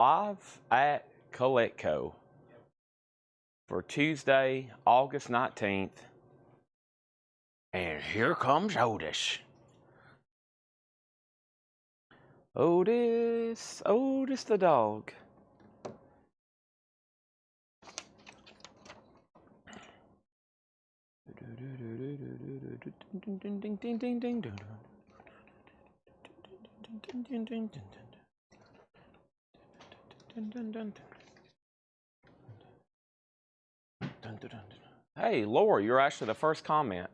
Live at Coletco for Tuesday, August 19th. And here comes Otis. Otis the dog. Hey, Laura, you're actually the first comment.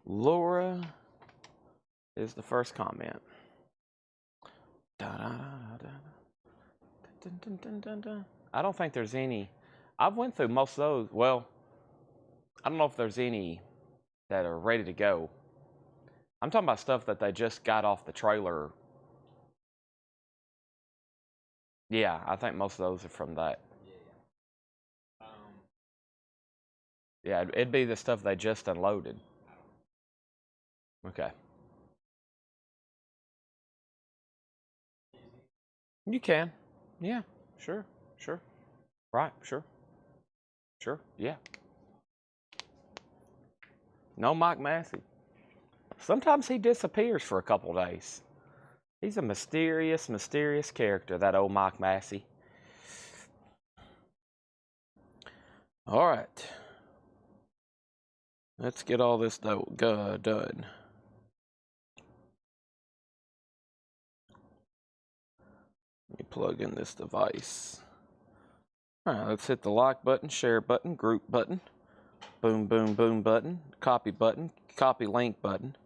Laura is the first comment. I don't think there's any. I've went through most of those. Well, I don't know if there's any that are ready to go. I'm talking about stuff that they just got off the trailer. Yeah, I think most of those are from that. Yeah, it'd be the stuff they just unloaded. Okay. You can. Yeah, sure. Right, sure. Yeah. No Mike Massey. Sometimes he disappears for a couple days. He's a mysterious character, that old Mike Massey. All right. Let's get all this done. Let me plug in this device. All right, let's hit the like button, share button, group button, boom button, copy link button.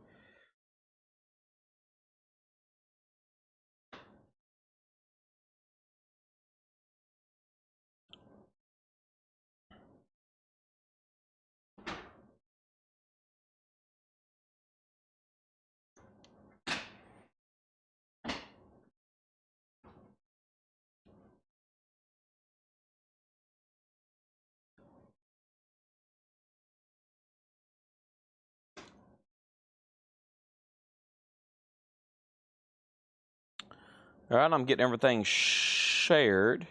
All right, I'm getting everything shared.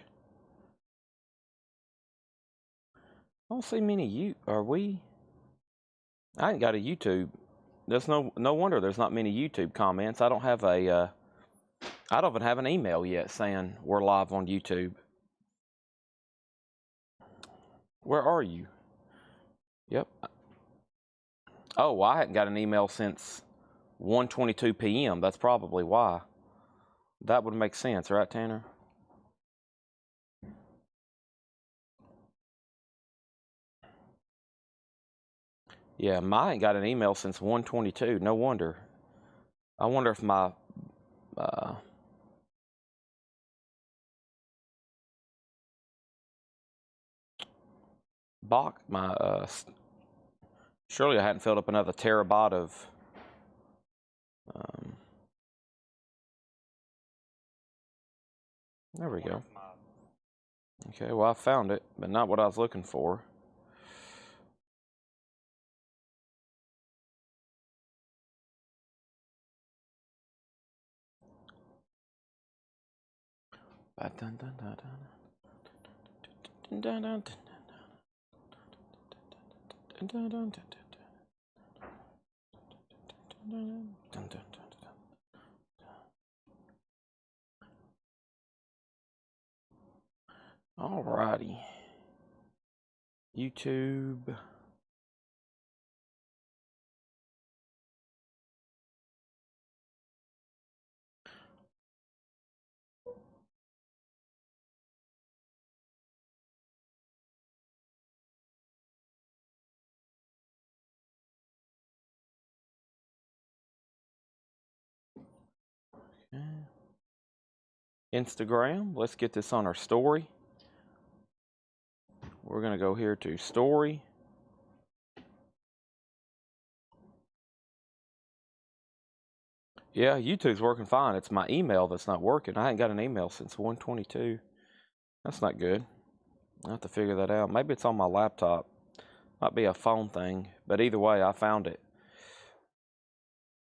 I don't see many are we? I ain't got a YouTube. There's no wonder there's not many YouTube comments. I don't have a I don't even have an email yet saying we're live on YouTube. Where are you? Yep. Oh, I hadn't got an email since 1:22 p.m. That's probably why. That would make sense, right, Tanner? Yeah, I ain't got an email since 1:22. No wonder. I wonder if my surely I hadn't filled up another terabyte of there we go. Okay, well, I found it, but not what I was looking for. Alrighty. YouTube. Okay. Instagram. Let's get this on our story. We're going to go here to story. Yeah, YouTube's working fine. It's my email that's not working. I ain't got an email since 1:22. That's not good. I have to figure that out. Maybe it's on my laptop. Might be a phone thing. But either way, I found it.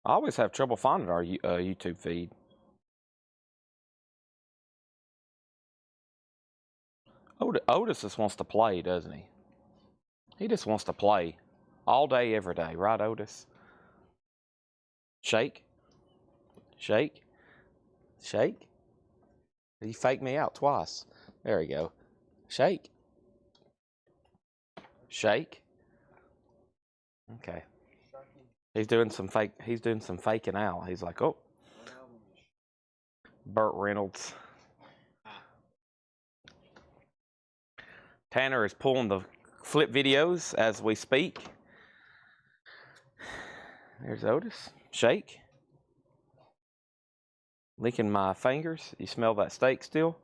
I always have trouble finding our YouTube feed. Otis just wants to play, doesn't he? He just wants to play all day, every day. Right, Otis? Shake. Shake. Shake. He faked me out twice. There we go. Shake. Shake. Okay. He's doing some faking out. He's like, oh. Burt Reynolds. Tanner is pulling the flip videos as we speak. There's Otis. Shake. Licking my fingers. You smell that steak still?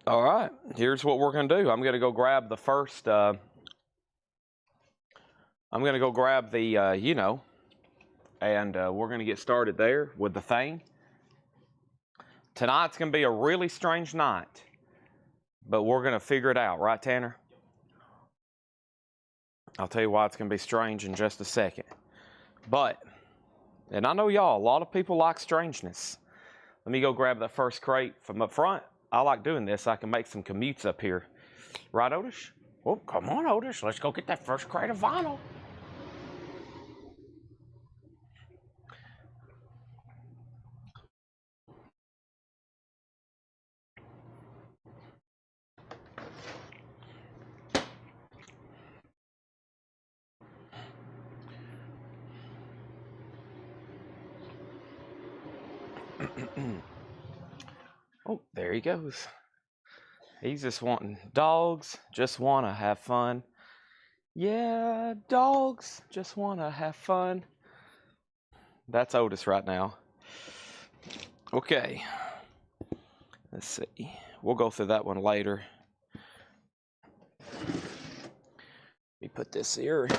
All right, here's what we're going to do. I'm going to go grab the first, I'm going to go grab the, and we're going to get started there with the thing. Tonight's going to be a really strange night, but we're going to figure it out, right, Tanner? I'll tell you why it's going to be strange in just a second. But, and I know y'all, a lot of people like strangeness. Let me go grab that first crate from up front. I like doing this. I can make some commutes up here. Right, Otis? Well, come on, Otis. Let's go get that first crate of vinyl. Oh, there he goes. He's just wanting, dogs just want to have fun. Yeah, dogs just want to have fun. That's Otis right now. Okay. Let's see. We'll go through that one later. Let me put this here.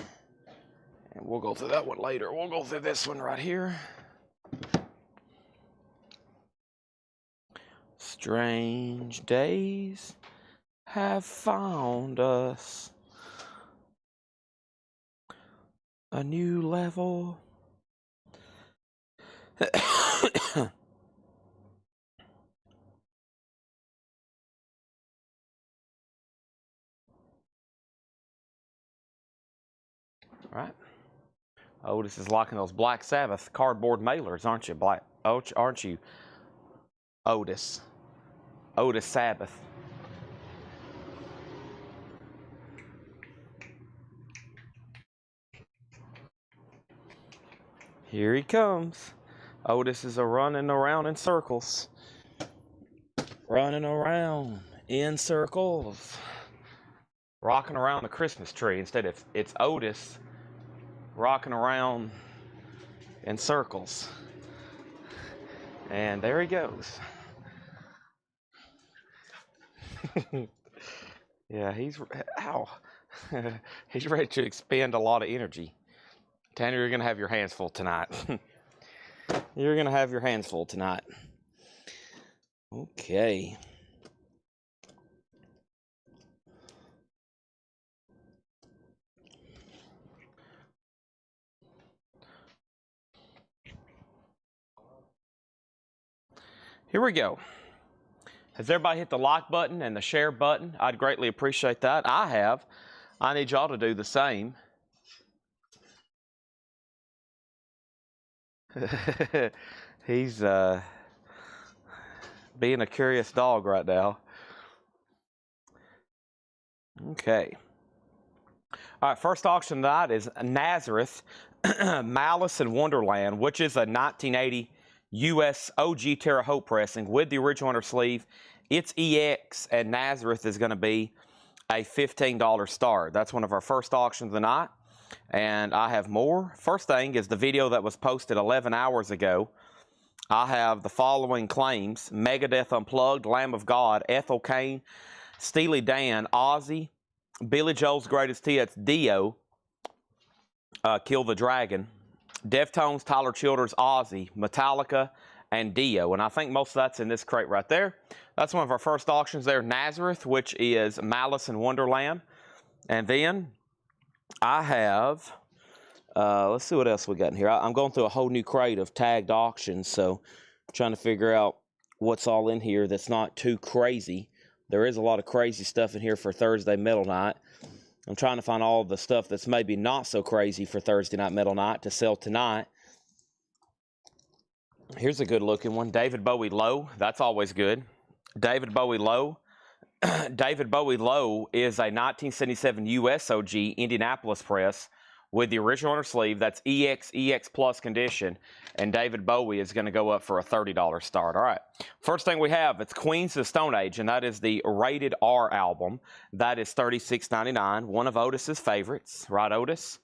And we'll go through that one later. We'll go through this one right here. Strange days have found us a new level. Right. Otis is liking those Black Sabbath cardboard mailers, aren't you? Aren't you, Otis? Otis Sabbath. Here he comes. Otis is running around in circles. Running around in circles. Rocking around the Christmas tree. Instead of it's Otis rocking around in circles. And there he goes. Yeah, he's ready to expend a lot of energy. Tanner, you're going to have your hands full tonight. You're going to have your hands full tonight. Okay. Here we go. Has everybody hit the like button and the share button? I'd greatly appreciate that. I have. I need y'all to do the same. He's being a curious dog right now. Okay. All right, first auction tonight is Nazareth, Malice in Wonderland, which is a 1980 U.S. OG Terre Haute pressing with the original under sleeve. It's EX, and Nazareth is going to be a $15 start. That's one of our first auctions tonight, and I have more. First thing is the video that was posted 11 hours ago. I have the following claims: Megadeth Unplugged, Lamb of God, Ethel Cain, Steely Dan, Ozzy, Billy Joel's Greatest Hits, Dio, Kill the Dragon, Deftones, Tyler Childers, Ozzy, Metallica, and Dio. And I think most of that's in this crate right there. That's one of our first auctions there. Nazareth, which is Malice in Wonderland. And then I have, let's see what else we got in here. I'm going through a whole new crate of tagged auctions, so I'm trying to figure out what's all in here that's not too crazy. There is a lot of crazy stuff in here for Thursday Metal Night. I'm trying to find all the stuff that's maybe not so crazy for Thursday Night Metal Night to sell tonight. Here's a good looking one. David Bowie Low. That's always good. David Bowie Low. David Bowie Low is a 1977 USOG Indianapolis press with the original inner sleeve. That's EX Plus condition. And David Bowie is going to go up for a $30 start. All right. First thing we have, it's Queens of the Stone Age, and that is the Rated R album. That is $36.99. One of Otis's favorites. Right, Otis?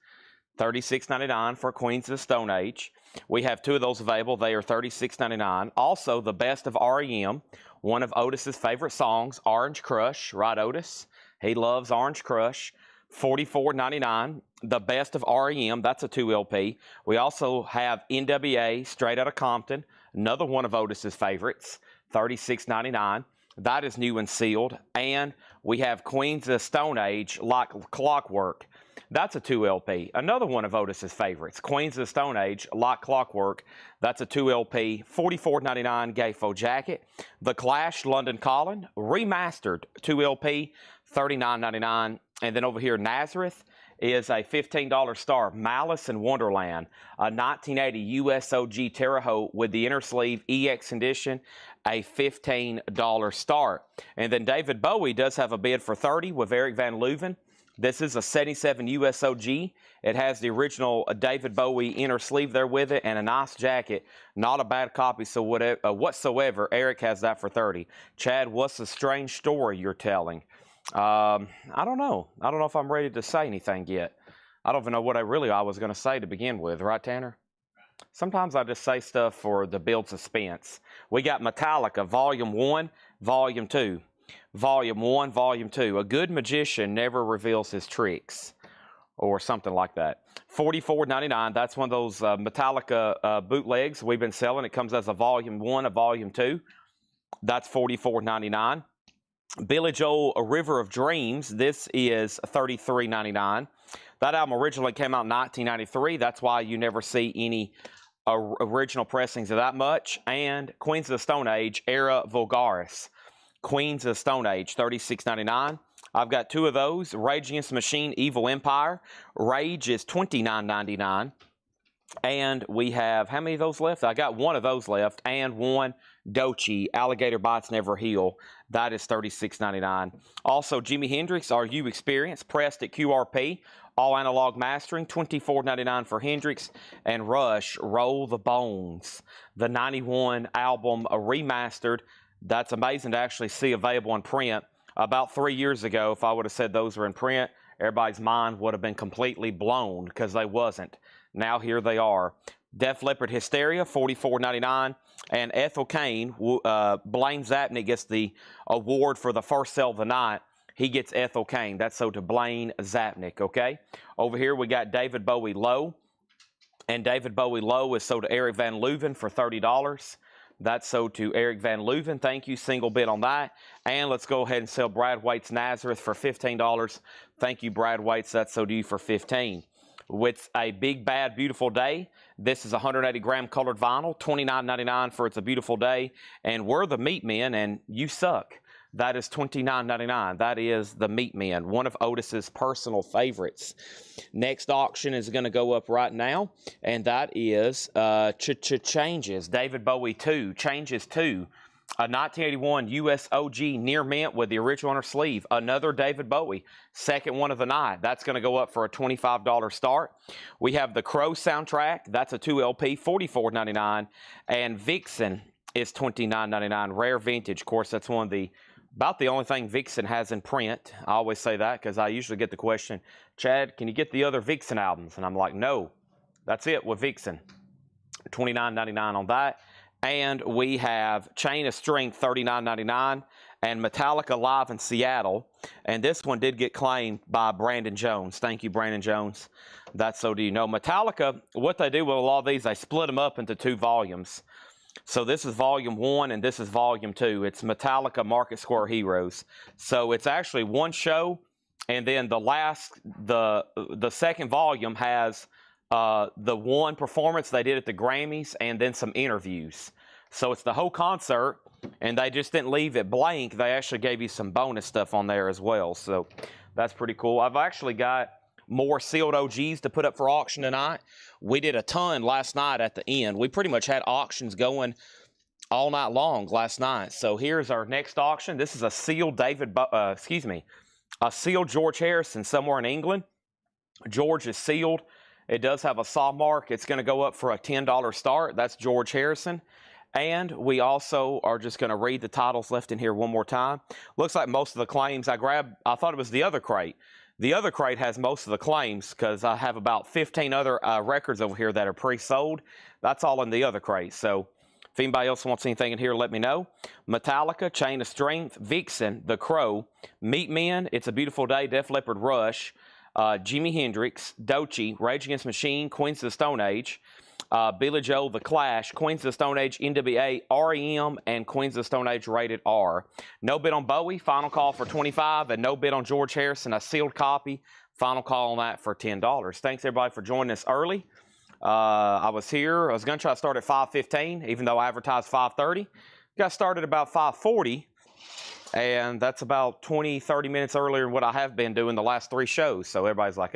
$36.99 for Queens of the Stone Age. We have two of those available. They are $36.99. Also, the Best of REM, one of Otis's favorite songs, Orange Crush. Right, Otis? He loves Orange Crush. $44.99. The Best of REM, that's a 2 LP. We also have NWA, Straight Outta Compton, another one of Otis's favorites, $36.99. That is new and sealed. And we have Queens of the Stone Age, Like Clockwork. That's a 2 LP. Another one of Otis's favorites, Queens of the Stone Age, Like Clockwork. That's a 2 LP, $44.99 Gayfo jacket. The Clash, London Calling, remastered 2 LP, $39.99. And then over here, Nazareth is a $15 star, Malice in Wonderland, a 1980 USOG Terre Haute with the inner sleeve EX edition, a $15 start. And then David Bowie does have a bid for $30 with Eric Van Leuven. This is a 77 USOG. It has the original David Bowie inner sleeve there with it and a nice jacket. Not a bad copy so whatsoever. Eric has that for $30. Chad, what's the strange story you're telling? I don't know. I don't know if I'm ready to say anything yet. I don't even know what I was going to say to begin with. Right, Tanner? Sometimes I just say stuff for the build suspense. We got Metallica, Volume 1, Volume 2. Volume 1, Volume 2. A good magician never reveals his tricks. Or something like that. $44.99. That's one of those Metallica bootlegs we've been selling. It comes as a Volume 1, a Volume 2. That's $44.99. Billy Joel, A River of Dreams. This is $33.99. That album originally came out in 1993. That's why you never see any original pressings of that much. And Queens of the Stone Age, Era Vulgaris. Queens of the Stone Age, $36.99. I've got two of those. Rage Against the Machine, Evil Empire. Rage is $29.99. And we have, how many of those left? I got one of those left. And one Dochi, Alligator Bites Never Heal. That is $36.99. Also, Jimi Hendrix, Are You Experienced? Pressed at QRP. All analog mastering, $24.99 for Hendrix. And Rush, Roll the Bones. The 91 album, remastered. That's amazing to actually see available in print. About 3 years ago, if I would have said those were in print, everybody's mind would have been completely blown because they wasn't. Now here they are. Def Leppard Hysteria, $44.99. And Ethel Cain, Blaine Zapnick gets the award for the first sale of the night. He gets Ethel Cain. That's so to Blaine Zapnick, okay? Over here we got David Bowie Low. And David Bowie Low is sold to Eric Van Leuven for $30. That's sold to Eric Van Leuven. Thank you. Single bid on that. And let's go ahead and sell Brad Waite's Nazareth for $15. Thank you, Brad Waite's. That's sold to you for $15. With a Big Bad Beautiful Day, this is 180 gram colored vinyl, $29.99 for It's a Beautiful Day. And We're the Meat Men and You Suck. That is $29.99. That is the Meat Men, one of Otis's personal favorites. Next auction is going to go up right now, and that is Changes, David Bowie 2, Changes 2, a 1981 USOG near mint with the original inner sleeve, another David Bowie, second one of the night. That's going to go up for a $25 start. We have the Crow soundtrack. That's a 2 LP, $44.99, and Vixen is $29.99, rare vintage. Of course, that's one of the about the only thing Vixen has in print. I always say that because I usually get the question, Chad, can you get the other Vixen albums? And I'm like, no, that's it with Vixen. $29.99 on that. And we have Chain of Strength, $39.99, and Metallica Live in Seattle. And this one did get claimed by Brandon Jones. Thank you, Brandon Jones. That's so do you know. Metallica, what they do with a lot of these, they split them up into 2 volumes. So this is volume 1 and this is volume 2. It's Metallica Market Square Heroes. So it's actually one show, and then the second volume has the one performance they did at the Grammys and then some interviews. So it's the whole concert, and they just didn't leave it blank. They actually gave you some bonus stuff on there as well. So that's pretty cool. I've actually got more sealed OGs to put up for auction tonight. We did a ton last night at the end. We pretty much had auctions going all night long last night. So here's our next auction. This is a sealed a sealed George Harrison somewhere in England. George is sealed. It does have a saw mark. It's going to go up for a $10 start. That's George Harrison. And we also are just going to read the titles left in here one more time. Looks like most of the claims I thought it was the other crate. The other crate has most of the claims because I have about 15 other records over here that are pre-sold. That's all in the other crate. So if anybody else wants anything in here, let me know. Metallica, Chain of Strength, Vixen, The Crow, Meat Men, It's a Beautiful Day, Def Leppard, Rush, Jimi Hendrix, Doechii, Rage Against the Machine, Queens of the Stone Age, Billy Joel, The Clash, Queens of the Stone Age, NWA, REM, and Queens of the Stone Age Rated R. No bid on Bowie, final call for $25, and no bid on George Harrison, a sealed copy. Final call on that for $10. Thanks everybody for joining us early. I was going to try to start at 5:15, even though I advertised 5:30. Got started about 5:40, and that's about 20-30 minutes earlier than what I have been doing the last 3 shows. So everybody's like,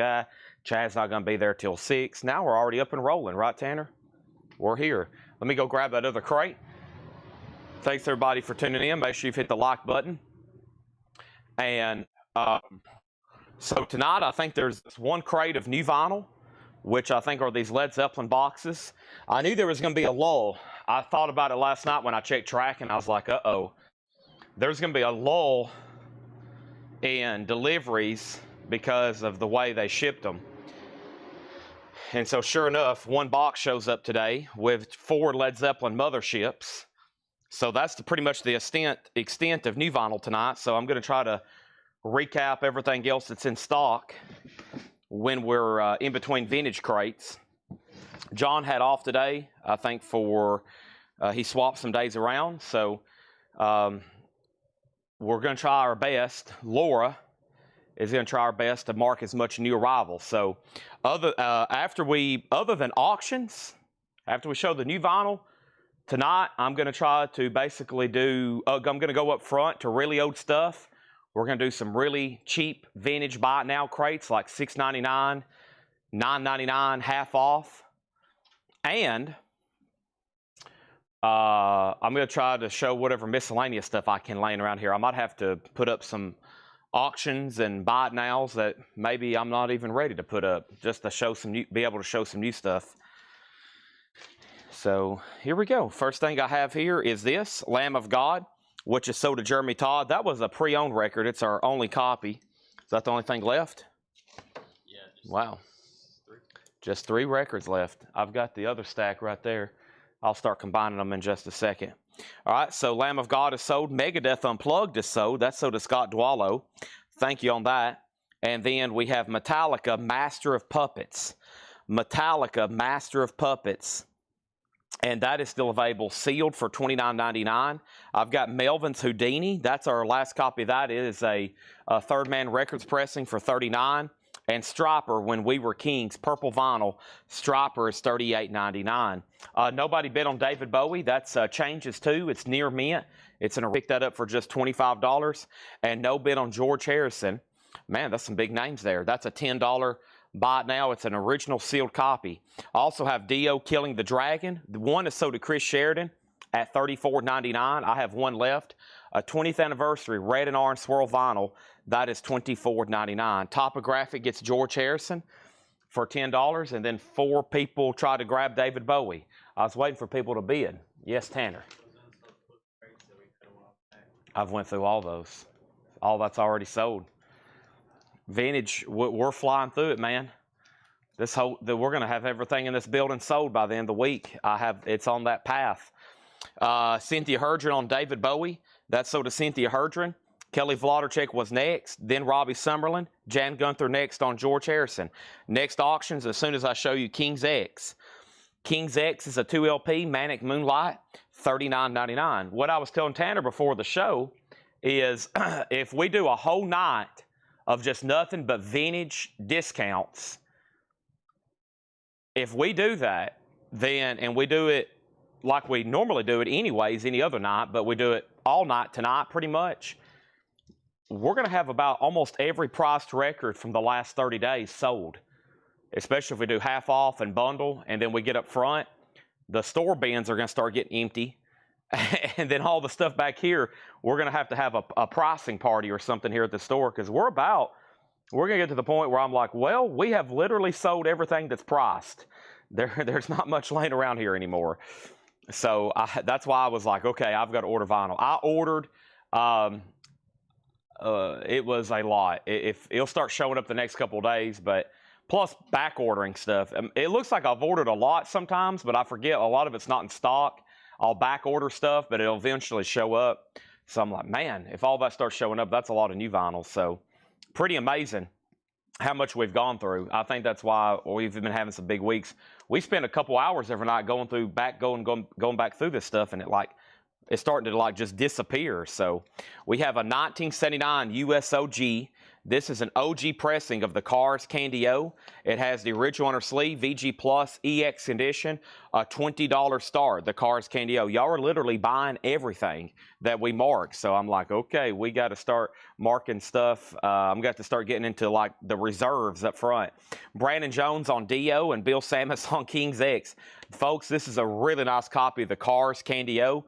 Chad's not going to be there till 6. Now we're already up and rolling, right, Tanner? We're here. Let me go grab that other crate. Thanks, everybody, for tuning in. Make sure you've hit the like button. And so tonight, I think there's one crate of new vinyl, which I think are these Led Zeppelin boxes. I knew there was going to be a lull. I thought about it last night when I checked track, and I was like, uh-oh. There's going to be a lull in deliveries because of the way they shipped them. And so sure enough, one box shows up today with 4 Led Zeppelin Motherships. So that's pretty much the extent of new vinyl tonight. So I'm going to try to recap everything else that's in stock when we're in between vintage crates. John had off today, I think, he swapped some days around. So we're going to try our best. Laura is going to try our best to mark as much new arrival. So other than auctions, after we show the new vinyl, tonight I'm going to try to basically I'm going to go up front to really old stuff. We're going to do some really cheap vintage buy it now crates like $6.99, $9.99, half off. And I'm going to try to show whatever miscellaneous stuff I can laying around here. I might have to put up some auctions and buy it nows that maybe I'm not even ready to put up, just to be able to show some new stuff. So here we go. First thing I have here is this Lamb of God, which is sold to Jeremy Todd. That was a pre-owned record. It's our only copy. Is that the only thing left? Yeah. Wow. Just 3 records left. I've got the other stack right there. I'll start combining them in just a second. All right, so Lamb of God is sold. Megadeth Unplugged is sold. That's sold to Scott Dwallow. Thank you on that. And then we have Metallica, Master of Puppets. Metallica, Master of Puppets. And that is still available, sealed for $29.99. I've got Melvin's Houdini. That's our last copy of that. It is a Third Man Records pressing for $39. And Stryper, When We Were Kings, purple vinyl. Stryper is $38.99. Nobody bid on David Bowie. That's changes too. It's near mint. It's going to pick that up for just $25. And no bid on George Harrison. Man, that's some big names there. That's a $10 buy it now. It's an original sealed copy. I also have Dio, Killing the Dragon. The one is sold to Chris Sheridan at $34.99. I have one left. A 20th anniversary red and orange swirl vinyl. That is $24.99. Topographic gets George Harrison for $10, and then 4 people try to grab David Bowie. I was waiting for people to bid. Yes, Tanner. I've went through all those. All that's already sold. Vintage, we're flying through it, man. We're going to have everything in this building sold by the end of the week. It's on that path. Cynthia Herdron on David Bowie. That's sold to Cynthia Herdron. Kelly Vlodarchek was next, then Robbie Summerlin. Jan Gunther next on George Harrison. Next auctions as soon as I show you King's X. King's X is a 2 LP, Manic Moonlight, $39.99. What I was telling Tanner before the show is if we do a whole night of just nothing but vintage discounts, if we do that, then, and we do it like we normally do it anyways, any other night, but we do it all night tonight pretty much, we're going to have about almost every priced record from the last 30 days sold, especially if we do half off and bundle, and then we get up front. The store bins are going to start getting empty. And then all the stuff back here, we're going to have a pricing party or something here at the store, because we're going to get to the point where I'm like, well, we have literally sold everything that's priced. There's not much laying around here anymore. So that's why I was like, okay, I've got to order vinyl. I ordered, it was a lot. It'll start showing up the next couple of days, but plus back ordering stuff. It looks like I've ordered a lot sometimes, but I forget a lot of it's not in stock. I'll back order stuff, but it'll eventually show up. So I'm like, man, if all that starts showing up, that's a lot of new vinyl. So pretty amazing how much we've gone through. I think that's why we've been having some big weeks. We spend a couple hours every night going back through this stuff, and it's starting to just disappear. So we have a 1979 USOG. This is an OG pressing of the Cars Candy-O. It has the original inner sleeve, VG Plus, EX condition, a $20 start, the Cars Candy-O. Y'all are literally buying everything that we mark. So I'm like, okay, we got to start marking stuff. I'm going to start getting into the reserves up front. Brandon Jones on Dio and Bill Samus on King's X. Folks, this is a really nice copy of the Cars Candy-O.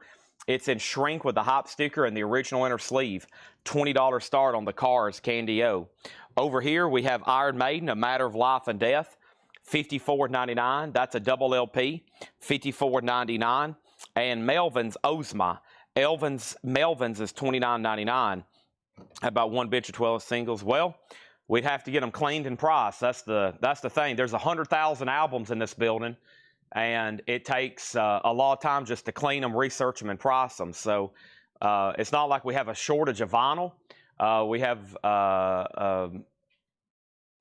It's in shrink with the hop sticker and the original inner sleeve. $20 start on the Cars Candy-O. Over here, we have Iron Maiden, A Matter of Life and Death, $54.99. That's a double LP, $54.99. And Melvin's Ozma. Melvin's is $29.99. About one bitch or 12 singles. Well, we'd have to get them cleaned and priced. That's the thing. There's 100,000 albums in this building, and it takes a lot of time just to clean them, research them, and price them. So it's not like we have a shortage of vinyl. We have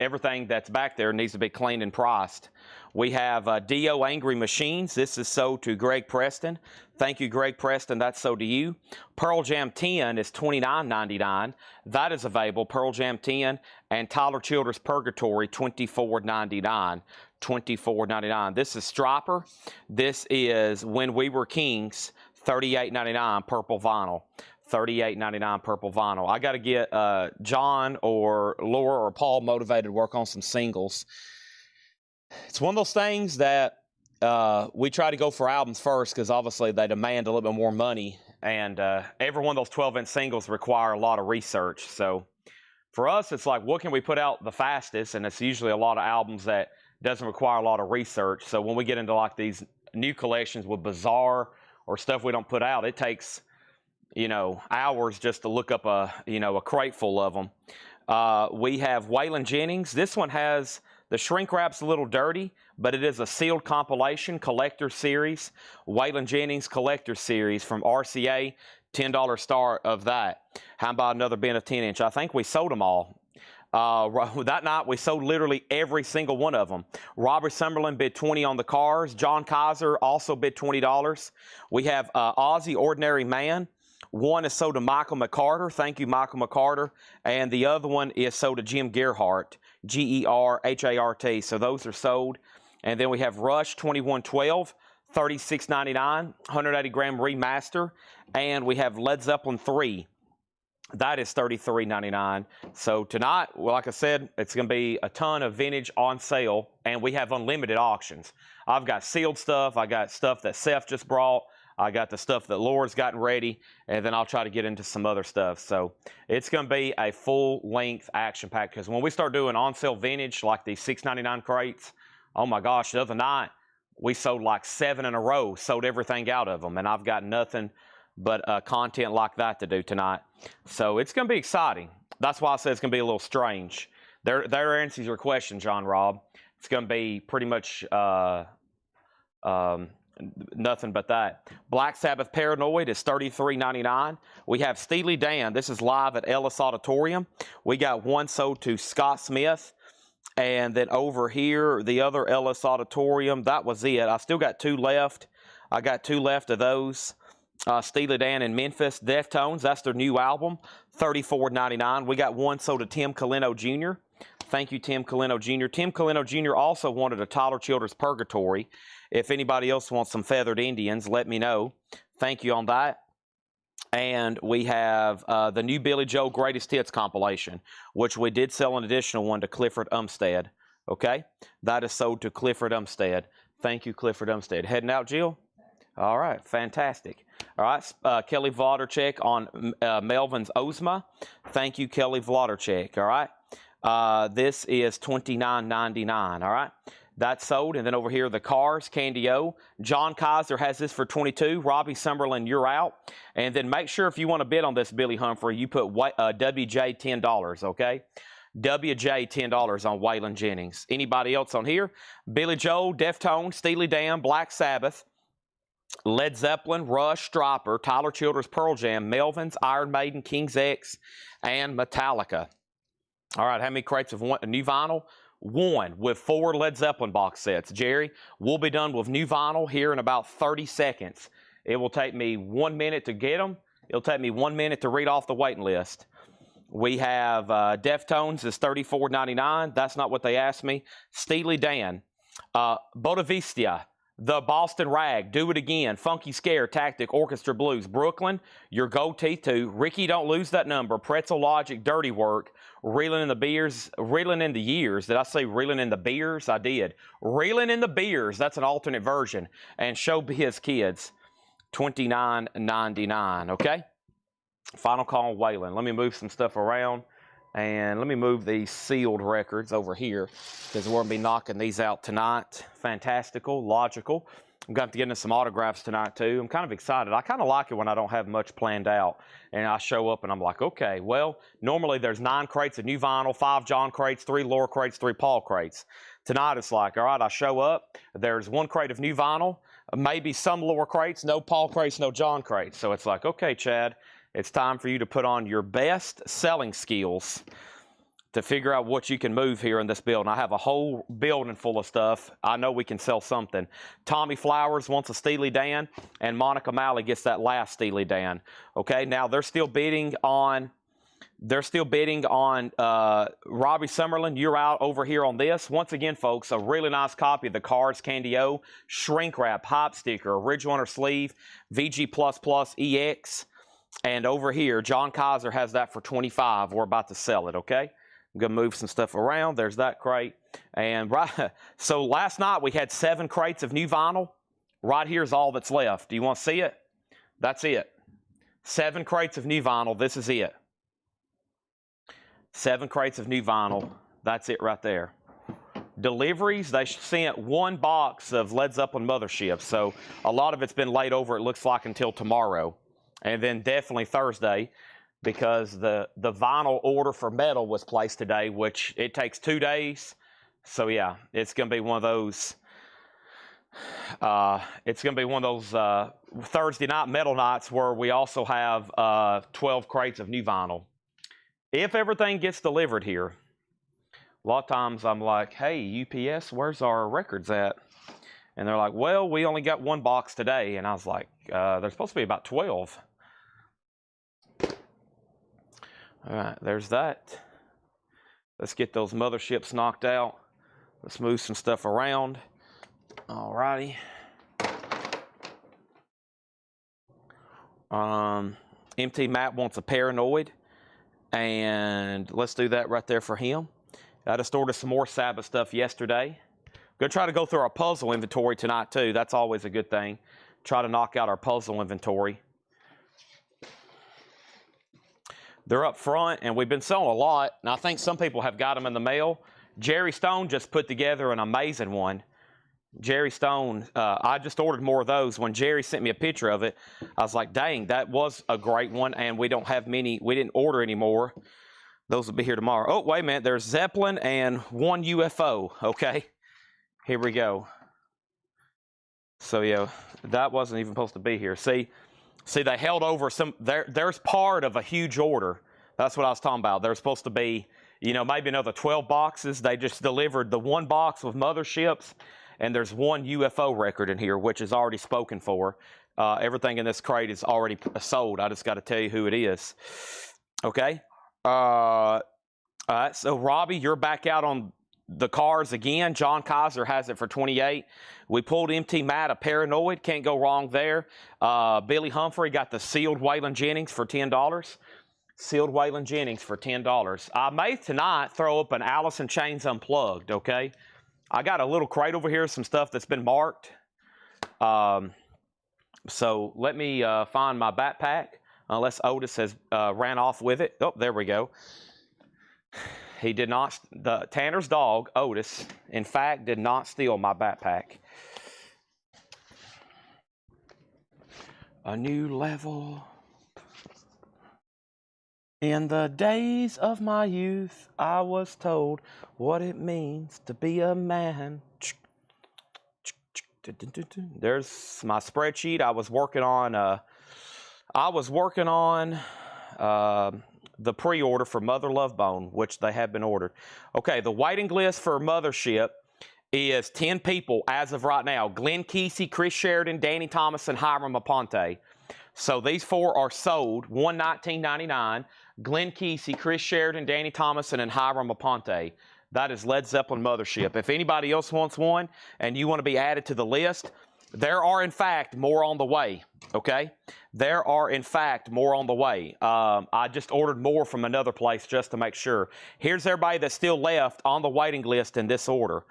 everything that's back there needs to be cleaned and priced. We have Dio Angry Machines. This is sold to Greg Preston. Thank you, Greg Preston. That's sold to you. Pearl Jam 10 is $29.99. That is available. Pearl Jam 10 and Tyler Childers Purgatory, $24.99. $24.99. This is Stryper. This is When We Were Kings, $38.99 purple vinyl. $38.99 purple vinyl. I got to get John or Laura or Paul motivated to work on some singles. It's one of those things that we try to go for albums first, because obviously they demand a little bit more money, and every one of those 12-inch singles require a lot of research. So for us, it's like, what can we put out the fastest? And it's usually a lot of albums that doesn't require a lot of research. So when we get into these new collections with Bizarre or stuff we don't put out, it takes hours just to look up a crate full of them. We have Waylon Jennings. This one has, the shrink wrap's a little dirty, but it is a sealed compilation collector series. Waylon Jennings collector series from RCA, $10 start of that. How about another bin of 10-inch? I think we sold them all. That night we sold literally every single one of them. Robert Summerlin bid $20 on the Cars. John Kaiser also bid $20. We have Ozzy Ordinary Man. One is sold to Michael McCarter. Thank you, Michael McCarter. And the other one is sold to Jim Gerhart, Gerhart. So those are sold. And then we have Rush 2112, $36.99, 180-gram remaster. And we have Led Zeppelin 3. That is $33.99. So tonight, well, like I said, it's going to be a ton of vintage on sale, and we have unlimited auctions. I've got sealed stuff. I got stuff that Seth just brought. I got the stuff that Laura's gotten ready, and then I'll try to get into some other stuff. So it's going to be a full-length action pack, because when we start doing on-sale vintage, like these $6.99 crates, oh my gosh, the other night we sold like 7 in a row, sold everything out of them, and I've got nothing but content like that to do tonight. So it's going to be exciting. That's why I said it's going to be a little strange. There answers your question, John Rob. It's going to be pretty much nothing but that. Black Sabbath Paranoid is $33.99. We have Steely Dan. This is live at Ellis Auditorium. We got one sold to Scott Smith. And then over here, the other Ellis Auditorium, that was it. I still got 2 left. I got 2 left of those. Steely Dan in Memphis, Deftones. That's their new album, $34.99. We got one sold to Tim Colino Jr. Thank you, Tim Colino Jr. Tim Colino Jr. also wanted a Tyler Childers Purgatory. If anybody else wants some Feathered Indians, let me know. Thank you on that. And we have the new Billy Joel Greatest Hits compilation, which we did sell an additional one to Clifford Umstead. Okay? That is sold to Clifford Umstead. Thank you, Clifford Umstead. Heading out, Jill? All right, fantastic. All right, Kelly Vladerchek on Melvin's Ozma. Thank you, Kelly Vladerchek. All right, this is $29.99. All right, that's sold. And then over here, the Cars, Candy O. John Kaiser has this for $22. Robbie Summerlin, you're out. And then make sure if you want to bid on this, Billy Humphrey, you put WJ $10, okay? WJ $10 on Waylon Jennings. Anybody else on here? Billy Joel, Deftones, Steely Dan, Black Sabbath, Led Zeppelin, Rush, Stryper, Tyler Childers, Pearl Jam, Melvins, Iron Maiden, King's X, and Metallica. All right, how many crates of new vinyl? One, with 4 Led Zeppelin box sets. Jerry, we'll be done with new vinyl here in about 30 seconds. It will take me 1 minute to get them. It'll take me 1 minute to read off the waiting list. We have Deftones is $34.99. That's not what they asked me. Steely Dan, Bodavistia, The Boston Rag, Do It Again, Funky Scare, Tactic, Orchestra Blues, Brooklyn, Your Gold Teeth 2, Ricky Don't Lose That Number, Pretzel Logic, Dirty Work, Reeling in the Beers, Reeling in the Years. Did I say Reeling in the Beers? I did. Reeling in the Beers, that's an alternate version. And Showbiz Kids, $29.99, okay? Final call on Waylon. Let me move some stuff around. And let me move these sealed records over here because we're going to be knocking these out tonight. Fantastical, logical. I'm going to have to get into some autographs tonight, too. I'm kind of excited. I kind of like it when I don't have much planned out. And I show up and I'm like, okay, well, normally there's 9 crates of new vinyl, 5 John crates, 3 Laura crates, 3 Paul crates. Tonight it's like, all right, I show up. There's 1 crate of new vinyl, maybe some Laura crates, no Paul crates, no John crates. So it's like, okay, Chad, it's time for you to put on your best selling skills to figure out what you can move here in this building. I have a whole building full of stuff. I know we can sell something. Tommy Flowers wants a Steely Dan, and Monica Malley gets that last Steely Dan. Okay, now they're still bidding on Robbie Summerlin. You're out over here on this. Once again, folks, a really nice copy of the Cars Candy O, shrink wrap, hop sticker, original on her sleeve, VG++ EX. And over here, John Kaiser has that for $25. We're about to sell it, okay? I'm going to move some stuff around. There's that crate. And so last night we had 7 crates of new vinyl. Right here's all that's left. Do you want to see it? That's it. 7 crates of new vinyl. This is it. 7 crates of new vinyl. That's it right there. Deliveries, they sent 1 box of Led Zeppelin Mothership. So a lot of it's been laid over, it looks like, until tomorrow. And then definitely Thursday, because the vinyl order for metal was placed today, which it takes 2 days. So yeah, it's going to be one of those. It's going to be one of those Thursday night metal nights where we also have 12 crates of new vinyl. If everything gets delivered here, a lot of times I'm like, hey, UPS, where's our records at? And they're like, well, we only got 1 box today. And I was like, there's supposed to be about 12. All right, there's that. Let's get those motherships knocked out. Let's move some stuff around. All righty. MT Matt wants a Paranoid. And let's do that right there for him. I just ordered some more Sabbath stuff yesterday. Going to try to go through our puzzle inventory tonight, too. That's always a good thing. Try to knock out our puzzle inventory. They're up front, and we've been selling a lot, and I think some people have got them in the mail. Jerry Stone just put together an amazing one. Jerry Stone, I just ordered more of those. When Jerry sent me a picture of it, I was like, dang, that was a great one, and we don't have many. We didn't order any more. Those will be here tomorrow. Oh, wait a minute. There's Zeppelin and 1 UFO. Okay, here we go. So, yeah, that wasn't even supposed to be here. See, they held over some. There's part of a huge order. That's what I was talking about. There's supposed to be, maybe another 12 boxes. They just delivered the 1 box with motherships, and there's 1 UFO record in here, which is already spoken for. Everything in this crate is already sold. I just got to tell you who it is. Okay. All right. So, Robbie, you're back out on the cars again. John Kaiser has it for 28. We pulled MT Matt a Paranoid. Can't go wrong there. Billy Humphrey got the sealed Waylon Jennings for $10. Sealed Waylon Jennings for $10. I may tonight throw up an Allison Chains Unplugged, okay? I got a little crate over here, some stuff that's been marked. So let me find my backpack, unless Otis has ran off with it. Oh, there we go. He did not, Tanner's dog, Otis, in fact, did not steal my backpack. A new level. In the days of my youth, I was told what it means to be a man. There's my spreadsheet. I was working on the pre-order for Mother Love Bone, which they have been ordered. Okay, the waiting list for Mothership is 10 people as of right now. Glenn Kesey, Chris Sheridan, Danny Thomas, and Hiram Aponte. So these 4 are sold, one $19.99. Glenn Kesey, Chris Sheridan, Danny Thomas, and Hiram Aponte. That is Led Zeppelin Mothership. If anybody else wants one and you want to be added to the list, there are, in fact, more on the way, okay? There are, in fact, more on the way. I just ordered more from another place just to make sure. Here's everybody that's still left on the waiting list in this order.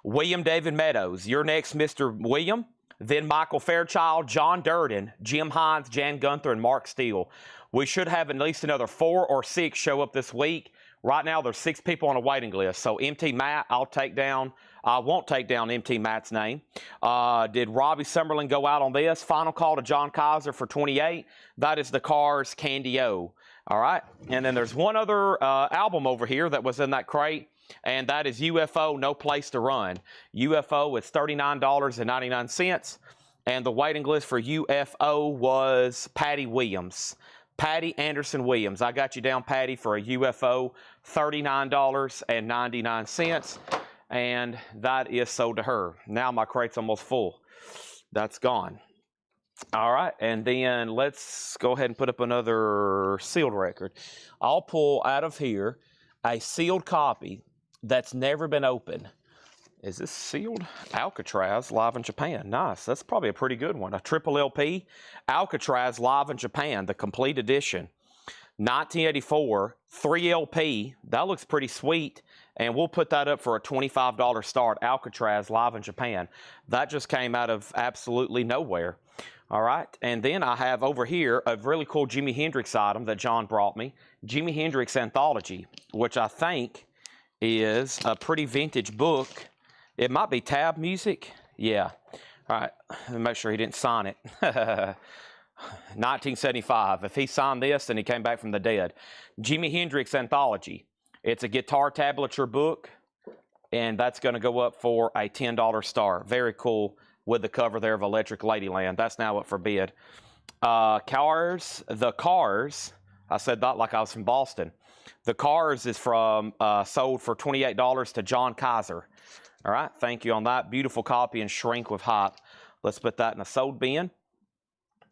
William David Meadows, you're next, Mr. William. Then Michael Fairchild, John Durden, Jim Hines, Jan Gunther, and Mark Steele. We should have at least another 4 or 6 show up this week. Right now, there's 6 people on a waiting list. So MT Matt, I won't take down MT Matt's name. Did Robbie Summerlin go out on this? Final call to John Kaiser for 28. That is the Cars Candy O. All right. And then there's one other album over here that was in that crate, and that is UFO, No Place to Run. UFO is $39.99. And the waiting list for UFO was Patty Williams. Patty Anderson Williams. I got you down, Patty, for a UFO, $39.99. And that is sold to her. Now my crate's almost full. That's gone. All right, and then let's go ahead and put up another sealed record. I'll pull out of here a sealed copy that's never been opened. Is this sealed? Alcatraz live in Japan. Nice. That's probably a pretty good one. A triple LP. Alcatraz live in Japan, the complete edition. 1984, 3 LP. That looks pretty sweet. And we'll put that up for a $25 start. Alcatraz live in Japan. That just came out of absolutely nowhere. All right. And then I have over here a really cool Jimi Hendrix item that John brought me. Jimi Hendrix Anthology, which I think is a pretty vintage book. It might be tab music. Yeah. All right. Let me make sure he didn't sign it. 1975. If he signed this, then he came back from the dead. Jimi Hendrix Anthology. It's a guitar tablature book, and that's going to go up for a $10 star. Very cool with the cover there of Electric Ladyland. That's now up for bid. The Cars. I said that like I was from Boston. The Cars is from sold for $28 to John Kaiser. All right, thank you on that. Beautiful copy and shrink with hype. Let's put that in a sold bin.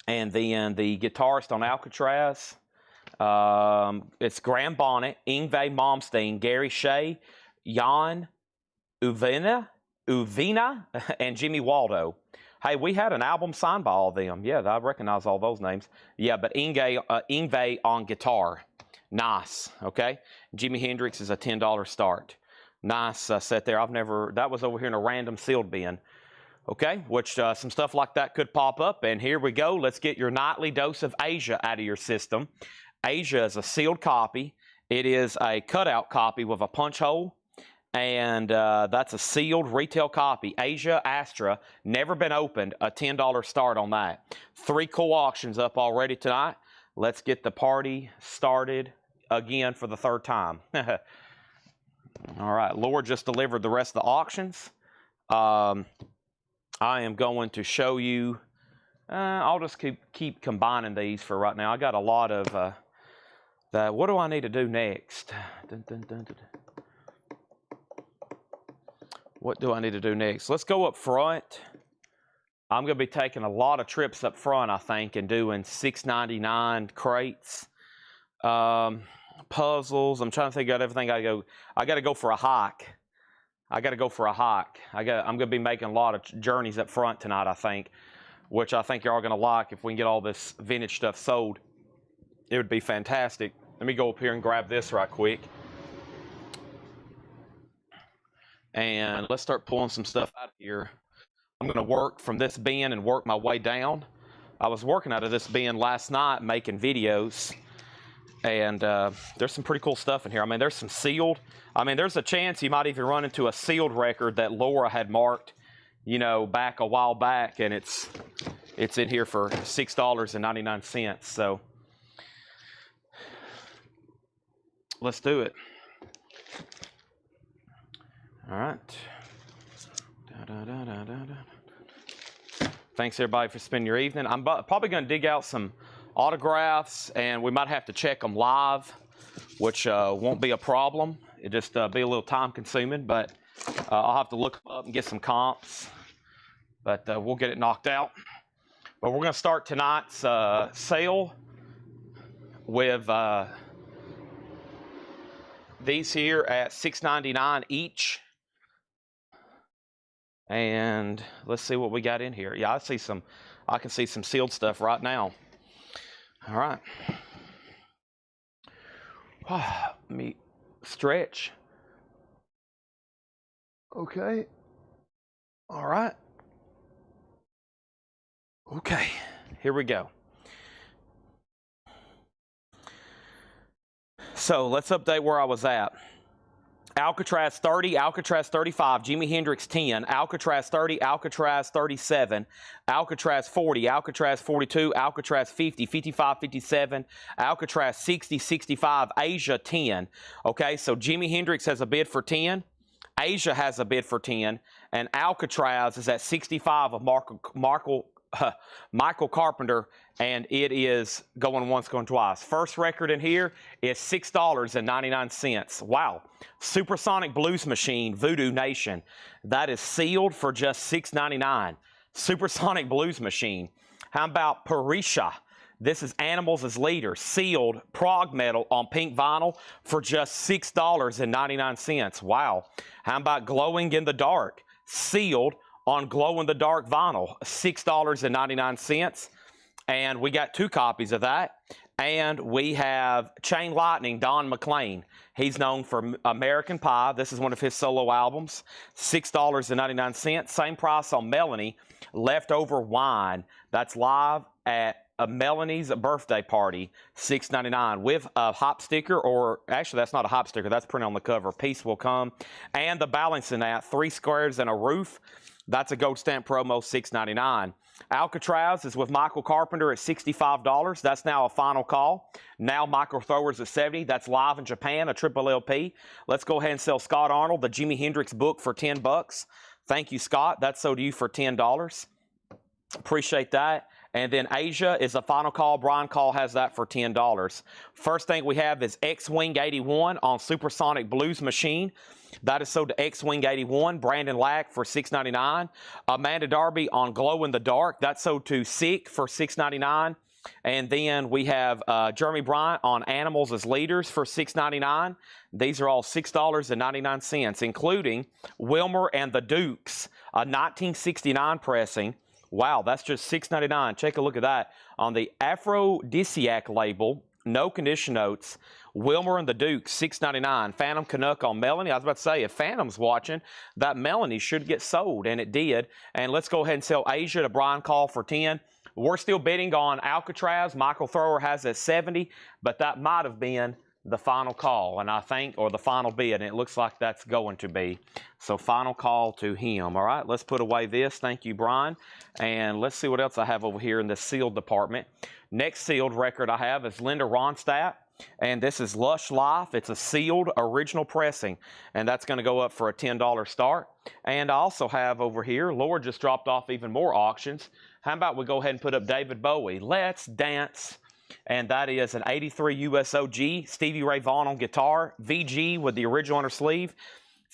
And then the guitarist on Alcatraz, it's Graham Bonnet, Yngwie Malmsteen, Gary Shea, Jan Uvina, and Jimmy Waldo. Hey, we had an album signed by all of them. Yeah, I recognize all those names. Yeah, but Yngwie on guitar. Nice, okay? Jimi Hendrix is a $10 start. Nice set there. That was over here in a random sealed bin. Okay, which some stuff like that could pop up. And here we go. Let's get your nightly dose of Asia out of your system. Asia is a sealed copy. It is a cutout copy with a punch hole. And that's a sealed retail copy. Asia Astra, never been opened, a $10 start on that. 3 cool auctions up already tonight. Let's get the party started again for the 3rd time. All right, Laura just delivered the rest of the auctions. I am going to show you, I'll just keep combining these for right now. I got a lot of, what do I need to do next? What do I need to do next? Let's go up front. I'm going to be taking a lot of trips up front, I think, and doing $6.99 crates, puzzles. I'm trying to think of everything. I got to go for a hike. I'm going to be making a lot of journeys up front tonight, I think, which I think you're all going to like. If we can get all this vintage stuff sold, it would be fantastic. Let me go up here and grab this right quick. And let's start pulling some stuff out of here. I'm going to work from this bin and work my way down. I was working out of this bin last night making videos, and there's some pretty cool stuff in here. I mean, there's some sealed. I mean, there's a chance you might even run into a sealed record that Laura had marked, you know, back a while back, and it's in here for $6.99. So let's do it. All right. Thanks everybody for spending your evening. I'm probably going to dig out some autographs, and we might have to check them live, which won't be a problem. It just be a little time consuming, but I'll have to look up and get some comps, but we'll get it knocked out. But we're going to start tonight's sale with these here at $6.99 each. And let's see what we got in here. Yeah, I can see some sealed stuff right now. All right. Let me stretch. Okay. All right. Okay, here we go. So let's update where I was at. Alcatraz 30, Alcatraz 35, Jimi Hendrix 10, Alcatraz 30, Alcatraz 37, Alcatraz 40, Alcatraz 42, Alcatraz 50, 55, 57, Alcatraz 60, 65, Asia 10. Okay, so Jimi Hendrix has a bid for 10, Asia has a bid for 10, and Alcatraz is at 65 of Michael Carpenter, and it is going once, going twice. First record in here is $6.99. Wow. Supersonic Blues Machine, Voodoo Nation. That is sealed for just $6.99. Supersonic Blues Machine. How about Parisha? This is Animals as Leaders, sealed prog metal on pink vinyl for just $6.99. Wow. How about Glowing in the Dark? Sealed on glow-in-the-dark vinyl, $6.99. And we got 2 copies of that. And we have Chain Lightning, Don McLean. He's known for American Pie. This is one of his solo albums, $6.99. Same price on Melanie, Leftover Wine. That's live at Melanie's birthday party, $6.99 with a hop sticker, or actually that's not a hop sticker, that's printed on the cover. Peace Will Come. And the balancing act, 3 squares and a roof. That's a gold stamp promo, $6.99. Alcatraz is with Michael Carpenter at $65. That's now a final call. Now Michael Throwers at $70. That's live in Japan, a triple LP. Let's go ahead and sell Scott Arnold, the Jimi Hendrix book, for $10. Thank you, Scott. That's sold to you for $10. Appreciate that. And then Asia is a final call. Brian Call has that for $10. First thing we have is X-Wing 81 on Supersonic Blues Machine. That is sold to X-Wing 81. Brandon Lack for $6.99. Amanda Darby on Glow in the Dark. That's sold to Sick for $6.99. And then we have Jeremy Bryant on Animals as Leaders for $6.99. These are all $6.99, including Wilmer and the Dukes, a 1969 pressing. Wow, that's just $6.99. Take a look at that. On the Aphrodisiac label, no condition notes, Wilmer and the Dukes, $6.99. Phantom Canuck on Melanie. I was about to say, if Phantom's watching, that Melanie should get sold, and it did. And let's go ahead and sell Asia to Brian Call for $10. We're still bidding on Alcatraz. Michael Thrower has it at $70, but that might have been the final call, and I think, or the final bid, and it looks like that's going to be. So final call to him. All right, let's put away this. Thank you, Brian. And let's see what else I have over here in the sealed department. Next sealed record I have is Linda Ronstadt, and this is Lush Life. It's a sealed original pressing, and that's going to go up for a $10 start. And I also have over here, Laura just dropped off even more auctions. How about we go ahead and put up David Bowie, Let's Dance. And that is an 83 USOG, Stevie Ray Vaughan on guitar, VG with the original on her sleeve,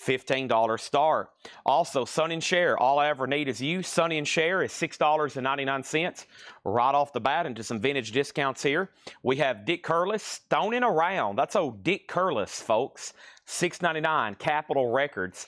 $15 start. Also, Sonny and Cher, All I Ever Need Is You. Sonny and Cher is $6.99 right off the bat into some vintage discounts here. We have Dick Curlis, Stoning Around. That's old Dick Curlis, folks. $6.99. Capitol Records.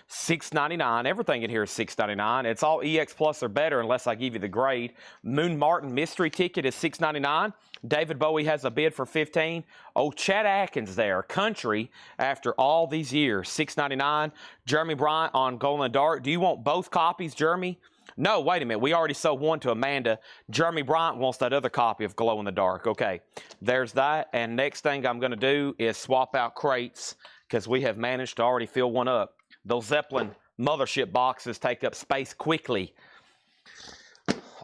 $6.99. Everything in here is $6.99. It's all EX Plus or better unless I give you the grade. Moon Martin Mystery Ticket is $6.99. David Bowie has a bid for $15. Oh, Chad Atkins there. Country after all these years. $6.99. Jeremy Bryant on Glow in the Dark. Do you want both copies, Jeremy? No, wait a minute. We already sold one to Amanda. Jeremy Bryant wants that other copy of Glow in the Dark. Okay, there's that. And next thing I'm going to do is swap out crates because we have managed to already fill one up. Those Zeppelin Mothership boxes take up space quickly.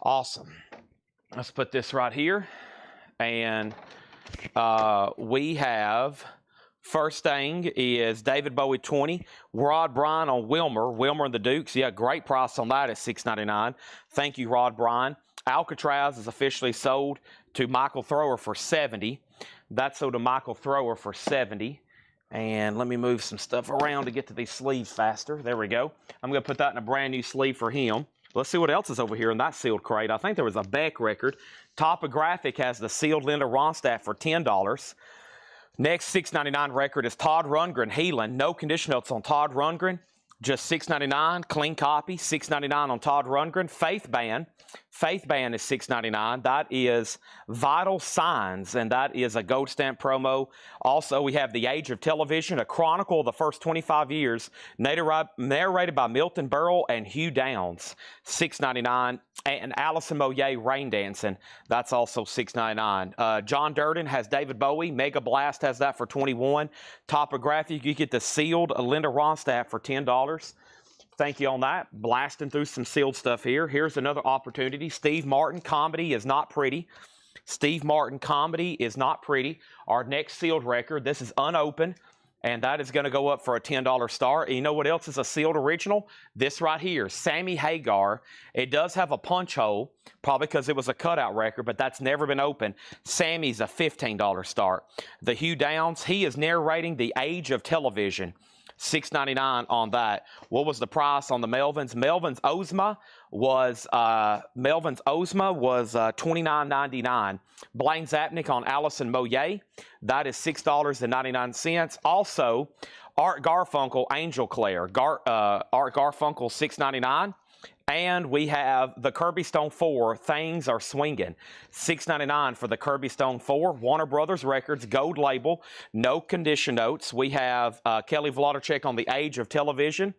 Awesome. Let's put this right here. And we have, first thing is David Bowie 20. Rod Bryan on Wilmer and the Dukes. Yeah, great price on that at $6.99. Thank you, Rod Bryan. Alcatraz is officially sold to Michael Thrower for $70. That's sold to Michael Thrower for $70. And let me move some stuff around to get to these sleeves faster. There we go. I'm going to put that in a brand new sleeve for him. Let's see what else is over here in that sealed crate. I think there was a Beck record. Topographic has the sealed Linda Ronstadt for $10. Next $6.99 record is Todd Rundgren, Healing. No condition notes on Todd Rundgren. Just $6.99. Clean copy. $6.99 on Todd Rundgren. Faith Band. Faith Band is $6.99. That is Vital Signs, and that is a gold stamp promo. Also, we have The Age of Television, a chronicle of the first 25 years, narrated by Milton Berle and Hugh Downs, $6.99. And Alison Moyet, Rain Dancing, that's also $6.99. John Durden has David Bowie. Mega Blast has that for $21. Topographic, you get the sealed Linda Ronstadt for $10. Thank you on that. Blasting through some sealed stuff here. Here's another opportunity. Steve Martin, Comedy is Not Pretty. Steve Martin, Comedy is Not Pretty. Our next sealed record. This is unopened, and that is going to go up for a $10 star. And you know what else is a sealed original? This right here, Sammy Hagar. It does have a punch hole, probably because it was a cutout record, but that's never been opened. Sammy's a $15 star. The Hugh Downs, he is narrating The Age of Television. $6.99 on that. What was the price on the Melvins? Melvins Ozma was $29.99. Blaine Zapnick on Alison Moyet. That is $6.99. Also, Art Garfunkel, Angel Clare. Art Garfunkel, $6.99. And we have the Kirby Stone 4, Things Are Swinging. $6.99 for the Kirby Stone 4. Warner Brothers Records, gold label, no condition notes. We have Kelly Vladicek on The Age of Television.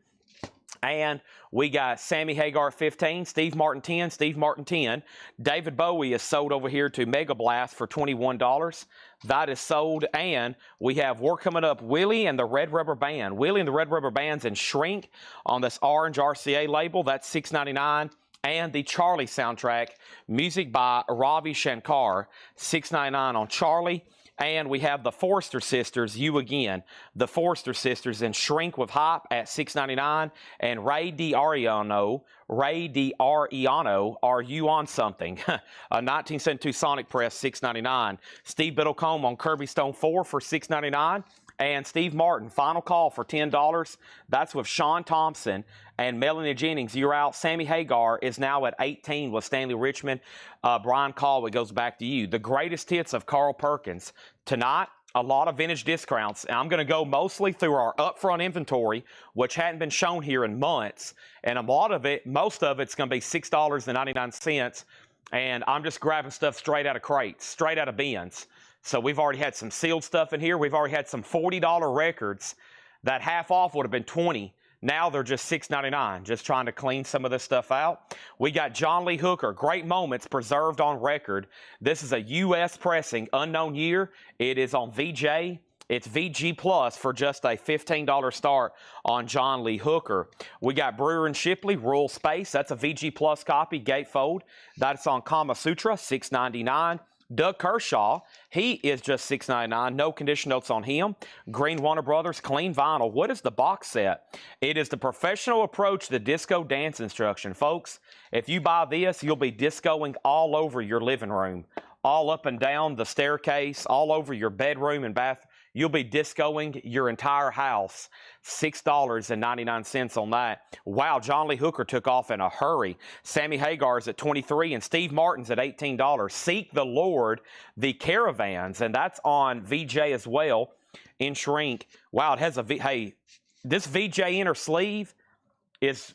And we got Sammy Hagar 15, Steve Martin 10, Steve Martin 10. David Bowie is sold over here to Mega Blast for $21. That is sold. And we have We're Coming Up, Willie and the Red Rubber Band. Willie and the Red Rubber Band's in Shrink on this orange RCA label. That's $6.99. And the Charlie soundtrack, music by Ravi Shankar, $6.99 on Charlie. And we have the Forrester Sisters, You Again. The Forrester Sisters in Shrink with Hype at $6.99. And Ray DiAriano, Are You On Something? A 1972 Sonic Press, $6.99. Steve Biddlecombe on Kirby Stone 4 for $6.99. And Steve Martin, Final Call for $10. That's with Sean Thompson and Melanie Jennings. You're out. Sammy Hagar is now at 18 with Stanley Richmond. Brian Caldwell, goes back to you. The greatest hits of Carl Perkins. Tonight, a lot of vintage discounts. And I'm going to go mostly through our upfront inventory, which hadn't been shown here in months. And a lot of it, most of it's going to be $6.99. And I'm just grabbing stuff straight out of crates, straight out of bins. So we've already had some sealed stuff in here. We've already had some $40 records that half off would have been $20. Now they're just $6.99, just trying to clean some of this stuff out. We got John Lee Hooker, Great Moments, preserved on record. This is a U.S. pressing, unknown year. It is on VJ. It's VG Plus for just a $15 start on John Lee Hooker. We got Brewer and Shipley, Rural Space. That's a VG Plus copy, gatefold. That's on Kama Sutra, $6.99. Doug Kershaw, he is just $6.99. No condition notes on him. Green Warner Brothers, clean vinyl. What is the box set? It is the professional approach to disco dance instruction. Folks, if you buy this, you'll be discoing all over your living room, all up and down the staircase, all over your bedroom and You'll be discoing your entire house. $6.99 on that. Wow, John Lee Hooker took off in a hurry. Sammy Hagar's at $23 and Steve Martin's at $18. Seek the Lord, the Caravans, and that's on VJ as well in shrink. Wow, it has a hey, this VJ inner sleeve is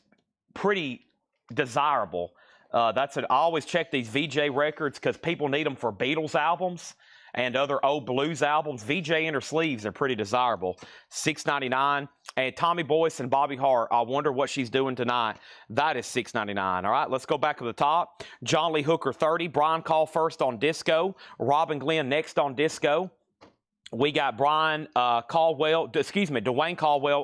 pretty desirable. I always check these VJ records because people need them for Beatles albums and other old blues albums. VJ inner sleeves are pretty desirable. $6.99. And Tommy Boyce and Bobby Hart, I wonder what she's doing tonight. That is $6.99. All right, let's go back to the top. John Lee Hooker, 30. Brian Call first on disco. Robin Glenn next on disco. We got Dwayne Caldwell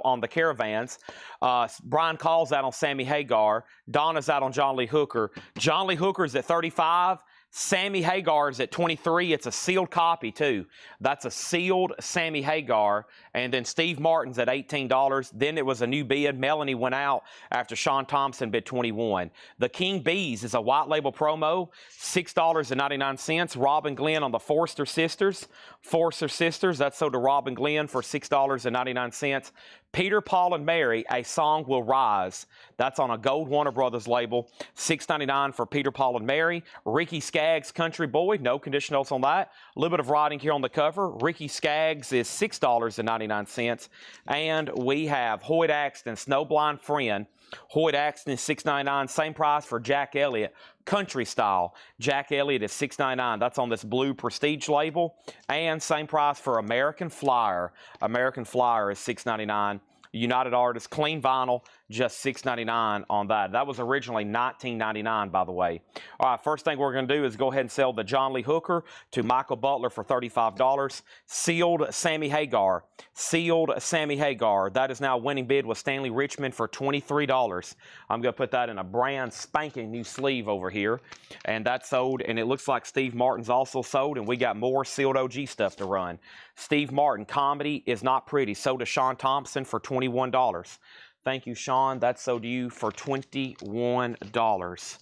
on the Caravans. Brian Call's out on Sammy Hagar. Donna's out on John Lee Hooker. John Lee Hooker's at 35. Sammy Hagar's at 23. It's a sealed copy, too. That's a sealed Sammy Hagar. And then Steve Martin's at $18. Then it was a new bid. Melanie went out after Sean Thompson bid $21. The King Bees is a white label promo, $6.99. Robin Glenn on the Forster Sisters. Forster Sisters, that's sold to Robin Glenn for $6.99. Peter, Paul, and Mary, A Song Will Rise. That's on a gold Warner Brothers label. $6.99 for Peter, Paul, and Mary. Ricky Skaggs, Country Boy. No condition notes on that. A little bit of writing here on the cover. Ricky Skaggs is $6.99. And we have Hoyt Axton, Snowblind Friend. Hoyt Axton is $6.99. Same price for Jack Elliott. Country Style. Jack Elliott is $6.99. That's on this blue Prestige label. And same price for American Flyer. American Flyer is $6.99. United Artists, clean vinyl, just $6.99 on that. That was originally $19.99, by the way. All right, first thing we're going to do is go ahead and sell the John Lee Hooker to Michael Butler for $35. Sealed Sammy Hagar. Sealed Sammy Hagar. That is now a winning bid with Stanley Richmond for $23. I'm going to put that in a brand spanking new sleeve over here. And that's sold, and it looks like Steve Martin's also sold, and we got more sealed OG stuff to run. Steve Martin, Comedy is Not Pretty, sold to Sean Thompson for $21. Thank you, Sean. That's sold to you for $21.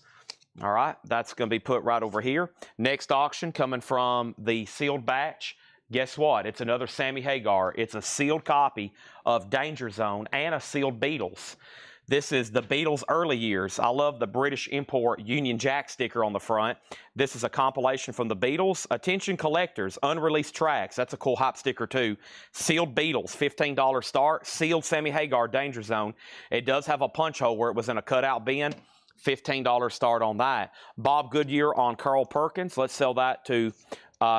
All right, that's going to be put right over here. Next auction coming from the sealed batch. Guess what? It's another Sammy Hagar. It's a sealed copy of Danger Zone and a sealed Beatles. This is the Beatles' early years. I love the British import Union Jack sticker on the front. This is a compilation from the Beatles. Attention collectors, unreleased tracks. That's a cool hype sticker too. Sealed Beatles, $15 start. Sealed Sammy Hagar, Danger Zone. It does have a punch hole where it was in a cutout bin. $15 start on that. Bob Goodyear on Carl Perkins. Let's sell that to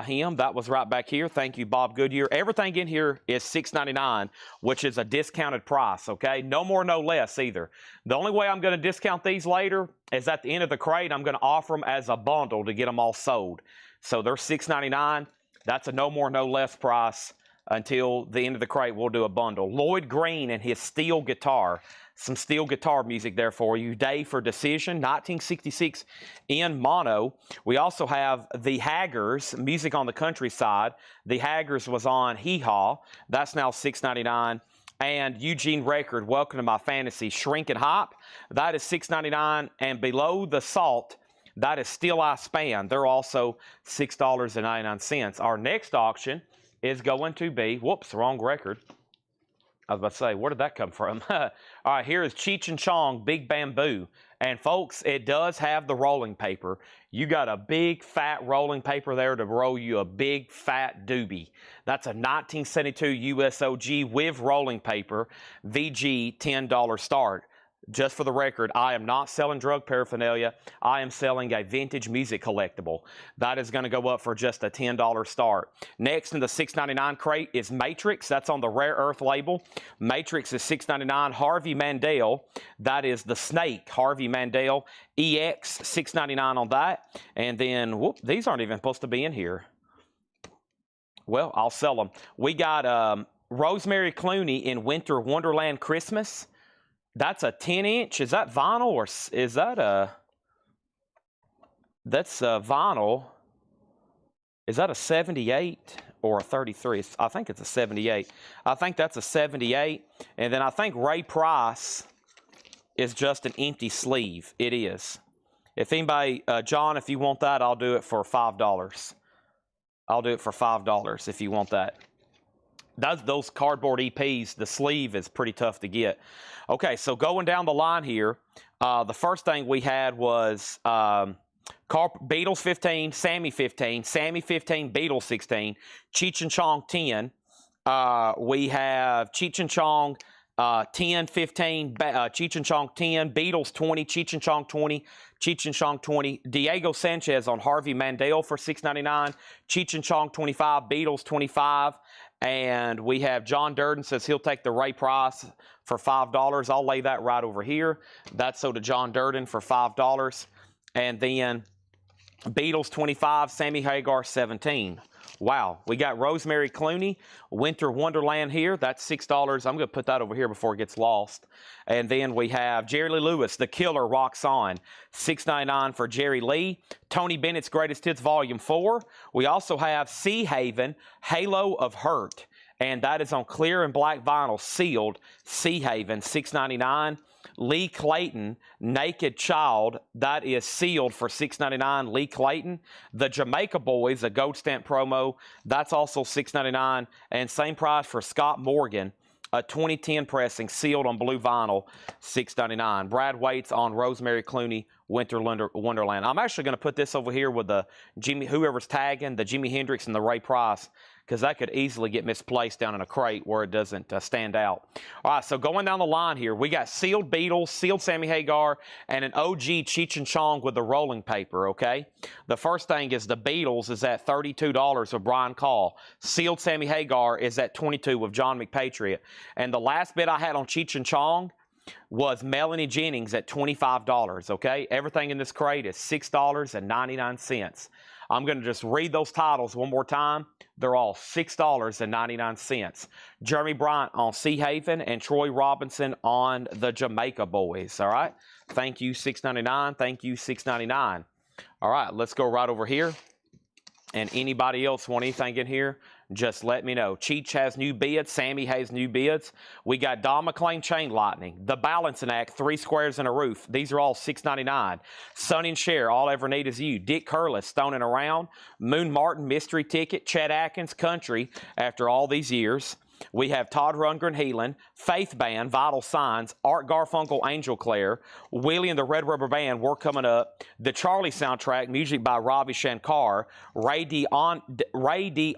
him. That was right back here. Thank you, Bob Goodyear. Everything in here is $6.99, which is a discounted price, okay? No more, no less either. The only way I'm going to discount these later is at the end of the crate, I'm going to offer them as a bundle to get them all sold. So they're $6.99. That's a no more, no less price until the end of the crate. We'll do a bundle. Lloyd Green and his steel guitar. Some steel guitar music there for you. Day for Decision, 1966 in mono. We also have the Haggers, music on the countryside. The Haggers was on Hee Haw. That's now $6.99. And Eugene Record, Welcome to My Fantasy, Shrink and Hop. That is $6.99. And Below the Salt, that is Still I Span. They're also $6.99. Our next auction is going to be, whoops, wrong record. I was about to say, where did that come from? All right, here is Cheech and Chong, Big Bamboo. And folks, it does have the rolling paper. You got a big fat rolling paper there to roll you a big fat doobie. That's a 1972 USOG with rolling paper, VG $10 start. Just for the record, I am not selling drug paraphernalia. I am selling a vintage music collectible. That is going to go up for just a $10 start. Next in the $6.99 crate is Matrix. That's on the Rare Earth label. Matrix is $6.99. Harvey Mandel, that is the Snake. Harvey Mandel, EX, $6.99 on that. And then, whoop, these aren't even supposed to be in here. Well, I'll sell them. We got Rosemary Clooney in Winter Wonderland Christmas. That's a 10-inch. Is that vinyl or is that a... That's a vinyl. Is that a 78 or a 33? I think it's a 78. I think that's a 78. And then I think Ray Price is just an empty sleeve. It is. If anybody, John, if you want that, I'll do it for $5. I'll do it for $5 if you want that. those cardboard EPs, the sleeve is pretty tough to get. Okay, so going down the line here, the first thing we had was Beatles 15, Sammy 15, Sammy 15, Beatles 16, Cheech and Chong 10. We have Cheech and Chong 10, 15, Cheech and Chong 10, Beatles 20, Cheech and Chong 20, Cheech and Chong 20, Diego Sanchez on Harvey Mandel for $6.99, Cheech and Chong 25, Beatles 25, and we have John Durden says he'll take the Ray Price for $5. I'll lay that right over here. That's so to John Durden for $5. And then Beatles 25, Sammy Hagar 17. Wow, we got Rosemary Clooney, Winter Wonderland here. That's $6. I'm going to put that over here before it gets lost. And then we have Jerry Lee Lewis, The Killer Rocks On, $6.99 for Jerry Lee. Tony Bennett's Greatest Hits Volume 4. We also have Sea Haven, Halo of Hurt. And that is on clear and black vinyl, sealed, Sea Haven, $6.99. Lee Clayton, Naked Child, that is sealed for $6.99. Lee Clayton. The Jamaica Boys, a gold stamp promo, that's also $6.99. And same price for Scott Morgan, a 2010 pressing, sealed on blue vinyl, $6.99. Brad Waits on Rosemary Clooney, Winter Wonderland. I'm actually going to put this over here with the whoever's tagging, the Jimi Hendrix and the Ray Price, because that could easily get misplaced down in a crate where it doesn't stand out. All right, so going down the line here, we got sealed Beatles, sealed Sammy Hagar, and an OG Cheech and Chong with the rolling paper, okay? The first thing is the Beatles is at $32 with Brian Call. Sealed Sammy Hagar is at $22 with John McPatriot. And the last bit I had on Cheech and Chong was Melanie Jennings at $25, okay? Everything in this crate is $6.99. I'm going to just read those titles one more time. They're all $6.99. Jeremy Bryant on Sea Haven and Troy Robinson on the Jamaica Boys, all right? Thank you, $6.99. Thank you, $6.99. All right, let's go right over here. And anybody else want anything in here, just let me know. Cheech has new bids. Sammy has new bids. We got Don McLean Chain Lightning, The Balancing Act, 3 Squares and a Roof. These are all $6.99. Sonny and Cher, All I Ever Need Is You. Dick Curlis, Stoning Around. Moon Martin, Mystery Ticket. Chet Atkins, Country, after all these years. We have Todd Rundgren, Healing, Faith Band, Vital Signs, Art Garfunkel, Angel Clare, Willie and the Red Rubber Band, We're Coming Up, the Charlie soundtrack, music by Ravi Shankar, Ray DiAriano,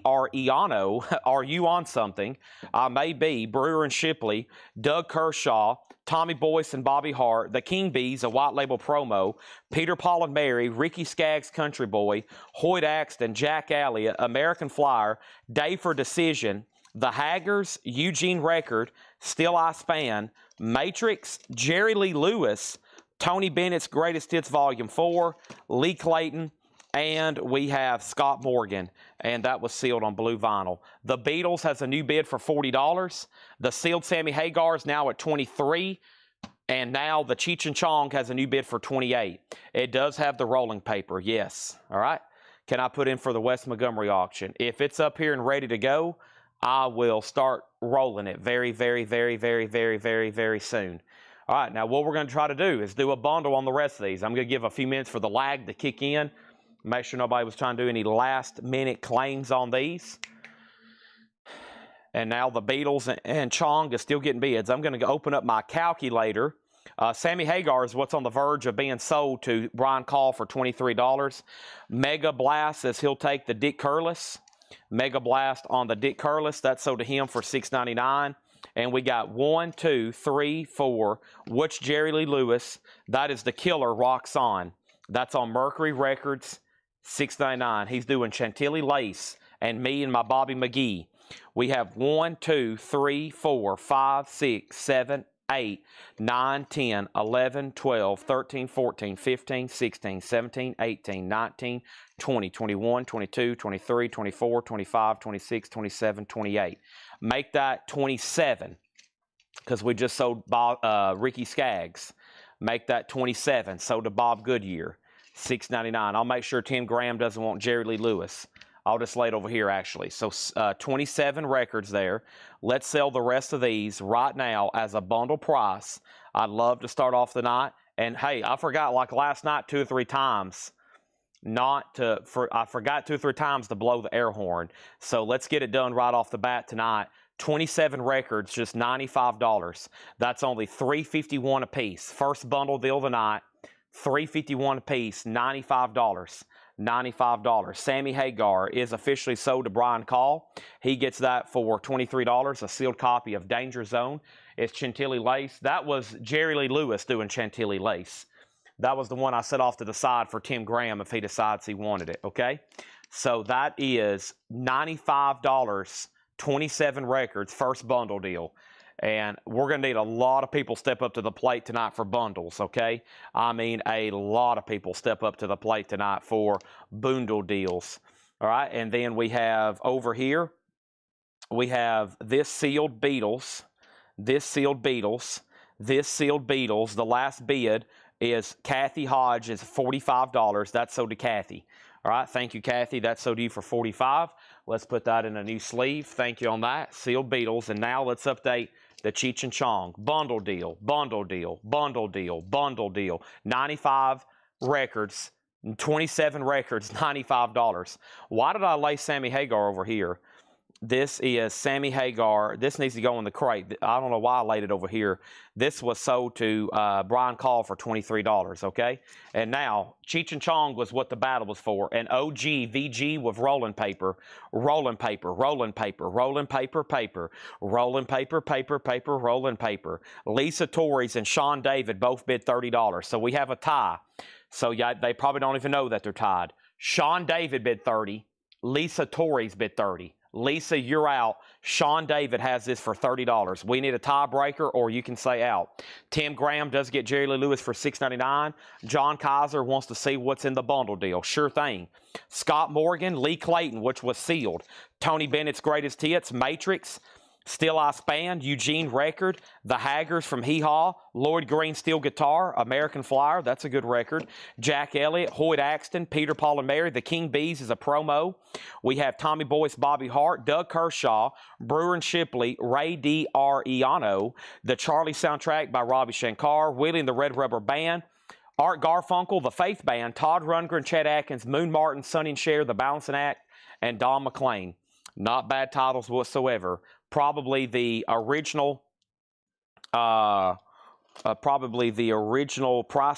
Are You On Something, I May Be, Brewer and Shipley, Doug Kershaw, Tommy Boyce and Bobby Hart, The King Bees, a white label promo, Peter, Paul and Mary, Ricky Skaggs, Country Boy, Hoyt Axton, Jack Elliott, American Flyer, Day for Decision, The Haggers, Eugene Record, Still I Span, Matrix, Jerry Lee Lewis, Tony Bennett's Greatest Hits Volume 4, Lee Clayton, and we have Scott Morgan, and that was sealed on blue vinyl. The Beatles has a new bid for $40. The sealed Sammy Hagar is now at $23, and now the Cheech and Chong has a new bid for $28. It does have the rolling paper, yes. All right. Can I put in for the West Montgomery auction? If it's up here and ready to go, I will start rolling it very, very, very, very, very, very, very soon. All right, now what we're going to try to do is do a bundle on the rest of these. I'm going to give a few minutes for the lag to kick in. Make sure nobody was trying to do any last-minute claims on these. And now the Beatles and Chong is still getting bids. I'm going to open up my calculator. Sammy Hagar is what's on the verge of being sold to Brian Call for $23. Mega Blast says he'll take the Dick Curlis. Mega Blast on the Dick Curlis, that's sold to him for $6.99. And we got 1, 2, 3, 4. Which Jerry Lee Lewis? That is The Killer Rocks On. That's on Mercury Records, $6.99. He's doing Chantilly Lace and Me and My Bobby McGee. We have 1, 2, 3, 4, 5, 6, 7, 8, 9, 10, 11, 12, 13, 14, 15, 16, 17, 18, 19, 20, 21, 22, 23, 24, 25, 26, 27, 28. Make that 27 because we just sold Ricky Skaggs. Make that 27. Sold to Bob Goodyear, $6.99. I'll make sure Tim Graham doesn't want Jerry Lee Lewis. I'll just lay it over here, actually. So 27 records there. Let's sell the rest of these right now as a bundle price. I'd love to start off the night. And, hey, I forgot, like last night 2 or 3 times, I forgot 2 or 3 times to blow the air horn. So let's get it done right off the bat tonight. 27 records, just $95. That's only $351 a piece. First bundle deal of the night, $351 a piece, $95. $95. Sammy Hagar is officially sold to Brian Call. He gets that for $23, a sealed copy of Danger Zone. It's Chantilly lace. That was Jerry Lee Lewis doing Chantilly lace. That was the one I set off to the side for Tim Graham if he decides he wanted it, okay? So that is $95, 27 records, first bundle deal. And we're going to need a lot of people step up to the plate tonight for bundles, okay? I mean, a lot of people step up to the plate tonight for bundle deals, all right? And then we have over here, we have this sealed Beatles, this sealed Beatles, this sealed Beatles. The last bid is Kathy Hodge is $45. That's sold to Kathy. All right, thank you, Kathy. That's sold to you for $45. Let's put that in a new sleeve. Thank you on that. Sealed Beatles. And now let's update the Cheech and Chong. Bundle deal, bundle deal, bundle deal, bundle deal. 95 records, 27 records, $95. Why did I lay Sammy Hagar over here? This is Sammy Hagar. This needs to go in the crate. I don't know why I laid it over here. This was sold to Brian Call for $23, okay? And now, Cheech and Chong was what the battle was for. And OG, VG with rolling paper, rolling paper, rolling paper, rolling paper, paper, rolling paper, paper, paper, rolling paper. Lisa Torres and Sean David both bid $30. So we have a tie. So yeah, they probably don't even know that they're tied. Sean David bid $30. Lisa Torres bid $30. Lisa, you're out. Sean David has this for $30. We need a tiebreaker, or you can say out. Tim Graham does get Jerry Lee Lewis for $6.99. John Kaiser wants to see what's in the bundle deal. Sure thing. Scott Morgan, Lee Clayton, which was sealed. Tony Bennett's Greatest Hits, Matrix, Still I Span, Eugene Record, The Haggers from Hee Haw, Lloyd Green Steel Guitar, American Flyer, that's a good record. Jack Elliott, Hoyt Axton, Peter, Paul, and Mary, The King Bees is a promo. We have Tommy Boyce, Bobby Hart, Doug Kershaw, Brewer and Shipley, Ray D. R. Iano, The Charlie Soundtrack by Ravi Shankar, Willie and the Red Rubber Band, Art Garfunkel, The Faith Band, Todd Rundgren, Chet Atkins, Moon Martin, Sonny and Cher, The Balancing Act, and Don McLean. Not bad titles whatsoever. Probably the original price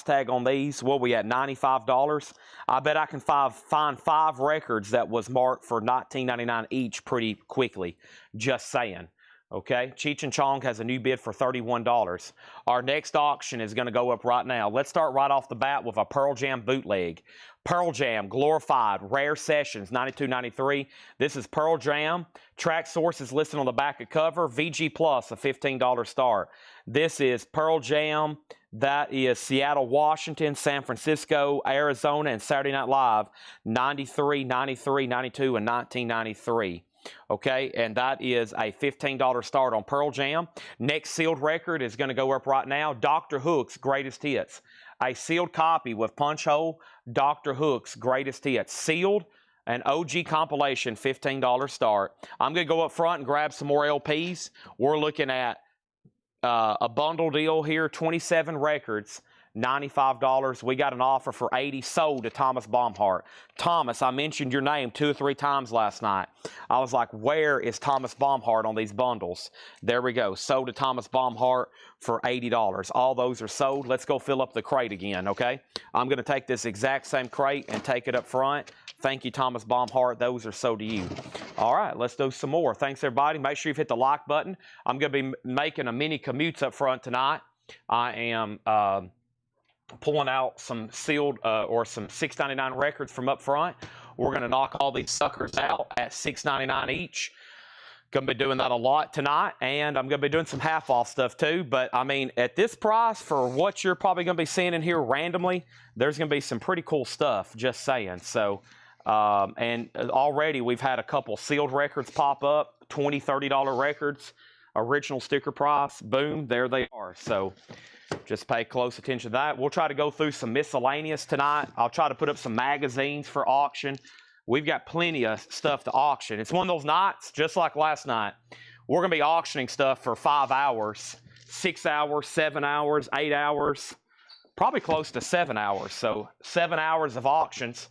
tag on these, what we at, $95. I bet I can find 5 records that was marked for $19.99 each pretty quickly. Just saying. Okay, Cheech and Chong has a new bid for $31. Our next auction is going to go up right now. Let's start right off the bat with a Pearl Jam bootleg. Pearl Jam, Glorified, Rare Sessions, 92.93. This is Pearl Jam. Track source is listed on the back of cover. VG Plus, a $15 start. This is Pearl Jam. That is Seattle, Washington, San Francisco, Arizona, and Saturday Night Live, 93, 93, 92, and 1993. Okay, and that is a $15 start on Pearl Jam. Next sealed record is going to go up right now. Dr. Hook's Greatest Hits. A sealed copy with punch hole, Dr. Hook's Greatest Hits. Sealed, an OG compilation, $15 start. I'm going to go up front and grab some more LPs. We're looking at a bundle deal here, 27 records, $95. We got an offer for $80 sold to Thomas Baumhart. Thomas, I mentioned your name 2 or 3 times last night. I was like, where is Thomas Baumhart on these bundles? There we go. Sold to Thomas Baumhart for $80. All those are sold. Let's go fill up the crate again, okay? I'm going to take this exact same crate and take it up front. Thank you, Thomas Baumhart. Those are sold to you. All right, let's do some more. Thanks, everybody. Make sure you've hit the like button. I'm going to be making a mini commutes up front tonight. I am pulling out some sealed or some $6.99 records from up front. We're going to knock all these suckers out at $6.99 each. Going to be doing that a lot tonight, and I'm going to be doing some half-off stuff too. But, I mean, at this price, for what you're probably going to be seeing in here randomly, there's going to be some pretty cool stuff, just saying. So, and already we've had a couple sealed records pop up, $20, $30 records, original sticker price, boom, there they are. So, just pay close attention to that. We'll try to go through some miscellaneous tonight. I'll try to put up some magazines for auction. We've got plenty of stuff to auction. It's one of those nights, just like last night. We're going to be auctioning stuff for 5 hours, 6 hours, 7 hours, 8 hours, probably close to 7 hours. So 7 hours of auctions.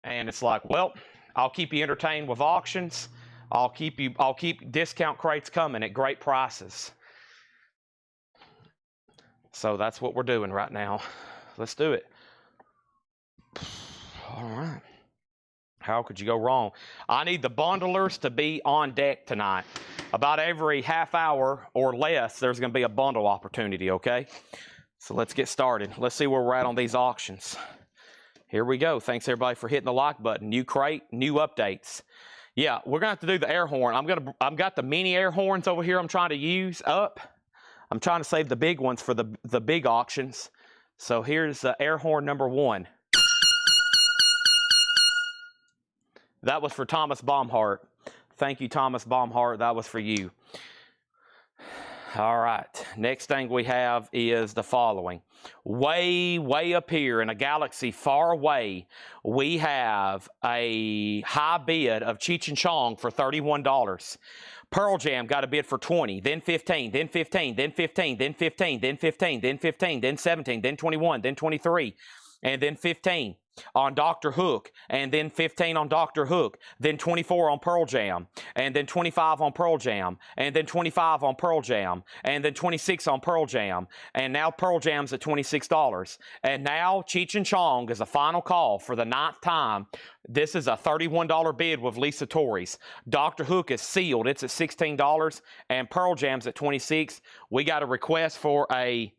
And it's like, well, I'll keep you entertained with auctions. I'll keep discount crates coming at great prices. So that's what we're doing right now. Let's do it. All right. How could you go wrong? I need the bundlers to be on deck tonight. About every half hour or less, there's going to be a bundle opportunity, okay? So let's get started. Let's see where we're at on these auctions. Here we go. Thanks, everybody, for hitting the like button. New crate, new updates. Yeah, we're going to have to do the air horn. I've got the mini air horns over here I'm trying to use up. I'm trying to save the big ones for the big auctions. So here's air horn number 1. That was for Thomas Baumhart. Thank you, Thomas Baumhart. That was for you. All right. Next thing we have is the following. Way, way up here in a galaxy far away, we have a high bid of Cheech and Chong for $31. Pearl Jam got a bid for 20, then 15, then 15, then 15, then 15, then 15, then 15, then 17, then 21, then 23, and then 15 on Dr. Hook, and then 15 on Dr. Hook, then 24 on Pearl Jam, and then 25 on Pearl Jam, and then 25 on Pearl Jam, and then 26 on Pearl Jam, and now Pearl Jam's at $26. And now Cheech and Chong is a final call for the 9th time. This is a $31 bid with Lisa Torres. Dr. Hook is sealed. It's at $16, and Pearl Jam's at $26. We got a request for I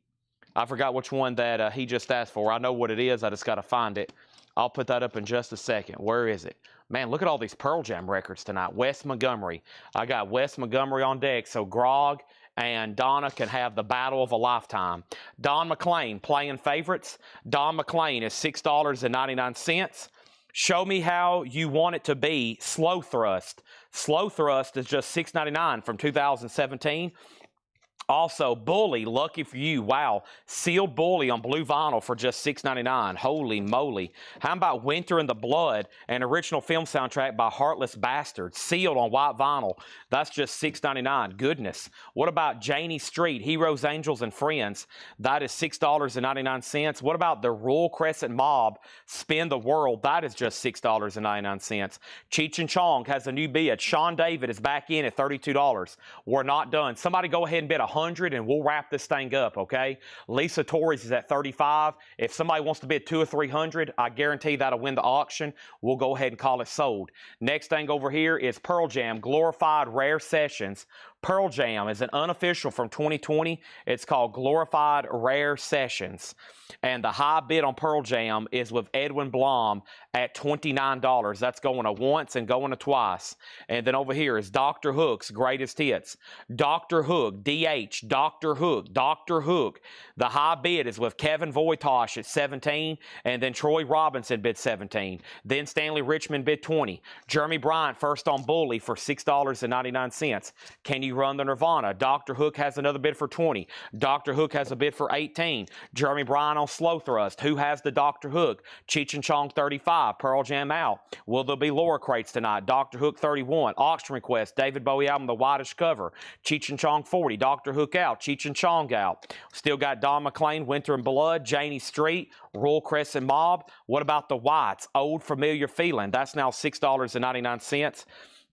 forgot which one that he just asked for. I know what it is. I just got to find it. I'll put that up in just a second. Where is it? Man, look at all these Pearl Jam records tonight. Wes Montgomery. I got Wes Montgomery on deck, so Grog and Donna can have the battle of a lifetime. Don McLean playing favorites. Don McLean is $6.99. Show me how you want it to be. Slow Thrust. Slow Thrust is just $6.99 from 2017. Also, Bully, lucky for you. Wow. Sealed Bully on blue vinyl for just $6.99. Holy moly. How about Winter in the Blood, an original film soundtrack by Heartless Bastards, sealed on white vinyl? That's just $6.99. Goodness. What about Janie Street, Heroes, Angels, and Friends? That is $6.99. What about the Royal Crescent Mob, Spin the World? That is just $6.99. Cheech and Chong has a new bid. Sean David is back in at $32. We're not done. Somebody go ahead and bid 100 and we'll wrap this thing up, okay? Lisa Torres is at 35. If somebody wants to bid 200 or 300, I guarantee that'll win the auction. We'll go ahead and call it sold. Next thing over here is Pearl Jam Glorified Rare Sessions. Pearl Jam is an unofficial from 2020. It's called Glorified Rare Sessions. And the high bid on Pearl Jam is with Edwin Blom at $29. That's going to once and going to twice. And then over here is Dr. Hook's Greatest Hits. Dr. Hook, DH, Dr. Hook, Dr. Hook. The high bid is with Kevin Voitosh at 17, and then Troy Robinson bid 17. Then Stanley Richmond bid 20. Jeremy Bryant first on Bully for $6.99. Can you run the Nirvana? Dr. Hook has another bid for 20. Dr. Hook has a bid for 18. Jeremy Bryant on Slow Thrust. Who has the Dr. Hook? Cheech and Chong 35. Pearl Jam out. Will there be lower crates tonight? Dr. Hook 31. Auction request. David Bowie album, The Whitish Cover. Cheech and Chong 40. Dr. Hook out. Cheech and Chong out. Still got Don McLean, Winter in Blood, Janie Street, Royal Crescent Mob. What about the Whites? Old Familiar Feeling. That's now $6.99.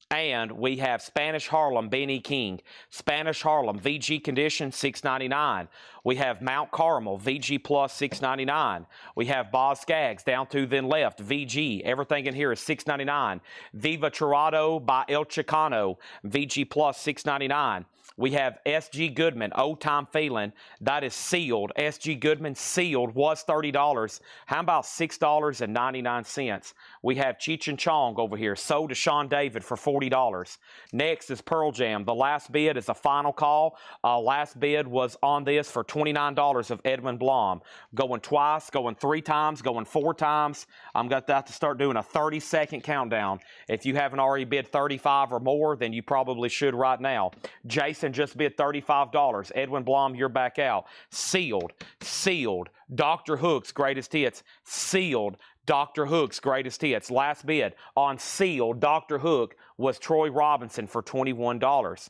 And we have Spanish Harlem, Benny King. Spanish Harlem, VG Condition, $6.99. We have Mount Carmel, VG Plus, $6.99. We have Boz Scaggs, Down to Then Left, VG. Everything in here is $6.99. Viva Tirado by El Chicano, VG Plus, $6.99. We have S.G. Goodman, Old Time Feeling. That is sealed. S.G. Goodman sealed was $30. How about $6.99? We have Cheech and Chong over here, sold to Sean David for $40. Next is Pearl Jam. The last bid is a final call. Last bid was on this for $29 of Edwin Blom. Going twice, going 3 times, going 4 times. I'm got that to start doing a 30-second countdown. If you haven't already bid 35 or more, then you probably should right now. Jason just bid $35. Edwin Blom, you're back out. Sealed. Sealed. Dr. Hook's Greatest Hits. Sealed. Dr. Hook's Greatest Hits. Last bid on sealed Dr. Hook was Troy Robinson for $21.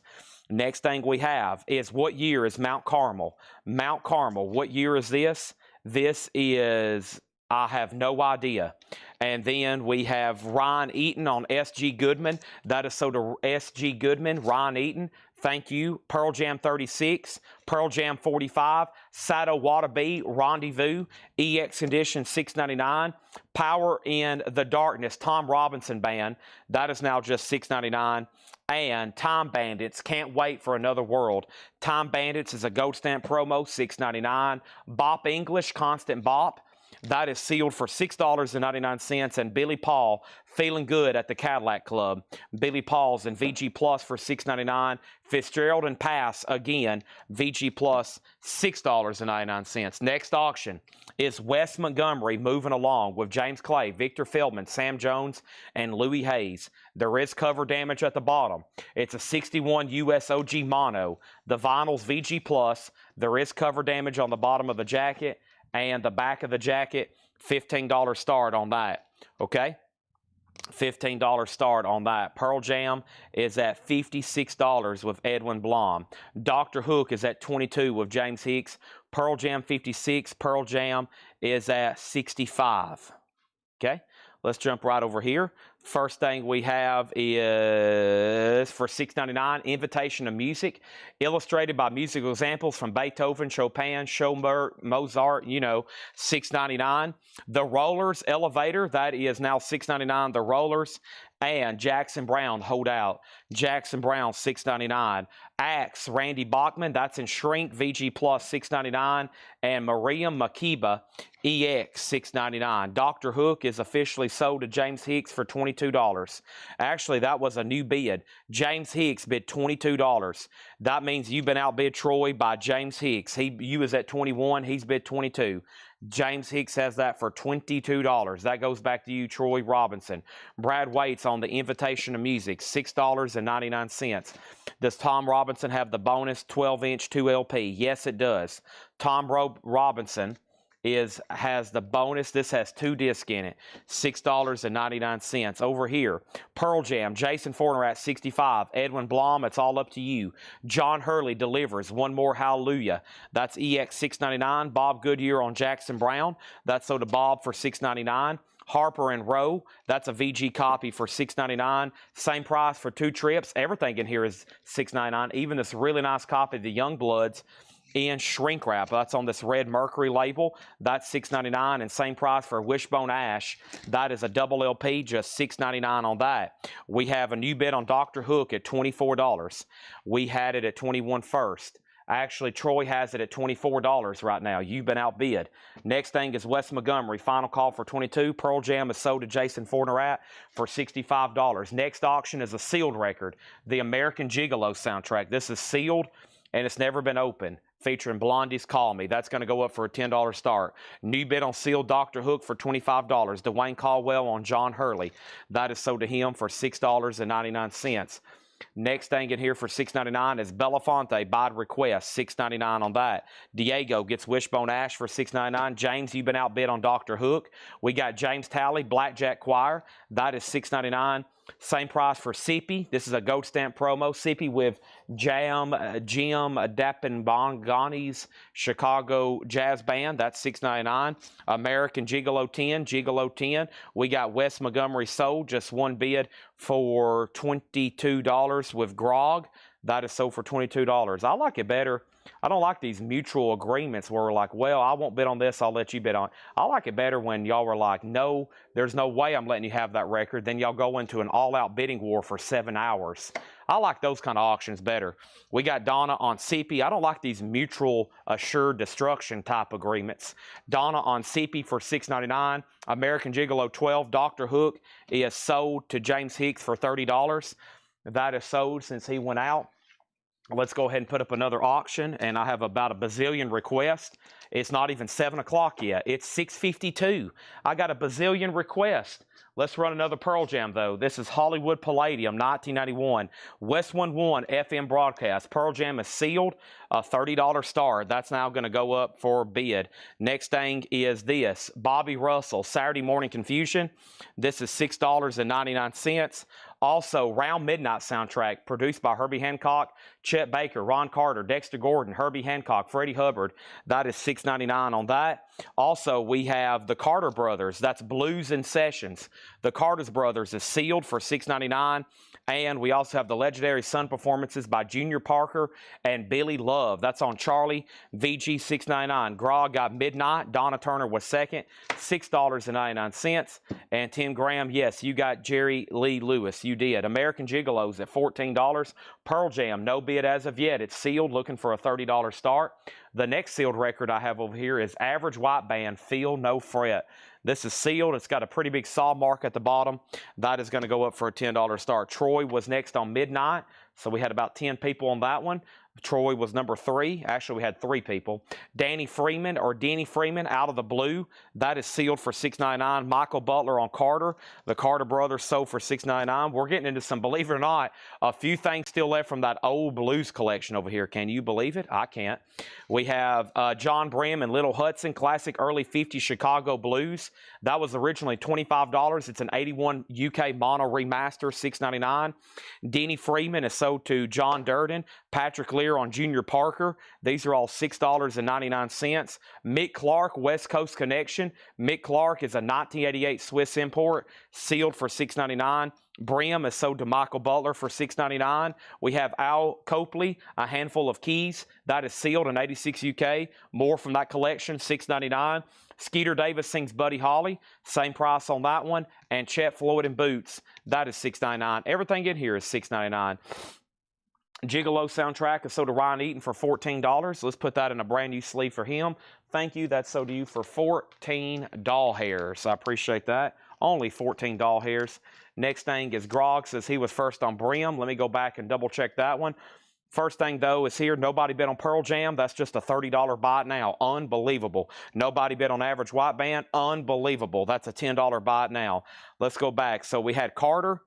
Next thing we have is what year is Mount Carmel? Mount Carmel, what year is this? This is I have no idea. And then we have Ryan Eaton on S.G. Goodman. That is so to S.G. Goodman, Ryan Eaton. Thank you. Pearl Jam 36, Pearl Jam 45, Sato Wadabe, Rendezvous, EX Condition 699, Power in the Darkness, Tom Robinson Band. That is now just $6.99. And Time Bandits, Can't Wait for Another World. Time Bandits is a gold stamp promo, $6.99. Bop English, Constant Bop. That is sealed for $6.99. And Billy Paul, Feeling Good at the Cadillac Club. Billy Paul's and VG Plus for $6.99. Fitzgerald and Pass, again, VG Plus, $6.99. Next auction is Wes Montgomery moving along with James Clay, Victor Feldman, Sam Jones, and Louis Hayes. There is cover damage at the bottom. It's a 61 US OG mono. The vinyl's VG Plus. There is cover damage on the bottom of the jacket. And the back of the jacket, $15 start on that, okay? $15 start on that. Pearl Jam is at $56 with Edwin Blom. Dr. Hook is at $22 with James Hicks. Pearl Jam 56. Pearl Jam is at $65, okay? Let's jump right over here. First thing we have is for $6.99, Invitation to Music, illustrated by musical examples from Beethoven, Chopin, Schubert, Mozart, you know, $6.99. The Rollers Elevator, that is now $6.99. The Rollers. And Jackson Brown, Hold Out. Jackson Brown, $6.99. Axe, Randy Bachman, that's in Shrink, VG Plus, $6.99. And Miriam Makeba, EX, $6.99. Dr. Hook is officially sold to James Hicks for $22. Actually, that was a new bid. James Hicks bid $22. That means you've been outbid, Troy, by James Hicks. You was at 21, he's bid 22. James Hicks has that for $22. That goes back to you, Troy Robinson. Brad Waits on the Invitation to Music, $6.99. Does Tom Robinson have the bonus 12-inch 2LP? Yes, it does. Tom Robinson has the bonus. This has 2 discs in it. $6.99. Over here, Pearl Jam, Jason Forner at 65. Edwin Blom, it's all up to you. John Hurley delivers One More Hallelujah. That's EX $6.99. Bob Goodyear on Jackson Brown. That's so to Bob for $6.99. Harper and Rowe, that's a VG copy for $6.99. Same price for 2 trips. Everything in here is $6.99. Even this really nice copy of the Youngbloods in shrink wrap. That's on this red Mercury label. That's $6.99, and same price for Wishbone Ash. That is a double LP, just $6.99 on that. We have a new bid on Dr. Hook at $24. We had it at $21 first. Actually, Troy has it at $24 right now. You've been outbid. Next thing is Wes Montgomery. Final call for $22. Pearl Jam is sold to Jason Fornerat for $65. Next auction is a sealed record, the American Gigolo soundtrack. This is sealed, and it's never been opened. Featuring Blondie's Call Me. That's going to go up for a $10 start. New bid on sealed Dr. Hook for $25. Dwayne Caldwell on John Hurley. That is sold to him for $6.99. Next thing in here for $6.99 is Belafonte, by request, $6.99 on that. Diego gets Wishbone Ash for $6.99. James, you've been outbid on Dr. Hook. We got James Talley, Blackjack Choir. That is $6.99. Same price for Sippy. This is a gold stamp promo. Sippy with Jim Adapin Chicago Jazz Band. That's $6.99. American Gigolo 10. Gigolo 10. We got Wes Montgomery sold. Just one bid for $22 with Grog. That is sold for $22. I like it better. I don't like these mutual agreements where we're like, well, I won't bid on this, I'll let you bid on it. I like it better when y'all were like, no, there's no way I'm letting you have that record. Then y'all go into an all-out bidding war for 7 hours. I like those kind of auctions better. We got Donna on CP. I don't like these mutual assured destruction type agreements. Donna on CP for $6.99. American Gigolo 12. Dr. Hook is sold to James Hicks for $30. That is sold since he went out. Let's go ahead and put up another auction, and I have about a bazillion requests. It's not even 7 o'clock yet. It's 6:52. I got a bazillion requests. Let's run another Pearl Jam, though. This is Hollywood Palladium, 1991. West 11 FM broadcast. Pearl Jam is sealed, a $30 star. That's now going to go up for bid. Next thing is this. Bobby Russell, Saturday Morning Confusion. This is $6.99. Also, Round Midnight soundtrack, produced by Herbie Hancock, Chet Baker, Ron Carter, Dexter Gordon, Herbie Hancock, Freddie Hubbard. That is $6.99 on that. Also, we have the Carter Brothers. That's Blues and Sessions. The Carter Brothers is sealed for $6.99. And we also have the legendary Sun performances by Junior Parker and Billy Love. That's on Charlie, VG $6.99. Grog got Midnight. Donna Turner was second, $6.99. And Tim Graham, yes, you got Jerry Lee Lewis. You did. American Gigolos at $14. Pearl Jam, no bid as of yet. It's sealed, looking for a $30 start. The next sealed record I have over here is Average White Band, Feel No Fret. This is sealed. It's got a pretty big saw mark at the bottom. That is going to go up for a $10 start. Troy was next on Midnight, so we had about 10 people on that one. Troy was number 3. Actually, we had 3 people. Danny Freeman or Denny Freeman, Out of the Blue. That is sealed for $6.99. Michael Butler on Carter. The Carter Brothers sold for $6.99. We're getting into some, believe it or not, a few things still left from that old blues collection over here. Can you believe it? I can't. We have John Brim and Little Hudson, classic early 50s Chicago blues. That was originally $25. It's an 81 UK mono remaster, $6.99. Denny Freeman is sold to John Durden. Patrick Lear on Junior Parker. These are all $6.99. Mick Clark, West Coast Connection. Mick Clark is a 1988 Swiss import, sealed for $6.99. Brim is sold to Michael Butler for $6.99. We have Al Copley, A Handful of Keys. That is sealed in 86 UK. More from that collection, $6.99. Skeeter Davis sings Buddy Holly. Same price on that one. And Chet Floyd and Boots. That is $6.99. Everything in here is $6.99. Gigolo soundtrack is sold to Ryan Eaton for $14. Let's put that in a brand new sleeve for him. Thank you. That's sold to you for 14 doll hairs. I appreciate that. Only 14 doll hairs. Next thing is Grog says he was first on Brim. Let me go back and double check that one. First thing, though, is here. Nobody bid on Pearl Jam. That's just a $30 buy now. Unbelievable. Nobody bid on Average White Band. Unbelievable. That's a $10 buy now. Let's go back. So we had Carter.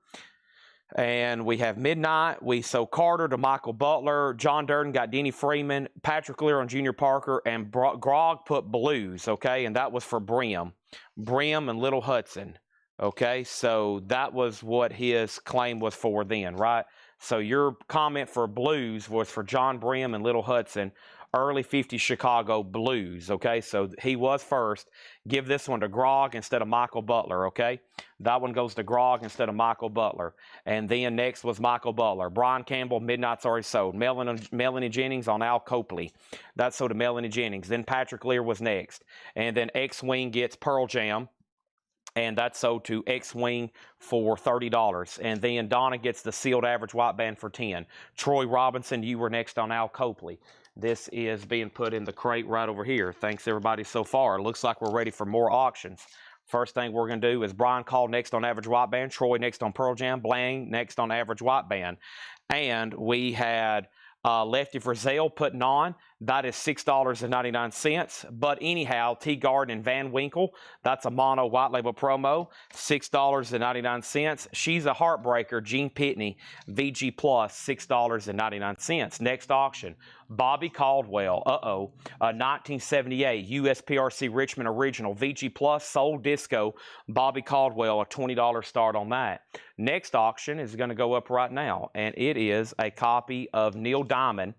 And we have Midnight. We sold Carter to Michael Butler. John Durden got Denny Freeman. Patrick Lear on Junior Parker. And Grog put Blues, okay? And that was for Brim. Brim and Little Hudson, okay? So that was what his claim was for then, right? So your comment for Blues was for John Brim and Little Hudson. Early 50s Chicago blues, okay? So he was first. Give this one to Grog instead of Michael Butler, okay? That one goes to Grog instead of Michael Butler. And then next was Michael Butler. Brian Campbell, Midnight's already sold. Melanie Jennings on Al Copley. That's sold to Melanie Jennings. Then Patrick Lear was next. And then X-Wing gets Pearl Jam. And that's sold to X-Wing for $30. And then Donna gets the sealed Average White Band for $10. Troy Robinson, you were next on Al Copley. This is being put in the crate right over here. Thanks, everybody, so far. It looks like we're ready for more auctions. First thing we're going to do is Brian Call next on Average White Band, Troy next on Pearl Jam, Blaine next on Average White Band. And we had Lefty Frizzell putting on. That is $6.99. But anyhow, T-Garden and Van Winkle, that's a mono white label promo, $6.99. She's a Heartbreaker, Gene Pitney, VG Plus, $6.99. Next auction, Bobby Caldwell, 1978, USPRC Richmond Original, VG Plus, Soul Disco, Bobby Caldwell, a $20 start on that. Next auction is going to go up right now, and it is a copy of Neil Diamond.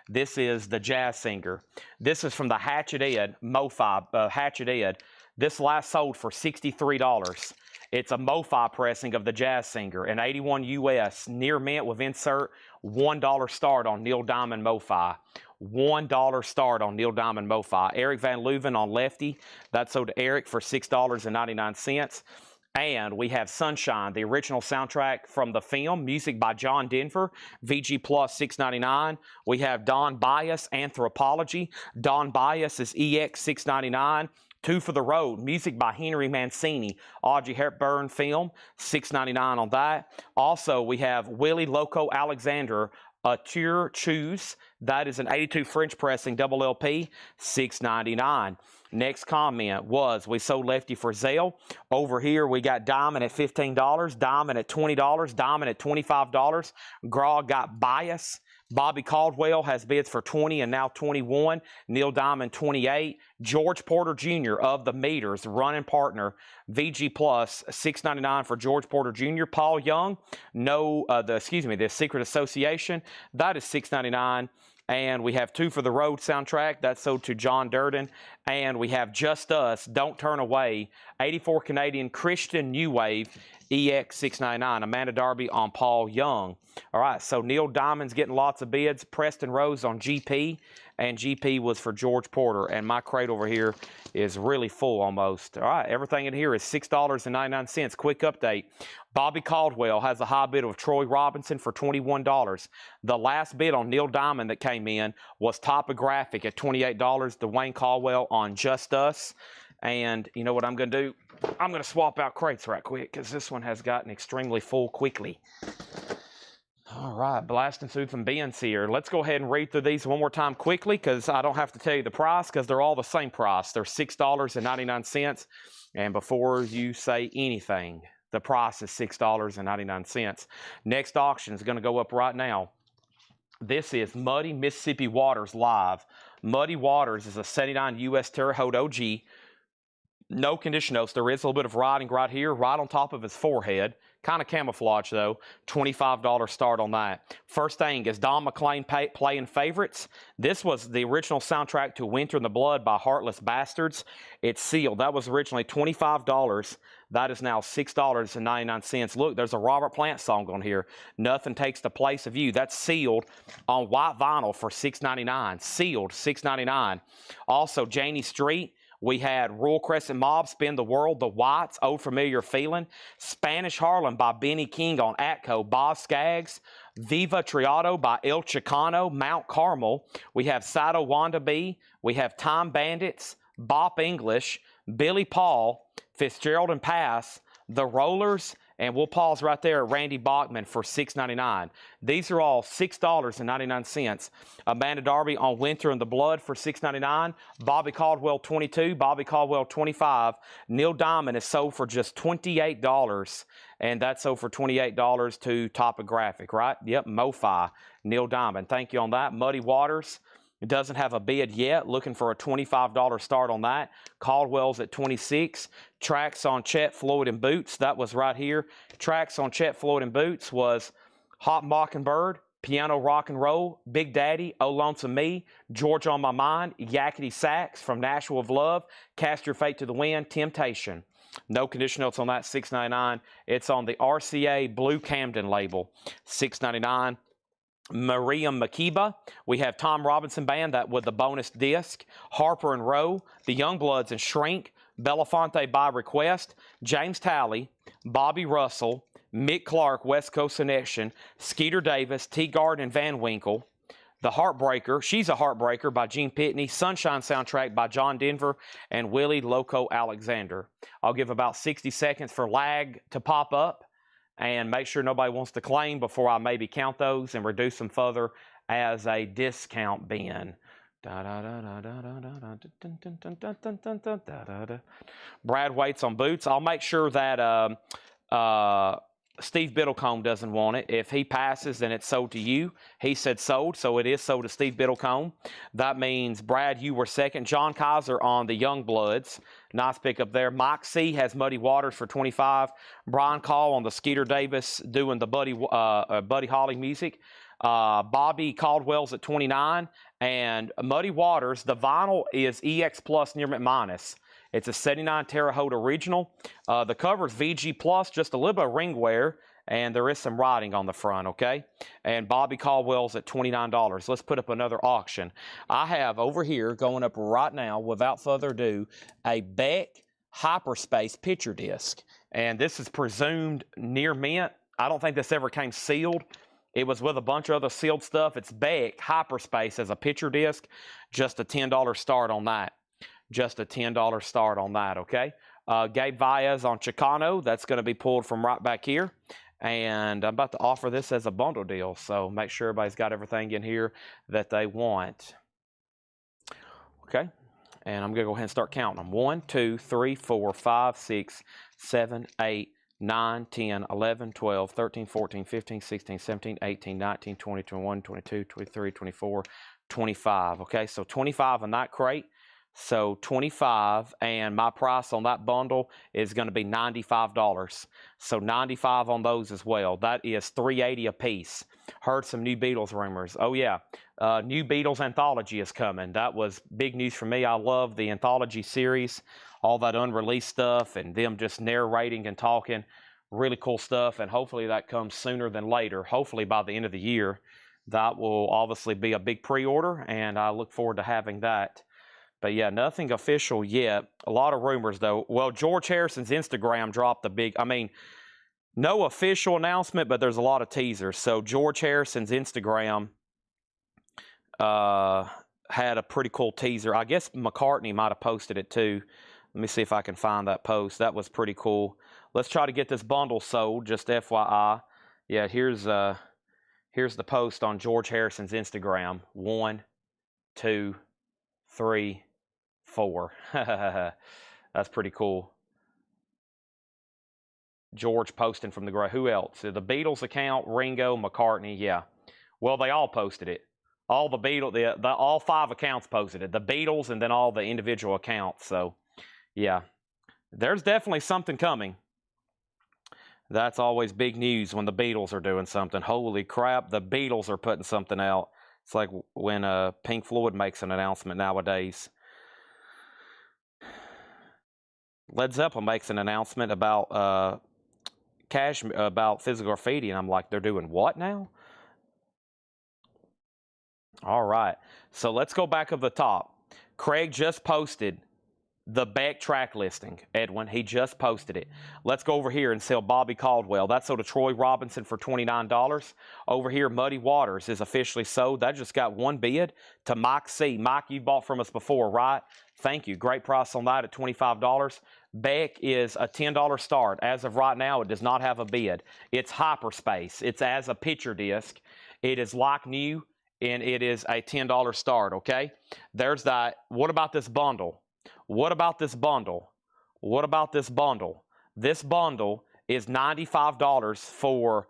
This is the jazz singer. This is from the Hatchet Ed, MoFi, Hatchet Ed. This last sold for $63. It's a MoFi pressing of the jazz singer, an 81 US, near mint with insert, $1 start on Neil Diamond MoFi. $1 start on Neil Diamond MoFi. Eric Van Leuven on Lefty. That sold to Eric for $6.99. And we have Sunshine, the original soundtrack from the film, music by John Denver, VG Plus $6.99. We have Don Bias, Anthropology. Don Bias is EX $6.99. Two for the Road, music by Henry Mancini, Audrey Hepburn film, $6.99 on that. Also, we have Willie Loco Alexander, Tour Choose. That is an 82 French pressing double LP, $6.99. Next comment was we sold Lefty Frizzell. Over here we got Diamond at $15, Diamond at $20, Diamond at $25. Grog got Bias. Bobby Caldwell has bids for 20 and now 21. Neil Diamond 28. George Porter Jr. of the Meters, running partner, VG Plus $6.99 for George Porter Jr. Paul Young, the Secret Association, that is $6.99. And we have Two for the Road soundtrack. That's sold to John Durden. And we have Just Us, Don't Turn Away, 84 Canadian Christian New Wave, EX $6.99. Amanda Darby on Paul Young. All right, so Neil Diamond's getting lots of bids. Preston Rose on GP. And GP was for George Porter. And my crate over here is really full almost. All right, everything in here is $6.99. Quick update. Bobby Caldwell has a high bid of Troy Robinson for $21. The last bid on Neil Diamond that came in was Topographic at $28. Dwayne Caldwell on Just Us. And you know what I'm going to do? I'm going to swap out crates right quick because this one has gotten extremely full quickly. All right, blasting through some bins here. Let's go ahead and read through these one more time quickly because I don't have to tell you the price because they're all the same price. They're $6.99. And before you say anything, the price is $6.99. Next auction is going to go up right now. This is Muddy Mississippi Waters Live. Muddy Waters is a 79 U.S. Terre Haute OG. No condition notes. There is a little bit of writing right here, right on top of his forehead. Kind of camouflage, though. $25 start on that. First thing is Don McLean playing favorites. This was the original soundtrack to Winter in the Blood by Heartless Bastards. It's sealed. That was originally $25. That is now $6.99. Look, there's a Robert Plant song on here. Nothing Takes the Place of You. That's sealed on white vinyl for $6.99. Sealed, $6.99. Also, Janie Street. We had Royal Crescent Mob, Spin the World, The Whites, Old Familiar Feeling, Spanish Harlem by Benny King on Atco, Boz Scaggs, Viva Triado by El Chicano, Mount Carmel. We have Sato Wanda B. We have Time Bandits, Bop English, Billy Paul, Fitzgerald and Pass, The Rollers, and we'll pause right there at Randy Bachman for $6.99. These are all $6.99. Amanda Darby on Winter in the Blood for $6.99. Bobby Caldwell 22, Bobby Caldwell 25. Neil Diamond is sold for just $28, and that's sold for $28 to Topographic, right? Yep, MoFi, Neil Diamond. Thank you on that. Muddy Waters. It doesn't have a bid yet. Looking for a $25 start on that. Caldwell's at $26. Tracks on Chet Floyd and Boots. That was right here. Tracks on Chet Floyd and Boots was Hot Mockingbird, Piano Rock and Roll, Big Daddy, Oh Lonesome Me, George on My Mind, Yakety Sax from Nashville of Love, Cast Your Fate to the Wind, Temptation. No condition notes on that, $6.99. It's on the RCA Blue Camden label, $6.99. Miriam Makeba. We have Tom Robinson Band, that with the bonus disc. Harper and Row, The Youngbloods and Shrink, Belafonte by Request, James Talley, Bobby Russell, Mick Clark, West Coast Connection, Skeeter Davis, T. Garden and Van Winkle, The Heartbreaker, She's a Heartbreaker by Gene Pitney, Sunshine Soundtrack by John Denver, and Willie Loco Alexander. I'll give about 60 seconds for lag to pop up. And make sure nobody wants to claim before I maybe count those and reduce them further as a discount bin. Brad waits on Boots. I'll make sure that Steve Biddlecombe doesn't want it. If he passes, then it's sold to you. He said sold, so it is sold to Steve Biddlecombe. That means, Brad, you were second. John Kaiser on the Youngbloods. Nice pickup there. Mike C. has Muddy Waters for $25. Brian Call on the Skeeter Davis doing the Buddy Holly music. Bobby Caldwell's at $29. And Muddy Waters, the vinyl is EX Plus Near Minus. It's a 79 Terre Haute original. The cover is VG Plus, just a little bit of ring wear, and there is some writing on the front, okay? And Bobby Caldwell's at $29. Let's put up another auction. I have over here, going up right now, without further ado, a Beck Hyperspace picture disc. And this is presumed near mint. I don't think this ever came sealed. It was with a bunch of other sealed stuff. It's Beck Hyperspace as a picture disc. Just a $10 start on that. Just a $10 start on that, okay? Gabe Baez on Chicano. That's going to be pulled from right back here. And I'm about to offer this as a bundle deal, so make sure everybody's got everything in here that they want. Okay, and I'm going to go ahead and start counting them. 1, 2, 3, 4, 5, 6, 7, 8, 9, 10, 11, 12, 13, 14, 15, 16, 17, 18, 19, 20, 21, 22, 23, 24, 25. Okay, so 25 in that crate. So 25, and my price on that bundle is going to be $95. So 95 on those as well. That is $380 a piece. Heard some new Beatles rumors. Oh yeah, new Beatles anthology is coming. That was big news for me. I love the anthology series, all that unreleased stuff and them just narrating and talking. Really cool stuff, and hopefully that comes sooner than later. Hopefully by the end of the year. That will obviously be a big pre-order, and I look forward to having that. But yeah, nothing official yet. A lot of rumors though. Well, George Harrison's Instagram dropped the big, no official announcement, but there's a lot of teasers. So George Harrison's Instagram had a pretty cool teaser. I guess McCartney might have posted it too. Let me see if I can find that post. That was pretty cool. Let's try to get this bundle sold, just FYI. Yeah, here's the post on George Harrison's Instagram. 1, 2, 3, 4. That's pretty cool. George posting from the grave. Who else? The Beatles account, Ringo, McCartney. Yeah. Well, they all posted it. All the Beatles, all 5 accounts posted it. The Beatles and then all the individual accounts. So, yeah. There's definitely something coming. That's always big news when the Beatles are doing something. Holy crap, the Beatles are putting something out. It's like when Pink Floyd makes an announcement nowadays. Led Zeppelin makes an announcement about about physical graffiti, and I'm like, they're doing what now? All right, so let's go back up the top. Craig just posted the back track listing, Edwin. He just posted it. Let's go over here and sell Bobby Caldwell. That's sold to Troy Robinson for $29. Over here, Muddy Waters is officially sold. That just got one bid to Mike C. Mike, you bought from us before, right? Thank you. Great price on that at $25. Beck is a $10 start. As of right now, it does not have a bid. It's hyperspace. It's as a picture disc. It is like new, and it is a $10 start, okay? There's that. What about this bundle? What about this bundle? What about this bundle? This bundle is $95 for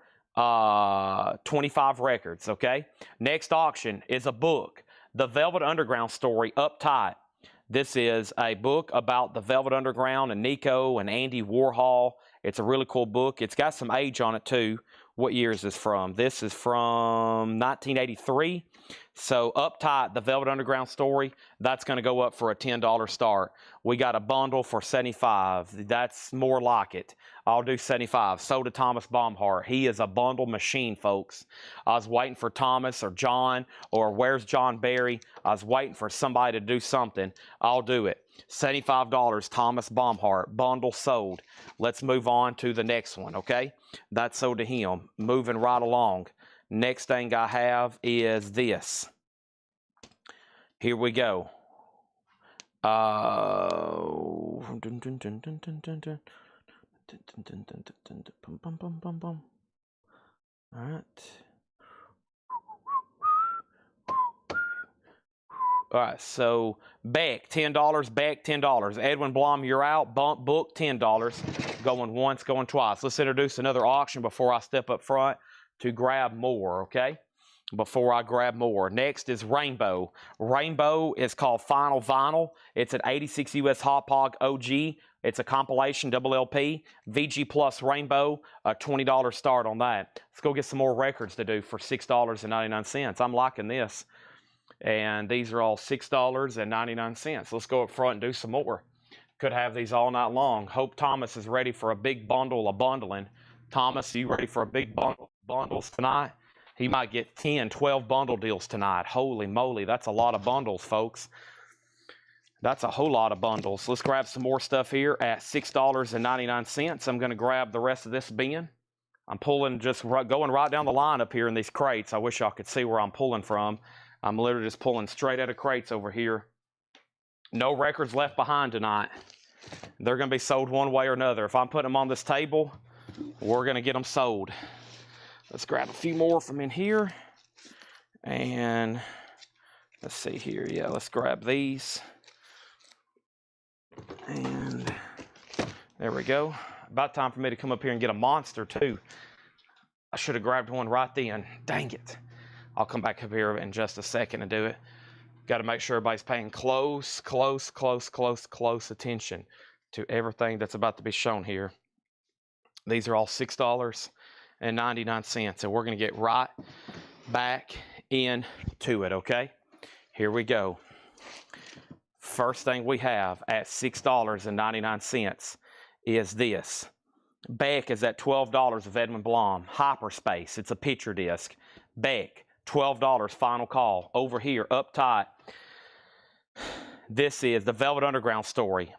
25 records, okay? Next auction is a book, The Velvet Underground Story, Uptight. This is a book about the Velvet Underground and Nico and Andy Warhol. It's a really cool book. It's got some age on it too. What year is this from? This is from 1983. So Uptight, the Velvet Underground Story, that's going to go up for a $10 start. We got a bundle for $75. That's more like it. I'll do $75. So to Thomas Baumhart. He is a bundle machine, folks. I was waiting for Thomas or John or where's John Barry. I was waiting for somebody to do something. I'll do it. $75, Thomas Baumhart. Bundle sold. Let's move on to the next one, okay? That's sold to him. Moving right along. Next thing I have is this. Here we go. All right. All right, so Beck, $10. Beck, $10. Edwin Blom, you're out. Bump book, $10. Going once, going twice. Let's introduce another auction before I step up front to grab more, okay? Before I grab more. Next is Rainbow. Rainbow is called Final Vinyl. It's an 86 US Hot Pog OG. It's a compilation, double LP. VG Plus Rainbow, a $20 start on that. Let's go get some more records to do for $6.99. I'm liking this. And these are all $6.99. Let's go up front and do some more. Could have these all night long. Hope Thomas is ready for a big bundle of bundling. Thomas, you ready for a big bundle of bundles tonight? He might get 10, 12 bundle deals tonight. Holy moly, that's a lot of bundles, folks. That's a whole lot of bundles. Let's grab some more stuff here at $6.99. I'm going to grab the rest of this bin. I'm pulling, just going right down the line up here in these crates. I wish y'all could see where I'm pulling from. I'm literally just pulling straight out of crates over here. No records left behind tonight. They're going to be sold one way or another. If I'm putting them on this table, we're going to get them sold. Let's grab a few more from in here. And let's see here. Yeah, let's grab these. And there we go. About time for me to come up here and get a monster, too. I should have grabbed one right then. Dang it. I'll come back up here in just a second and do it. Got to make sure everybody's paying close attention to everything that's about to be shown here. These are all $6.99, and we're going to get right back into it, okay? Here we go. First thing we have at $6.99 is this. Beck is at $12 of Edwin Blum. Hyperspace, it's a picture disc. Beck, $12, final call. Over here, up top, this is the Velvet Underground Story.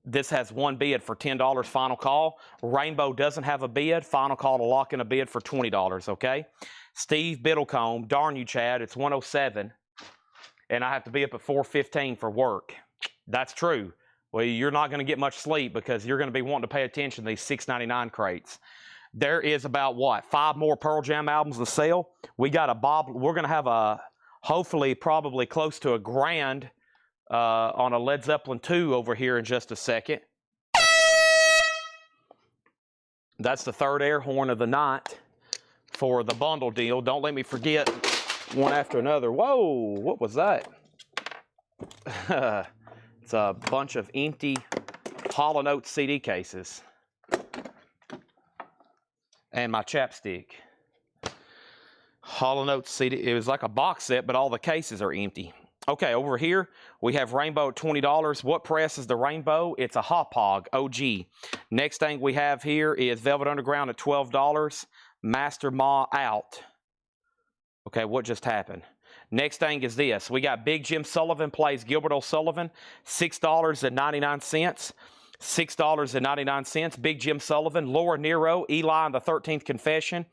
This has one bid for $10, final call. Rainbow doesn't have a bid, final call to lock in a bid for $20, okay? Steve Biddlecombe, darn you, Chad, it's 107, and I have to be up at 4:15 for work. That's true. Well, you're not going to get much sleep because you're going to be wanting to pay attention to these $6.99 crates. There is about, what, 5 more Pearl Jam albums to sell. We got a we're going to have a, hopefully, probably close to $1,000 on a Led Zeppelin 2 over here in just a second. That's the third air horn of the night for the bundle deal. Don't let me forget one after another. Whoa, what was that? It's a bunch of empty Hall & Oates CD cases. And my chapstick. Hall & Oates CD. It was like a box set, but all the cases are empty. Okay, over here, we have Rainbow at $20. What press is the Rainbow? It's a Hop Hog OG. Next thing we have here is Velvet Underground at $12. Master Ma out. Okay, what just happened? Next thing is this. We got Big Jim Sullivan plays Gilbert O'Sullivan, $6.99. $6.99. Big Jim Sullivan. Laura Nero, Eli and the 13th Confession.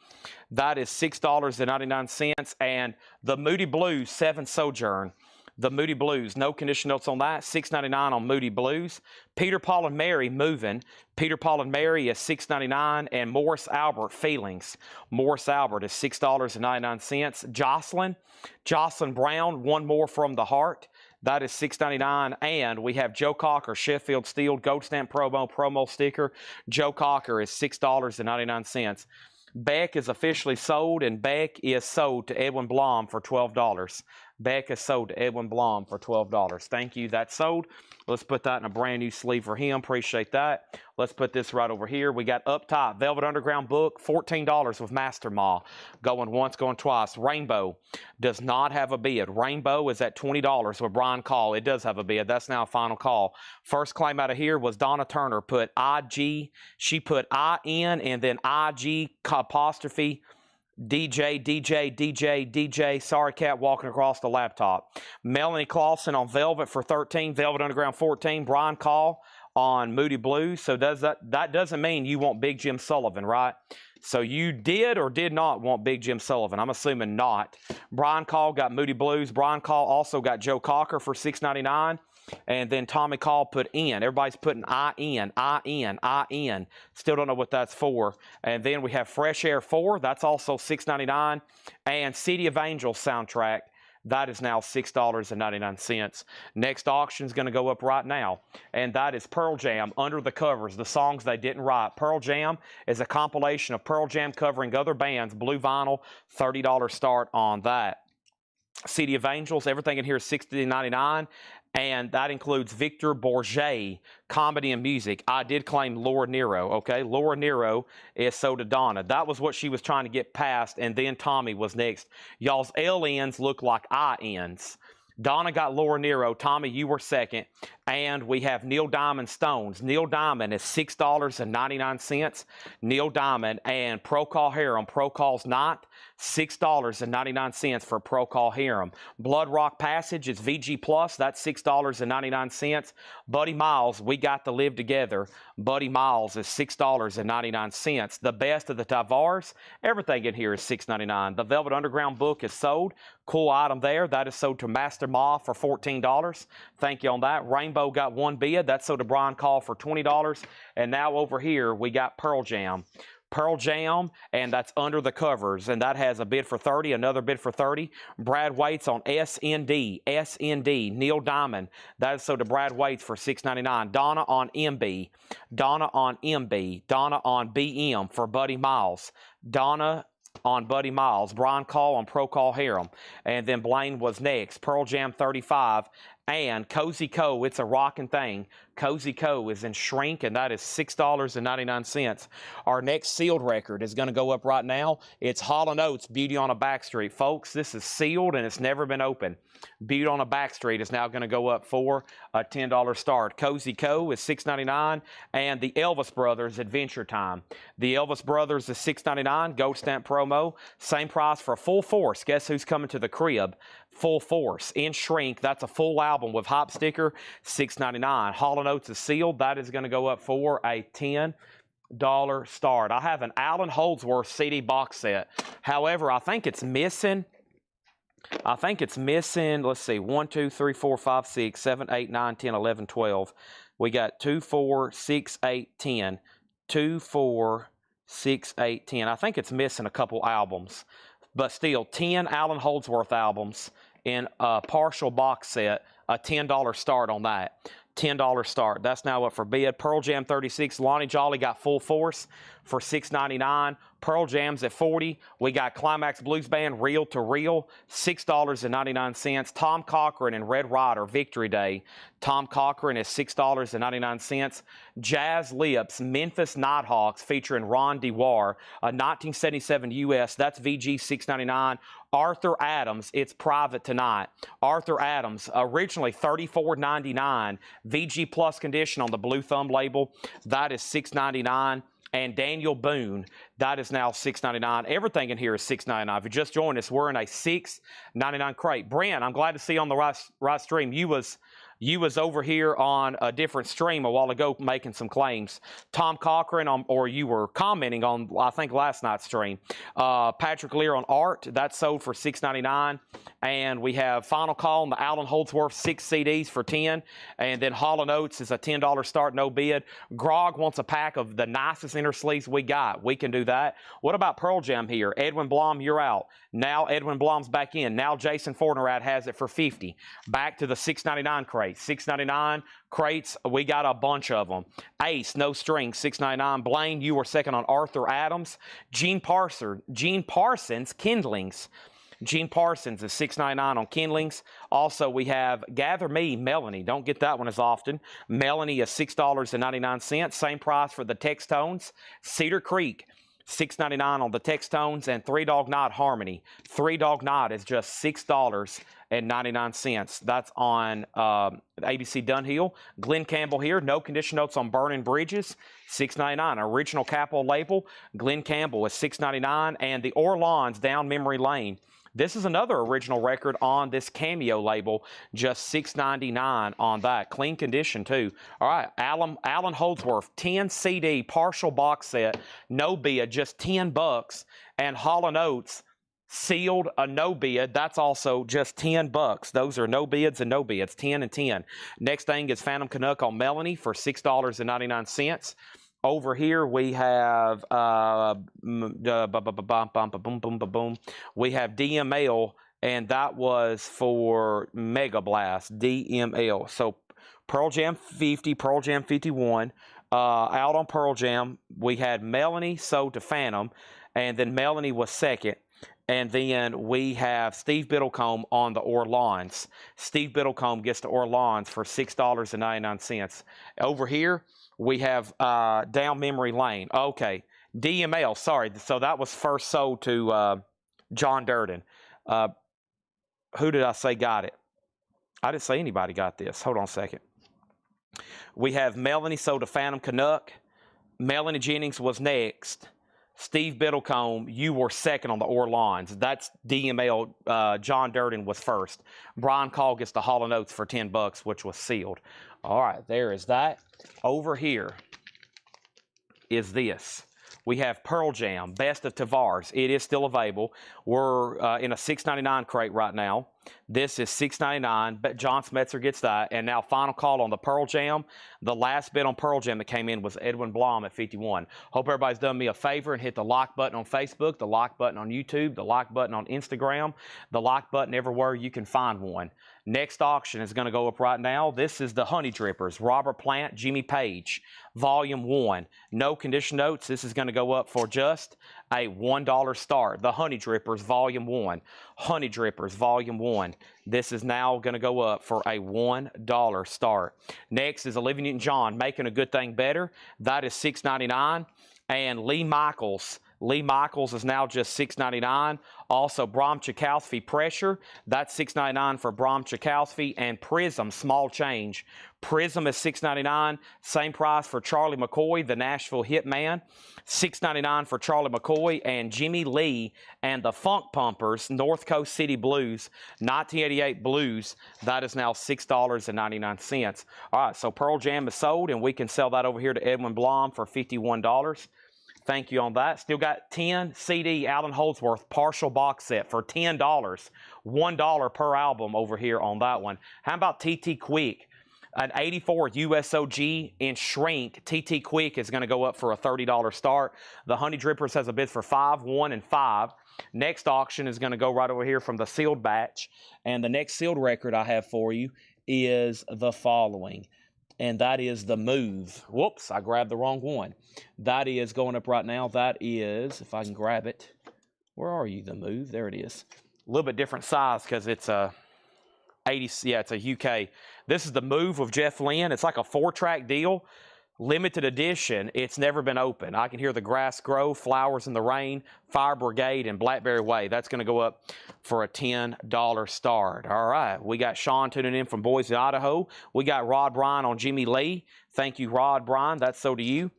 That is $6.99. And the Moody Blues, 7 Sojourn. The Moody Blues, no condition notes on that. $6.99 on Moody Blues. Peter, Paul, and Mary, Moving. Peter, Paul, and Mary is $6.99. And Morris Albert, Feelings. Morris Albert is $6.99. Jocelyn Brown, One More from the Heart. That is $6.99. And we have Joe Cocker, Sheffield Steel, Gold Stamp promo sticker. Joe Cocker is $6.99. Beck is officially sold, and Beck is sold to Edwin Blum for $12. Beck is sold to Edwin Blum for $12. Thank you, that's sold. Let's put that in a brand new sleeve for him. Appreciate that. Let's put this right over here. We got up top, Velvet Underground book, $14 with Master Ma. Going once, going twice. Rainbow does not have a bid. Rainbow is at $20 with Brian Call. It does have a bid. That's now a final call. First claim out of here was Donna Turner. Put IG. She put IN and then IG apostrophe DJ. Sorry, cat walking across the laptop. Melanie Clausen on Velvet for 13. Velvet Underground 14. Brian Call on Moody Blues. So that doesn't mean you want Big Jim Sullivan, right? So you did or did not want Big Jim Sullivan. I'm assuming not. Brian Call got Moody Blues. Brian Call also got Joe Cocker for $6.99. And then Tommy Call put in. Everybody's putting IN. Still don't know what that's for. And then we have Fresh Air 4. That's also $6.99. And City of Angels soundtrack. That is now $6.99. Next auction is going to go up right now. And that is Pearl Jam, Under the Covers, the songs they didn't write. Pearl Jam is a compilation of Pearl Jam covering other bands. Blue vinyl, $30 start on that. City of Angels, everything in here is $60.99. And that includes Victor Bourget, comedy and music. I did claim Laura Nero, okay? Laura Nero is sold to Donna. That was what she was trying to get past, and then Tommy was next. Y'all's LNs look like INs. Donna got Laura Nero. Tommy, you were second. And we have Neil Diamond Stones. Neil Diamond is $6.99. Neil Diamond and Procol Harum. Procol's not. $6.99 for Procol Harum. Blood Rock Passage is VG Plus. That's $6.99. Buddy Miles, We Got to Live Together. Buddy Miles is $6.99. The best of the Tavares, everything in here is $6.99. The Velvet Underground book is sold. Cool item there. That is sold to Master Ma for $14. Thank you on that. Rainbow got one bid. That's sold to Brian Call for $20. And now over here, we got Pearl Jam. Pearl Jam, and that's Under the Covers, and that has a bid for 30, another bid for 30. Brad Waits on SND, Neil Diamond, that is sold to Brad Waits for $6.99. Donna on MB, Donna on BM for Buddy Miles. Donna on Buddy Miles, Brian Call on Pro Call Harem, and then Blaine was next. Pearl Jam 35, and Cozy Co, it's a rocking thing. Cozy Co is in shrink, and that is $6.99. Our next sealed record is going to go up right now. It's Hall & Oates, Beauty on a Backstreet. Folks, this is sealed, and it's never been opened. Beauty on a Backstreet is now going to go up for a $10 start. Cozy Co is $6.99, and the Elvis Brothers, Adventure Time. The Elvis Brothers is $6.99, Gold Stamp promo. Same price for Full Force. Guess who's coming to the crib? Full Force in shrink. That's a full album with hop sticker, $6.99. Hall & Oates is sealed. That is going to go up for a $10 start. I have an Allen Holdsworth CD box set. However, I think it's missing. Let's see, 1, 2, 3, 4, 5, 6, 7, 8, 9, 10, 11, 12. We got 2, 4, 6, 8, 10. 2, 4, 6, 8, 10. I think it's missing a couple albums. But still, 10 Allen Holdsworth albums in a partial box set, a $10 start on that. $10 start. That's now up for bid. Pearl Jam 36. Lonnie Jolly got Full Force for $6.99. Pearl Jam's at 40. We got Climax Blues Band, Reel to Reel, $6.99. Tom Cochran and Red Rider, Victory Day. Tom Cochran is $6.99. Jazz Lips, Memphis Nighthawks, featuring Ron DeWar, a 1977 US. That's VG $6.99. Arthur Adams, It's Private Tonight. Arthur Adams, originally $34.99. VG Plus condition on the Blue Thumb label. That is $6.99. And Daniel Boone, that is now $6.99. Everything in here is $6.99. If you just joined us, we're in a $6.99 crate. Brent, I'm glad to see you on the right stream. You was over here on a different stream a while ago making some claims. Tom Cochran, or you were commenting on, I think, last night's stream. Patrick Lear on Art, that's sold for $6.99. And we have Final Call on the Allen Holdsworth 6 CDs for $10. And then Hall & Oates is a $10 start, no bid. Grog wants a pack of the nicest inner sleeves we got. We can do that. What about Pearl Jam here? Edwin Blom, you're out. Now Edwin Blom's back in. Now Jason Fortnerad has it for $50. Back to the $6.99 crate. $6.99 crates, we got a bunch of them. Ace, no strings, $6.99. Blaine, you were second on Arthur Adams. Gene Parsons, Kindlings. Gene Parsons is $6.99 on Kindlings. Also, we have Gather Me, Melanie. Don't get that one as often. Melanie is $6.99. Same price for the Textones. Cedar Creek, $6.99 on the Textones. And Three Dog Night Harmony. Three Dog Night is just $6.99. That's on ABC Dunhill. Glenn Campbell here. No condition notes on Burning Bridges. $6.99. Original Capitol label. Glenn Campbell is $6.99. And the Orleans Down Memory Lane. This is another original record on this Cameo label, just $6.99 on that. Clean condition, too. All right, Allen Holdsworth, 10 CD partial box set, no bid, just $10. And Hall & Oates, sealed, a no bid. That's also just $10. Those are no bids and no bids, 10 and 10. Next thing is Phantom Canuck on Melanie for $6.99. Over here we have we have DML, and that was for Mega Blast, DML. So Pearl Jam 50, Pearl Jam 51. Out on Pearl Jam, we had Melanie sold to Phantom, and then Melanie was second. And then we have Steve Biddlecombe on the Orleans. Steve Biddlecombe gets the Orleans for $6.99. Over here, we have Down Memory Lane. Okay, DML, sorry. So that was first sold to John Durden. Who did I say got it? I didn't say anybody got this. Hold on a second. We have Melanie sold to Phantom Canuck. Melanie Jennings was next. Steve Biddlecombe, you were second on the Orleans. That's DML. John Durden was first. Brian Call gets the Hall & Oates for $10, which was sealed. All right, there is that. Over here is this. We have Pearl Jam, Best of Tavares. It is still available. We're in a $6.99 crate right now. This is $6.99, but John Smetzer gets that. And now final call on the Pearl Jam. The last bid on Pearl Jam that came in was Edwin Blom at 51. Hope everybody's done me a favor and hit the like button on Facebook, the like button on YouTube, the like button on Instagram, the like button everywhere you can find one. Next auction is going to go up right now. This is the Honey Drippers, Robert Plant, Jimmy Page, Volume 1. No condition notes. This is going to go up for just a $1 start. The Honey Drippers, Volume 1. Honey Drippers, Volume 1. This is now going to go up for a $1 start. Next is Olivia Newton-John, Making a Good Thing Better. That is $6.99. And Lee Michaels. Lee Michaels is now just $6.99. Also, Bram Tchaikovsky Pressure. That's $6.99 for Bram Tchaikovsky. And Prism, small change. Prism is $6.99. Same price for Charlie McCoy, the Nashville Hitman. $6.99 for Charlie McCoy. And Jimmy Lee and the Funk Pumpers, North Coast City Blues, 1988 Blues. That is now $6.99. All right, so Pearl Jam is sold, and we can sell that over here to Edwin Blom for $51. Thank you on that. Still got 10 CD Allen Holdsworth partial box set for $10. $1 per album over here on that one. How about TT Quick? An 84 USOG in shrink. TT Quick is going to go up for a $30 start. The Honey Drippers has a bid for 5, 1, and 5. Next auction is going to go right over here from the sealed batch. And the next sealed record I have for you is the following. And that is The Move. Whoops, I grabbed the wrong one. That is going up right now. That is, if I can grab it. Where are you, The Move? There it is. A little bit different size because it's a 80, yeah, it's a UK. This is The Move with Jeff Lynne. It's like a 4-track deal. Limited edition. It's never been opened. I Can Hear the Grass Grow, Flowers in the Rain, Fire Brigade, and Blackberry Way. That's going to go up for a $10 start. All right. We got Sean tuning in from Boise, Idaho. We got Rod Bryan on Jimmy Lee. Thank you, Rod Bryan. That's so to you.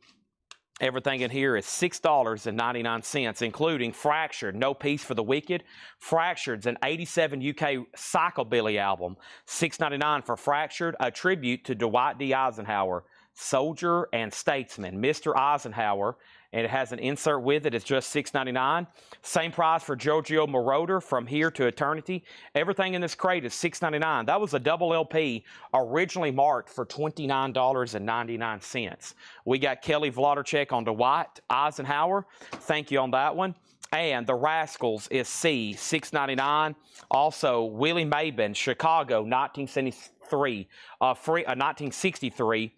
Everything in here is $6.99, including Fractured, No Peace for the Wicked. Fractured's an 87 UK psychobilly album. $6.99 for Fractured, a tribute to Dwight D. Eisenhower, soldier and statesman, Mr. Eisenhower, and it has an insert with it. It's just $6.99. Same price for Giorgio Moroder, From Here to Eternity. Everything in this crate is $6.99. That was a double LP, originally marked for $29.99. We got Kelly Wlodarczyk on Dwight Eisenhower. Thank you on that one. And The Rascals is C, $6.99. Also, Willie Mabin, Chicago, 1963,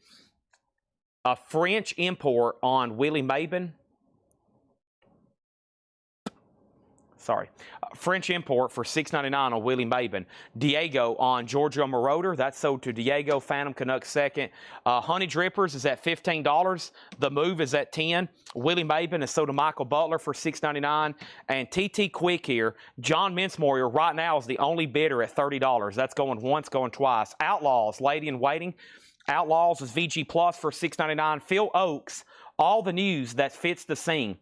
a French import on Willie Mabin. French import for $6.99 on Willie Mabin. Diego on Giorgio Moroder. That's sold to Diego. Phantom Canucks second. Honey Drippers is at $15. The Move is at $10. Willie Mabin is sold to Michael Butler for $6.99. And TT Quick here, John Mincemoyer right now is the only bidder at $30. That's going once, going twice. Outlaws, Lady in Waiting. Outlaws is VG Plus for $6.99. Phil Oakes, all the news that fits the scene.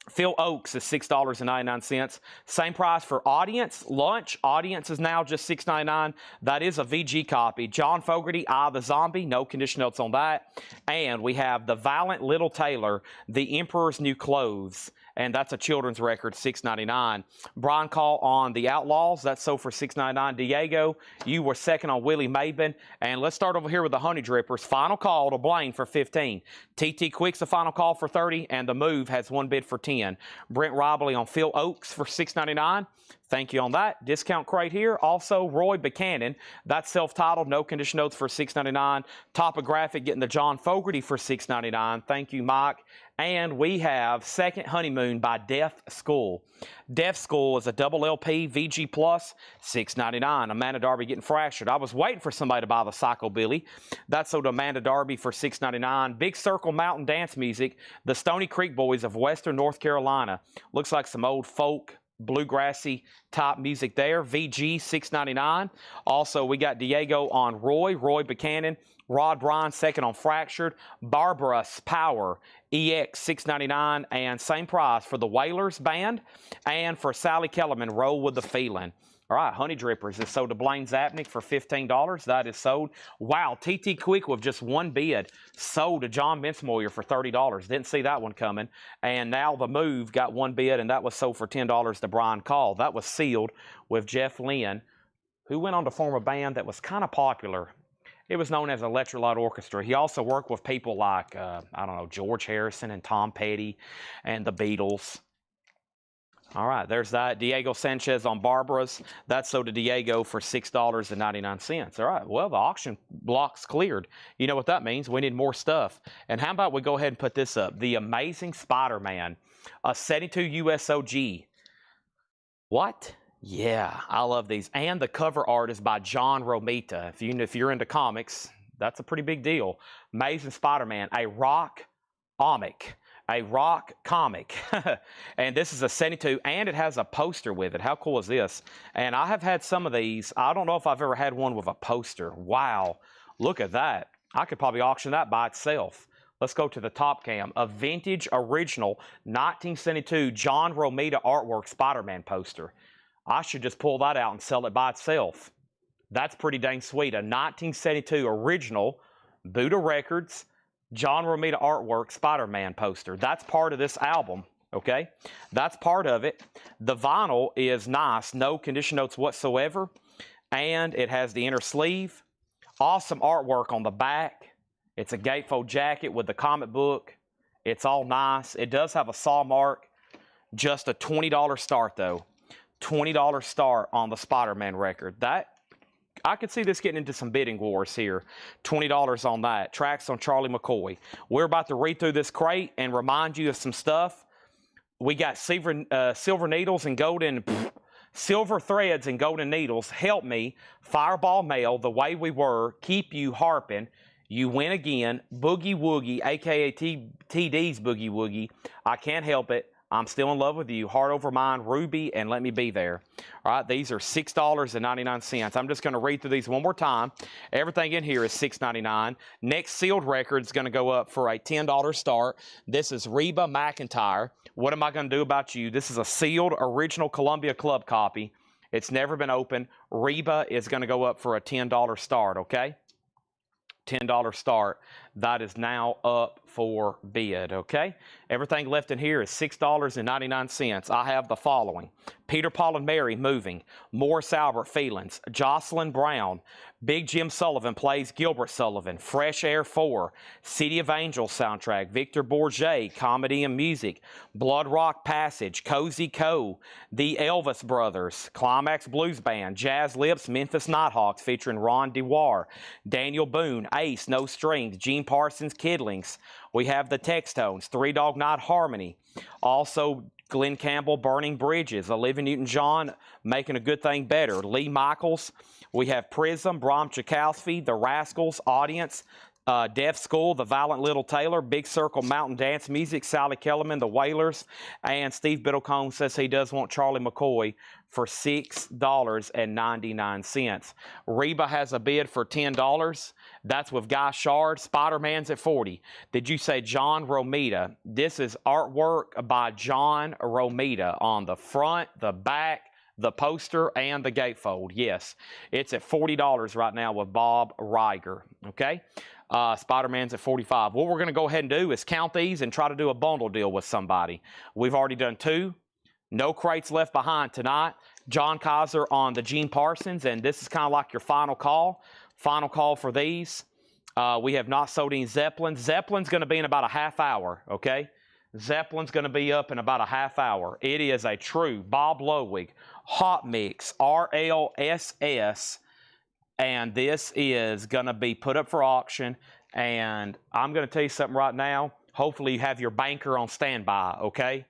Phil Oakes is $6.99. Same price for Audience. Lunch, Audience is now just $6.99. That is a VG copy. John Fogerty, I the Zombie, no condition notes on that. And we have The Valiant Little Tailor, The Emperor's New Clothes. And that's a children's record, $6.99. Brian Call on The Outlaws. That's sold for $6.99. Diego, you were second on Willie Mabin. And let's start over here with the Honey Drippers. Final call to Blaine for $15. TT Quick's the final call for $30. And The Move has one bid for $10. Brent Robley on Phil Oakes for $6.99. Thank you on that. Discount crate here. Also, Roy Buchanan. That's self-titled. No condition notes for $6.99. Topographic getting the John Fogerty for $6.99. Thank you, Mike. And we have Second Honeymoon by Deaf School. Deaf School is a double LP, VG Plus, $6.99. Amanda Darby getting Fractured. I was waiting for somebody to buy the Psychobilly. That's sold to Amanda Darby for $6.99. Big Circle Mountain Dance Music, the Stony Creek Boys of Western North Carolina. Looks like some old folk, bluegrassy type music there. VG, $6.99. Also, we got Diego on Roy Buchanan. Rod Bryan second on Fractured. Barbara's Power, EX, $6.99. And same price for the Wailers Band and for Sally Kellerman, Roll with the Feeling. All right, Honey Drippers is sold to Blaine Zapnick for $15. That is sold. Wow, TT Quick with just one bid. Sold to John Mincemoyer for $30. Didn't see that one coming. And now The Move got one bid, and that was sold for $10 to Brian Call. That was sealed with Jeff Lynne. who went on to form a band that was kind of popular. It was known as Electric Light Orchestra. He also worked with people like, I don't know, George Harrison and Tom Petty and the Beatles. All right, there's that. Diego Sanchez on Barbara's. That sold to Diego for $6.99. All right, well, the auction block's cleared. You know what that means. We need more stuff. And how about we go ahead and put this up? The Amazing Spider-Man, a 72 USOG. What? Yeah, I love these. And the cover art is by John Romita. If you're into comics, that's a pretty big deal. Amazing Spider-Man, a rock comic. And this is a 72, and it has a poster with it. How cool is this? And I have had some of these. I don't know if I've ever had one with a poster. Wow, look at that. I could probably auction that by itself. Let's go to the top cam. A vintage original 1972 John Romita artwork Spider-Man poster. I should just pull that out and sell it by itself. That's pretty dang sweet. A 1972 original Buddha Records John Romita artwork Spider-Man poster. That's part of this album, okay? That's part of it. The vinyl is nice, no condition notes whatsoever, and it has the inner sleeve. Awesome artwork on the back. It's a gatefold jacket with the comic book. It's all nice. It does have a saw mark. Just a $20 start, though. $20 start on the Spider-Man record. That I could see this getting into some bidding wars here. $20 on that. Tracks on Charlie McCoy. We're about to read through this crate and remind you of some stuff. We got silver needles and golden, silver threads and golden needles. Help me. Fireball Mail, The Way We Were, Keep You Harping, You Win Again, Boogie Woogie, a.k.a. TD's Boogie Woogie, I Can't Help It, I'm Still in Love with You, Heart Over Mine, Ruby, and Let Me Be There. All right, these are $6.99. I'm just going to read through these one more time. Everything in here is $6.99. Next sealed record is going to go up for a $10 start. This is Reba McEntire. What Am I Going to Do About You? This is a sealed original Columbia Club copy. It's never been opened. Reba is going to go up for a $10 start, okay? $10 start. That is now up for bid, okay? Everything left in here is $6.99. I have the following. Peter, Paul, and Mary, Moving. Morris Albert, Feelings. Jocelyn Brown. Big Jim Sullivan Plays Gilbert Sullivan. Fresh Air 4. City of Angels soundtrack. Victor Bourget, Comedy and Music. Blood Rock Passage. Cozy Co. The Elvis Brothers. Climax Blues Band. Jazz Lips, Memphis Nighthawks featuring Ron Dewar. Daniel Boone, Ace, No Strings. Gene Parsons, Kidlings. We have the Textones, Three Dog Night Harmony. Also, Glenn Campbell, Burning Bridges. Olivia Newton-John, Making a Good Thing Better. Lee Michaels. We have Prism, Bram Tchaikovsky, The Rascals, Audience, Deaf School, The Violent Little Tailor, Big Circle Mountain Dance Music, Sally Kellerman, The Wailers, and Steve Biddlecombe says he does want Charlie McCoy for $6.99. Reba has a bid for $10. That's with Guy Shard. Spider-Man's at $40. Did you say John Romita? This is artwork by John Romita on the front, the back, the poster, and the gatefold. Yes, it's at $40 right now with Bob Riger, okay? Spider-Man's at $45. What we're going to go ahead and do is count these and try to do a bundle deal with somebody. We've already done 2. No crates left behind tonight. John Kaiser on the Gene Parsons, and this is kind of like your final call. Final call for these. We have not sold any Zeppelin. Zeppelin's going to be in about a half hour, okay? Zeppelin's going to be up in about a half hour. It is a true Bob Lowig Hot Mix RLSS, and this is going to be put up for auction. And I'm going to tell you something right now. Hopefully you have your banker on standby, okay?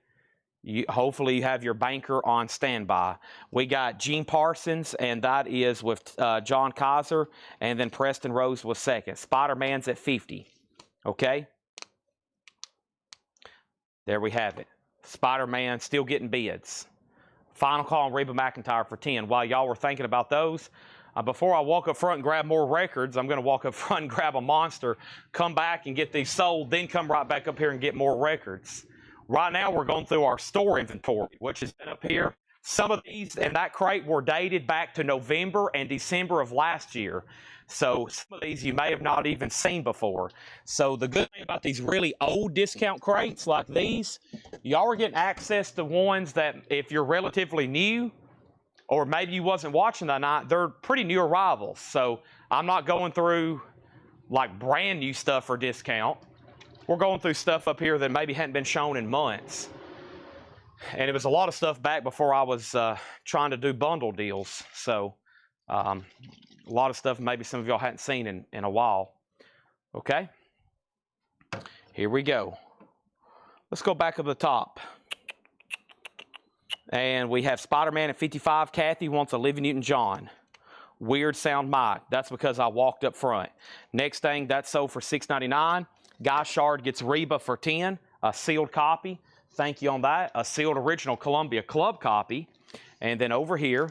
Hopefully you have your banker on standby. We got Gene Parsons, and that is with John Kaiser, and then Preston Rose was second. Spider-Man's at $50, okay? There we have it. Spider-Man still getting bids. Final call on Reba McEntire for $10. While y'all were thinking about those, before I walk up front and grab more records, I'm going to walk up front and grab a monster, come back and get these sold, then come right back up here and get more records. Right now, we're going through our store inventory, which has been up here. Some of these in that crate were dated back to November and December of last year. So some of these you may have not even seen before. So the good thing about these really old discount crates like these, y'all are getting access to ones that if you're relatively new, or maybe you wasn't watching that night, they're pretty new arrivals. So I'm not going through like brand new stuff for discount. We're going through stuff up here that maybe hadn't been shown in months. And it was a lot of stuff back before I was trying to do bundle deals. So a lot of stuff maybe some of y'all hadn't seen in a while. Okay, here we go. Let's go back up the top. And we have Spider-Man at 55. Kathy wants Olivia Newton-John. Weird sound mic. That's because I walked up front. Next thing, that's sold for $6.99. Guy Shard gets Reba for $10. A sealed copy. Thank you on that. A sealed original Columbia Club copy. And then over here,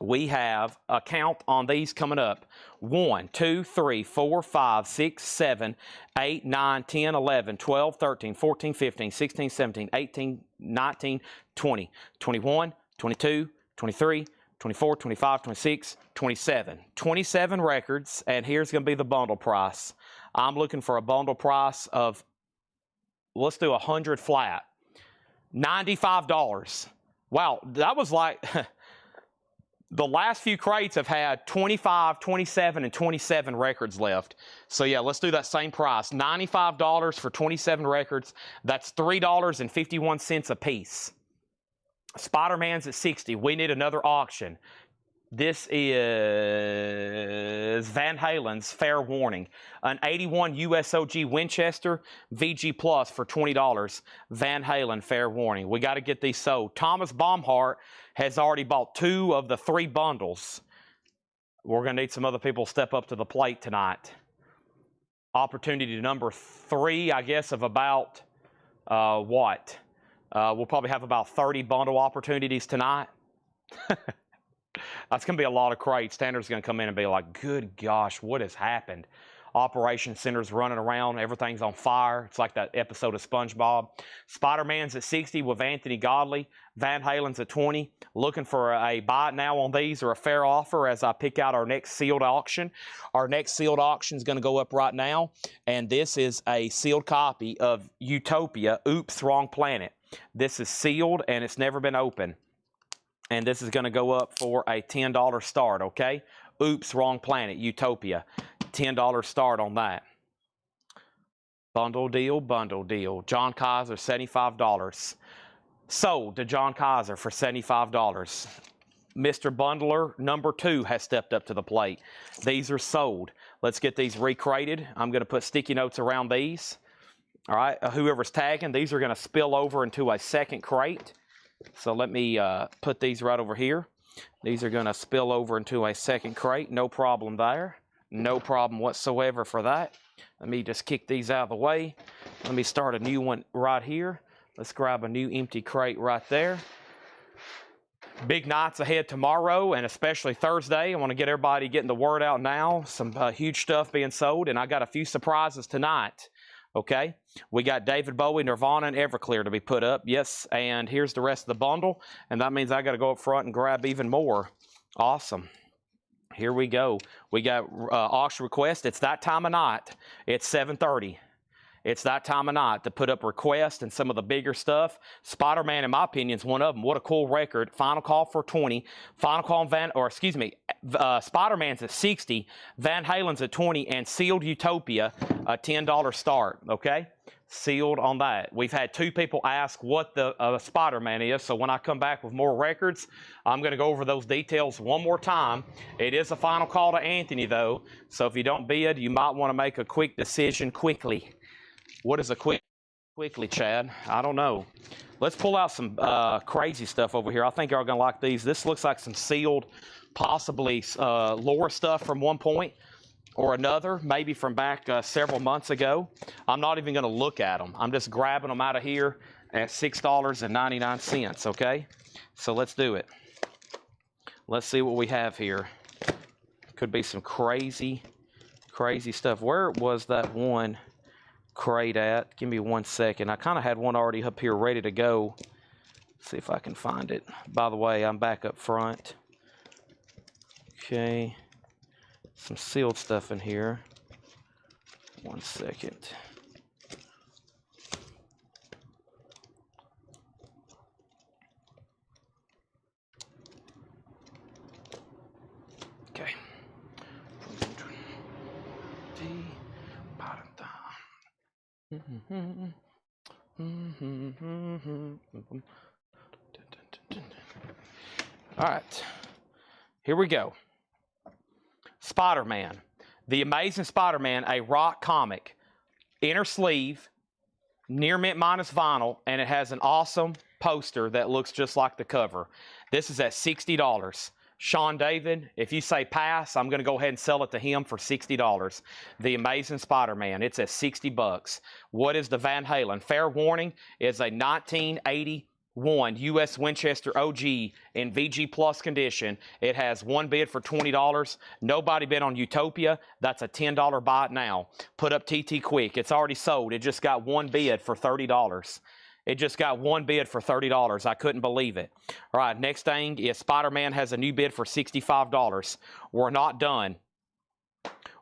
we have a count on these coming up. 1, 2, 3, 4, 5, 6, 7, 8, 9, 10, 11, 12, 13, 14, 15, 16, 17, 18, 19, 20, 21, 22, 23, 24, 25, 26, 27. 27 records, and here's going to be the bundle price. I'm looking for a bundle price of, let's do 100 flat. $95. Wow, that was like... The last few crates have had 25, 27, and 27 records left. So yeah, let's do that same price. $95 for 27 records. That's $3.51 a piece. Spider-Man's at 60. We need another auction. This is Van Halen's Fair Warning. An 81 USOG Winchester VG Plus for $20. Van Halen Fair Warning. We got to get these sold. Thomas Baumhart has already bought 2 of the 3 bundles. We're going to need some other people to step up to the plate tonight. Opportunity number 3, I guess, of about what? We'll probably have about 30 bundle opportunities tonight. That's going to be a lot of crates. Tanner's going to come in and be like, good gosh, what has happened? Operations Center's running around. Everything's on fire. It's like that episode of SpongeBob. Spider-Man's at 60 with Anthony Godley. Van Halen's at 20. Looking for a buy now on these or a fair offer as I pick out our next sealed auction. Our next sealed auction is going to go up right now. And this is a sealed copy of Utopia, Oops, Wrong Planet. This is sealed and it's never been opened. And this is going to go up for a $10 start, okay? Oops, Wrong Planet, Utopia. $10 start on that. Bundle deal, bundle deal. John Kaiser, $75. Sold to John Kaiser for $75. Mr. Bundler number 2 has stepped up to the plate. These are sold. Let's get these recrated. I'm going to put sticky notes around these. All right, whoever's tagging, these are going to spill over into a second crate. So let me put these right over here. These are going to spill over into a second crate. No problem there. No problem whatsoever for that. Let me just kick these out of the way. Let me start a new one right here. Let's grab a new empty crate right there. Big nights ahead tomorrow and especially Thursday. I want to get everybody getting the word out now. Some huge stuff being sold, and I got a few surprises tonight. Okay, we got David Bowie, Nirvana, and Everclear to be put up. Yes, and here's the rest of the bundle, and that means I got to go up front and grab even more. Awesome. Here we go. We got auction request. It's that time of night. It's 7:30. It's that time of night to put up requests and some of the bigger stuff. Spider-Man, in my opinion, is one of them. What a cool record. Final call for 20. Final call on Spider-Man's at 60. Van Halen's at 20. And sealed Utopia, a $10 start. Okay? Sealed on that. We've had 2 people ask what the Spider-Man is. So when I come back with more records, I'm going to go over those details one more time. It is a final call to Anthony, though. So if you don't bid, you might want to make a quick decision quickly. What is a quickly, Chad? I don't know. Let's pull out some crazy stuff over here. I think y'all are going to like these. This looks like some sealed, possibly lore stuff from one point or another, maybe from back several months ago. I'm not even going to look at them. I'm just grabbing them out of here at $6.99, okay? So let's do it. Let's see what we have here. Could be some crazy stuff. Where was that one crate at? Give me 1 second. I kind of had one already up here ready to go. See if I can find it. By the way, I'm back up front. Okay. Some sealed stuff in here. 1 second. All right, here we go. Spider-Man, The Amazing Spider-Man, a rock comic, inner sleeve, near mint minus vinyl, and it has an awesome poster that looks just like the cover. This is at $60. Sean David, if you say pass, I'm going to go ahead and sell it to him for $60. The Amazing Spider-Man, it's at 60 bucks. What is the Van Halen? Fair warning, is a 1981 U.S. Winchester OG in VG Plus condition. It has one bid for $20. Nobody bid on Utopia. That's a $10 buy it now. Put up TT quick. It's already sold. It just got one bid for $30. It just got one bid for $30. I couldn't believe it. All right, next thing is Spider-Man has a new bid for $65. We're not done.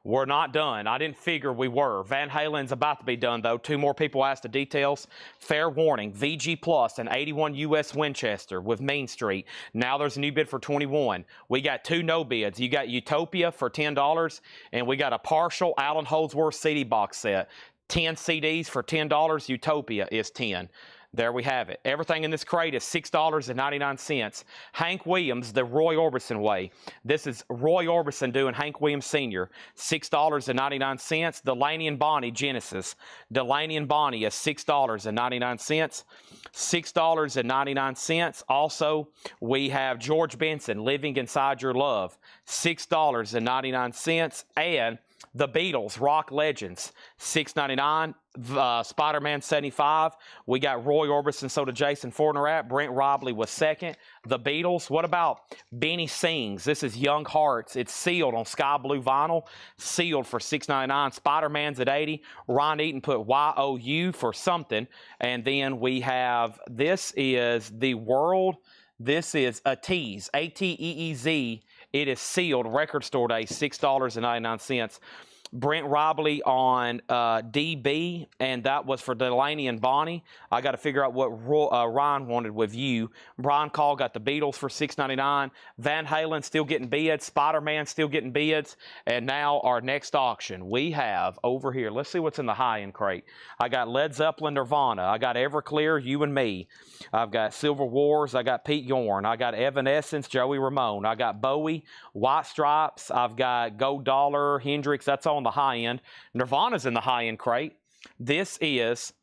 We're not done. I didn't figure we were. Van Halen's about to be done, though. Two more people asked the details. Fair warning, VG Plus, an 81 U.S. Winchester with Main Street. Now there's a new bid for $21. We got two no bids. You got Utopia for $10, and we got a partial Allen Holdsworth CD box set. 10 CDs for $10. Utopia is 10. There we have it. Everything in this crate is $6.99. Hank Williams, the Roy Orbison way. This is Roy Orbison doing Hank Williams Sr., $6.99. Delaney and Bonnie Genesis. Delaney and Bonnie is $6.99. $6.99. Also, we have George Benson, Living Inside Your Love, $6.99. And the Beatles, Rock Legends, $6.99. Spider-Man 75. We got Roy Orbison, so did Jason Fortner. Brent Robley was second. The Beatles. What about Benny Sings? This is Young Hearts. It's sealed on sky blue vinyl. Sealed for $6.99. Spider-Man's at $80. Ron Eaton put YOU for something. And then we have, this is the World. This is a tease. ATEEZ. It is sealed. Record store day, $6.99. Brent Robley on DB, and that was for Delaney and Bonnie. I got to figure out what Ryan wanted with you. Brian Call got the Beatles for $6.99. Van Halen still getting bids. Spider-Man still getting bids. And now our next auction, we have over here. Let's see what's in the high-end crate. I got Led Zeppelin, Nirvana. I got Everclear, You and Me. I've got Silver Wars. I got Pete Yorn. I got Evanescence, Joey Ramone. I got Bowie, White Stripes. I've got Gold Dollar, Hendrix. That's on the high end. Nirvana's in the high end crate. This is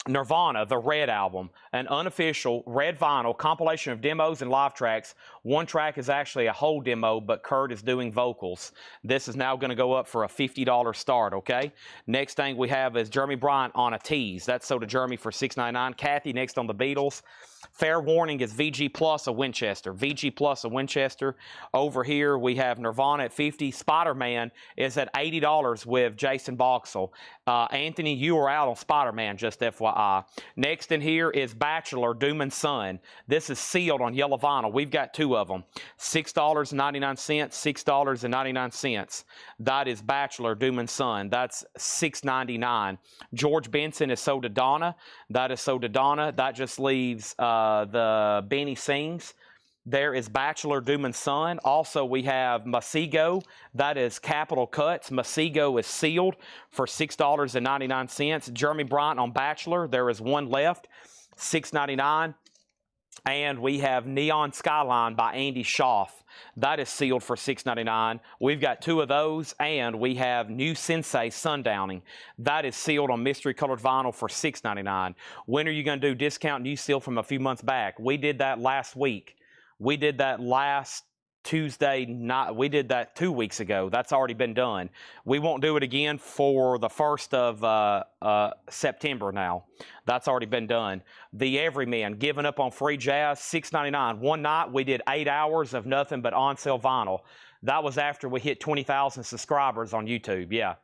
Nirvana, the Red album, an unofficial red vinyl compilation of demos and live tracks. One track is actually a whole demo, but Kurt is doing vocals. This is now going to go up for a $50 start, okay? Next thing we have is Jeremy Bryant on a tease. That's sold to Jeremy for $6.99. Kathy next on the Beatles. Fair warning is VG Plus a Winchester. VG Plus a Winchester. Over here we have Nirvana at $50. Spider-Man is at $80 with Jason Boxell. Anthony, you are out on Spider-Man, just FYI. Next in here is Bachelor, Doom and Son. This is sealed on yellow vinyl. We've got two of them. $6.99, $6.99. That is Bachelor, Doom and Son. That's $6.99. George Benson is sold to Donna. That is sold to Donna. That just leaves the Benny Sings. There is Bachelor, Doom and Son. Also, we have Masego. That is Capital Cuts. Masego is sealed for $6.99. Jeremy Bryant on Bachelor. There is one left, $6.99. And we have Neon Skyline by Andy Schaaf. That is sealed for $6.99. We've got two of those, and we have New Sensei Sundowning. That is sealed on mystery colored vinyl for $6.99. When are you going to do discount new seal from a few months back? We did that last week. We did that last Tuesday night. We did that 2 weeks ago. That's already been done. We won't do it again for the 1st of September now. That's already been done. The Everyman, giving up on free jazz, $6.99. One night we did 8 hours of nothing but on-sale vinyl. That was after we hit 20,000 subscribers on YouTube. Yeah.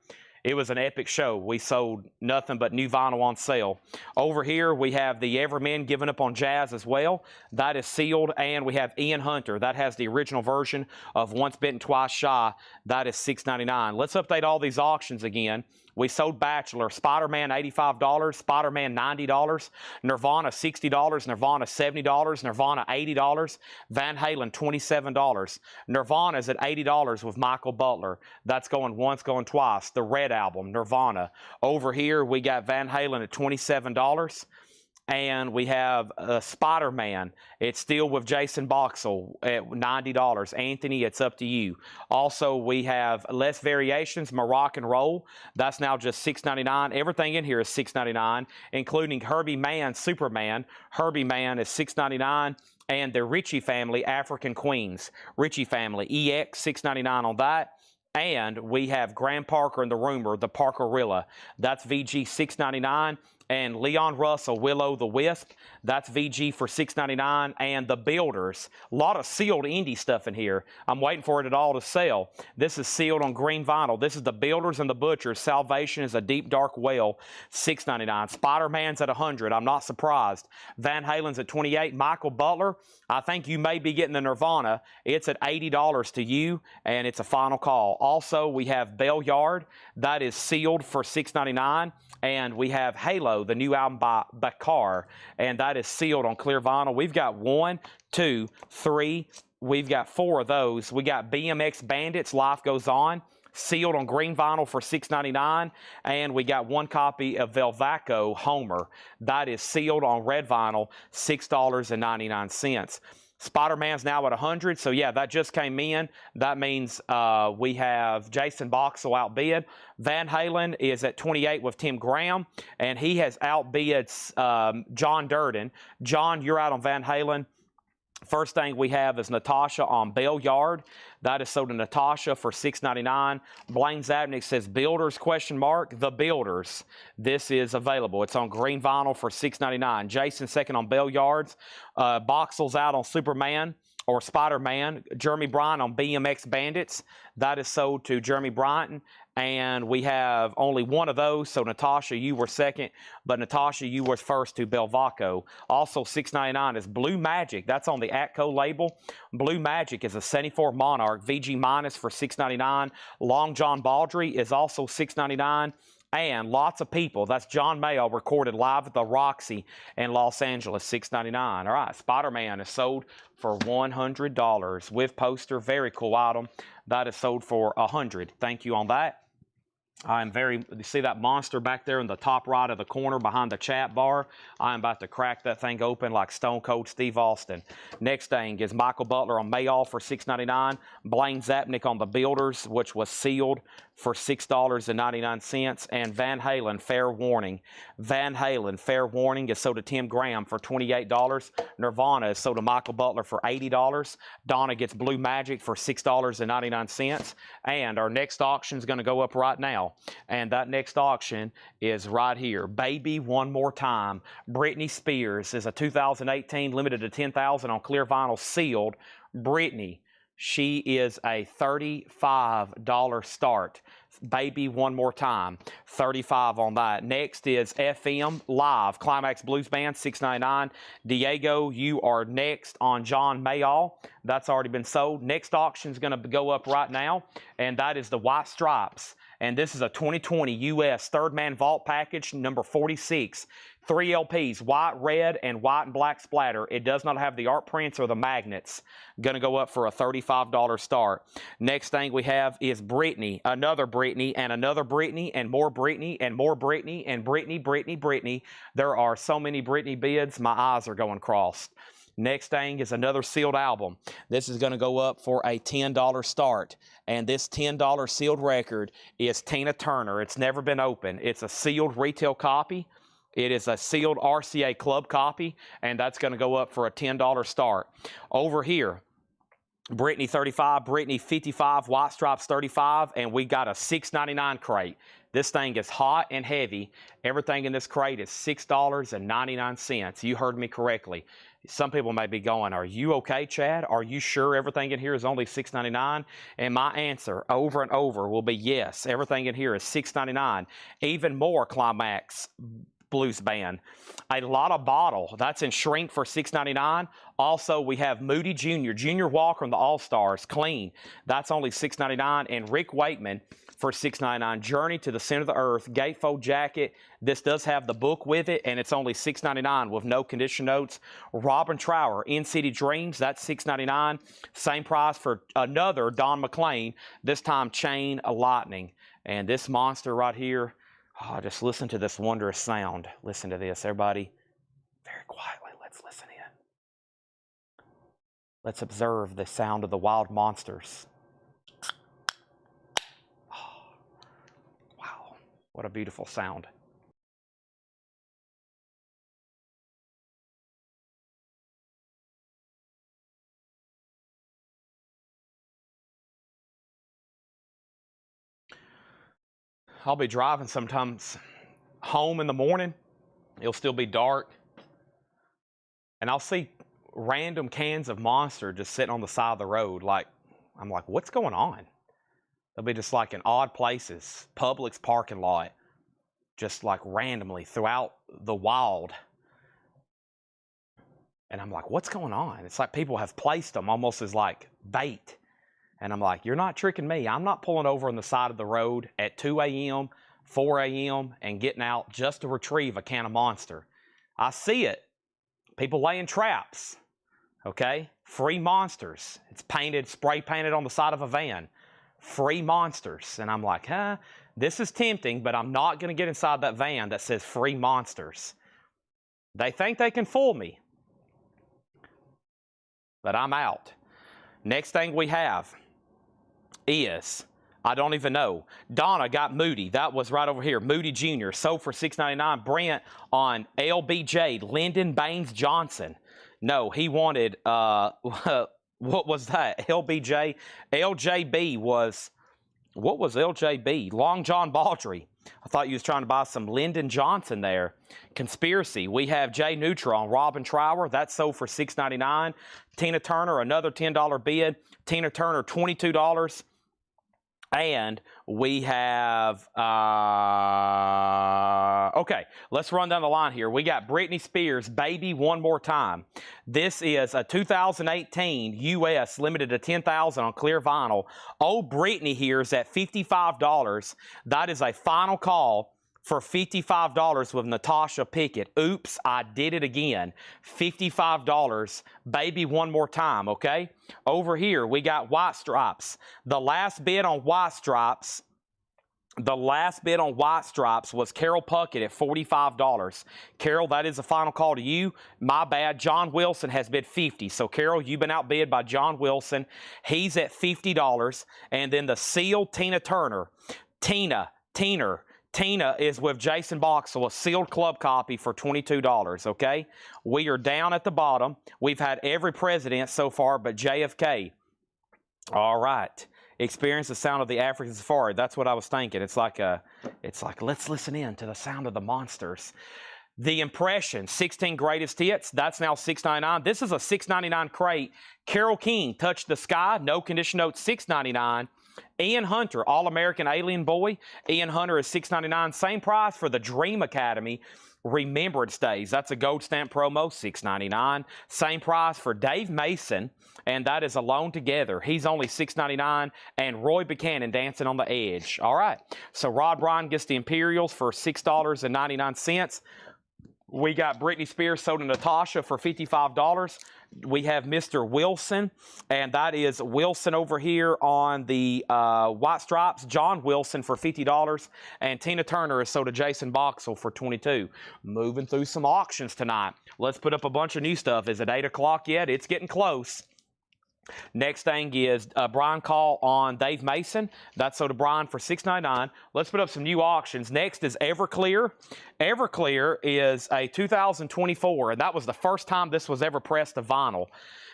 It was an epic show. We sold nothing but new vinyl on sale. Over here, we have the Evermen giving up on jazz as well. That is sealed. And we have Ian Hunter. That has the original version of Once Bitten, Twice Shy. That is $6.99. Let's update all these auctions again. We sold Bachelor, Spider-Man $85, Spider-Man $90, Nirvana $60, Nirvana $70, Nirvana $80, Van Halen $27. Nirvana's at $80 with Michael Butler. That's going once, going twice. The Red Album, Nirvana. Over here, we got Van Halen at $27. And we have Spider-Man. It's still with Jason Boxell at $90. Anthony, it's up to you. Also, we have Less Variations, Moroccan Roll. That's now just $6.99. Everything in here is $6.99, including Herbie Mann's Superman. Herbie Mann is $6.99. And the Ritchie Family, African Queens. Ritchie Family, EX, $6.99 on that. And we have Graham Parker and the Rumor, the Parkerilla. That's VG $6.99. And Leon Russell, Willow the Wisp, that's VG for $6.99. And The Builders, a lot of sealed indie stuff in here. I'm waiting for it all to sell. This is sealed on green vinyl. This is The Builders and the Butchers. Salvation is a Deep Dark Well, $6.99. Spider-Man's at $100. I'm not surprised. Van Halen's at $28. Michael Butler, I think you may be getting the Nirvana. It's at $80 to you, and it's a final call. Also, we have Bell Yard. That is sealed for $6.99. And we have Halo, the new album by Bakar, and that is sealed on clear vinyl. We've got 1, 2, 3. We've got 4 of those. We got BMX Bandits, Life Goes On, sealed on green vinyl for $6.99. And we got 1 copy of Velvaco, Homer. That is sealed on red vinyl, $6.99. Spider-Man's now at $100, so yeah, that just came in. That means we have Jason Boxell outbid. Van Halen is at $28 with Tim Graham, and he has outbid John Durden. John, you're out on Van Halen. First thing we have is Natasha on Bell Yard. That is sold to Natasha for $6.99. Blaine Zabnick says Builders, ? The Builders. This is available. It's on green vinyl for $6.99. Jason second on Bell Yards. Boxell's out on Superman or Spider-Man. Jeremy Bryant on BMX Bandits. That is sold to Jeremy Bryant. And we have only 1 of those, so Natasha, you were second, but Natasha, you were first to Belvaco. Also, $6.99 is Blue Magic. That's on the Atco label. Blue Magic is a 74 Monarch, VG minus for $6.99. Long John Baldry is also $6.99. And lots of people. That's John Mayo recorded live at the Roxy in Los Angeles, $6.99. All right, Spider-Man is sold for $100 with poster. Very cool item. That is sold for $100. Thank you on that. You see that monster back there in the top right of the corner behind the chat bar? I'm about to crack that thing open like Stone Cold Steve Austin. Next thing is Michael Butler on Mayall for $6.99. Blaine Zabnick on The Builders, which was sealed for $6.99. And Van Halen, Fair Warning. Van Halen, Fair Warning is sold to Tim Graham for $28. Nirvana is sold to Michael Butler for $80. Donna gets Blue Magic for $6.99. And our next auction is going to go up right now. And that next auction is right here. Baby One More Time. Britney Spears is a 2018 limited to 10,000 on clear vinyl sealed. Britney, she is a $35 start. Baby One More Time, $35 on that. Next is FM Live, Climax Blues Band, $6.99. Diego, you are next on John Mayall. That's already been sold. Next auction is going to go up right now, and that is the White Stripes. And this is a 2020 U.S. Third Man Vault Package, number 46. 3 LPs, white, red, and white and black splatter. It does not have the art prints or the magnets. Going to go up for a $35 start. Next thing we have is Britney, another Britney, and another Britney, and more Britney, and more Britney, and Britney, Britney, Britney. There are so many Britney bids, my eyes are going crossed. Next thing is another sealed album. This is going to go up for a $10 start. And this $10 sealed record is Tina Turner. It's never been opened. It's a sealed retail copy. It is a sealed RCA Club copy, and that's going to go up for a $10 start. Over here, Britney 35, Britney 55, White Stripes 35, and we got a $6.99 crate. This thing is hot and heavy. Everything in this crate is $6.99. You heard me correctly. Some people may be going, are you okay, Chad? Are you sure everything in here is only $6.99? And my answer over and over will be yes. Everything in here is $6.99. Even more Climax blues band. A lot of bottle. That's in shrink for $6.99. Also, we have Moody Jr., Junior Walker on the All-Stars, clean. That's only $6.99. And Rick Wakeman for $6.99. Journey to the Center of the Earth, gatefold jacket. This does have the book with it, and it's only $6.99 with no condition notes. Robin Trower, In City Dreams, that's $6.99. Same price for another Don McLean, this time Chain of Lightning. And this monster right here, oh, just listen to this wondrous sound. Listen to this, everybody. Very quietly, let's listen in. Let's observe the sound of the wild monsters. Oh, wow, what a beautiful sound. I'll be driving sometimes home in the morning. It'll still be dark. And I'll see random cans of Monster just sitting on the side of the road. I'm like, what's going on? They'll be just like in odd places, Publix parking lot, just like randomly throughout the wild. And I'm like, what's going on? It's like people have placed them almost as like bait. And I'm like, you're not tricking me. I'm not pulling over on the side of the road at 2 a.m., 4 a.m., and getting out just to retrieve a can of Monster. I see it. People laying traps. Okay? Free Monsters. It's painted, spray painted on the side of a van. Free Monsters. And I'm like, this is tempting, but I'm not going to get inside that van that says free Monsters. They think they can fool me. But I'm out. Next thing we have is, I don't even know. Donna got Moody. That was right over here. Moody Jr. sold for $6.99. Brent on LBJ. Lyndon Baines Johnson. No, he wanted, what was that? LBJ? LJB was, what was LJB? Long John Baldry. I thought you was trying to buy some Lyndon Johnson there. Conspiracy. We have Jay Neutron, Robin Trower. That sold for $6.99. Tina Turner, another $10 bid. Tina Turner, $22. And we have, okay, let's run down the line here. We got Britney Spears, Baby One More Time. This is a 2018 U.S. limited to 10,000 on clear vinyl. Old Britney here is at $55. That is a final call for $55 with Natasha Pickett. Oops, I did it again. $55, Baby One More Time, okay? Over here, we got White Stripes. The last bid on White Stripes was Carol Puckett at $45. Carol, that is a final call to you. My bad. John Wilson has bid $50. So, Carol, you've been outbid by John Wilson. He's at $50. And then the sealed Tina Turner. Tina is with Jason Boxell, a sealed club copy for $22, okay? We are down at the bottom. We've had every president so far but JFK. All right. Experience the sound of the African safari. That's what I was thinking. It's like let's listen in to the sound of the monsters. The Impression, 16 Greatest Hits, that's now $6.99. This is a $6.99 crate. Carole King, Touch the Sky, no condition note, $6.99. Ian Hunter, All-American Alien Boy. Ian Hunter is $6.99. Same price for the Dream Academy Remembrance Days. That's a gold stamp promo, $6.99. Same price for Dave Mason, and that is Alone Together. He's only $6.99. And Roy Buchanan, Dancing on the Edge. All right. So Rod Bryan gets the Imperials for $6.99. We got Britney Spears sold to Natasha for $55. We have Mr. Wilson, and that is Wilson over here on the White Stripes. John Wilson for $50, and Tina Turner is sold to Jason Boxell for $22. Moving through some auctions tonight. Let's put up a bunch of new stuff. Is it 8 o'clock yet? It's getting close. Next thing is Brian Call on Dave Mason. That's sold to Brian for $6.99. Let's put up some new auctions. Next is Everclear. Everclear is a 2024, and that was the first time this was ever pressed to vinyl.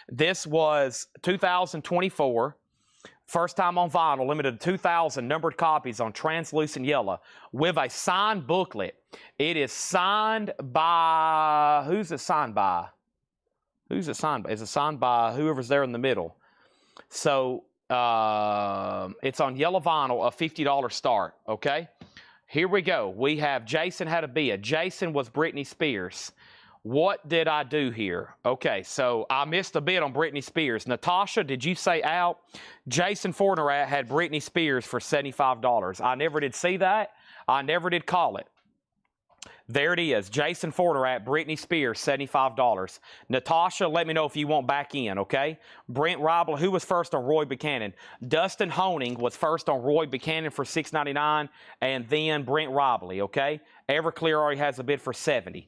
This was 2024. First time on vinyl, limited to 2,000 numbered copies on translucent yellow with a signed booklet. It is signed by, who's it signed by? Who's it signed by? Is it signed by whoever's there in the middle? So it's on yellow vinyl, a $50 start, okay? Here we go. We have Jason had a bid. Jason was Britney Spears. What did I do here? Okay, so I missed a bid on Britney Spears. Natasha, did you say out? Jason Fornerat had Britney Spears for $75. I never did see that. I never did call it. There it is. Jason Fornerat, Britney Spears, $75. Natasha, let me know if you want back in, okay? Brent Roble, who was first on Roy Buchanan? Dustin Honing was first on Roy Buchanan for $6.99, and then Brent Roble, okay? Everclear already has a bid for $70.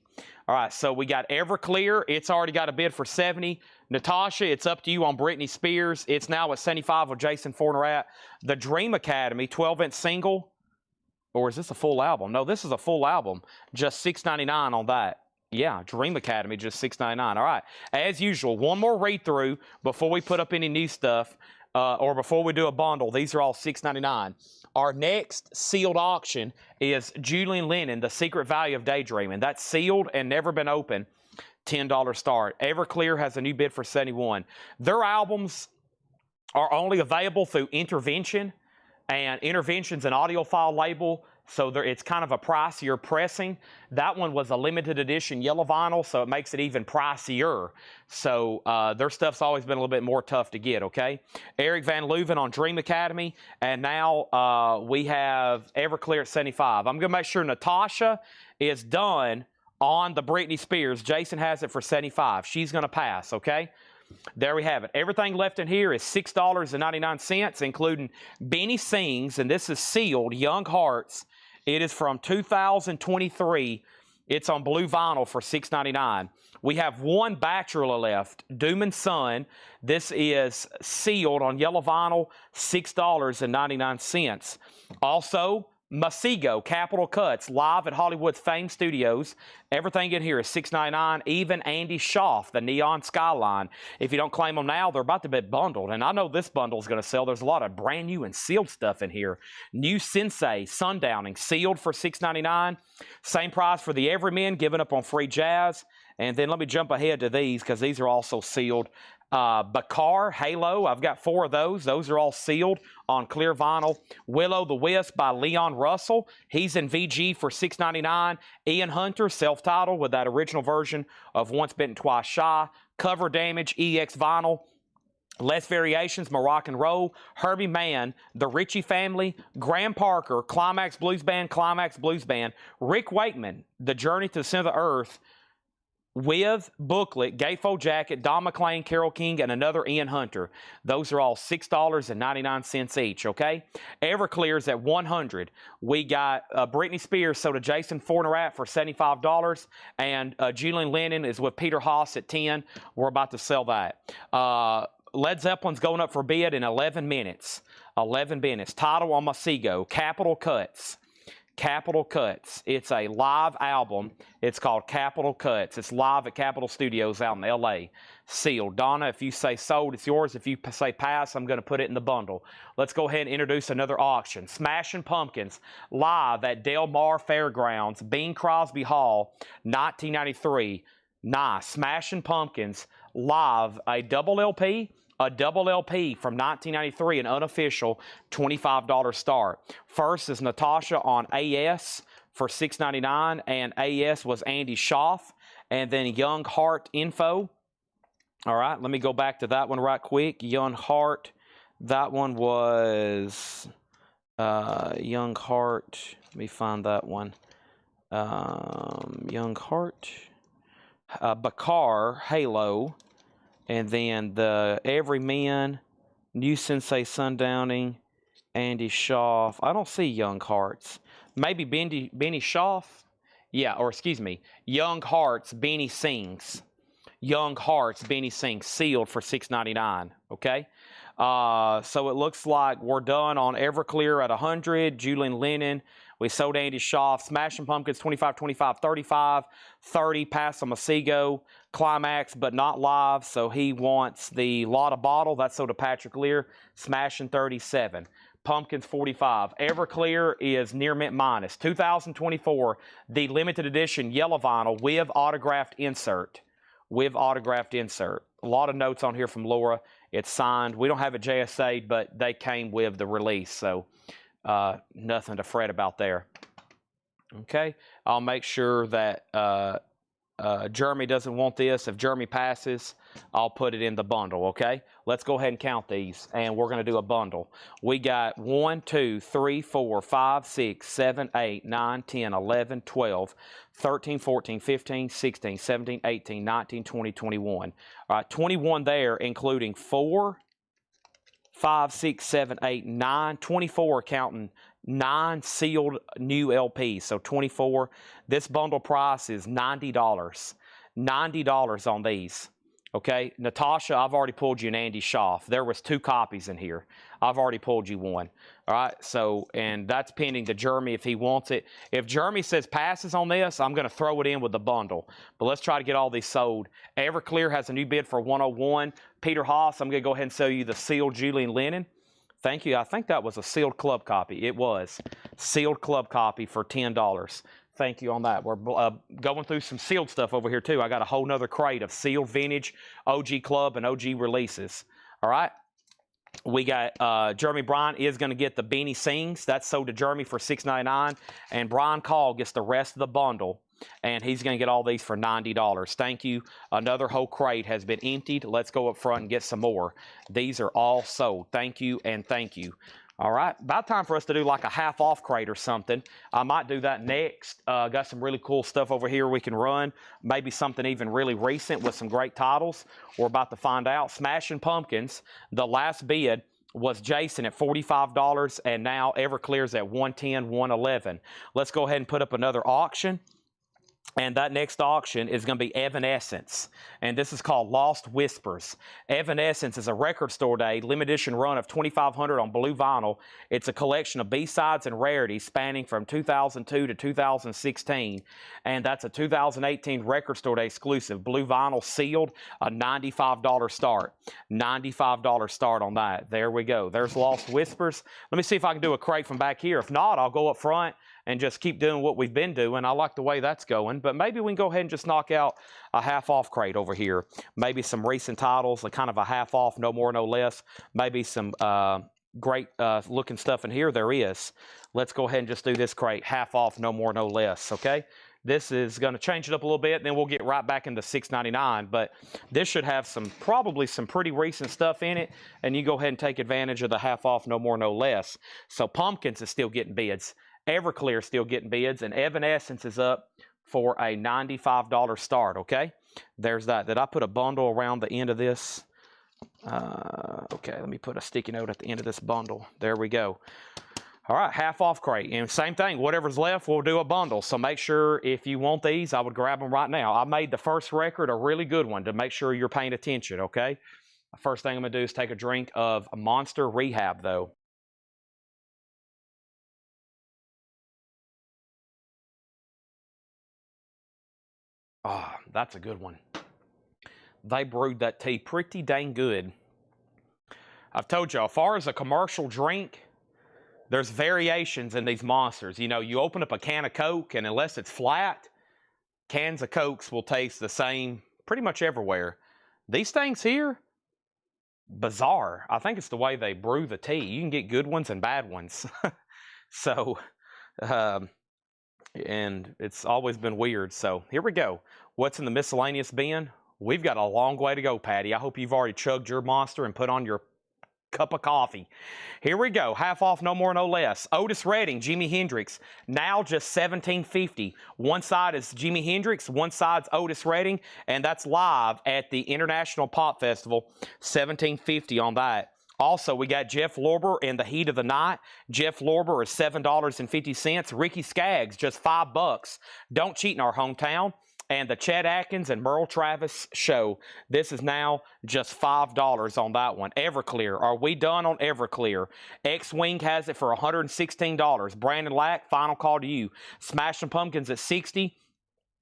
All right, so we got Everclear. It's already got a bid for $70. Natasha, it's up to you on Britney Spears. It's now at $75 with Jason Fornerat. The Dream Academy, 12-inch single. Or is this a full album? No, this is a full album. Just $6.99 on that. Yeah, Dream Academy, just $6.99. All right. As usual, one more read-through before we put up any new stuff or before we do a bundle. These are all $6.99. Our next sealed auction is Julian Lennon, The Secret Value of Daydreaming. That's sealed and never been opened. $10 start. Everclear has a new bid for $71. Their albums are only available through Intervention. And Intervention's an audiophile label, so it's kind of a pricier pressing. That one was a limited edition yellow vinyl, so it makes it even pricier. So their stuff's always been a little bit more tough to get, okay? Eric Van Leuven on Dream Academy, and now we have Everclear at $75. I'm going to make sure Natasha is done on the Britney Spears. Jason has it for $75. She's going to pass, okay? There we have it. Everything left in here is $6.99, including Benny Sings, and this is sealed, Young Hearts. It is from 2023. It's on blue vinyl for $6.99. We have one Bachelor left, Doom and Son. This is sealed on yellow vinyl, $6.99. Also, Masego, Capital Cuts, live at Hollywood's Fame Studios. Everything in here is $6.99. Even Andy Schaaf, the Neon Skyline. If you don't claim them now, they're about to be bundled. And I know this bundle is going to sell. There's a lot of brand new and sealed stuff in here. New Sensei, Sundowning, sealed for $6.99. Same price for the Everymen, given up on Free Jazz. And then let me jump ahead to these because these are also sealed. Bakar, Halo, I've got 4 of those. Those are all sealed on clear vinyl. Will the Wisp by Leon Russell. He's in VG for $6.99. Ian Hunter, self-titled with that original version of Once Bitten, Twice Shy. Cover Damage, EX vinyl. Less Variations, Moroccan Roll. Herbie Mann, The Ritchie Family. Graham Parker, Climax Blues Band, Climax Blues Band. Rick Wakeman, The Journey to the Center of the Earth. With booklet, Gatefold Jacket, Don McLean, Carole King, and another Ian Hunter. Those are all $6.99 each, okay? Everclear's at $100. We got Britney Spears sold to Jason Fornerat for $75, and Julian Lennon is with Peter Haas at $10. We're about to sell that. Led Zeppelin's going up for bid in 11 minutes. 11 minutes. Title on Masego, Capital Cuts. Capital Cuts. It's a live album. It's called Capital Cuts. It's live at Capitol Studios out in L.A. Sealed. Donna, if you say sold, it's yours. If you say pass, I'm going to put it in the bundle. Let's go ahead and introduce another auction. Smashing Pumpkins, live at Del Mar Fairgrounds, Bing Crosby Hall, 1993. Nice. Smashing Pumpkins, live, a double LP. A double LP from 1993, an unofficial $25 start. First is Natasha on AS for $6.99, and AS was Andy Schaaf, and then Young Heart Info. All right, let me go back to that one right quick. Young Heart, that one was Young Heart. Let me find that one. Young Heart, Bakar, Halo. And then the Everyman, New Sensei Sundowning, Andy Schaaf. I don't see Young Hearts. Maybe Benny Schaaf? Yeah, or excuse me, Young Hearts, Benny Sings. Young Hearts, Benny Sings, sealed for $6.99, okay? So it looks like we're done on Everclear at 100, Julian Lennon. We sold Andy Schaaf, Smashing Pumpkins, 25, 25, 35, 30, Pass on Masego, Climax, but not live, so he wants the Lotta Bottle. That's sold to Patrick Lear, Smashing 37. Pumpkins 45. Everclear is Near Mint Minus. 2024, the limited edition yellow vinyl with autographed insert. With autographed insert. A lot of notes on here from Laura. It's signed. We don't have it JSA, but they came with the release, so nothing to fret about there. Okay, I'll make sure that Jeremy doesn't want this. If Jeremy passes, I'll put it in the bundle, okay? Let's go ahead and count these, and we're going to do a bundle. We got 1, 2, 3, 4, 5, 6, 7, 8, 9, 10, 11, 12, 13, 14, 15, 16, 17, 18, 19, 20, 21. All right, 21 there, including 4, 5, 6, 7, 8, 9, 24, counting 9 sealed new LPs. So 24. This bundle price is $90. $90 on these. Okay, Natasha, I've already pulled you an Andy Schaaf. There was 2 copies in here. I've already pulled you one. All right, so, and that's pending to Jeremy if he wants it. If Jeremy says passes on this, I'm going to throw it in with the bundle. But let's try to get all these sold. Everclear has a new bid for 101. Peter Haas, I'm going to go ahead and sell you the sealed Julian Lennon. Thank you. I think that was a sealed club copy. It was. Sealed club copy for $10. Thank you on that. We're going through some sealed stuff over here, too. I got a whole nother crate of sealed vintage OG Club and OG releases. All right. We got Jeremy Bryan is going to get the Beanie Sings. That's sold to Jeremy for $6.99. And Brian Call gets the rest of the bundle. And he's going to get all these for $90. Thank you. Another whole crate has been emptied. Let's go up front and get some more. These are all sold. Thank you and thank you. All right, about time for us to do like a half-off crate or something. I might do that next. Got some really cool stuff over here we can run. Maybe something even really recent with some great titles. We're about to find out. Smashing Pumpkins, the last bid was Jason at $45, and now Everclear's at $110, $111. Let's go ahead and put up another auction. And that next auction is going to be Evanescence. And this is called Lost Whispers. Evanescence is a record store day, limited edition run of 2,500 on blue vinyl. It's a collection of B-sides and rarities spanning from 2002 to 2016. And that's a 2018 record store day exclusive. Blue vinyl sealed, a $95 start. $95 start on that. There we go. There's Lost Whispers. Let me see if I can do a crate from back here. If not, I'll go up front and just keep doing what we've been doing. I like the way that's going. But maybe we can go ahead and just knock out a half-off crate over here. Maybe some recent titles, like kind of a half-off, no more, no less. Maybe some great looking stuff in here. There is. Let's go ahead and just do this crate. Half-off, no more, no less, okay? This is going to change it up a little bit, then we'll get right back into $6.99. But this should have probably some pretty recent stuff in it, and you go ahead and take advantage of the half-off, no more, no less. So Pumpkins is still getting bids. Everclear is still getting bids, and Evanescence is up for a $95 start, okay? There's that. Did I put a bundle around the end of this? Okay, let me put a sticky note at the end of this bundle. There we go. All right, half-off crate. And same thing, whatever's left, we'll do a bundle. So make sure if you want these, I would grab them right now. I made the first record a really good one to make sure you're paying attention, okay? First thing I'm going to do is take a drink of Monster Rehab, though. Ah, oh, that's a good one. They brewed that tea pretty dang good. I've told you, as far as a commercial drink, there's variations in these monsters. You know, you open up a can of Coke, and unless it's flat, cans of Cokes will taste the same pretty much everywhere. These things here, bizarre. I think it's the way they brew the tea. You can get good ones and bad ones. So, and it's always been weird. So here we go. What's in the miscellaneous bin? We've got a long way to go, Patty. I hope you've already chugged your Monster and put on your cup of coffee. Here we go. Half off, no more, no less. Otis Redding, Jimi Hendrix, now just $17.50. One side is Jimi Hendrix, one side's Otis Redding, and that's live at the International Pop Festival. $17.50 on that. Also, we got Jeff Lorber in the heat of the night. Jeff Lorber is $7.50. Ricky Skaggs, just $5. Don't cheat in our hometown. And the Chet Atkins and Merle Travis show. This is now just $5 on that one. Everclear. Are we done on Everclear? X-Wing has it for $116. Brandon Lack, final call to you. Smashing Pumpkins at $60.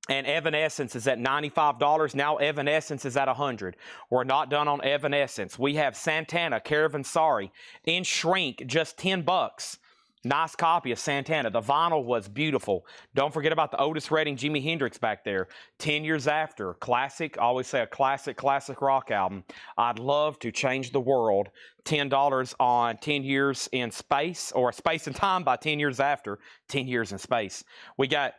And Evanescence is at $95. Now Evanescence is at $100. We're not done on Evanescence. We have Santana, Caravan Sorry, in shrink, just $10. Nice copy of Santana. The vinyl was beautiful. Don't forget about the Otis Redding, Jimi Hendrix back there. 10 years after. Classic. I always say a classic rock album. I'd love to change the world. $10 on 10 years in space, or space and time by 10 years after. 10 years in space. We got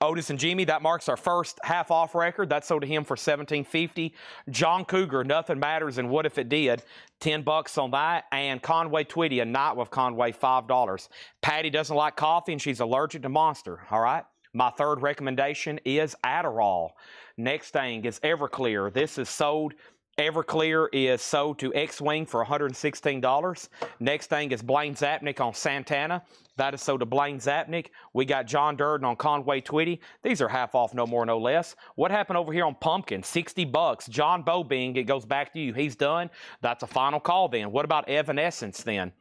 Otis and Jimmy, that marks our first half-off record. That sold to him for $17.50. John Cougar, Nothing Matters and What If It Did, $10 on that. And Conway Twitty, A Night with Conway, $5. Patty doesn't like coffee and she's allergic to Monster, all right? My third recommendation is Adderall. Next thing is Everclear. This is sold. Everclear is sold to X-Wing for $116. Next thing is Blaine Zapnick on Santana. That is sold to Blaine Zapnick. We got John Durden on Conway Twitty. These are half off, no more, no less. What happened over here on Pumpkin? $60. John Bobing, it goes back to you. He's done. That's a final call then. What about Evanescence then?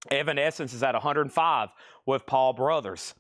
Evanescence is at $105 with Paul Brothers.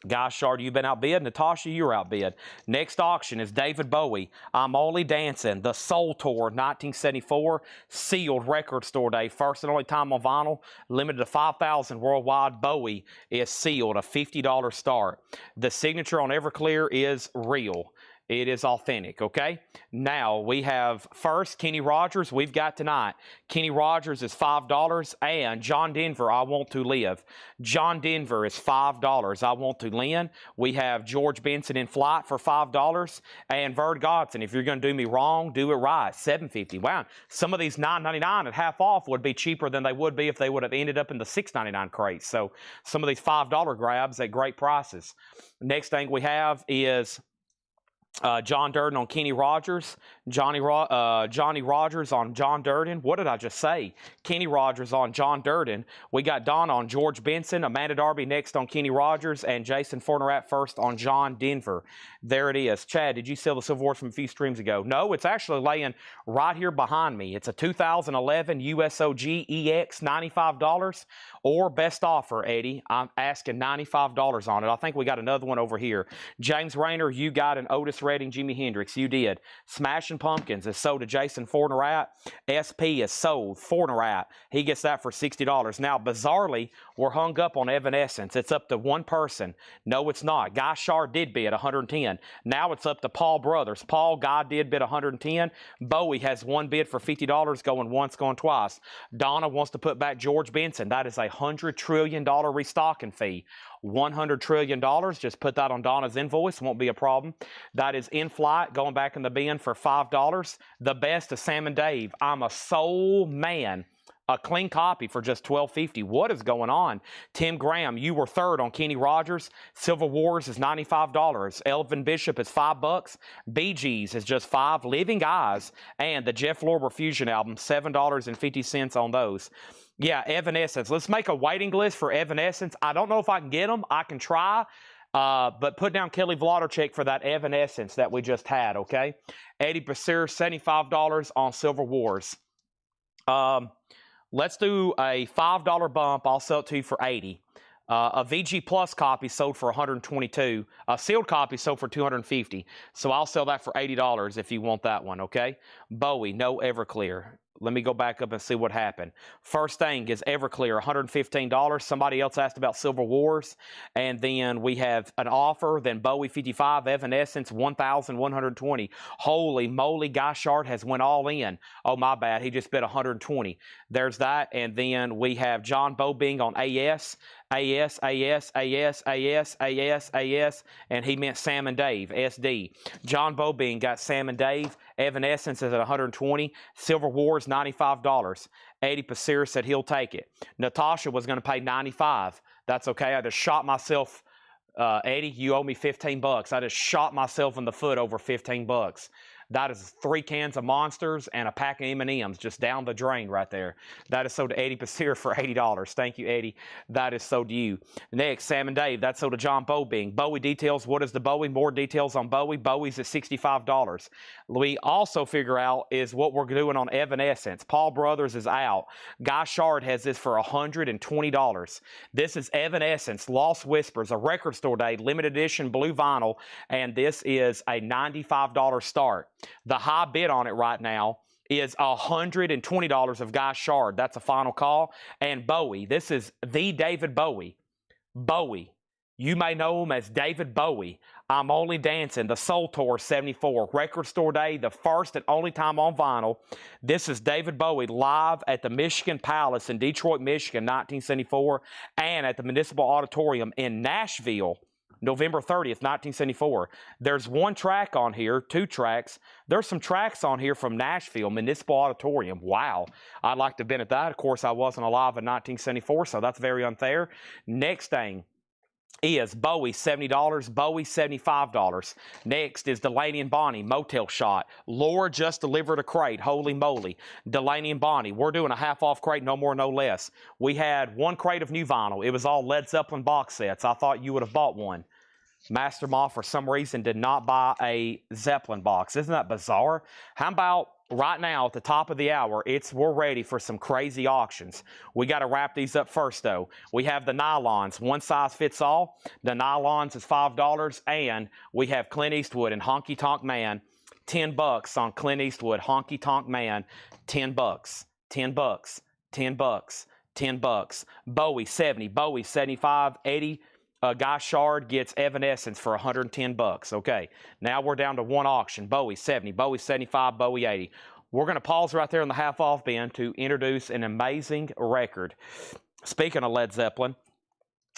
Guy Shard, you've been outbid. Natasha, you're outbid. Next auction is David Bowie. I'm Only Dancing. The Soul Tour, 1974. Sealed record store day. First and only time on vinyl. Limited to 5,000 worldwide. Bowie is sealed. A $50 start. The signature on Everclear is real. It is authentic, okay? Now, we have first Kenny Rogers we've got tonight. Kenny Rogers is $5, and John Denver, I Want to Live. John Denver is $5, I Want to Lend. We have George Benson in Flight for $5, and Verd Godson, if you're going to do me wrong, do it right, $7.50. Wow, some of these $9.99 at half off would be cheaper than they would be if they would have ended up in the $6.99 crates. So some of these $5 grabs at great prices. Next thing we have is John Durden on Kenny Rogers. Johnny Rogers on John Durden. What did I just say? Kenny Rogers on John Durden. We got Donna on George Benson. Amanda Darby next on Kenny Rogers. And Jason Fornerat first on John Denver. There it is. Chad, did you sell the Civil War from a few streams ago? No, it's actually laying right here behind me. It's a 2011 USOG EX, $95. Or best offer, Eddie. I'm asking $95 on it. I think we got another one over here. James Rayner, you got an Otis Redding, Jimi Hendrix. You did. Smashing Pumpkins is sold to Jason Fornerat. SP is sold. Fornerat. He gets that for $60. Now, bizarrely, we're hung up on Evanescence. It's up to one person. No, it's not. Guy Shard did bid $110. Now it's up to Paul Brothers. Paul, Guy did bid $110. Bowie has one bid for $50, going once, going twice. Donna wants to put back George Benson. That is a $100 trillion restocking fee. $100 trillion. Just put that on Donna's invoice. Won't be a problem. That is In Flight, going back in the bin for $5. The best is Sam and Dave. I'm a Soul Man. A clean copy for just $12.50. What is going on? Tim Graham, you were third on Kenny Rogers. Civil Wars is $95. Elvin Bishop is $5. Bee Gees is just $5. Living Eyes and the Jeff Lorber Fusion album, $7.50 on those. Yeah, Evanescence. Let's make a waiting list for Evanescence. I don't know if I can get them. I can try. But put down Kelly Vladorchek for that Evanescence that we just had, okay? Eddie Basir, $75 on Civil Wars. Let's do a $5 bump. I'll sell it to you for $80. A VG Plus copy sold for $122. A sealed copy sold for $250. So I'll sell that for $80 if you want that one, okay? Bowie, no Everclear. Let me go back up and see what happened. First thing is Everclear, $115. Somebody else asked about Civil Wars. And then we have an offer. Then Bowie, $55. Evanescence, $1,120. Holy moly, Guy Shard has went all in. Oh, my bad. He just bid $120. There's that. And then we have John Bobing on AS. AS, and he meant Sam and Dave, SD. John Bobing got Sam and Dave. Evanescence is at $120. Civil Wars, $95. Eddie Pasir said he'll take it. Natasha was going to pay $95. That's okay. I just shot myself. Eddie, you owe me $15. I just shot myself in the foot over $15. That is 3 cans of Monsters and a pack of M&Ms just down the drain right there. That is sold to Eddie Pasir for $80. Thank you, Eddie. That is sold to you. Next, Sam and Dave. That's sold to John Bobing. Bowie details. What is the Bowie? More details on Bowie. Bowie's at $65. We also figure out is what we're doing on Evanescence. Paul Brothers is out. Guy Shard has this for $120. This is Evanescence, Lost Whispers, a record store day, limited edition blue vinyl, and this is a $95 start. The high bid on it right now is $120 of Guy Shard. That's a final call. And Bowie, this is the David Bowie. Bowie, you may know him as David Bowie. I'm Only Dancing, the Soul Tour 74, Record Store Day, the first and only time on vinyl. This is David Bowie live at the Michigan Palace in Detroit, Michigan, 1974, and at the Municipal Auditorium in Nashville, November 30th, 1974. There's one track on here, 2 tracks. There's some tracks on here from Nashville, Municipal Auditorium. Wow. I'd like to have been at that. Of course, I wasn't alive in 1974, so that's very unfair. Next thing is Bowie, $70, Bowie, $75. Next is Delaney and Bonnie, Motel Shot. Laura just delivered a crate, holy moly. Delaney and Bonnie, we're doing a half-off crate, no more, no less. We had 1 crate of new vinyl. It was all Led Zeppelin box sets. I thought you would have bought one. Master Moth, for some reason, did not buy a Zeppelin box. Isn't that bizarre? How about right now at the top of the hour, we're ready for some crazy auctions. We got to wrap these up first, though. We have the nylons, one size fits all. The nylons is $5, and we have Clint Eastwood and Honky Tonk Man, $10 on Clint Eastwood, Honky Tonk Man, $10, $10, $10, $10. Bowie, 70, Bowie, 75, 80. Guy Shard gets Evanescence for $110. Okay, now we're down to one auction. Bowie 70, Bowie 75, Bowie 80. We're going to pause right there in the half-off bin to introduce an amazing record. Speaking of Led Zeppelin,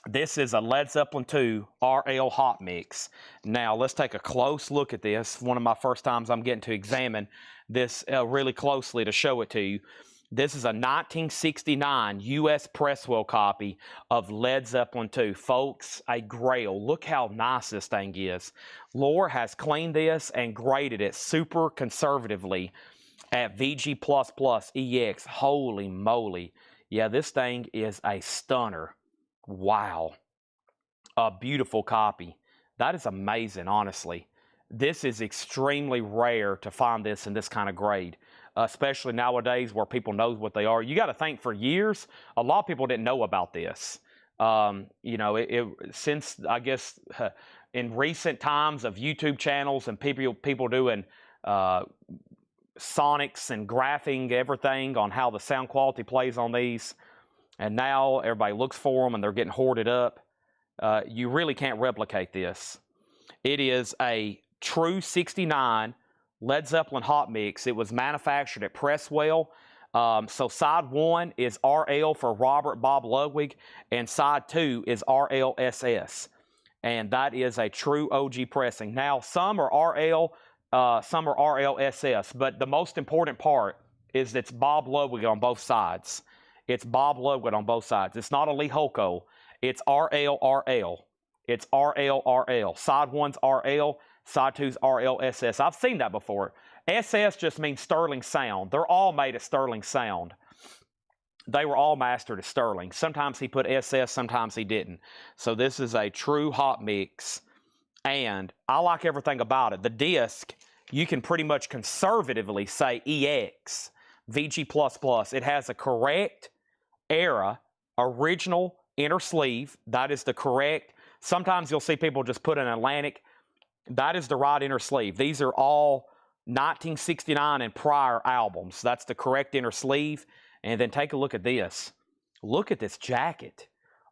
this is a Led Zeppelin 2 RL Hot Mix. Now, let's take a close look at this. One of my first times I'm getting to examine this really closely to show it to you. This is a 1969 U.S. Presswell copy of Led Zeppelin 2. Folks, a grail. Look how nice this thing is. Laura has cleaned this and graded it super conservatively at VG++ EX. Holy moly. Yeah, this thing is a stunner. Wow. A beautiful copy. That is amazing, honestly. This is extremely rare to find this in this kind of grade. Especially nowadays where people know what they are. You got to think, for years, a lot of people didn't know about this. You know, since, I guess, in recent times of YouTube channels and people doing sonics and graphing everything on how the sound quality plays on these, and now everybody looks for them and they're getting hoarded up. You really can't replicate this. It is a true 69 Led Zeppelin Hot Mix. It was manufactured at Presswell. So side 1 is RL for Robert Bob Ludwig, and side 2 is RLSS. And that is a true OG pressing. Now, some are RL, some are RLSS, but the most important part is it's Bob Ludwig on both sides. It's Bob Ludwig on both sides. It's not a Lee Holko. It's RL. It's RL. Side 1's RL. Side 2's RLSS. I've seen that before. SS just means Sterling Sound. They're all made at Sterling Sound. They were all mastered at Sterling. Sometimes he put SS, sometimes he didn't. So this is a true hot mix. And I like everything about it. The disc, you can pretty much conservatively say EX, VG++. It has a correct era, original inner sleeve. That is the correct. Sometimes you'll see people just put an Atlantic. That is the right inner sleeve. These are all 1969 and prior albums. That's the correct inner sleeve. And then take a look at this. Look at this jacket.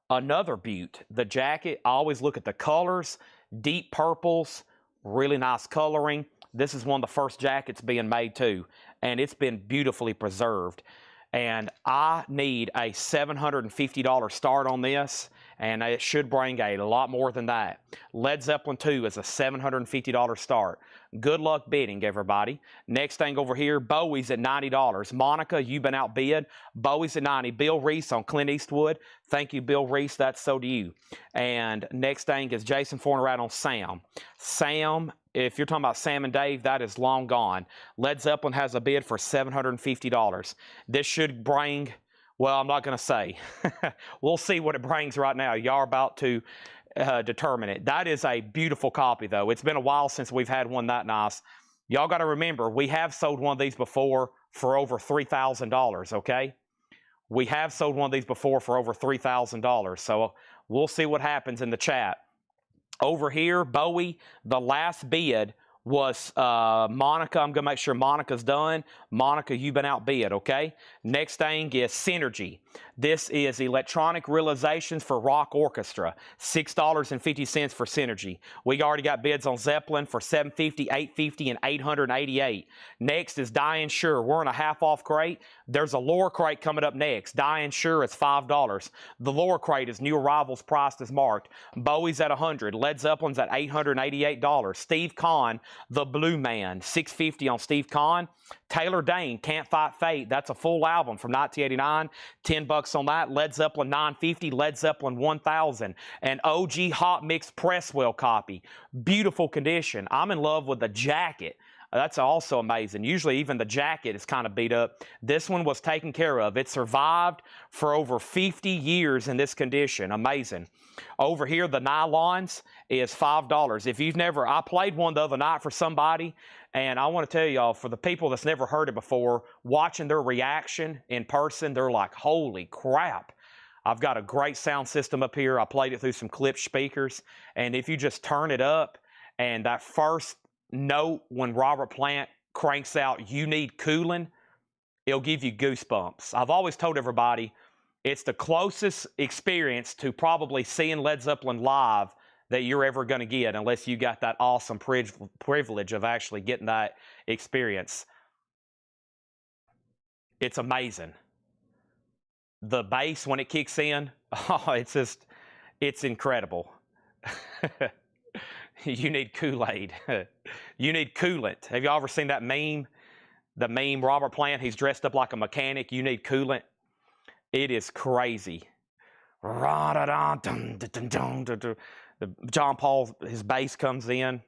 Another beaut. The jacket, I always look at the colors. Deep purples, really nice coloring. This is one of the first jackets being made too. And it's been beautifully preserved. And I need a $750 start on this, and it should bring a lot more than that. Led Zeppelin 2 is a $750 start. Good luck bidding, everybody. Next thing over here, Bowie's at $90. Monica, you've been outbid. Bowie's at $90. Bill Reese on Clint Eastwood. Thank you, Bill Reese. That's so do you. And next thing is Jason Fornerat on Sam. Sam, if you're talking about Sam and Dave, that is long gone. Led Zeppelin has a bid for $750. This should bring, well, I'm not going to say. We'll see what it brings right now. Y'all are about to determine it. That is a beautiful copy, though. It's been a while since we've had one that nice. Y'all got to remember, we have sold one of these before for over $3,000, okay? We have sold one of these before for over $3,000, so we'll see what happens in the chat. Over here, Bowie, the last bid was Monica. I'm going to make sure Monica's done. Monica, you've been outbid, okay? Next thing is Synergy. This is Electronic Realizations for Rock Orchestra. $6.50 for Synergy. We already got bids on Zeppelin for $750, $850, and $888. Next is Diane Shure. We're in a half-off crate. There's a lower crate coming up next. Diane Shure is $5. The lower crate is new arrivals priced as marked. Bowie's at $100. Led Zeppelin's at $888. Steve Kahn, The Blue Man, $650 on Steve Kahn. Taylor Dane, Can't Fight Fate. That's a full album from 1989. $10 on that. Led Zeppelin $950. Led Zeppelin $1,000. An OG Hot Mix Presswell copy. Beautiful condition. I'm in love with the jacket. That's also amazing. Usually even the jacket is kind of beat up. This one was taken care of. It survived for over 50 years in this condition. Amazing. Over here, the nylons is $5. If you've never, I played one the other night for somebody, and I want to tell y'all, for the people that's never heard it before, watching their reaction in person, they're like, holy crap. I've got a great sound system up here. I played it through some clip speakers, and if you just turn it up, and that first note when Robert Plant cranks out "You Need Cooling," it'll give you goosebumps. I've always told everybody it's the closest experience to probably seeing Led Zeppelin live that you're ever going to get, unless you got that awesome privilege of actually getting that experience. It's amazing. The bass when it kicks in, oh, it's incredible. You need Kool-Aid. You need coolant. Have you ever seen that meme? The meme, Robert Plant, he's dressed up like a mechanic. You need coolant. It is crazy. John Paul, his bass comes in.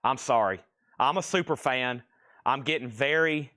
I'm sorry. I'm a super fan. I'm getting very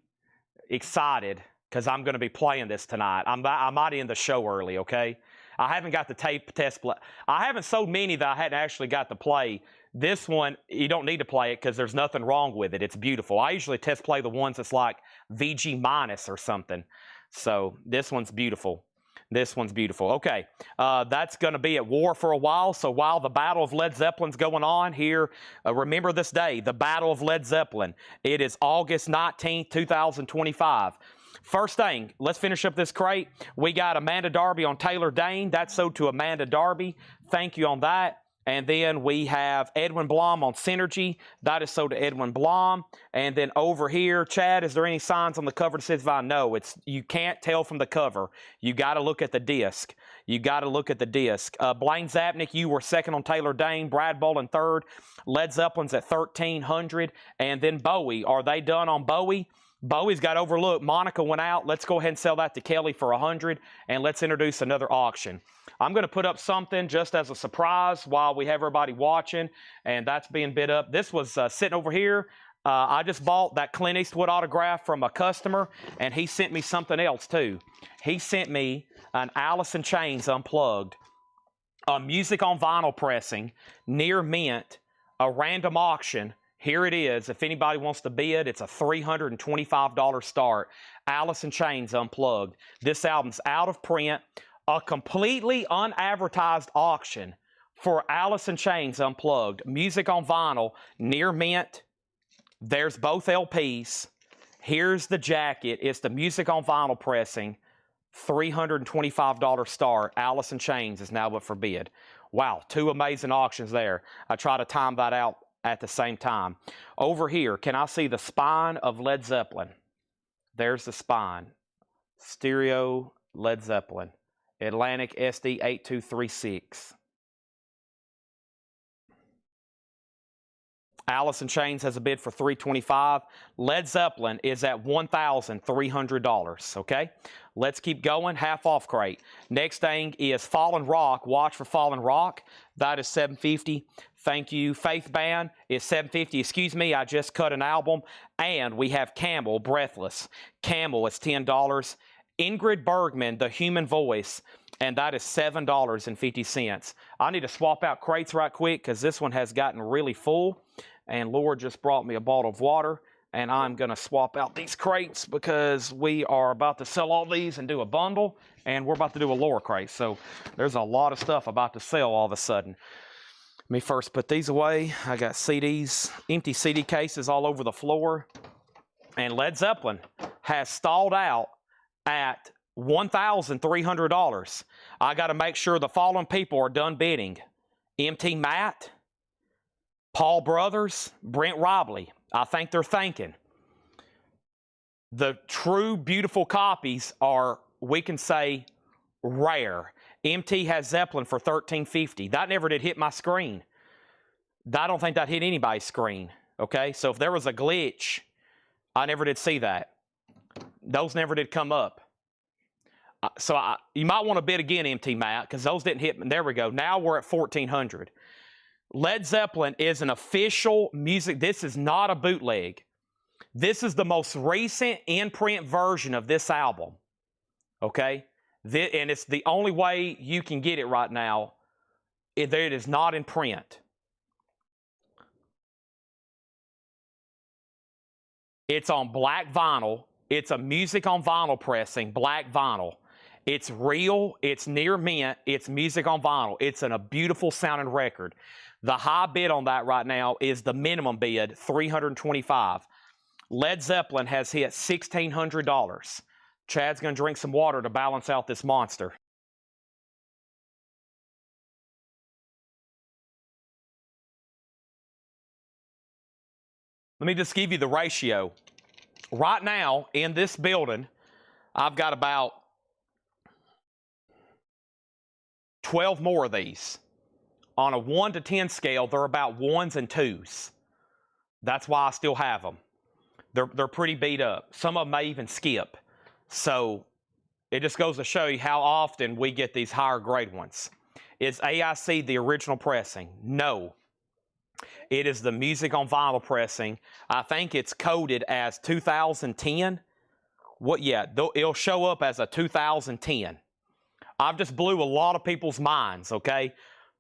excited because I'm going to be playing this tonight. I might end the show early, okay? I haven't got the tape test play. I haven't so many that I hadn't actually got to play. This one, you don't need to play it because there's nothing wrong with it. It's beautiful. I usually test play the ones that's like VG minus or something. So this one's beautiful. This one's beautiful. Okay, that's going to be at war for a while. So while the Battle of Led Zeppelin's going on here, remember this day, the Battle of Led Zeppelin. It is August 19th, 2025. First thing, let's finish up this crate. We got Amanda Darby on Taylor Dane. That's sold to Amanda Darby. Thank you on that. And then we have Edwin Blom on Synergy. That is sold to Edwin Blom. And then over here, Chad, is there any signs on the cover that says vinyl? No, you can't tell from the cover. You got to look at the disc. You got to look at the disc. Blaine Zapnick, you were second on Taylor Dane. Brad Bolin third. Led Zeppelin's at 1,300. And then Bowie. Are they done on Bowie? Bowie's got overlooked. Monica went out. Let's go ahead and sell that to Kelly for 100, and let's introduce another auction. I'm going to put up something just as a surprise while we have everybody watching, and that's being bid up. This was sitting over here. I just bought that Clint Eastwood autograph from a customer, and he sent me something else too. He sent me an Alice in Chains Unplugged, a music on vinyl pressing, near mint, a random auction. Here it is. If anybody wants to bid, it's a $325 start. Alice in Chains Unplugged. This album's out of print. A completely unadvertised auction for Alice in Chains Unplugged. Music on vinyl, near mint. There's both LPs. Here's the jacket. It's the music on vinyl pressing. $325 start. Alice in Chains is now up for bid. Wow, two amazing auctions there. I try to time that out at the same time. Over here, can I see the spine of Led Zeppelin? There's the spine. Stereo Led Zeppelin. Atlantic SD 8236. Alice in Chains has a bid for $325. Led Zeppelin is at $1,300, okay? Let's keep going. Half off crate. Next thing is Fallen Rock. Watch for Fallen Rock. That is $750. Thank you. Faith Band is $750. Excuse me, I just cut an album. And we have Camel, Breathless. Camel is $10. Ingrid Bergman, The Human Voice, and that is $7.50. I need to swap out crates right quick because this one has gotten really full. And Lord just brought me a bottle of water, and I'm going to swap out these crates because we are about to sell all these and do a bundle, and we're about to do a lower crate. So there's a lot of stuff about to sell all of a sudden. Let me first put these away. I got CDs, empty CD cases all over the floor. And Led Zeppelin has stalled out at $1,300. I got to make sure the following people are done bidding. MT Matt, Paul Brothers, Brent Robley. I think they're thinking. The true beautiful copies are, we can say, rare. MT has Zeppelin for $1,350. That never did hit my screen. I don't think that hit anybody's screen. Okay, so if there was a glitch, I never did see that. Those never did come up. You might want to bid again, MT Matt, because those didn't hit. There we go. Now we're at $1,400. Led Zeppelin is an official music. This is not a bootleg. This is the most recent in-print version of this album. Okay? And it's the only way you can get it right now. It is not in print. It's on black vinyl. It's a music on vinyl pressing, black vinyl. It's real. It's near mint. It's music on vinyl. It's a beautiful sounding record. The high bid on that right now is the minimum bid, $325. Led Zeppelin has hit $1,600. Chad's going to drink some water to balance out this monster. Let me just give you the ratio. Right now, in this building, I've got about 12 more of these. On a 1 to 10 scale, they're about 1s and 2s. That's why I still have them. They're pretty beat up. Some of them may even skip. So it just goes to show you how often we get these higher grade ones. Is AIC the original pressing? No. It is the music on vinyl pressing. I think it's coded as 2010. Yeah, it'll show up as a 2010. I've just blew a lot of people's minds, okay?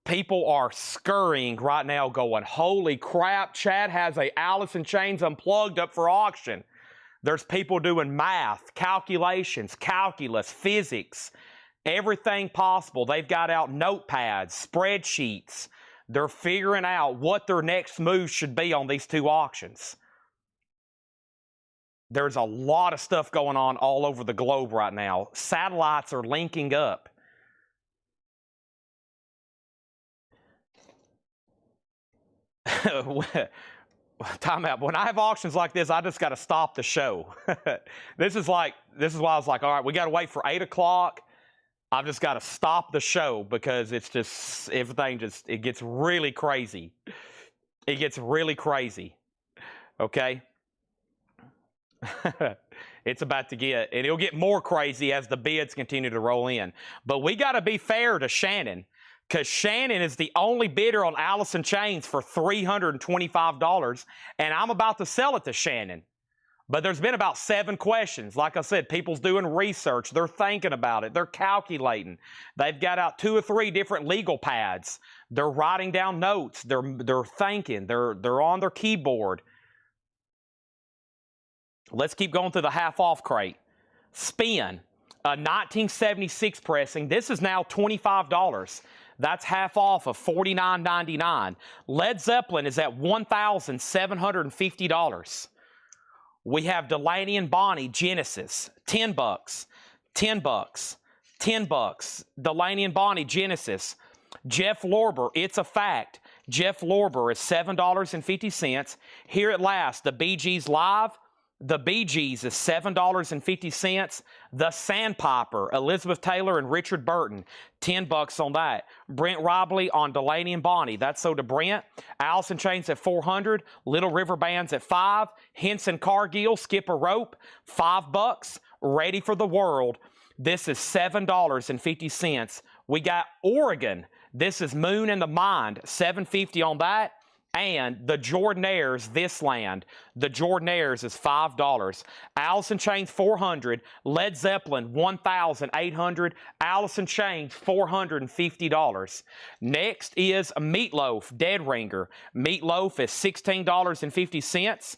People are scurrying right now going, holy crap, Chad has a Alice in Chains Unplugged up for auction. There's people doing math, calculations, calculus, physics, everything possible. They've got out notepads, spreadsheets. They're figuring out what their next move should be on these two auctions. There's a lot of stuff going on all over the globe right now. Satellites are linking up. Time out. When I have auctions like this, I just got to stop the show. This is why I was like, all right, we got to wait for 8 o'clock. I've just got to stop the show because it's just, it gets really crazy. It gets really crazy. Okay? It's about to get, and it'll get more crazy as the bids continue to roll in. But we got to be fair to Shannon, because Shannon is the only bidder on Alice in Chains for $325, and I'm about to sell it to Shannon. But there's been about 7 questions. Like I said, people's doing research. They're thinking about it. They're calculating. They've got out 2 or 3 different legal pads. They're writing down notes. They're thinking. They're on their keyboard. Let's keep going through the half-off crate. Spin, a 1976 pressing. This is now $25. That's half off of $49.99. Led Zeppelin is at $1,750. We have Delaney and Bonnie Genesis, $10, $10, $10. Delaney and Bonnie Genesis. Jeff Lorber, It's a Fact. Jeff Lorber is $7.50. Here at Last, the Bee Gees Live. The Bee Gees is $7.50. The Sandpiper, Elizabeth Taylor and Richard Burton, $10 on that. Brent Robley on Delaney and Bonnie, that's so to Brent. Alice in Chains at $400. Little River Bands at $5. Henson Cargill, Skip a Rope, $5. Ready for the World. This is $7.50. We got Oregon. This is Moon and the Mind, $7.50 on that. And the Jordanaires, This Land. The Jordanaires is $5. Alice in Chains, $400. Led Zeppelin, $1,800. Alice in Chains, $450. Next is Meatloaf, Dead Ringer. Meatloaf is $16.50.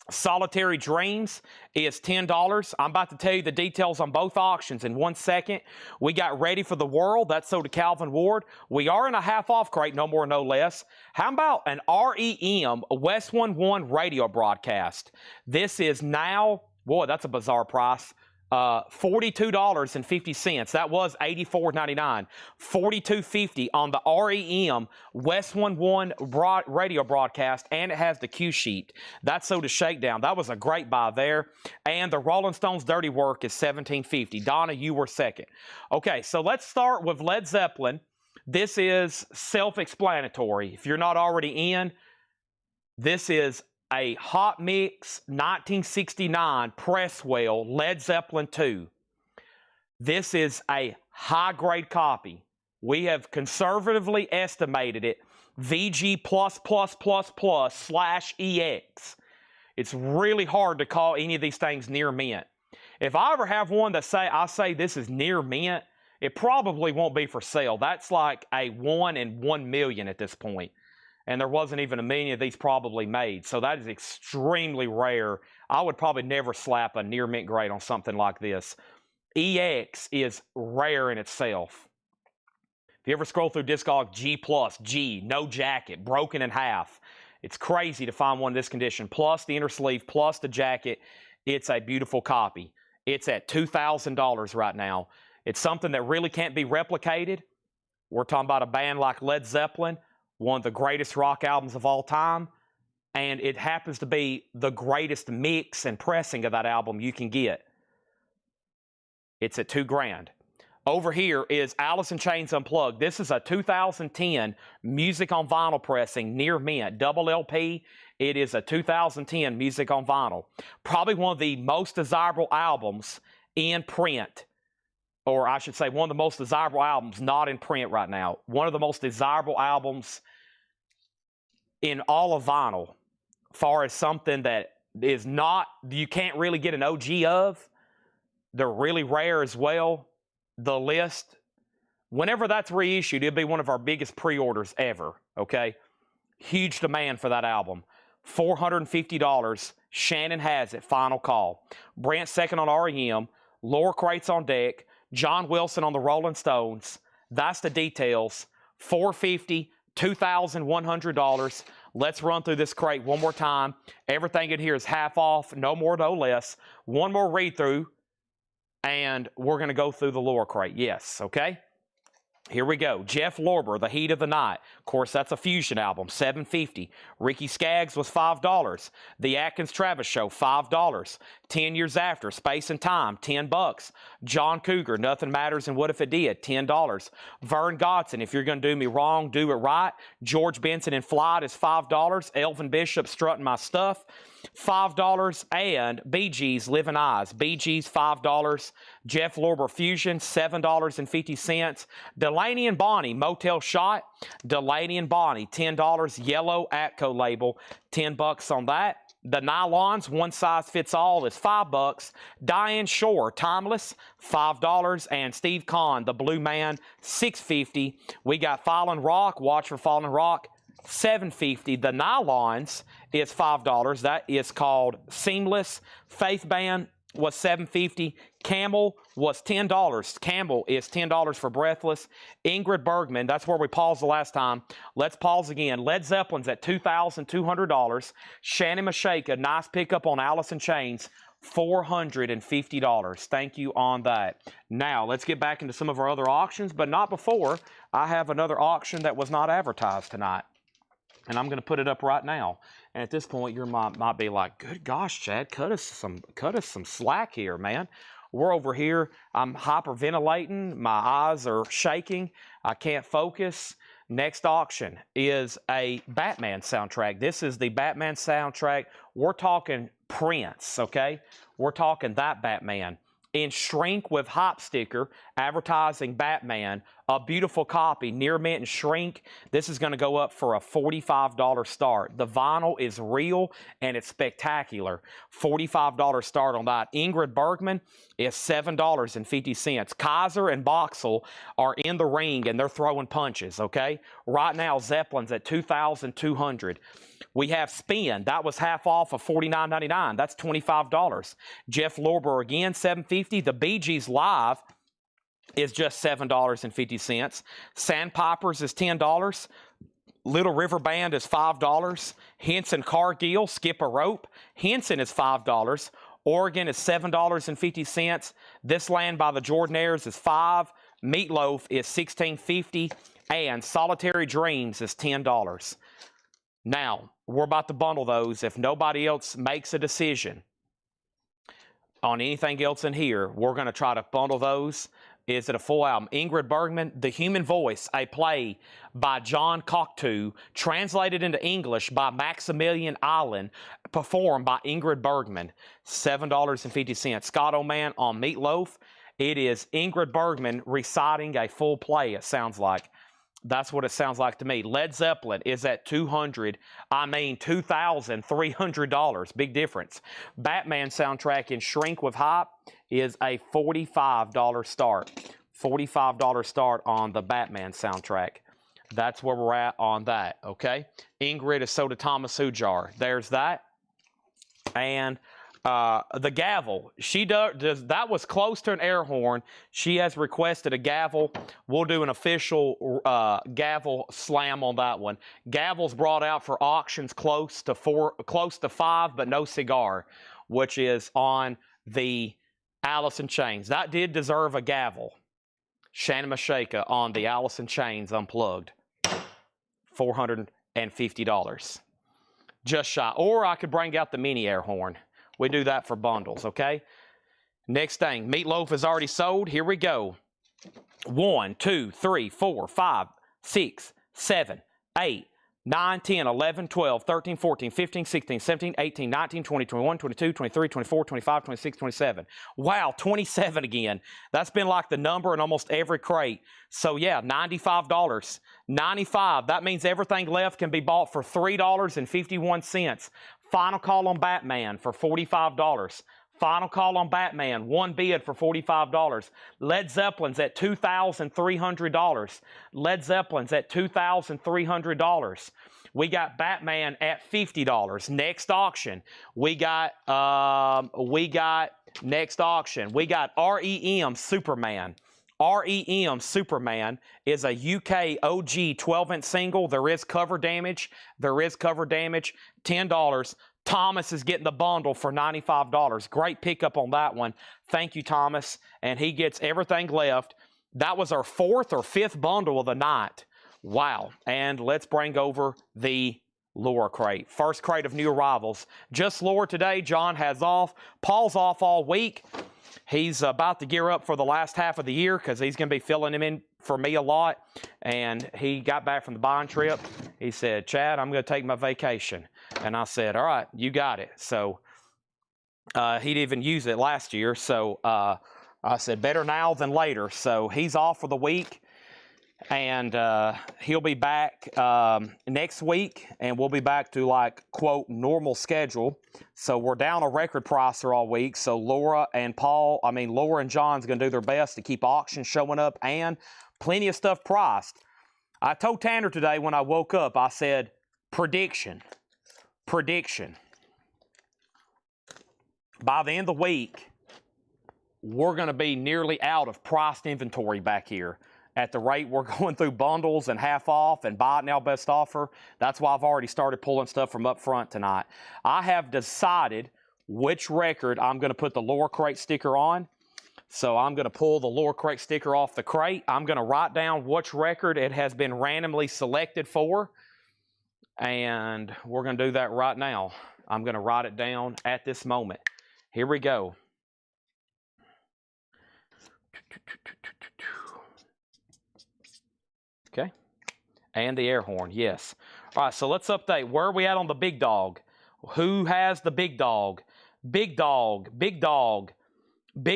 Solitary Dreams is $10. I'm about to tell you the details on both auctions in 1 second. We got Ready for the World. That's sold to Calvin Ward. We are in a half-off crate, no more, no less. How about an REM West 11 radio broadcast? This is now, boy, that's a bizarre price. $42.50. That was $84.99. $42.50 on the REM West 11 radio broadcast, and it has the cue sheet. That's sold to Shakedown. That was a great buy there. And the Rolling Stones Dirty Work is $17.50. Donna, you were second. Okay, so let's start with Led Zeppelin. This is self-explanatory. If you're not already in, this is a Hot Mix 1969 Presswell Led Zeppelin 2. This is a high-grade copy. We have conservatively estimated it VG++++/EX. It's really hard to call any of these things near mint. If I ever have one that I say this is near mint, it probably won't be for sale. That's like a 1 in 1 million at this point. And there wasn't even a million of these probably made. So that is extremely rare. I would probably never slap a near mint grade on something like this. EX is rare in itself. If you ever scroll through Discog G+, no jacket, broken in half. It's crazy to find one in this condition. Plus the inner sleeve, plus the jacket. It's a beautiful copy. It's at $2,000 right now. It's something that really can't be replicated. We're talking about a band like Led Zeppelin, one of the greatest rock albums of all time, and it happens to be the greatest mix and pressing of that album you can get. It's at $2,000. Over here is Alice in Chains Unplugged. This is a 2010 music on vinyl pressing, near mint, double LP. It is a 2010 music on vinyl. Probably one of the most desirable albums in print. Or I should say one of the most desirable albums not in print right now. One of the most desirable albums in all of vinyl, far as something that is not, you can't really get an OG of. They're really rare as well. The list, whenever that's reissued, it'll be one of our biggest pre-orders ever, okay? Huge demand for that album. $450, Shannon has it, final call. Brent second on REM, lower crates on deck, John Wilson on the Rolling Stones. That's the details. $450, $2,100. Let's run through this crate one more time. Everything in here is half off, no more, no less. One more read through, and we're going to go through the lower crate. Yes, okay? Here we go. Jeff Lorber, The Heat of the Night. Of course, that's a fusion album, $7.50. Ricky Skaggs was $5. The Atkins Travis Show, $5. 10 Years After, Space and Time, $10. John Cougar, Nothing Matters and What If It Did, $10. Vern Godson, If You're Gonna Do Me Wrong, Do It Right. George Benson in Flight is $5. Elvin Bishop, Strutting My Stuff, $5. And Bee Gees, Living Eyes. Bee Gees, $5. Jeff Lorber Fusion, $7.50. Delaney and Bonnie, Motel Shot. Delaney and Bonnie, $10. Yellow Atco label, $10 on that. The Nylons, One Size Fits All, is $5. Diane Shore, Timeless, $5. And Steve Kahn, The Blue Man, $6.50. We got Fallen Rock, Watch for Fallen Rock, $7.50. The Nylons is $5. That is called Seamless. Faith Band was $7.50. Camel was $10. Campbell is $10 for Breathless. Ingrid Bergman, that's where we paused the last time. Let's pause again. Led Zeppelin's at $2,200. Shannon Mashaka, nice pickup on Alice in Chains, $450. Thank you on that. Now, let's get back into some of our other auctions, but not before I have another auction that was not advertised tonight. And I'm going to put it up right now. And at this point, you might be like, good gosh, Chad, cut us some slack here, man. We're over here. I'm hyperventilating. My eyes are shaking. I can't focus. Next auction is a Batman soundtrack. This is the Batman soundtrack. We're talking Prince, okay? We're talking that Batman. In shrink with hop sticker, advertising Batman, a beautiful copy, near mint and shrink. This is going to go up for a $45 start. The vinyl is real and it's spectacular. $45 start on that. Ingrid Bergman is $7.50. Kaiser and Boxel are in the ring and they're throwing punches, okay? Right now, Zeppelin's at $2,200. We have Spin. That was half off of $49.99. That's $25. Jeff Lorber again, $7.50. The Bee Gees Live is just $7.50. Sandpipers is $10. Little River Band is $5. Henson Cargill, Skip a Rope. Henson is $5. Oregon is $7.50. This Land by the Jordanaires is $5. Meatloaf is $16.50. And Solitary Dreams is $10. Now, we're about to bundle those. If nobody else makes a decision on anything else in here, we're going to try to bundle those. Is it a full album? Ingrid Bergman, The Human Voice, a play by John Cocteau, translated into English by Maximilian Island, performed by Ingrid Bergman, $7.50. Scott O'Man on Meatloaf. It is Ingrid Bergman reciting a full play, it sounds like. That's what it sounds like to me. Led Zeppelin is at $2,300. Big difference. Batman soundtrack in Shrink with Hype is a $45 start. $45 start on the Batman soundtrack. That's where we're at on that, okay? Ingrid is Soda Thomas Hujar. There's that. And the gavel, she does that was close to an air horn. She has requested a gavel. We'll do an official gavel slam on that one. Gavel's brought out for auctions close to 5, but no cigar, which is on the Alice in Chains. That did deserve a gavel. Shannon Mashaka on the Alice in Chains Unplugged, $450. Just shy. Or I could bring out the mini air horn. We do that for bundles, okay? Next thing, Meatloaf is already sold. Here we go. 1, 2, 3, 4, 5, 6, 7, 8, 9, 10, 11, 12, 13, 14, 15, 16, 17, 18, 19, 20, 21, 22, 23, 24, 25, 26, 27. Wow, 27 again. That's been like the number in almost every crate. So yeah, $95. $95. That means everything left can be bought for $3.51. Final call on Batman for $45. Final call on Batman. One bid for $45. Led Zeppelin's at $2,300. Led Zeppelin's at $2,300. We got Batman at $50. Next auction, we got next auction. We got REM Superman. REM Superman is a UK OG 12-inch single. There is cover damage. $10. Thomas is getting the bundle for $95. Great pickup on that one. Thank you, Thomas. And he gets everything left. That was our 4th or 5th bundle of the night. Wow. And let's bring over the Laura crate. First crate of new arrivals. Just Laura today. John has off. Paul's off all week. He's about to gear up for the last half of the year because he's going to be filling him in for me a lot. And he got back from the bond trip. He said, Chad, I'm going to take my vacation. And I said, all right, you got it. So he'd even used it last year. So I said, better now than later. So he's off for the week. And he'll be back next week, and we'll be back to, like, quote, normal schedule. So we're down a record pricer all week. So Laura and John's going to do their best to keep auctions showing up and plenty of stuff priced. I told Tanner today when I woke up, I said, prediction. By the end of the week, we're going to be nearly out of priced inventory back here. At the rate we're going through bundles and half off and buy it now best offer, that's why I've already started pulling stuff from up front tonight. I have decided which record I'm going to put the Laura crate sticker on. So I'm going to pull the Laura crate sticker off the crate. I'm going to write down which record it has been randomly selected for. And we're going to do that right now. I'm going to write it down at this moment. Here we go. Okay. And the air horn, yes. All right, so let's update. Where are we at on the big dog? Who has the big dog? Big dog. Big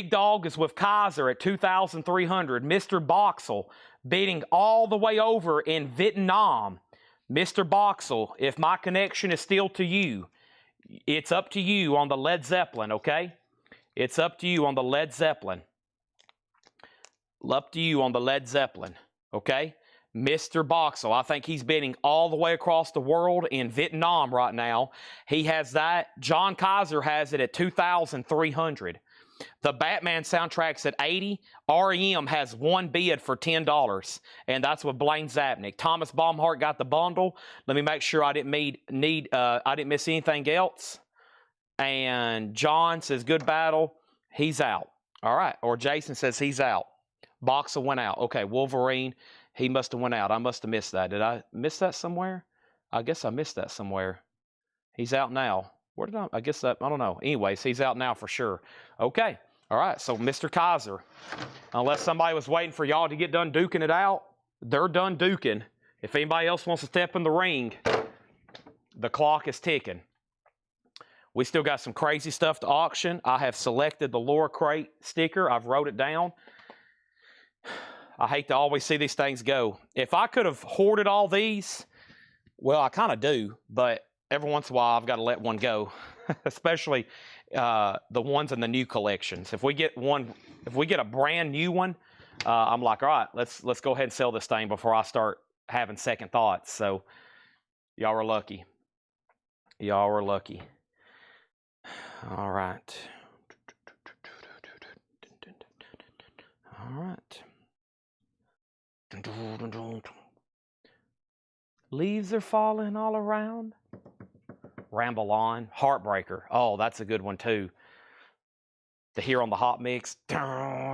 dog is with Kaiser at $2,300. Mr. Boxel. bidding all the way over in Vietnam. Mr. Boxel, if my connection is still to you, it's up to you on the Led Zeppelin, okay? It's up to you on the Led Zeppelin. Up to you on the Led Zeppelin, okay? Mr. Boxel, I think he's bidding all the way across the world in Vietnam right now. He has that. John Kaiser has it at $2,300. The Batman soundtrack's at $80. REM has one bid for $10, and that's with Blaine Zapnick. Thomas Baumhart got the bundle. Let me make sure I didn't miss anything else. And John says good battle. He's out. All right. Or Jason says he's out. Boxer went out. Okay. Wolverine. He must have went out. I must have missed that. Did I miss that somewhere? I guess I missed that somewhere. He's out now. Where did I guess that, I don't know. Anyways, he's out now for sure. Okay. All right. So, Mr. Kaiser, unless somebody was waiting for y'all to get done duking it out, they're done duking. If anybody else wants to step in the ring, the clock is ticking. We still got some crazy stuff to auction. I have selected the Laura Crate sticker. I've wrote it down. I hate to always see these things go. If I could have hoarded all these, well, I kind of do, but every once in a while I've got to let one go, especially the ones in the new collections. If we get a brand new one, I'm like, all right, let's go ahead and sell this thing before I start having second thoughts. So y'all are lucky. Y'all are lucky. All right. All right. Leaves are falling all around. Ramble On. Heartbreaker. Oh, that's a good one too. The Here on the Hot Mix. Are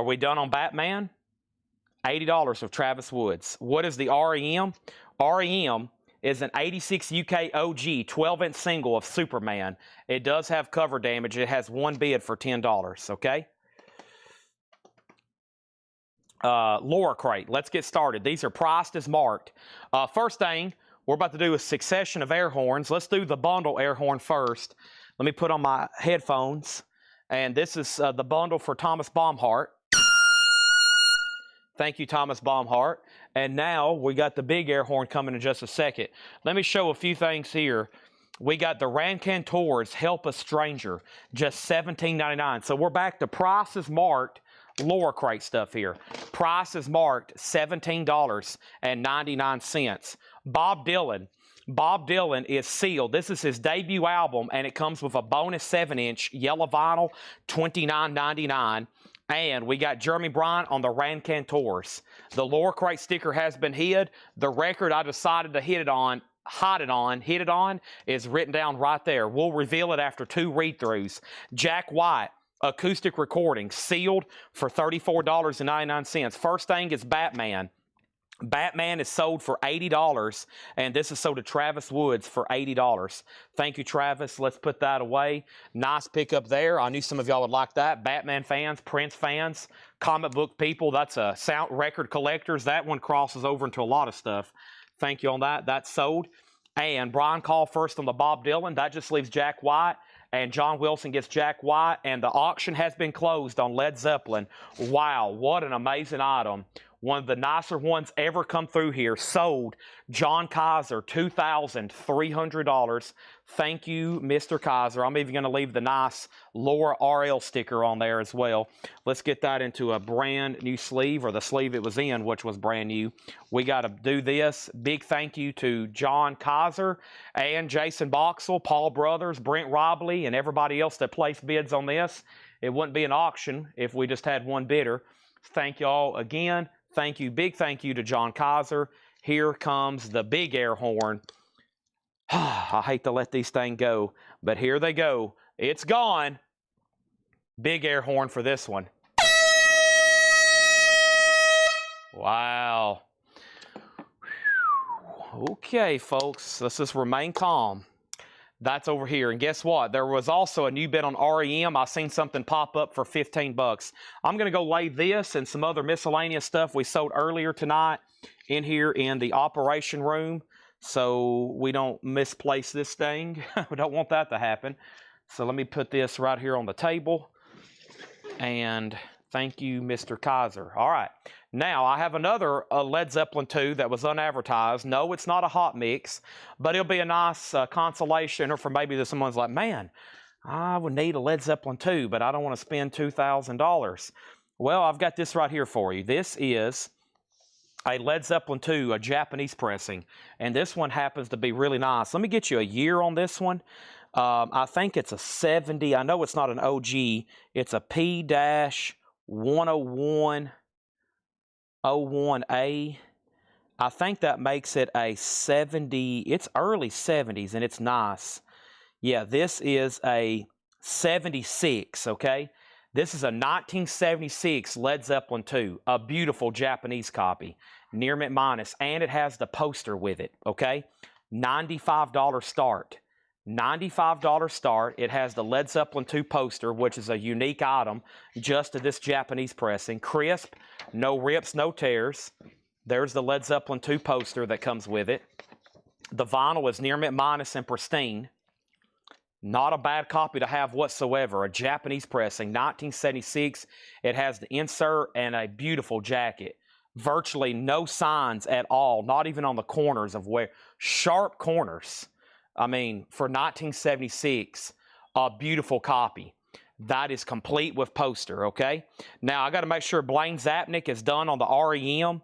we done on Batman? $80 of Travis Woods. What is the REM? REM is an 86 UK OG 12-inch single of Superman. It does have cover damage. It has one bid for $10, okay? Laura Crate. Let's get started. These are priced as marked. First thing we're about to do is succession of air horns. Let's do the bundle air horn first. Let me put on my headphones. And this is the bundle for Thomas Baumhart. Thank you, Thomas Baumhart. And now we got the big air horn coming in just a second. Let me show a few things here. We got the Rancantors Help a Stranger, just $17.99. So we're back to prices marked Laura Crate stuff here. Price is marked $17.99. Bob Dylan. Bob Dylan is sealed. This is his debut album, and it comes with a bonus 7-inch yellow vinyl, $29.99. And we got Jeremy Bryant on the Rancantors. The Laura Crate sticker has been hid. The record I decided to hit it on is written down right there. We'll reveal it after 2 read-throughs. Jack White, acoustic recording, sealed for $34.99. First thing is Batman. Batman is sold for $80, and this is sold to Travis Woods for $80. Thank you, Travis. Let's put that away. Nice pickup there. I knew some of y'all would like that. Batman fans, Prince fans, comic book people, that's a sound record collectors. That one crosses over into a lot of stuff. Thank you on that. That's sold. And Brian called first on the Bob Dylan. That just leaves Jack White. And John Wilson gets Jack White. And the auction has been closed on Led Zeppelin. Wow, what an amazing item. One of the nicer ones ever come through here. Sold. John Kaiser, $2,300. Thank you, Mr. Kaiser. I'm even going to leave the nice Laura RL sticker on there as well. Let's get that into a brand new sleeve, or the sleeve it was in, which was brand new. We got to do this. Big thank you to John Kaiser and Jason Boxel, Paul Brothers, Brent Robley, and everybody else that placed bids on this. It wouldn't be an auction if we just had one bidder. Thank you all again. Thank you. Big thank you to John Kaiser. Here comes the big air horn. I hate to let these things go, but here they go. It's gone. Big air horn for this one. Wow. Okay, folks. Let's just remain calm. That's over here. And guess what? There was also a new bid on REM. I seen something pop up for $15. I'm going to go lay this and some other miscellaneous stuff we sold earlier tonight in here in the operation room, so we don't misplace this thing. We don't want that to happen. So let me put this right here on the table. And thank you, Mr. Kaiser. All right. Now, I have another Led Zeppelin 2 that was unadvertised. No, it's not a hot mix, but it'll be a nice consolation, or for maybe someone's like, man, I would need a Led Zeppelin 2, but I don't want to spend $2,000. Well, I've got this right here for you. This is a Led Zeppelin 2, a Japanese pressing, and this one happens to be really nice. Let me get you a year on this one. I think it's a 70. I know it's not an OG. It's a P-101-01A. I think that makes it a 70. It's early 70s, and it's nice. Yeah, this is a 76, okay? This is a 1976 Led Zeppelin 2, a beautiful Japanese copy, near mint minus, and it has the poster with it, okay? $95 start. $95 start. It has the Led Zeppelin 2 poster, which is a unique item just to this Japanese pressing. Crisp, no rips, no tears. There's the Led Zeppelin 2 poster that comes with it. The vinyl is near mint minus and pristine. Not a bad copy to have whatsoever. A Japanese pressing, 1976. It has the insert and a beautiful jacket. Virtually no signs at all, not even on the corners of where. Sharp corners. I mean, for 1976, a beautiful copy. That is complete with poster, okay? Now, I got to make sure Blaine Zapnick is done on the REM.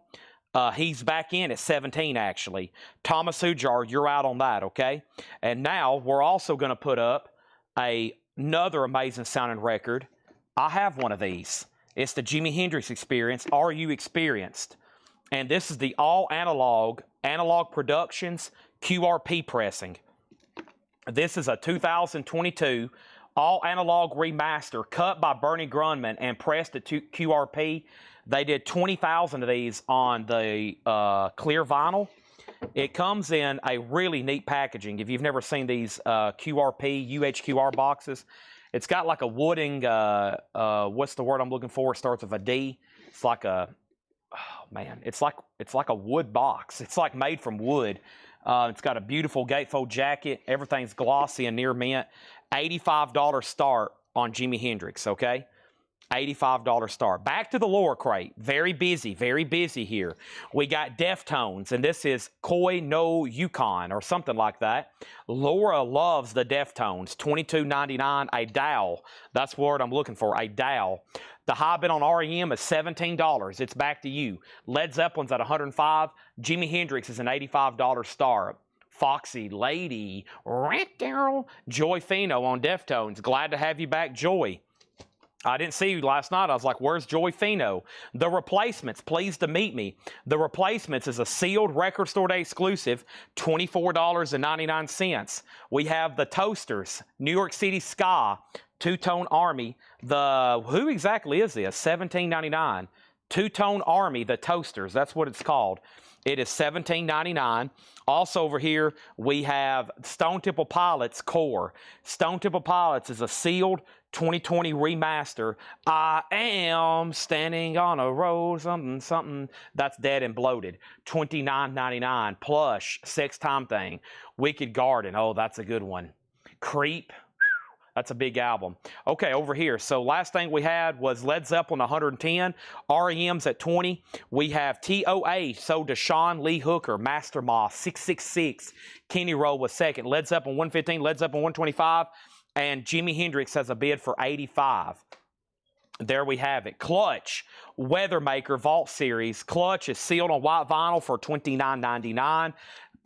He's back in at 17, actually. Thomas Hujar, you're out on that, okay? And now, we're also going to put up another amazing sounding record. I have one of these. It's the Jimi Hendrix Experience. Are You Experienced? And this is the all-analog, Analog Productions QRP pressing. This is a 2022 all-analog remaster cut by Bernie Grundman and pressed at QRP. They did 20,000 of these on the clear vinyl. It comes in a really neat packaging. If you've never seen these QRP, UHQR boxes, it's got like a wooden, what's the word I'm looking for? It starts with a D. It's like a, oh man, it's like a wood box. It's like made from wood. It's got a beautiful gatefold jacket. Everything's glossy and near mint. $85 start on Jimi Hendrix, okay? $85 start. Back to the lower crate. Very busy here. We got Deftones, and this is Koi no Yukon or something like that. Laura loves the Deftones. $22.99, a dowel. That's the word I'm looking for, a dowel. The high bid on REM is $17. It's back to you. Led Zeppelin's at $105. Jimi Hendrix is an $85 start. Foxy Lady, Joy Fino on Deftones. Glad to have you back, Joy. I didn't see you last night. I was like, where's Joy Fino? The Replacements, pleased to meet me. The Replacements is a sealed record store day exclusive, $24.99. We have the Toasters, New York City Ska, Two-Tone Army. Who exactly is this? $17.99. Two-Tone Army, the Toasters. That's what it's called. It is $17.99. Also over here, we have Stone Temple Pilots Core. Stone Temple Pilots is a sealed 2020 remaster. I am standing on a road, something, something. That's Dead and Bloated. $29.99. Plush, Sex Time Thing. Wicked Garden. Oh, that's a good one. Creep. That's a big album. Okay, over here. So last thing we had was Led Zeppelin 110. REM's at 20. We have TOA sold to Sean Lee Hooker. Master Moss 666. Kenny Rowe was second. Led Zeppelin 115. Led Zeppelin 125. And Jimi Hendrix has a bid for 85. There we have it. Clutch, Weathermaker Vault Series. Clutch is sealed on white vinyl for $29.99.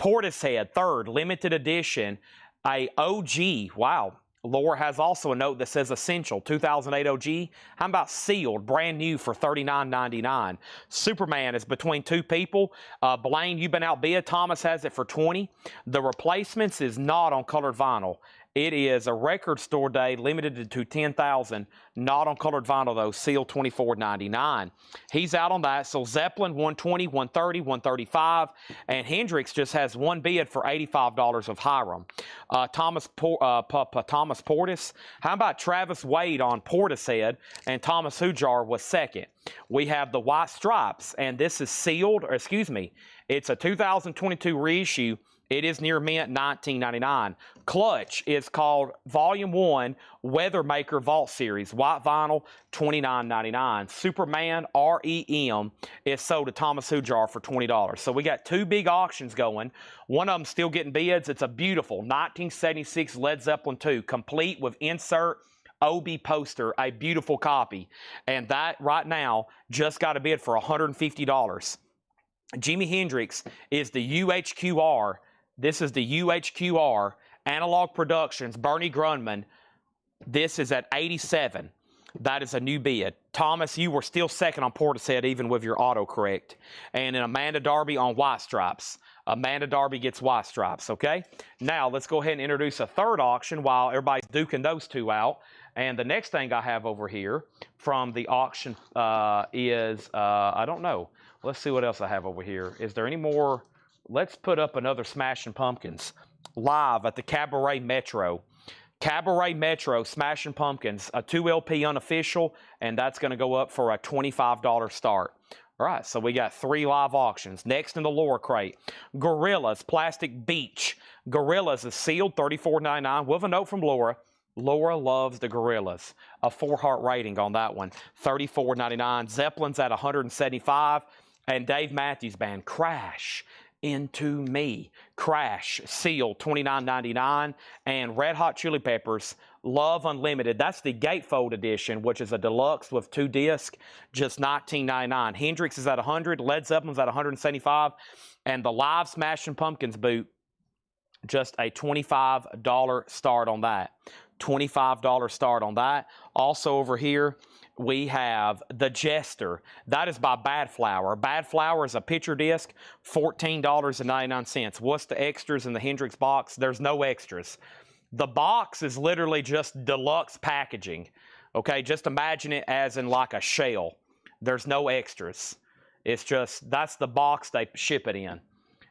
Portishead, third, limited edition. A OG, wow. Laura has also a note that says Essential, 2008 OG. How about Sealed, brand new for $39.99. Superman is between two people. Blaine, you've been outbid. Thomas has it for $20. The Replacements is not on colored vinyl. It is a record store day, limited to 10,000. Not on colored vinyl, though. Sealed $24.99. He's out on that. So Zeppelin, 120, 130, 135. And Hendrix just has one bid for $85 of Hiram. Thomas Portis. How about Travis Wade on Portishead? And Thomas Hujar was second. We have the White Stripes. And this is sealed, or excuse me, it's a 2022 reissue. It is near mint, $19.99. Clutch is called Volume 1 Weathermaker Vault Series. White vinyl, $29.99. Superman REM is sold to Thomas Hujar for $20. So we got two big auctions going. One of them still getting bids. It's a beautiful 1976 Led Zeppelin II, complete with insert OB poster, a beautiful copy. And that right now just got a bid for $150. Jimi Hendrix is the UHQR. This is the UHQR, Analog Productions, Bernie Grundman. This is at $87. That is a new bid. Thomas, you were still second on Portishead, even with your autocorrect. And then Amanda Darby on White Stripes. Amanda Darby gets White Stripes, okay? Now, let's go ahead and introduce a third auction while everybody's duking those two out. And the next thing I have over here from the auction is, I don't know. Let's see what else I have over here. Is there any more? Let's put up another Smashing Pumpkins live at the Cabaret Metro. Cabaret Metro, Smashing Pumpkins, a 2LP unofficial, and that's going to go up for a $25 start. All right, so we got 3 live auctions. Next in the lower crate, Gorillaz Plastic Beach. Gorillaz is sealed, $34.99, with a note from Laura. Laura loves the Gorillaz. A 4-heart rating on that one, $34.99. Zeppelin's at $175, and Dave Matthews Band, Crash Into Me. Crash, sealed, $29.99. And Red Hot Chili Peppers, Love Unlimited. That's the gatefold edition, which is a deluxe with 2 discs, just $19.99. Hendrix is at $100, Led Zeppelin's at $175, and the live Smashing Pumpkins boot, just a $25 start on that. $25 start on that. Also over here, we have The Jester. That is by Bad Flower. Bad Flower is a picture disc, $14.99. What's the extras in the Hendrix box? There's no extras. The box is literally just deluxe packaging. Okay, just imagine it as in like a shell. There's no extras. It's just, that's the box they ship it in.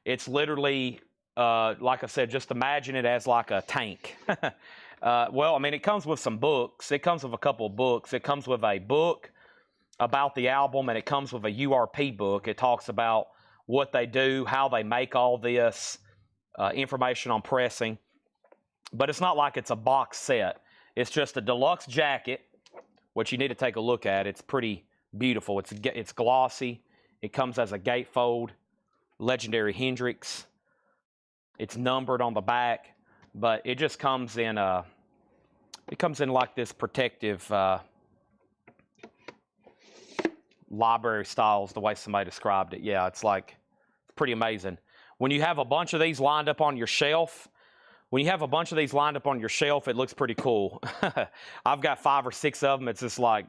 It's literally, like I said, just imagine it as like a tank. Well, I mean, it comes with some books. It comes with a couple of books. It comes with a book about the album, and it comes with a URP book. It talks about what they do, how they make all this, information on pressing. But it's not like it's a box set. It's just a deluxe jacket, which you need to take a look at. It's pretty beautiful. It's glossy. It comes as a gatefold, legendary Hendrix. It's numbered on the back. But it just comes in like this protective library styles, the way somebody described it. Yeah, it's like pretty amazing. When you have a bunch of these lined up on your shelf, it looks pretty cool. I've got 5 or 6 of them. It's just like,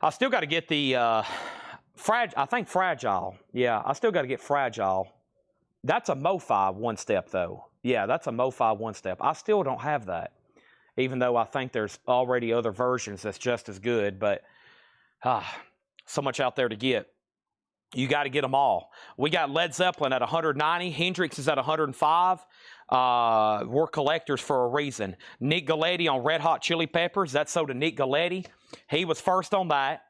I still got to get the Fragile. Yeah, I still got to get Fragile. That's a MoFi one-step, though. Yeah, that's a MoFi one-step. I still don't have that, even though I think there's already other versions that's just as good. But so much out there to get. You got to get them all. We got Led Zeppelin at $190. Hendrix is at $105. We're collectors for a reason. Nick Galetti on Red Hot Chili Peppers. That's sold to Nick Galetti. He was first on that.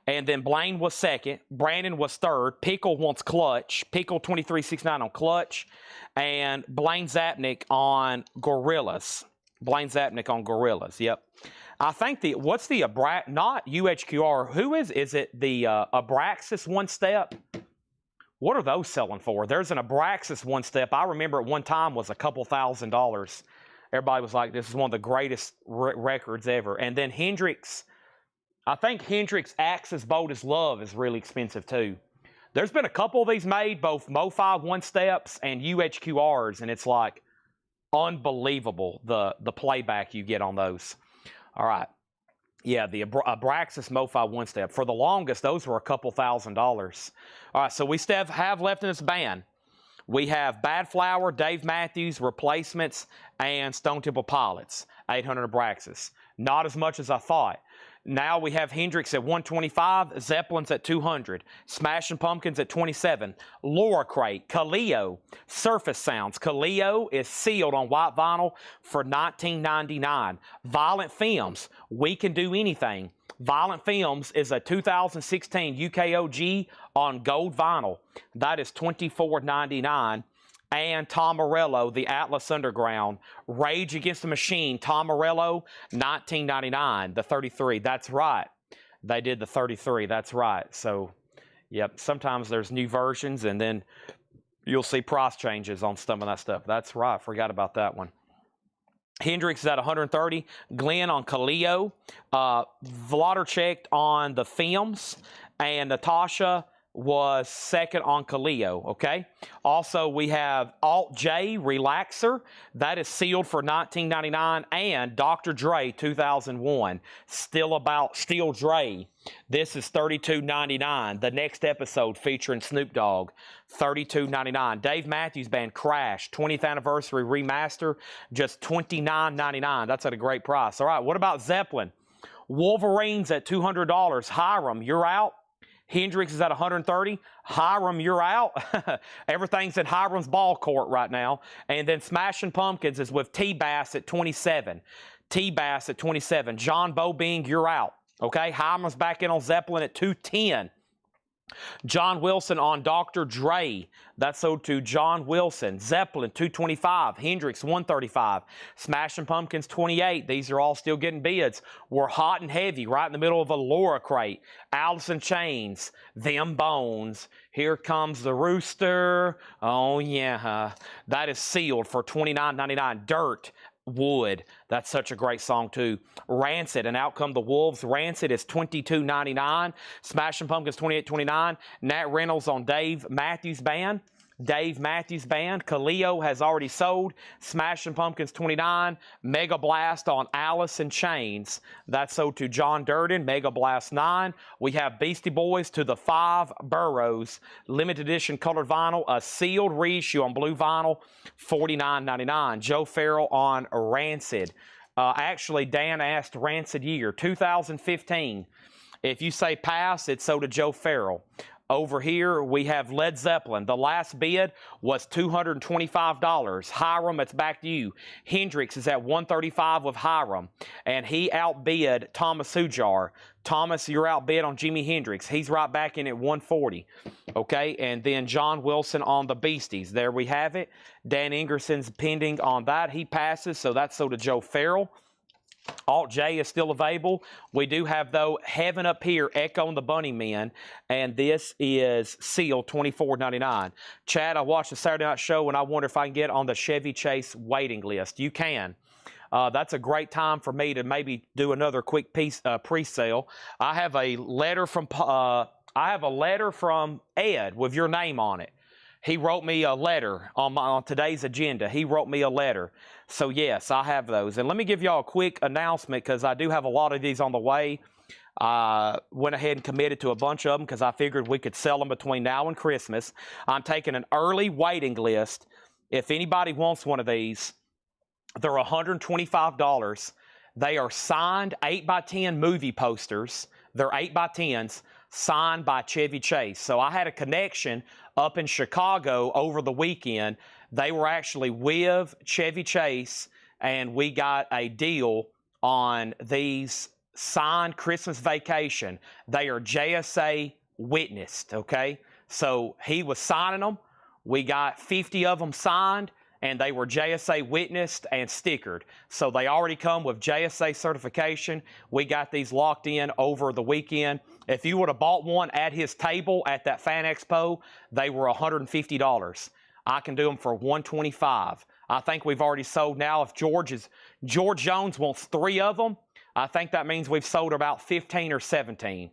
And then Blaine was second. Brandon was third. Pickle wants Clutch. Pickle 2369 on Clutch. And Blaine Zapnick on Gorillaz. Yep. I think what's the not UHQR. Who is it the Abraxas one step? What are those selling for? There's an Abraxas one step. I remember at one time was a couple $1,000s. Everybody was like, this is one of the greatest records ever. And then Hendrix, I think Hendrix Axis Bold as Love is really expensive too. There's been a couple of these made, both MoFi one steps and UHQRs, and it's like unbelievable the playback you get on those. All right. Yeah, the Abraxas MoFi one step. For the longest, those were a couple $1,000s. All right, so we still have left in this band. We have Bad Flower, Dave Matthews, Replacements, and Stone Temple Pilots, 800 Abraxas. Not as much as I thought. Now we have Hendrix at $125, Zeppelin's at $200, Smashing Pumpkins at $27, Laura Crate, Kaleo, Surface Sounds. Kaleo is sealed on white vinyl for $19.99. Violent Films, We Can Do Anything. Violent Films is a 2016 UKOG on gold vinyl. That is $24.99. and Tom Morello, the Atlas Underground. Rage Against the Machine, Tom Morello, 1999, the 33. That's right. They did the 33. That's right. So, yep, sometimes there's new versions, and then you'll see price changes on some of that stuff. That's right. Forgot about that one. Hendrix is at 130. Glenn on Kaleo. Vlader checked on the films, and Natasha was second on Kaleo, okay? Also, we have Alt J Relaxer. That is sealed for $19.99, and Dr. Dre 2001. Still Dre. This is $32.99. The next episode featuring Snoop Dogg, $32.99. Dave Matthews Band Crash 20th Anniversary Remaster, just $29.99. That's at a great price. All right, what about Zeppelin? Wolverines at $200. Hiram, you're out. Hendrix is at 130. Hiram, you're out. Everything's in Hiram's ball court right now. And then Smashing Pumpkins is with T-Bass at 27. T-Bass at 27. John Bobing, you're out. Okay, Hiram's back in on Zeppelin at 210. John Wilson on Dr. Dre. That's sold to John Wilson. Zeppelin, 225. Hendrix, 135. Smashing Pumpkins, 28. These are all still getting bids. We're hot and heavy, right in the middle of a Laura crate. Alice in Chains. Them Bones. Here Comes the Rooster. Oh, yeah. That is sealed for $29.99. Dirt. Wood. That's such a great song too. Rancid and Out Come the Wolves. Rancid is $22.99. Smashing Pumpkins $28.29. Nat Reynolds on Dave Matthews Band. Dave Matthews Band. Kaleo has already sold. Smashing Pumpkins $29. Mega Blast on Alice in Chains. That's sold to John Durden. Mega Blast 9. We have Beastie Boys to the 5 Boroughs. Limited edition colored vinyl. A sealed reissue on blue vinyl. $49.99. Joe Farrell on Rancid. Actually, Dan asked Rancid year. 2015. If you say pass, it's sold to Joe Farrell. Over here, we have Led Zeppelin. The last bid was $225. Hiram, it's back to you. Hendrix is at $135 with Hiram, and he outbid Thomas Hujar. Thomas, you're outbid on Jimi Hendrix. He's right back in at $140. Okay, and then John Wilson on the Beasties. There we have it. Dan Ingerson's pending on that. He passes, so that's sold to Joe Farrell. Alt J is still available. We do have, though, Heaven Up Here, Echo and the Bunnymen, and this is sealed $24.99. Chad, I watched the Saturday Night Show, and I wonder if I can get on the Chevy Chase waiting list. You can. That's a great time for me to maybe do another quick pre-sale. I have a letter from Ed with your name on it. He wrote me a letter on today's agenda. He wrote me a letter. So, yes, I have those. And let me give y'all a quick announcement because I do have a lot of these on the way. Went ahead and committed to a bunch of them because I figured we could sell them between now and Christmas. I'm taking an early waiting list. If anybody wants one of these, they're $125. They are signed 8x10 movie posters. They're 8x10s. Signed by Chevy Chase. So I had a connection up in Chicago over the weekend. They were actually with Chevy Chase, and we got a deal on these signed Christmas Vacation. They are JSA witnessed, okay? So he was signing them. We got 50 of them signed, and they were JSA witnessed and stickered. So they already come with JSA certification. We got these locked in over the weekend. If you would have bought one at his table at that Fan Expo, they were $150. I can do them for $125. I think we've already sold now. If George Jones wants 3 of them, I think that means we've sold about 15 or 17.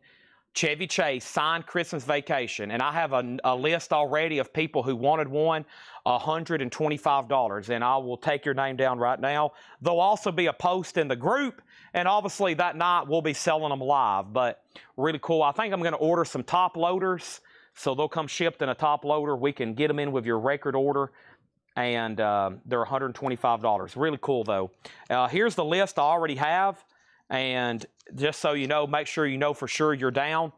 Chevy Chase signed Christmas Vacation, and I have a list already of people who wanted one, $125, and I will take your name down right now. There'll also be a post in the group, and obviously that night we'll be selling them live, but really cool. I think I'm going to order some top loaders, so they'll come shipped in a top loader. We can get them in with your record order, and they're $125. Really cool, though. Here's the list I already have. And just so you know, make sure you know for sure you're down.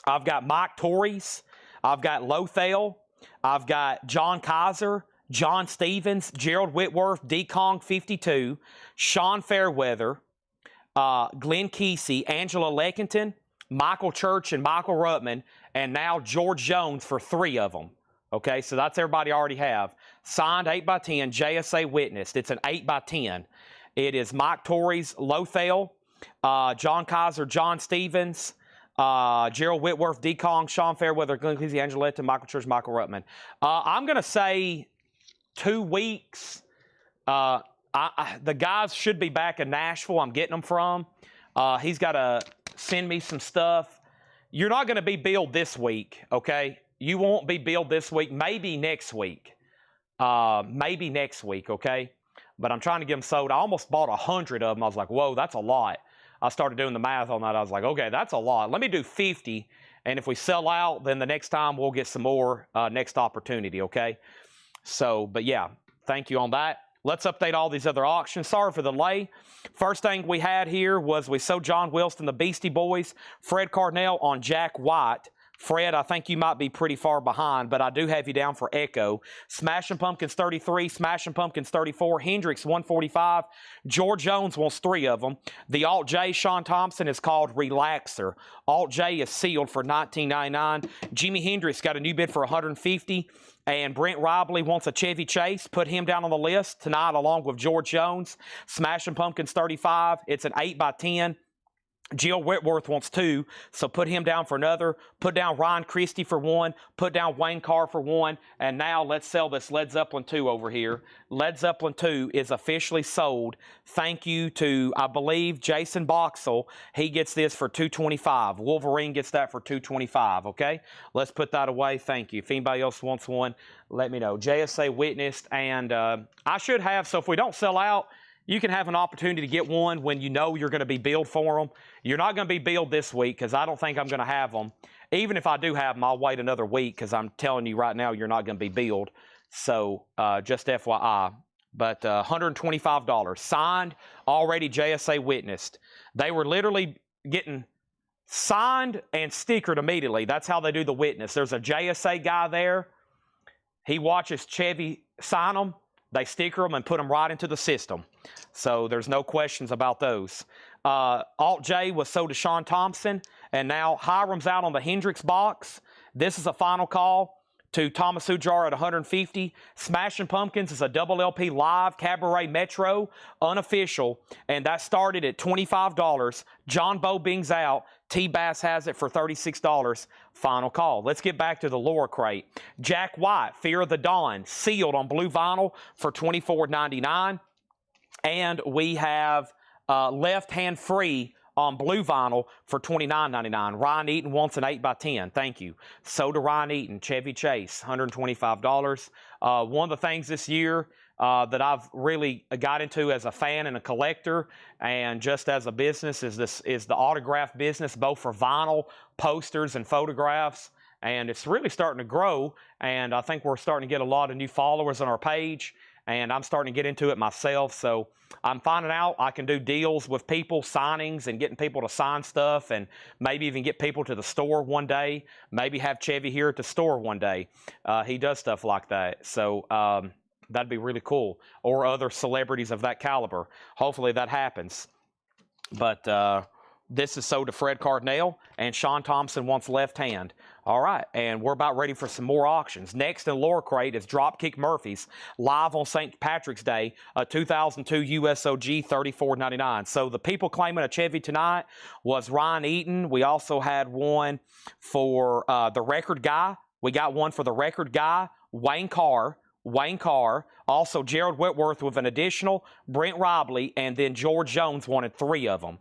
I've got Mike Torres. I've got Lothel. I've got John Kaiser, John Stevens, Gerald Whitworth, D-Kong 52, Sean Fairweather, Glenn Kesey, Angela Leckington, Michael Church, and Michael Ruttman, and now George Jones for 3 of them. Okay, so that's everybody I already have. Signed 8x10, JSA witnessed. It's an 8x10. It is Mike Torrey's Lothel, John Kaiser, John Stevens, Gerald Whitworth, D. Kong, Sean Fairweather, Glenn Cleese, Angeletta, Michael Church, Michael Ruttman. I'm going to say 2 weeks. The guys should be back in Nashville. I'm getting them from. He's got to send me some stuff. You're not going to be billed this week, okay? You won't be billed this week. Maybe next week. Okay? But I'm trying to get them sold. I almost bought 100 of them. I was like, whoa, that's a lot. I started doing the math on that. I was like, okay, that's a lot. Let me do 50. And if we sell out, then the next time we'll get some more next opportunity, okay? So, but yeah, thank you on that. Let's update all these other auctions. Sorry for the delay. First thing we had here was we sold John Wilson, the Beastie Boys, Fred Cardinale on Jack White. Fred, I think you might be pretty far behind, but I do have you down for Echo. Smashing Pumpkins 33, Smashing Pumpkins 34, Hendrix 145. George Jones wants 3 of them. The Alt J, Sean Thompson, is called Relaxer. Alt J is sealed for $19.99. Jimi Hendrix got a new bid for $150. And Brent Robley wants a Chevy Chase. Put him down on the list tonight along with George Jones. Smashing Pumpkins 35. It's an 8x10. Jill Whitworth wants 2, so put him down for another. Put down Ron Christie for 1. Put down Wayne Carr for 1. And now let's sell this Led Zeppelin 2 over here. Led Zeppelin 2 is officially sold. Thank you to, I believe, Jason Boxell. He gets this for $225. Wolverine gets that for $225, okay? Let's put that away. Thank you. If anybody else wants one, let me know. JSA witnessed, and I should have, so if we don't sell out, you can have an opportunity to get one when you know you're going to be billed for them. You're not going to be billed this week because I don't think I'm going to have them. Even if I do have them, I'll wait another week because I'm telling you right now you're not going to be billed. So just FYI. But $125. Signed, already JSA witnessed. They were literally getting signed and stickered immediately. That's how they do the witness. There's a JSA guy there. He watches Chevy sign them. They sticker them and put them right into the system. So there's no questions about those. Alt J was sold to Sean Thompson, and now Hiram's out on the Hendrix box. This is a final call to Thomas Ujar at $150. Smashing Pumpkins is a double LP live Cabaret Metro, unofficial, and that started at $25. John Bobing's out. T-Bass has it for $36. Final call. Let's get back to the lower crate. Jack White, Fear of the Dawn, sealed on blue vinyl for $24.99. And we have Left Hand Free on blue vinyl for $29.99. Ryan Eaton wants an 8x10. Thank you. So to Ryan Eaton, Chevy Chase, $125. One of the things this year that I've really got into as a fan and a collector and just as a business is the autograph business, both for vinyl, posters, and photographs. And it's really starting to grow, and I think we're starting to get a lot of new followers on our page, and I'm starting to get into it myself. So I'm finding out I can do deals with people, signings, and getting people to sign stuff, and maybe even get people to the store one day, maybe have Chevy here at the store one day. He does stuff like that. So that'd be really cool. Or other celebrities of that caliber. Hopefully that happens. But this is sold to Fred Cardinale, and Sean Thompson wants Left Hand. All right, and we're about ready for some more auctions. Next in lower crate is Dropkick Murphys, live on St. Patrick's Day, a 2002 USOG, $34.99. So the people claiming a Chevy tonight was Ryan Eaton. We also had one for the Record Guy. We got one for the Record Guy, Wayne Carr, also Gerald Whitworth with an additional, Brent Robley, and then George Jones wanted 3 of them.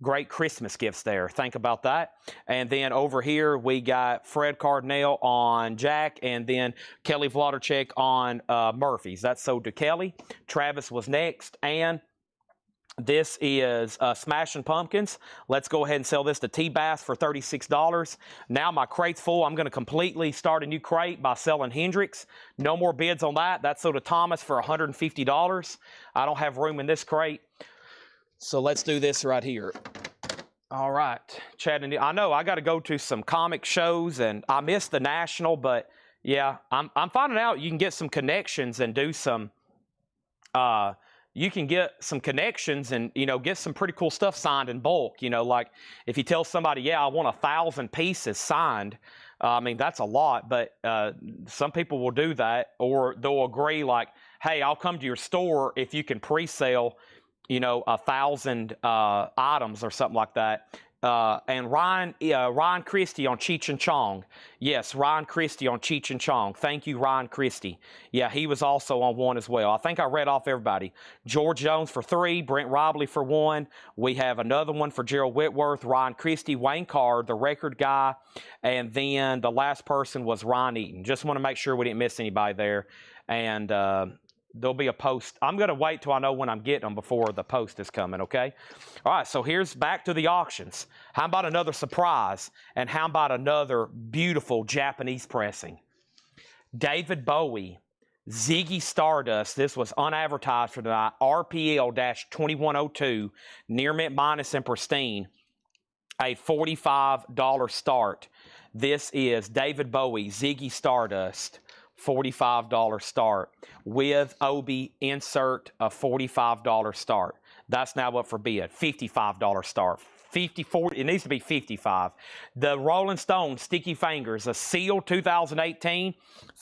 Great Christmas gifts there. Think about that. And then over here, we got Fred Cardinale on Jack, and then Kelly Vlodarchek on Murphy's. That's sold to Kelly. Travis was next, and this is Smashing Pumpkins. Let's go ahead and sell this to T-Bass for $36. Now my crate's full. I'm going to completely start a new crate by selling Hendrix. No more bids on that. That's sold to Thomas for $150. I don't have room in this crate. So let's do this right here. All right, Chad, and I know I got to go to some comic shows, and I missed the National, but yeah, I'm finding out you can get some connections and do some you can get some connections and, get some pretty cool stuff signed in bulk. Like if you tell somebody, yeah, I want 1,000 pieces signed, I mean, that's a lot, but some people will do that, or they'll agree like, hey, I'll come to your store if you can pre-sale, 1,000 items or something like that. And Ryan Christie on Cheech and Chong. Yes, Ryan Christie on Cheech and Chong. Thank you, Ryan Christie. Yeah, he was also on one as well. I think I read off everybody. George Jones for 3, Brent Robley for 1. We have another one for Gerald Whitworth, Ryan Christie, Wayne Carr, the record guy, and then the last person was Ron Eaton. Just want to make sure we didn't miss anybody there. And there'll be a post. I'm going to wait till I know when I'm getting them before the post is coming, okay? All right, so here's back to the auctions. How about another surprise? And how about another beautiful Japanese pressing? David Bowie, Ziggy Stardust. This was unadvertised for tonight. RPL-2102, near mint minus and pristine. A $45 start. This is David Bowie, Ziggy Stardust. $45 start with Obi insert a $45 start. That's now up for bid. $55 start. 54. It needs to be 55. The Rolling Stone Sticky Fingers, a sealed 2018,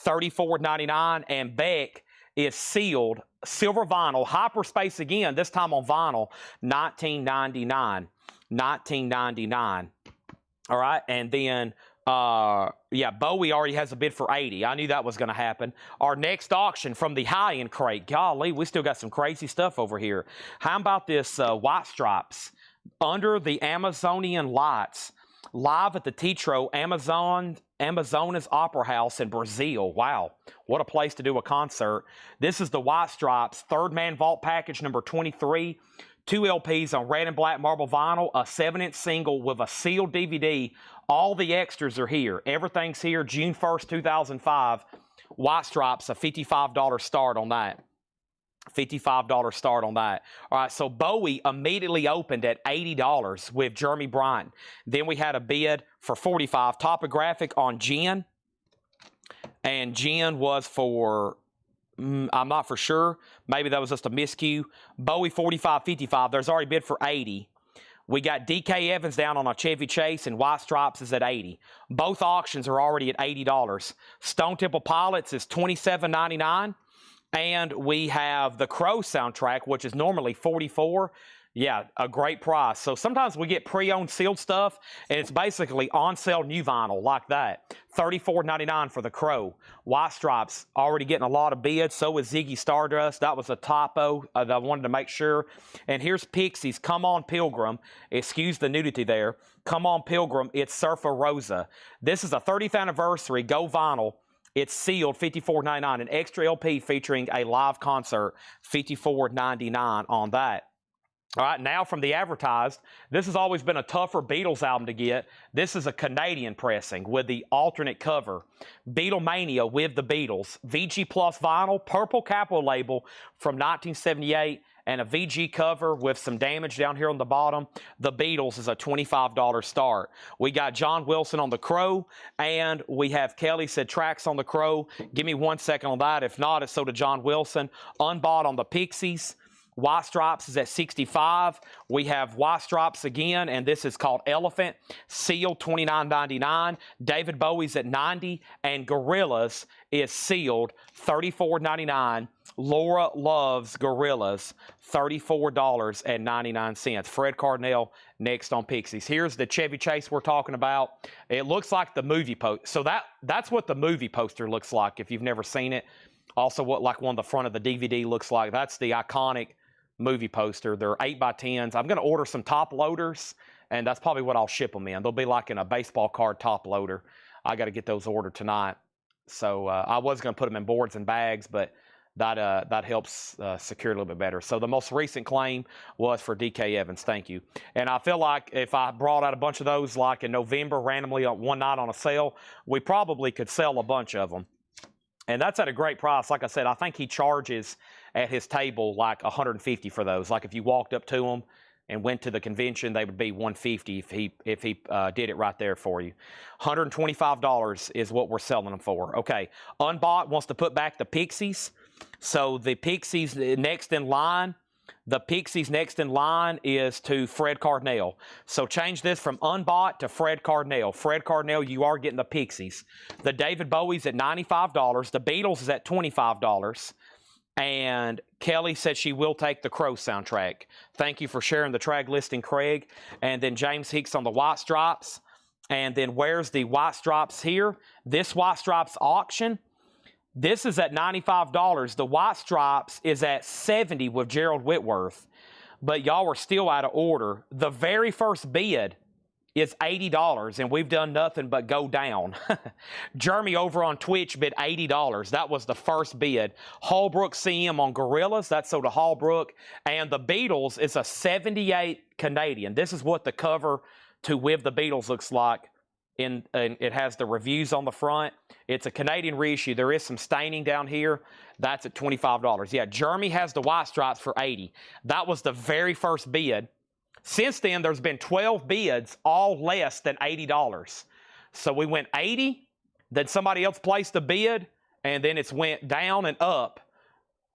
$34.99, and Beck is sealed silver vinyl, hyperspace again. This time on vinyl, $19.99. $19.99. All right, and then. Yeah, Bowie already has a bid for 80. I knew that was going to happen. Our next auction from the high-end crate. Golly, we still got some crazy stuff over here. How about this White Stripes? Under the Amazonian lights, live at the Teatro Amazonas Opera House in Brazil. Wow, what a place to do a concert. This is the White Stripes, Third Man Vault package number 23. 2 LPs on red and black marble vinyl, a 7-inch single with a sealed DVD. All the extras are here. Everything's here. June 1st, 2005. White Stripes, a $55 start on that. $55 start on that. All right, so Bowie immediately opened at $80 with Jeremy Bryant. Then we had a bid for $45. Topographic on Gin. And Gin was for... I'm not for sure. Maybe that was just a miscue. Bowie 45.55. There's already bid for 80. We got DK Evans down on a Chevy Chase, and White Stripes is at 80. Both auctions are already at $80. Stone Temple Pilots is $27.99. And we have the Crow soundtrack, which is normally $44. Yeah, a great price. So sometimes we get pre-owned sealed stuff, and it's basically on-sale new vinyl like that. $34.99 for the Crow. White Stripes already getting a lot of bids. So is Ziggy Stardust. That was a typo that I wanted to make sure. And here's Pixies, Come On Pilgrim. Excuse the nudity there. Come On Pilgrim, it's Surfer Rosa. This is a 30th anniversary Go Vinyl. It's sealed, $54.99. An extra LP featuring a live concert, $54.99 on that. All right, now from the advertised, this has always been a tougher Beatles album to get. This is a Canadian pressing with the alternate cover. Beatlemania with the Beatles. VG Plus vinyl, purple capital label from 1978, and a VG cover with some damage down here on the bottom. The Beatles is a $25 start. We got John Wilson on the Crow, and we have Kelly said tracks on the Crow. Give me 1 second on that. If not, it's so to John Wilson. Unbought on the Pixies. White Stripes is at 65. We have White Stripes again, and this is called Elephant. Sealed, $29.99. David Bowie's at 90, and Gorillaz is sealed, $34.99. Laura loves Gorillaz, $34.99. Fred Cardinal next on Pixies. Here's the Chevy Chase we're talking about. It looks like the movie poster. So that's what the movie poster looks like if you've never seen it. Also what like one of the front of the DVD looks like. That's the iconic movie poster. They're 8x10s. I'm going to order some top loaders, and that's probably what I'll ship them in. They'll be like in a baseball card top loader. I got to get those ordered tonight. So I was going to put them in boards and bags, but that helps secure a little bit better. So the most recent claim was for DK Evans. Thank you. And I feel like if I brought out a bunch of those like in November randomly on one night on a sale, we probably could sell a bunch of them. And that's at a great price. Like I said, I think he charges at his table like $150 for those. Like if you walked up to him and went to the convention, they would be $150 if he did it right there for you. $125 is what we're selling them for. Okay, Unbought wants to put back the Pixies. So the Pixies next in line The Pixies next in line is to Fred Cardinale. So change this from unbought to Fred Cardinale. Fred Cardinale, you are getting the Pixies. The David Bowie's at $95. The Beatles is at $25. And Kelly said she will take the Crow soundtrack. Thank you for sharing the track listing, Craig. And then James Hicks on the White Stripes. And then where's the White Stripes here? This White Stripes auction. This is at $95. The White Stripes is at $70 with Gerald Whitworth. But y'all are still out of order. The very first bid is $80, and we've done nothing but go down. Jeremy over on Twitch bid $80. That was the first bid. Holbrook CM on Gorillas. That's sold to Holbrook. And the Beatles is a 78 Canadian. This is what the cover to With the Beatles looks like. And it has the reviews on the front. It's a Canadian reissue. There is some staining down here. That's at $25. Yeah, Jeremy has the White Stripes for $80. That was the very first bid. Since then, there's been 12 bids, all less than $80. So we went 80, then somebody else placed a bid, and then it's went down and up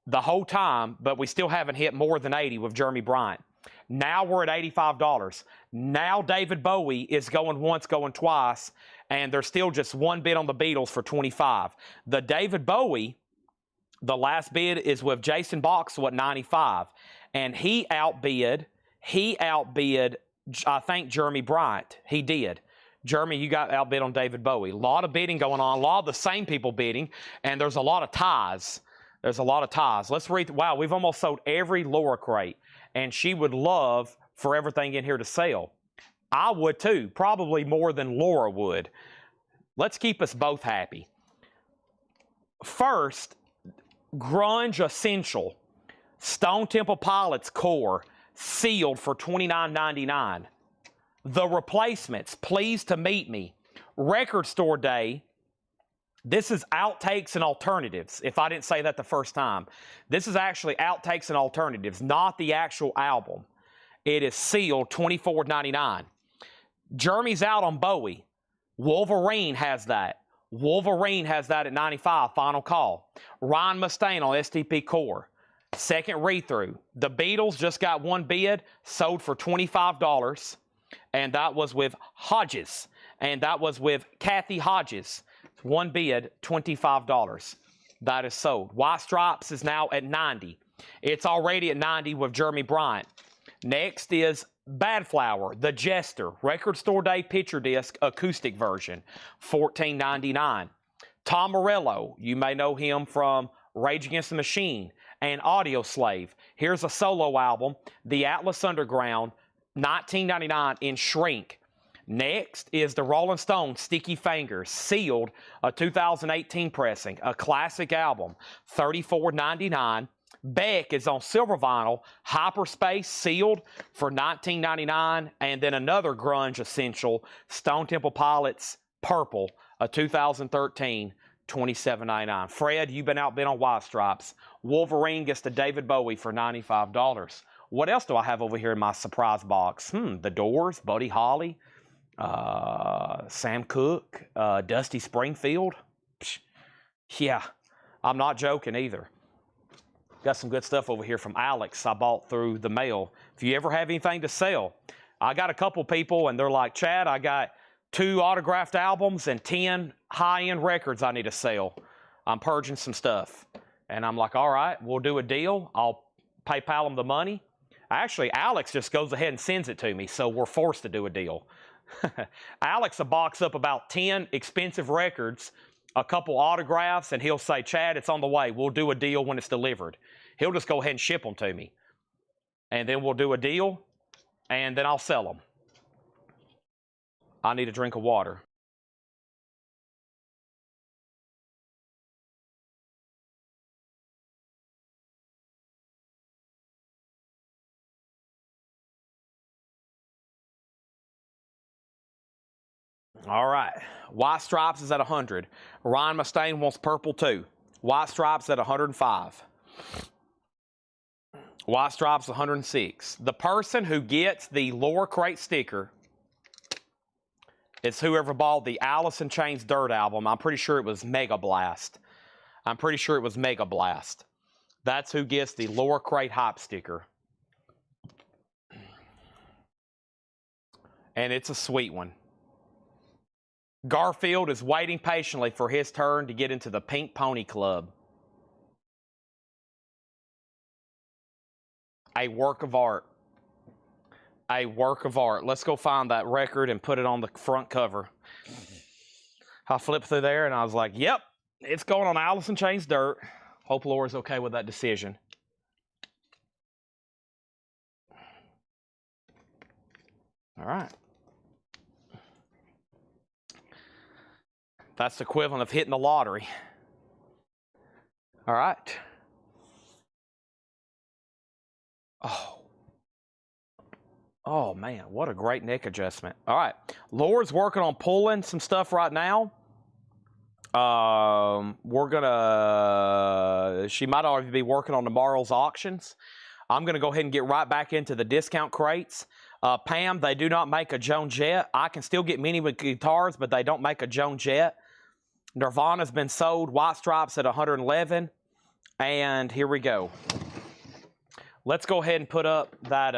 the whole time, but we still haven't hit more than 80 with Jeremy Bryant. Now we're at $85. Now David Bowie is going once, going twice, and there's still just one bid on the Beatles for $25. The David Bowie, the last bid is with Jason Boxell at $95, and he outbid, I think, Jeremy Bryant. He did. Jeremy, you got outbid on David Bowie. A lot of bidding going on, a lot of the same people bidding, and there's a lot of ties. There's a lot of ties. Let's read. Wow, we've almost sold every Laura crate, and she would love for everything in here to sell. I would too, probably more than Laura would. Let's keep us both happy. First, Grunge Essential, Stone Temple Pilots Core, sealed for $29.99. The Replacements, Pleased to Meet Me, Record Store Day. This is Outtakes and Alternatives, if I didn't say that the first time. This is actually Outtakes and Alternatives, not the actual album. It is sealed $24.99. Jeremy's out on Bowie. Wolverine has that. Wolverine has that at $95, final call. Ryan Mustaine on STP Core. Second read-through. The Beatles just got one bid, sold for $25, and that was with Hodges, and that was with Kathy Hodges. One bid, $25. That is sold. White Stripes is now at $90. It's already at $90 with Jeremy Bryant. Next is Bad Flower, The Jester, Record Store Day Picture Disc Acoustic Version, $14.99. Tom Morello, you may know him from Rage Against the Machine and Audio Slave. Here's a solo album, The Atlas Underground, $19.99 in shrink. Next is the Rolling Stones Sticky Fingers, sealed, a 2018 pressing, a classic album, $34.99. Beck is on silver vinyl, Hyperspace, sealed for $19.99. And then another Grunge Essential, Stone Temple Pilots Purple, a 2013, $27.99. Fred, you've been outbid on White Stripes. Wolverine gets to David Bowie for $95. What else do I have over here in my surprise box? The Doors, Buddy Holly, Sam Cooke, Dusty Springfield. Psh, yeah, I'm not joking either. Got some good stuff over here from Alex I bought through the mail. If you ever have anything to sell, I got a couple people and they're like, Chad, I got 2 autographed albums and 10 high-end records I need to sell. I'm purging some stuff. And I'm like, all right, we'll do a deal. I'll PayPal them the money. Actually, Alex just goes ahead and sends it to me, so we're forced to do a deal. Alex will box up about 10 expensive records, a couple autographs, and he'll say, Chad, it's on the way. We'll do a deal when it's delivered. He'll just go ahead and ship them to me. And then we'll do a deal, and then I'll sell them. I need a drink of water. All right. White Stripes is at 100. Ryan Mustaine wants purple too. White Stripes at 105. White Stripes 106. The person who gets the Laura Crate sticker is whoever bought the Alice in Chains Dirt album. I'm pretty sure it was Mega Blast. That's who gets the Laura Crate Hype sticker. and it's a sweet one. Garfield is waiting patiently for his turn to get into the Pink Pony Club. A work of art. A work of art. Let's go find that record and put it on the front cover. I flipped through there and I was like, yep, it's going on Alice in Chains Dirt. Hope Laura's okay with that decision. All right. That's the equivalent of hitting the lottery. All right. Oh, man, what a great neck adjustment. All right. Laura's working on pulling some stuff right now. She might already be working on tomorrow's auctions. I'm going to go ahead and get right back into the discount crates. Pam, they do not make a Joan Jett. I can still get many with guitars, but they don't make a Joan Jett. Nirvana's been sold. White Stripes at 111. And here we go. Let's go ahead and put up that,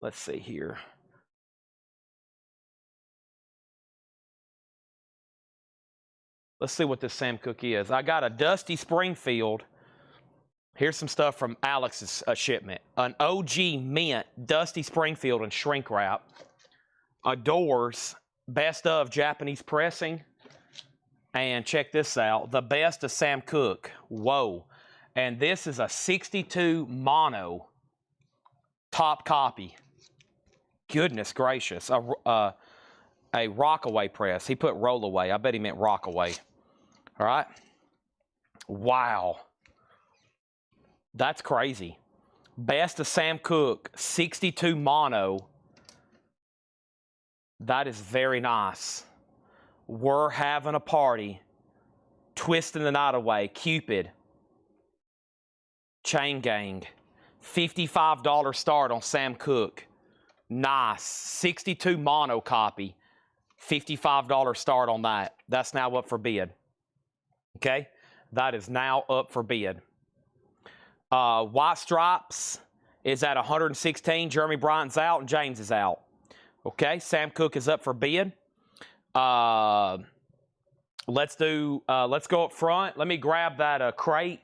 let's see here. Let's see what this Sam Cooke is. I got a Dusty Springfield. Here's some stuff from Alex's shipment. An OG mint Dusty Springfield and shrink wrap. Adores best of Japanese pressing. And check this out. The best of Sam Cooke. Whoa. And this is a 62 mono top copy. Goodness gracious. A Rockaway press. He put Rollaway. I bet he meant Rockaway. All right. Wow. That's crazy. Best of Sam Cooke, 62 mono. That is very nice. We're having a party. Twisting the Night Away, Cupid. Chain Gang. $55 start on Sam Cooke. Nice. 62 mono copy. $55 start on that. That's now up for bid. Okay? That is now up for bid. White Stripes is at 116. Jeremy Bryant's out and James is out. Okay? Sam Cooke is up for bid. Let's go up front. Let me grab that crate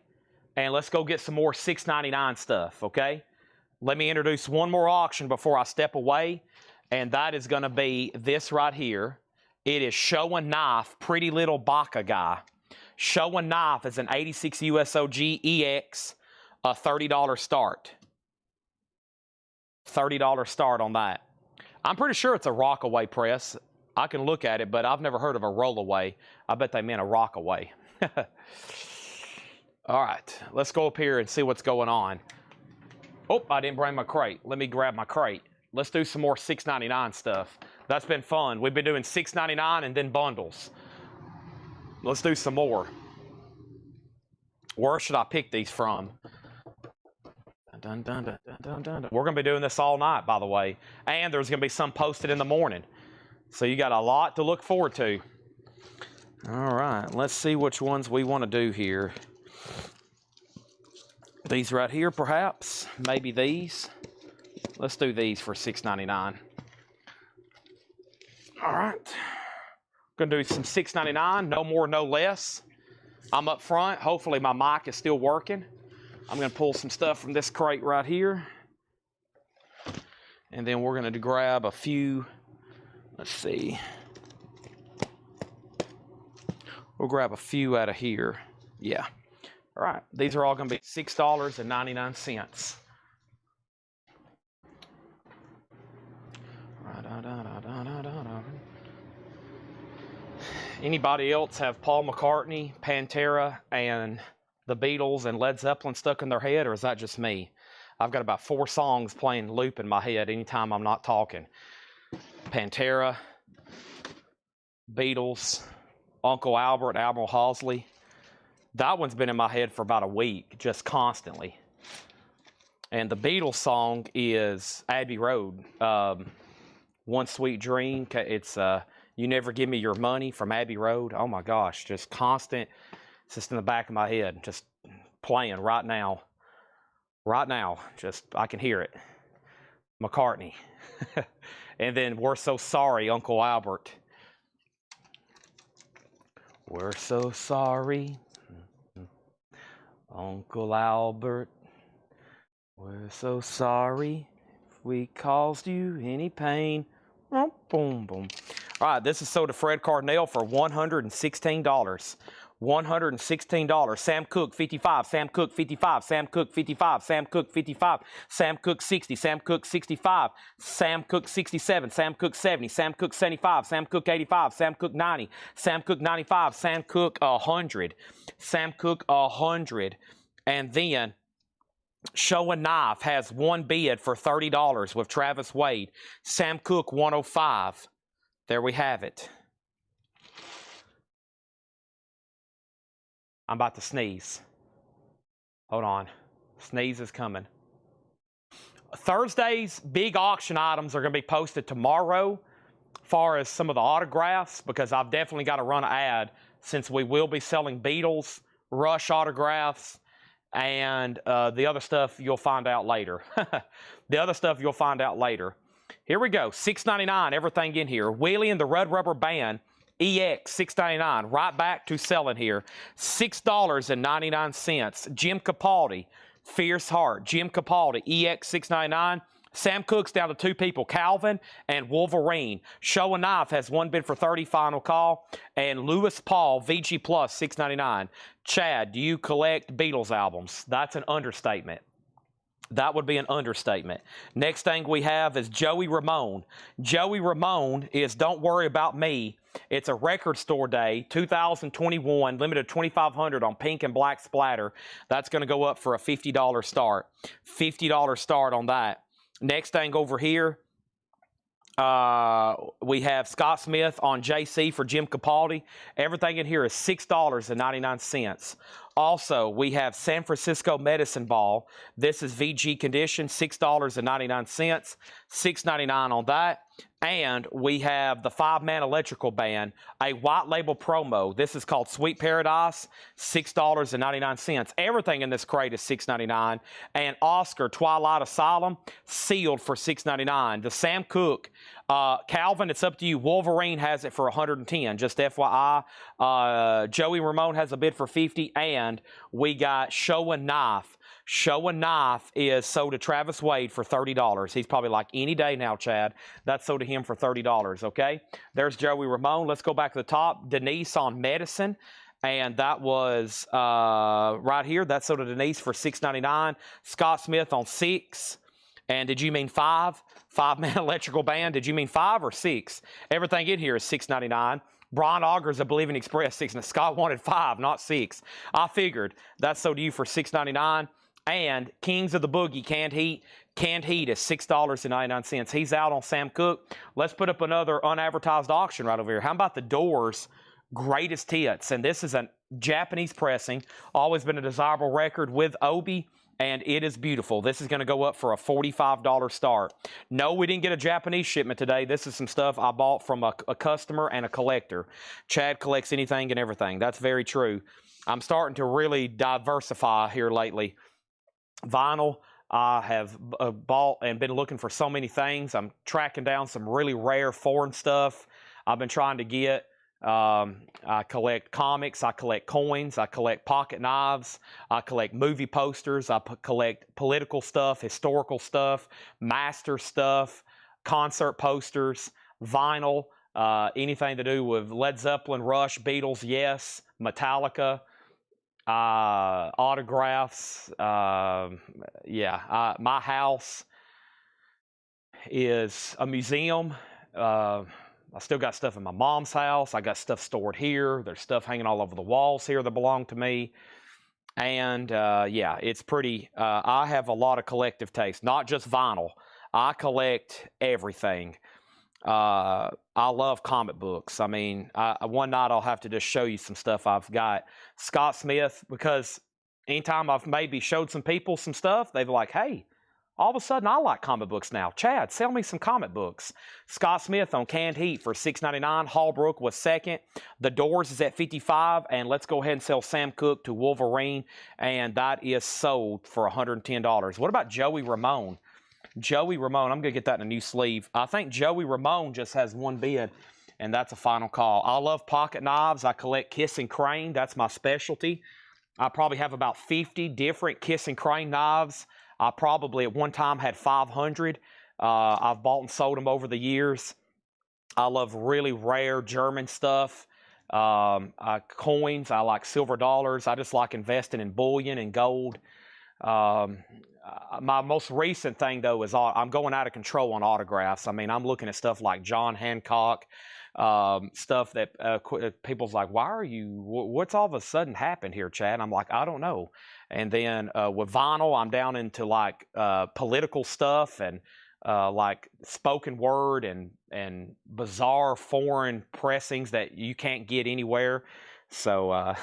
and let's go get some more $6.99 stuff. Okay? Let me introduce one more auction before I step away. And that is going to be this right here. It is Show and Knife, Pretty Little Baka Guy. Show and Knife is an 86 USOG EX, a $30 start. $30 start on that. I'm pretty sure it's a Rockaway press. I can look at it, but I've never heard of a Rollaway. I bet they meant a Rockaway. All right, let's go up here and see what's going on. Oh, I didn't bring my crate. Let me grab my crate. Let's do some more $6.99 stuff. That's been fun. We've been doing $6.99 and then bundles. Let's do some more. Where should I pick these from? Dun, dun, dun, dun, dun, dun, dun. We're going to be doing this all night, by the way. And there's going to be some posted in the morning. So you got a lot to look forward to. All right, let's see which ones we want to do here. These right here, perhaps. Maybe these. Let's do these for $6.99. All right. Going to do some $6.99, no more, no less. I'm up front. Hopefully my mic is still working. I'm going to pull some stuff from this crate right here. And then we're going to grab a few. Let's see. We'll grab a few out of here. Yeah. All right. These are all going to be $6.99. Anybody else have Paul McCartney, Pantera, and the Beatles and Led Zeppelin stuck in their head, or is that just me? I've got about 4 songs playing loop in my head anytime I'm not talking. Pantera, Beatles, Uncle Albert, Admiral Halsey. That one's been in my head for about a week, just constantly. And the Beatles song is Abbey Road. One Sweet Dream. It's You Never Give Me Your Money from Abbey Road. Oh my gosh, just constant. It's just in the back of my head, just playing right now. Right now, just I can hear it. McCartney. And then We're So Sorry, Uncle Albert. We're so sorry, Uncle Albert. We're so sorry if we caused you any pain. Boom, boom, boom. All right, this is sold to Fred Cardinale for $116. $116. Sam Cooke, 55. Sam Cooke, 55. Sam Cooke, 55. Sam Cooke, 55. Sam Cooke, 60. Sam Cooke, 65. Sam Cooke, 67. Sam Cooke, 70. Sam Cooke, 75. Sam Cooke, 85. Sam Cooke, 90. Sam Cooke, 95. Sam Cooke, 100. Sam Cooke, 100. And then Show a Knife has one bid for $30 with Travis Wade. Sam Cooke, 105. There we have it. I'm about to sneeze. Hold on. Sneeze is coming. Thursday's big auction items are going to be posted tomorrow as far as some of the autographs, because I've definitely got to run an ad since we will be selling Beatles, Rush autographs, and the other stuff you'll find out later. The other stuff you'll find out later. Here we go. $6.99, everything in here. Wheelie and the Red Rubber Band. EX, $6.99, right back to selling here. $6.99. Jim Capaldi, Fierce Heart. Jim Capaldi, EX, $6.99. Sam Cooke's down to two people, Calvin and Wolverine. Show a Knife has one bid for $30, final call. And Lewis Paul, VG Plus, $6.99. Chad, do you collect Beatles albums? That's an understatement. That would be an understatement. Next thing we have is Joey Ramone. Joey Ramone is Don't Worry About Me. It's a record store day, 2021, limited 2,500 on pink and black splatter. That's going to go up for a $50 start. $50 start on that. Next thing over here, we have Scott Smith on JC for Jim Capaldi. Everything in here is $6.99. Also, we have San Francisco Medicine Ball. This is VG condition, $6.99. $6.99 on that. And we have the 5-man electrical band, a white label promo. This is called Sweet Paradise, $6.99. Everything in this crate is $6.99. And Oscar Twilight Asylum, sealed for $6.99. The Sam Cooke, Calvin, it's up to you. Wolverine has it for $110, just FYI. Joey Ramone has a bid for $50. And we got Show a Knife. Show a Knife is sold to Travis Wade for $30. He's probably like, any day now, Chad. That's sold to him for $30, okay? There's Joey Ramone. Let's go back to the top. Denise on Medicine. And that was right here. That's sold to Denise for $6.99. Scott Smith on 6. And did you mean 5? 5-man electrical band. Did you mean 5 or 6? Everything in here is $6.99. Brian Augers of Believing Express, 6. And Scott wanted 5, not 6. I figured that's sold to you for $6.99. And Kings of the Boogie, Canned Heat. Canned Heat is $6.99. He's out on Sam Cooke. Let's put up another unadvertised auction right over here. How about the Doors' Greatest Hits? And this is a Japanese pressing. Always been a desirable record with Obi. And it is beautiful. This is going to go up for a $45 start. No, we didn't get a Japanese shipment today. This is some stuff I bought from a customer and a collector. Chad collects anything and everything. That's very true. I'm starting to really diversify here lately. Vinyl, I have bought and been looking for so many things. I'm tracking down some really rare foreign stuff I've been trying to get. I collect comics, I collect coins, I collect pocket knives, I collect movie posters, I collect political stuff, historical stuff, master stuff, concert posters, vinyl, anything to do with Led Zeppelin, Rush, Beatles, Yes, Metallica, autographs. My house is a museum. I still got stuff in my mom's house. I got stuff stored here. There's stuff hanging all over the walls here that belong to me. And it's pretty, I have a lot of collective taste, not just vinyl. I collect everything. I love comic books. I mean, one night I'll have to just show you some stuff I've got. Scott Smith, because anytime I've maybe showed some people some stuff, they've like, hey, all of a sudden I like comic books now. Chad, sell me some comic books. Scott Smith on Canned Heat for $6.99. Hallbrook was second. The Doors is at $55. And let's go ahead and sell Sam Cooke to Wolverine. And that is sold for $110. What about Joey Ramone? Joey Ramone. I'm going to get that in a new sleeve. I think Joey Ramone just has one bid, and that's a final call. I love pocket knives. I collect Kiss and Crane. That's my specialty. I probably have about 50 different Kiss and Crane knives. I probably at one time had 500. I've bought and sold them over the years. I love really rare German stuff. Coins. I like silver dollars. I just like investing in bullion and gold. Um, my most recent thing, though, is I'm going out of control on autographs. I mean, I'm looking at stuff like John Hancock, stuff that people's like, why are you, what's all of a sudden happened here, Chad? I'm like, I don't know. And then with vinyl, I'm down into like political stuff and like spoken word and bizarre foreign pressings that you can't get anywhere. So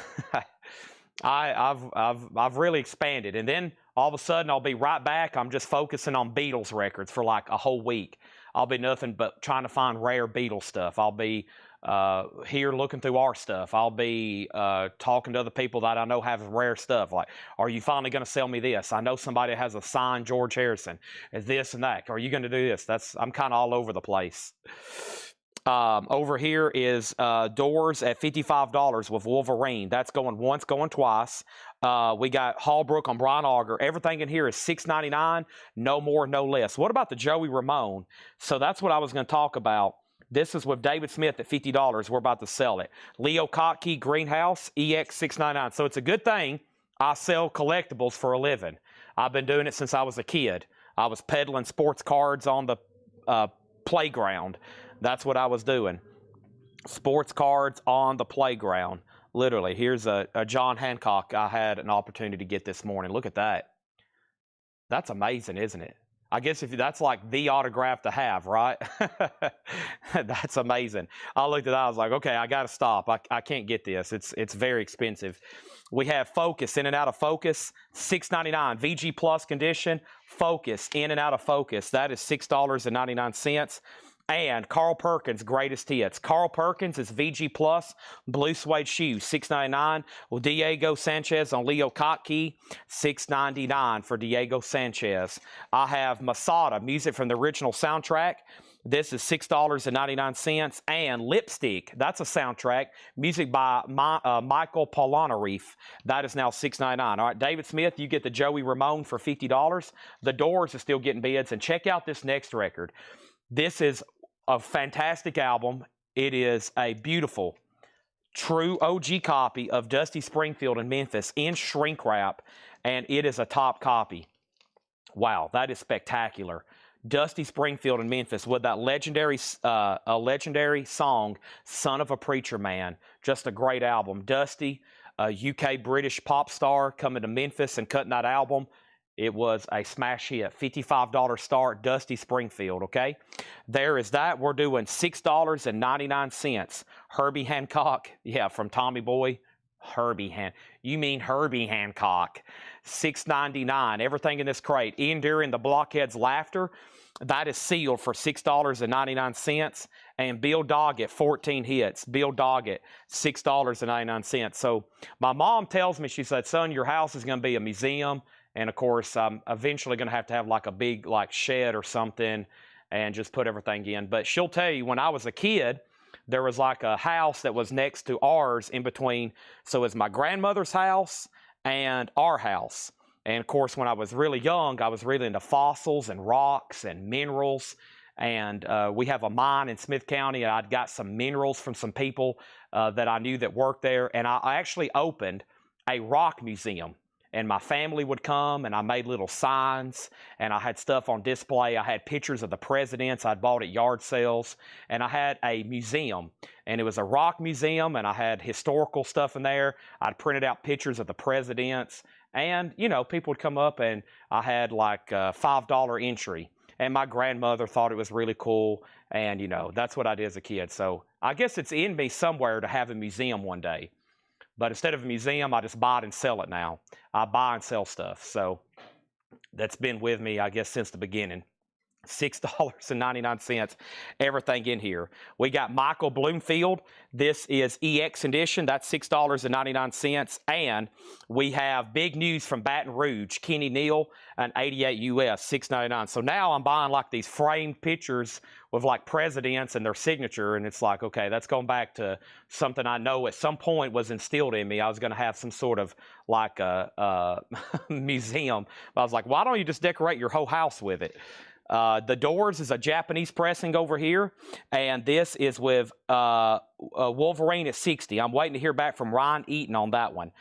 I've really expanded, and then all of a sudden I'll be right back. I'm just focusing on Beatles records for like a whole week. I'll be nothing but trying to find rare Beatles stuff. I'll be here looking through our stuff. I'll be talking to other people that I know have rare stuff. Like, are you finally going to sell me this? I know somebody has a signed George Harrison. Is this and that? Are you going to do this? I'm kind of all over the place. Over here is doors at $55 with Wolverine. That's going once, going twice. We got Hallbrook on Brian Auger. Everything in here is $6.99, no more, no less. What about the Joey Ramone? So that's what I was going to talk about. This is with David Smith at $50. We're about to sell it. Leo Kottke Greenhouse EX $6.99. So it's a good thing I sell collectibles for a living. I've been doing it since I was a kid. I was peddling sports cards on the playground. That's what I was doing. Sports cards on the playground. Literally, here's a John Hancock I had an opportunity to get this morning. Look at that. That's amazing, isn't it? I guess if that's like the autograph to have, right? That's amazing. I looked at that. I was like, okay, I got to stop. I can't get this. It's very expensive. We have Focus, in and out of Focus, $6.99. VG Plus condition, Focus, in and out of Focus. That is $6.99. And Carl Perkins, greatest hits. Carl Perkins is VG Plus, blue suede shoes, $6.99. Well, Diego Sanchez on Leo Kottke, $6.99 for Diego Sanchez. I have Masada, music from the original soundtrack. This is $6.99. And Lipstick, that's a soundtrack. Music by Michael Polnareff. That is now $6.99. All right, David Smith, you get the Joey Ramone for $50. The Doors are still getting bids. And check out this next record. This is a fantastic album. It is a beautiful, true OG copy of Dusty Springfield in Memphis in shrink wrap, and it is a top copy. Wow, that is spectacular. Dusty Springfield in Memphis with that legendary song, Son of a Preacher Man. Just a great album. Dusty, a UK British pop star, coming to Memphis and cutting that album. It was a smash hit. $55 start, Dusty Springfield, okay? There is that. We're doing $6.99. Herbie Hancock, yeah, from Tommy Boy. You mean Herbie Hancock. $6.99. Everything in this crate. Enduring the Blockhead's Laughter. That is sealed for $6.99. And Bill Doggett, 14 hits. Bill Doggett, $6.99. So my mom tells me, she said, son, your house is going to be a museum. And, of course, I'm eventually going to have like a big like shed or something and just put everything in. But she'll tell you, when I was a kid, there was like a house that was next to ours in between. So it's my grandmother's house and our house. And, of course, when I was really young, I was really into fossils and rocks and minerals. And we have a mine in Smith County, and I'd got some minerals from some people that I knew that worked there. And I actually opened a rock museum. And my family would come, and I made little signs, and I had stuff on display. I had pictures of the presidents I'd bought at yard sales, and I had a museum, and it was a rock museum, and I had historical stuff in there. I'd printed out pictures of the presidents, and, you know, people would come up, and I had like a $5 entry, and my grandmother thought it was really cool, and, you know, that's what I did as a kid. So I guess it's in me somewhere to have a museum one day. But instead of a museum, I just buy it and sell it now. I buy and sell stuff. So that's been with me, I guess, since the beginning. $6.99, everything in here. We got Michael Bloomfield. This is EX edition. That's $6.99. And we have big news from Baton Rouge. Kenny Neal, an 88 US, $6.99. So now I'm buying like these framed pictures with like presidents and their signature. And it's like, okay, that's going back to something I know at some point was instilled in me. I was going to have some sort of like a museum. But I was like, why don't you just decorate your whole house with it? The Doors is a Japanese pressing over here, and this is with Wolverine at 60. I'm waiting to hear back from Ryan Eaton on that one.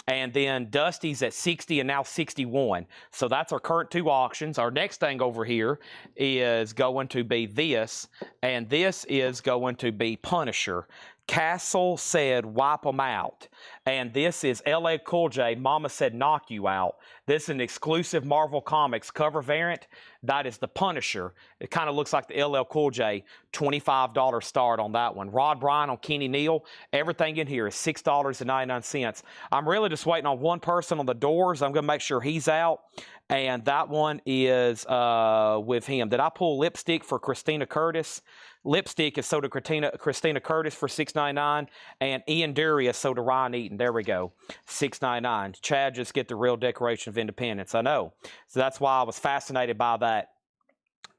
And then Dusty's at 60 and now 61. So that's our current two auctions. Our next thing over here is going to be this, and this is going to be Punisher. Castle said wipe them out. And this is LL Cool J, Mama said knock you out. This is an exclusive Marvel Comics cover variant. That is the Punisher. It kind of looks like the LL Cool J, $25 start on that one. Rod Bryan on Kenny Neal. Everything in here is $6.99. I'm really just waiting on one person on the Doors. I'm going to make sure he's out. And that one is with him. Did I pull lipstick for Christina Curtis? Lipstick is sold to Christina Curtis for $6.99, and Ian Dury is sold to Ryan Eaton. There we go, $6.99. Chad, just get the real Declaration of Independence. I know. So that's why I was fascinated by that.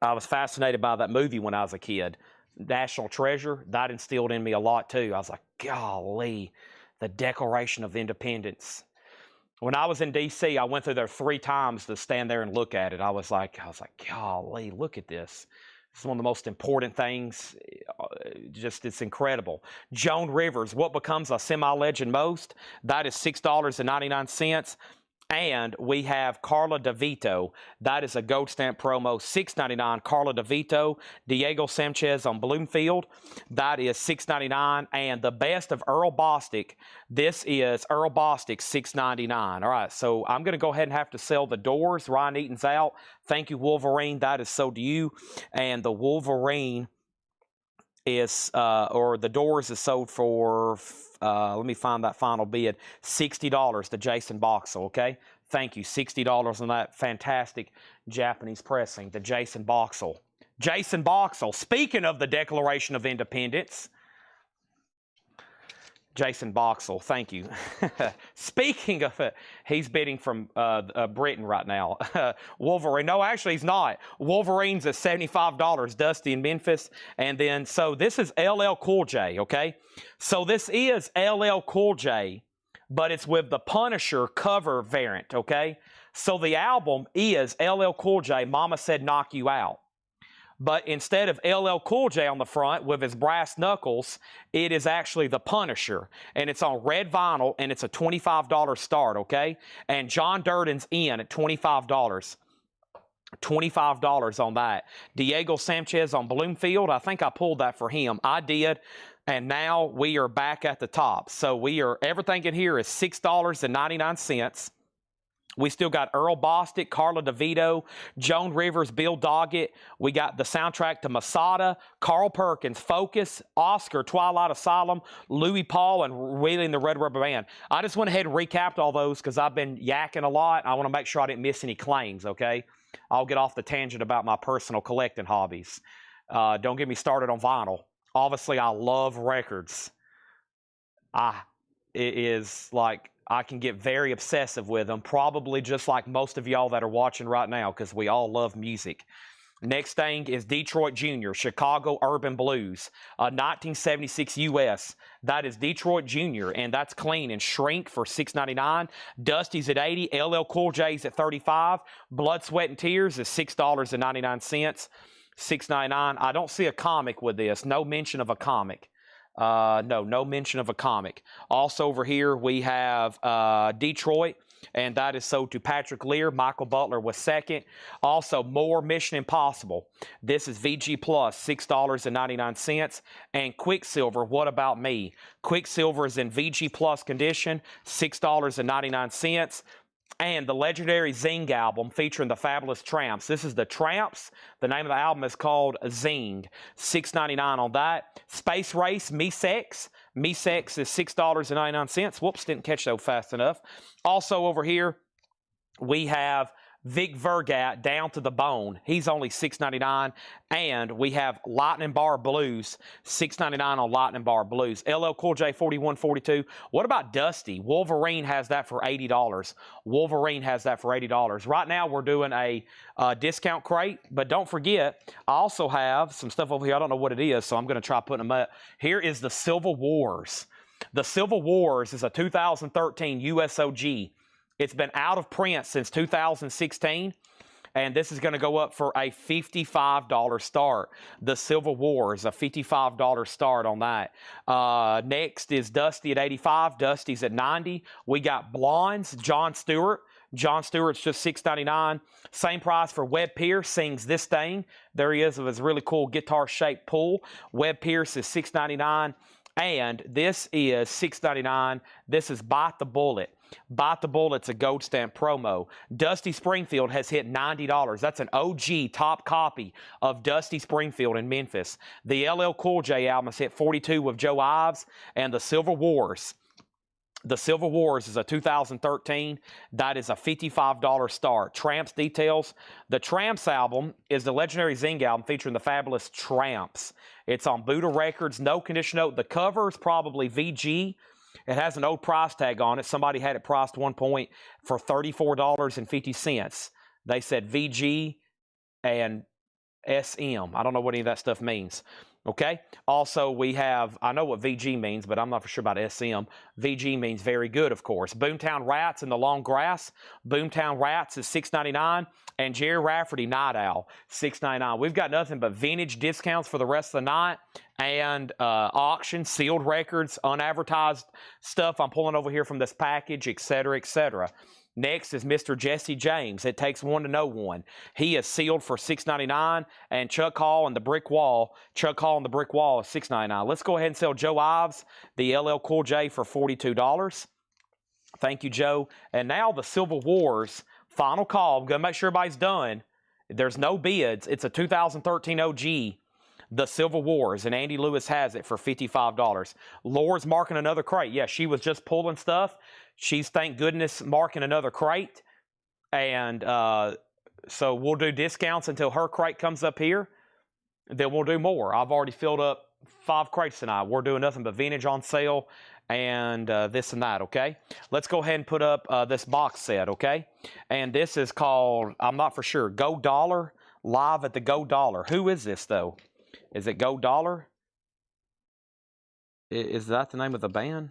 I was fascinated by that movie when I was a kid. National Treasure, that instilled in me a lot too. I was like, golly, the Declaration of Independence. When I was in D.C., I went through there 3 times to stand there and look at it. I was like, golly, look at this. It's one of the most important things. Just, it's incredible. Joan Rivers, What Becomes a Semi-Legend Most? That is $6.99. And we have Carla DeVito. That is a gold stamp promo, $6.99. Carla DeVito. Diego Sanchez on Bloomfield. That is $6.99. And the best of Earl Bostick. This is Earl Bostick, $6.99. All right, so I'm going to go ahead and have to sell the Doors. Ryan Eaton's out. Thank you, Wolverine. That is sold to you. And the Wolverine is, or the Doors is sold for, let me find that final bid, $60 to Jason Boxall, okay? Thank you, $60 on that fantastic Japanese pressing, the Jason Boxall. Jason Boxall, speaking of the Declaration of Independence, Jason Boxall, thank you. Speaking of it, he's bidding from Britain right now. Wolverine, no, actually he's not. Wolverine's at $75, Dusty in Memphis. And then, so this is LL Cool J, okay? So this is LL Cool J, but it's with the Punisher cover variant, okay? So the album is LL Cool J, Mama Said Knock You Out. But instead of LL Cool J on the front with his brass knuckles, it is actually the Punisher. And it's on red vinyl, and it's a $25 start, okay? And John Durden's in at $25. $25 on that. Diego Sanchez on Bloomfield. I think I pulled that for him. I did. And now we are back at the top. So we are, everything in here is $6.99. We still got Earl Bostick, Carla DeVito, Joan Rivers, Bill Doggett. We got the soundtrack to Masada, Carl Perkins, Focus, Oscar, Twilight Asylum, Louis Paul, and Wheeling the Red Rubber Band. I just went ahead and recapped all those because I've been yakking a lot. I want to make sure I didn't miss any claims, okay? I'll get off the tangent about my personal collecting hobbies. Don't get me started on vinyl. Obviously, I love records. It is like, I can get very obsessive with them, probably just like most of y'all that are watching right now, because we all love music. Next thing is Detroit Junior, Chicago Urban Blues, 1976 US. That is Detroit Junior, and that's clean and shrink for $6.99. Dusty's at $80, LL Cool J's at $35. Blood, Sweat, and Tears is $6.99, $6.99. I don't see a comic with this. No mention of a comic. No mention of a comic. Also over here we have Detroit, and that is sold to Patrick Lear. Michael Butler was second. Also more Mission Impossible. This is VG Plus, $6.99. And Quicksilver, What About Me? Quicksilver is in VG Plus condition, $6.99. And the legendary Zing album featuring the Fabulous Tramps. This is the Tramps. The name of the album is called Zing. $6.99 on that. Space Race, Me-Sex. Me-Sex is $6.99. Whoops, didn't catch that fast enough. Also over here, we have Vic Vergat, Down to the Bone. He's only $6.99. And we have Lightning Bar Blues, $6.99 on Lightning Bar Blues. LL Cool J 4142. What about Dusty? Wolverine has that for $80. Wolverine has that for $80. Right now we're doing a discount crate, but don't forget, I also have some stuff over here. I don't know what it is, so I'm going to try putting them up. Here is the Civil Wars. The Civil Wars is a 2013 USOG. It's been out of print since 2016, and this is going to go up for a $55 start. The Civil War is a $55 start on that. Next is Dusty at $85. Dusty's at $90. We got Blondes, John Stewart. John Stewart's just $6.99. Same price for Webb Pierce, sings This Thing. There he is with his really cool guitar-shaped pool. Webb Pierce is $6.99. And this is $6.99. This is Bite the Bullet. Bite the Bullet's a gold stamp promo. Dusty Springfield has hit $90. That's an OG top copy of Dusty Springfield in Memphis. The LL Cool J album has hit 42 with Joe Ives. And the Civil Wars. The Civil Wars is a 2013. That is a $55 start. Tramps details. The Tramps album is the legendary Zing album featuring the fabulous Tramps. It's on Buddha Records. No condition note. The cover is probably VG. It has an old price tag on it. Somebody had it priced one point for $34.50. They said VG and SM. I don't know what any of that stuff means. Okay. Also, we have, I know what VG means, but I'm not for sure about SM. VG means very good, of course. Boomtown Rats in the Long Grass. Boomtown Rats is $6.99. And Jerry Rafferty Night Owl, $6.99. We've got nothing but vintage discounts for the rest of the night. And auction, sealed records, unadvertised stuff I'm pulling over here from this package, etc., etc. Next is Mr. Jesse James. It takes one to know one. He is sealed for $6.99, and Chuck Hall and the Brick Wall. Chuck Hall and the Brick Wall is $6.99. Let's go ahead and sell Joe Ives, the LL Cool J, for $42. Thank you, Joe. And now the Civil Wars. Final call. I'm going to make sure everybody's done. There's no bids. It's a 2013 OG. The Civil Wars, and Andy Lewis has it for $55. Laura's marking another crate. Yeah, she was just pulling stuff. She's, thank goodness, marking another crate. And so we'll do discounts until her crate comes up here. Then we'll do more. I've already filled up 5 crates tonight. We're doing nothing but vintage on sale and this and that, okay? Let's go ahead and put up this box set, okay? And this is called, I'm not for sure, Go Dollar, live at the Go Dollar. Who is this, though? Is it Go Dollar? Is that the name of the band?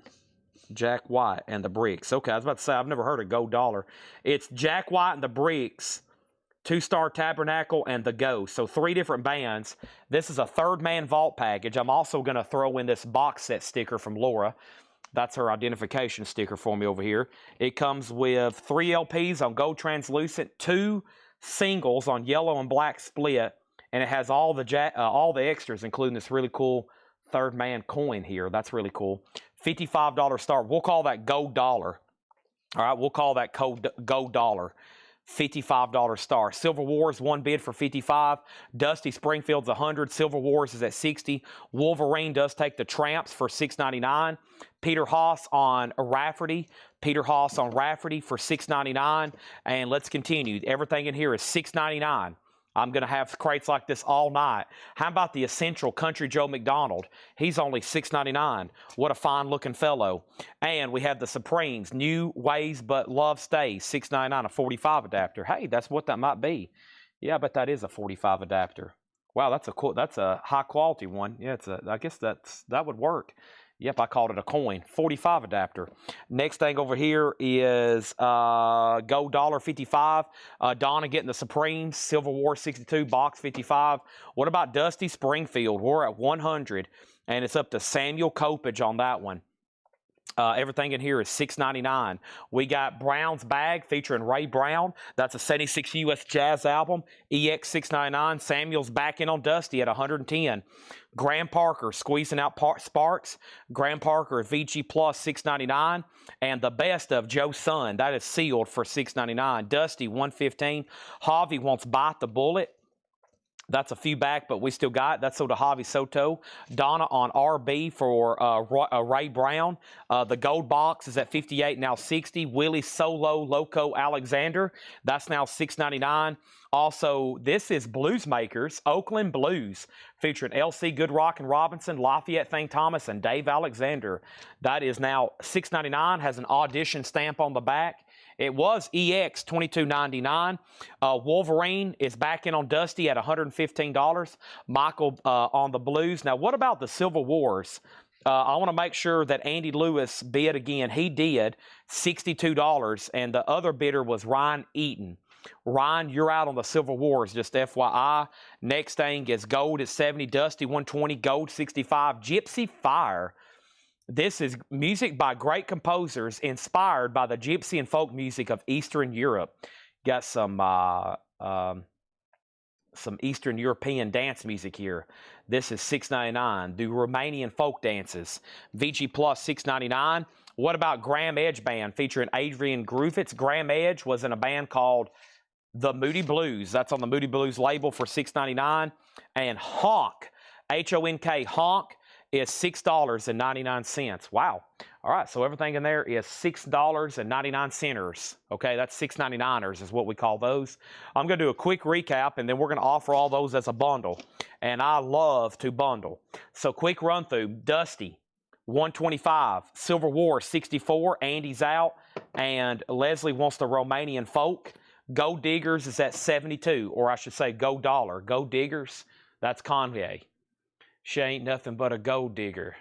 Jack White and the Bricks. Okay, I was about to say, I've never heard of Go Dollar. It's Jack White and the Bricks, Two Star Tabernacle, and The Ghost. So 3 different bands. This is a Third Man Vault package. I'm also going to throw in this box set sticker from Laura. That's her identification sticker for me over here. It comes with 3 LPs on gold translucent, 2 singles on yellow and black split, and it has all the extras, including this really cool Third Man coin here. That's really cool. $55 start. We'll call that Go Dollar. All right, we'll call that Go Dollar. $55 star. Civil Wars, 1 bid for $55. Dusty Springfield's $100. Civil Wars is at $60. Wolverine does take the Tramps for $6.99. Peter Haas on Rafferty. Peter Haas on Rafferty for $6.99. And let's continue. Everything in here is $6.99. I'm going to have crates like this all night. How about the Essential Country Joe McDonald? He's only $6.99. What a fine-looking fellow. And we have the Supremes, New Ways But Love Stays, $6.99, a 45 adapter. Hey, that's what that might be. Yeah, I bet that is a 45 adapter. Wow, that's a high-quality one. Yeah, I guess that would work. Yep, I called it a coin. 45 adapter. Next thing over here is Go Dollar 55. Donna getting the Supremes. Civil War 62, box 55. What about Dusty Springfield? We're at 100, and it's up to Samuel Copage on that one. Everything in here is $6.99. We got Brown's Bag featuring Ray Brown. That's a 76 US Jazz album. EX $6.99. Samuel's back in on Dusty at $110. Graham Parker squeezing out Sparks. Graham Parker VG Plus $6.99. And the best of Joe Sun. That is sealed for $6.99. Dusty $115. Javi wants Bite the Bullet. That's a few back, but we still got it. That's sold to Javi Soto. Donna on RB for Ray Brown. The gold box is at 58, now 60. Willie Solo Loco Alexander. That's now $6.99. Also, this is Blues Makers, Oakland Blues, featuring LC Goodrock and Robinson, Lafayette Thane Thomas, and Dave Alexander. That is now $6.99, has an audition stamp on the back. It was EX $22.99. Wolverine is back in on Dusty at $115. Michael on the Blues. Now, what about the Civil Wars? I want to make sure that Andy Lewis bid again. He did $62, and the other bidder was Ryan Eaton. Ryan, you're out on the Civil Wars, just FYI. Next thing is gold at 70, Dusty 120, gold 65, Gypsy Fire. This is music by great composers inspired by the gypsy and folk music of Eastern Europe. Got some Eastern European dance music here. This is $6.99. Do Romanian folk dances. VG Plus $6.99. What about Graham Edge Band featuring Adrian Griffiths? Graham Edge was in a band called The Moody Blues. That's on the Moody Blues label for $6.99. And Honk, H-O-N-K, Honk, is $6.99. Wow. All right, so everything in there is $6.99. Okay, that's $6.99ers is what we call those. I'm going to do a quick recap, and then we're going to offer all those as a bundle. And I love to bundle. So quick run through. Dusty, $125. Civil War, $64. Andy's out. And Leslie wants the Romanian folk. Gold Diggers is at $72, or I should say Gold Dollar. Gold Diggers, that's Kanye. She ain't nothing but a gold digger.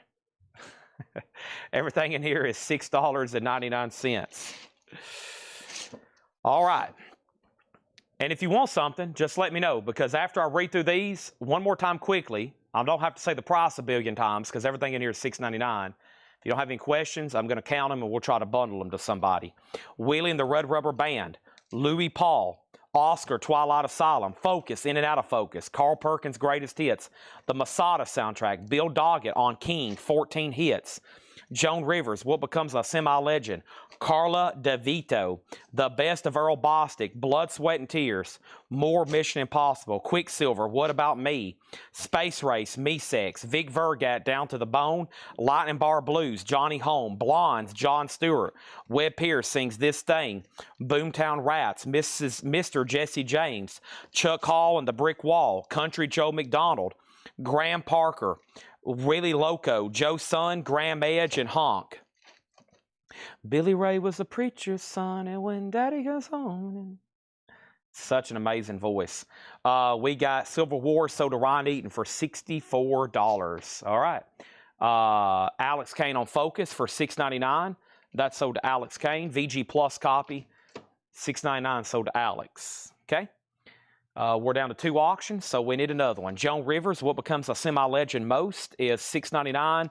Everything in here is $6.99. All right. And if you want something, just let me know, because after I read through these one more time quickly, I don't have to say the price a billion times because everything in here is $6.99. If you don't have any questions, I'm going to count them and we'll try to bundle them to somebody. Willie and the Red Rubber Band, Louis Paul, Oscar, Twilight Asylum, Focus, In and Out of Focus, Carl Perkins' Greatest Hits, the Masada soundtrack, Bill Doggett on King, 14 hits, Joan Rivers, What Becomes a Semi-Legend, Carla DeVito, The Best of Earl Bostic, Blood, Sweat, and Tears, more Mission Impossible, Quicksilver, What About Me, Space Race, Me Sex, Vic Vergat, Down to the Bone, Lightning Bar Blues, Johnny Home, Blondes, Jon Stewart, Webb Pierce Sings This Thing, Boomtown Rats, Mr. Jesse James, Chuck Hall and the Brick Wall, Country Joe McDonald, Graham Parker, Willie Loco, Joe Son, Graham Edge, and Honk. Billy Ray was a preacher's son, and when Daddy goes home. Such an amazing voice. We got Civil War sold to Ryan Eaton for $64. All right. Alex Kane on Focus for $6.99. That's sold to Alex Kane. VG Plus copy, $6.99 sold to Alex. Okay. We're down to 2 auctions, so we need another one. Joan Rivers, What Becomes a Semi-Legend Most, is $6.99,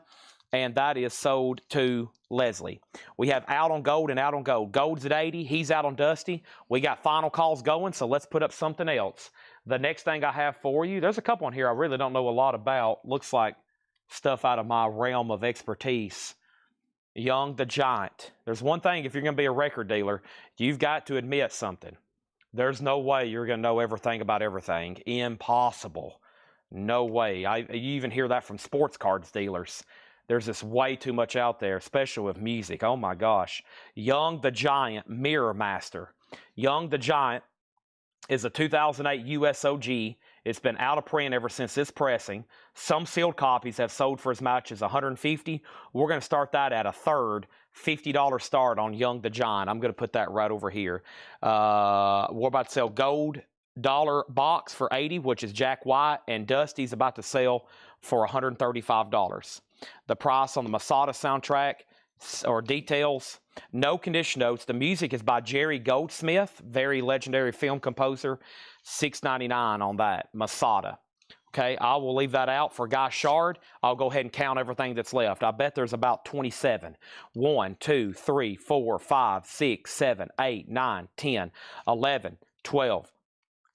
and that is sold to Leslie. We have Out on Gold and Out on Gold. Gold's at 80. He's out on Dusty. We got final calls going, so let's put up something else. The next thing I have for you, there's a couple in here I really don't know a lot about. Looks like stuff out of my realm of expertise. Young the Giant. There's one thing, if you're going to be a record dealer, you've got to admit something. There's no way you're going to know everything about everything. Impossible. No way. You even hear that from sports cards dealers. There's just way too much out there, especially with music. Oh my gosh. Young the Giant, Mirror Master. Young the Giant is a 2008 USOG. It's been out of print ever since its pressing. Some sealed copies have sold for as much as $150. We're going to start that at a third. $50 start on Young the Giant. I'm going to put that right over here. We're about to sell Gold Dollar box for $80, which is Jack White, and Dusty's about to sell for $135. The price on the Masada soundtrack or details, no condition notes. The music is by Jerry Goldsmith, very legendary film composer. $6.99 on that Masada. Okay, I will leave that out for Guy Shard. I'll go ahead and count everything that's left. I bet there's about 27. 1, 2, 3, 4, 5, 6, 7, 8, 9, 10, 11, 12,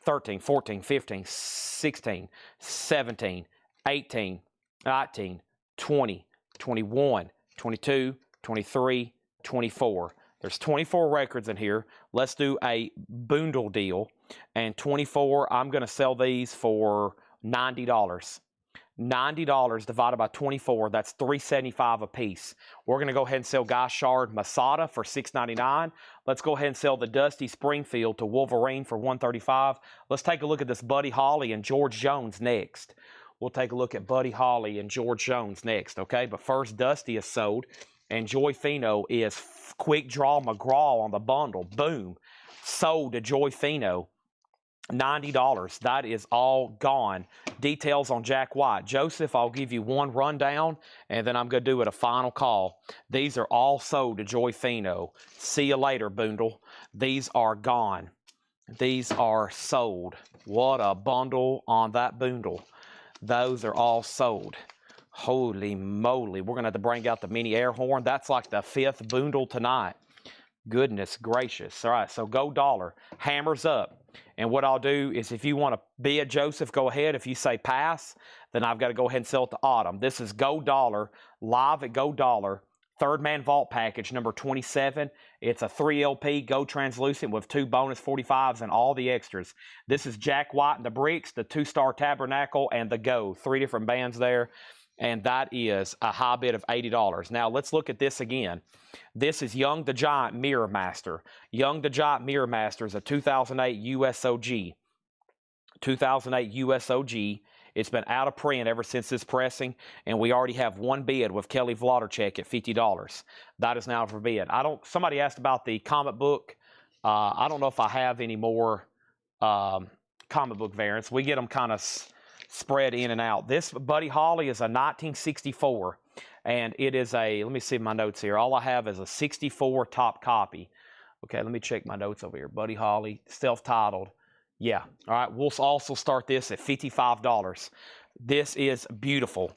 13, 14, 15, 16, 17, 18, 19, 20, 21, 22, 23, 24. There's 24 records in here. Let's do a bundle deal. and 24. I'm going to sell these for $90. $90 divided by 24, that's $3.75 a piece. We're going to go ahead and sell Guy Shard Masada for $6.99. Let's go ahead and sell the Dusty Springfield to Wolverine for $135. Let's take a look at this Buddy Holly and George Jones next. We'll take a look at Buddy Holly and George Jones next, okay? But first, Dusty is sold, and Joy Fino is Quick Draw McGraw on the bundle. Boom. Sold to Joy Fino. $90. That is all gone. Details on Jack White. Joseph, I'll give you one rundown, and then I'm going to do it a final call. These are all sold to Joy Fino. See you later, Boondle. These are gone. These are sold. What a bundle on that Boondle. Those are all sold. Holy moly. We're going to have to bring out the mini air horn. That's like the 5th Boondle tonight. Goodness gracious. All right, so go dollar. Hammers up. And what I'll do is if you want to bid, Joseph, go ahead. If you say pass, then I've got to go ahead and sell it to Autumn. This is Go Dollar, live at Go Dollar. Third Man Vault Package, number 27. It's a 3 LP Go Translucent with 2 bonus 45s and all the extras. This is Jack White and the Bricks, the 2-Star Tabernacle, and the Go. 3 different bands there. And that is a high bid of $80. Now, let's look at this again. This is Young the Giant Mirror Master. Young the Giant Mirror Master is a 2008 USOG. 2008 USOG. It's been out of print ever since this pressing, and we already have one bid with Kelly Vladerchek at $50. That is now for bid. Somebody asked about the comic book. I don't know if I have any more comic book variants. We get them kind of spread in and out. This Buddy Holly is a 1964, and it is a, let me see my notes here. All I have is a 64 top copy. Okay, let me check my notes over here. Buddy Holly, self-titled. Yeah, all right, we'll also start this at $55. This is beautiful.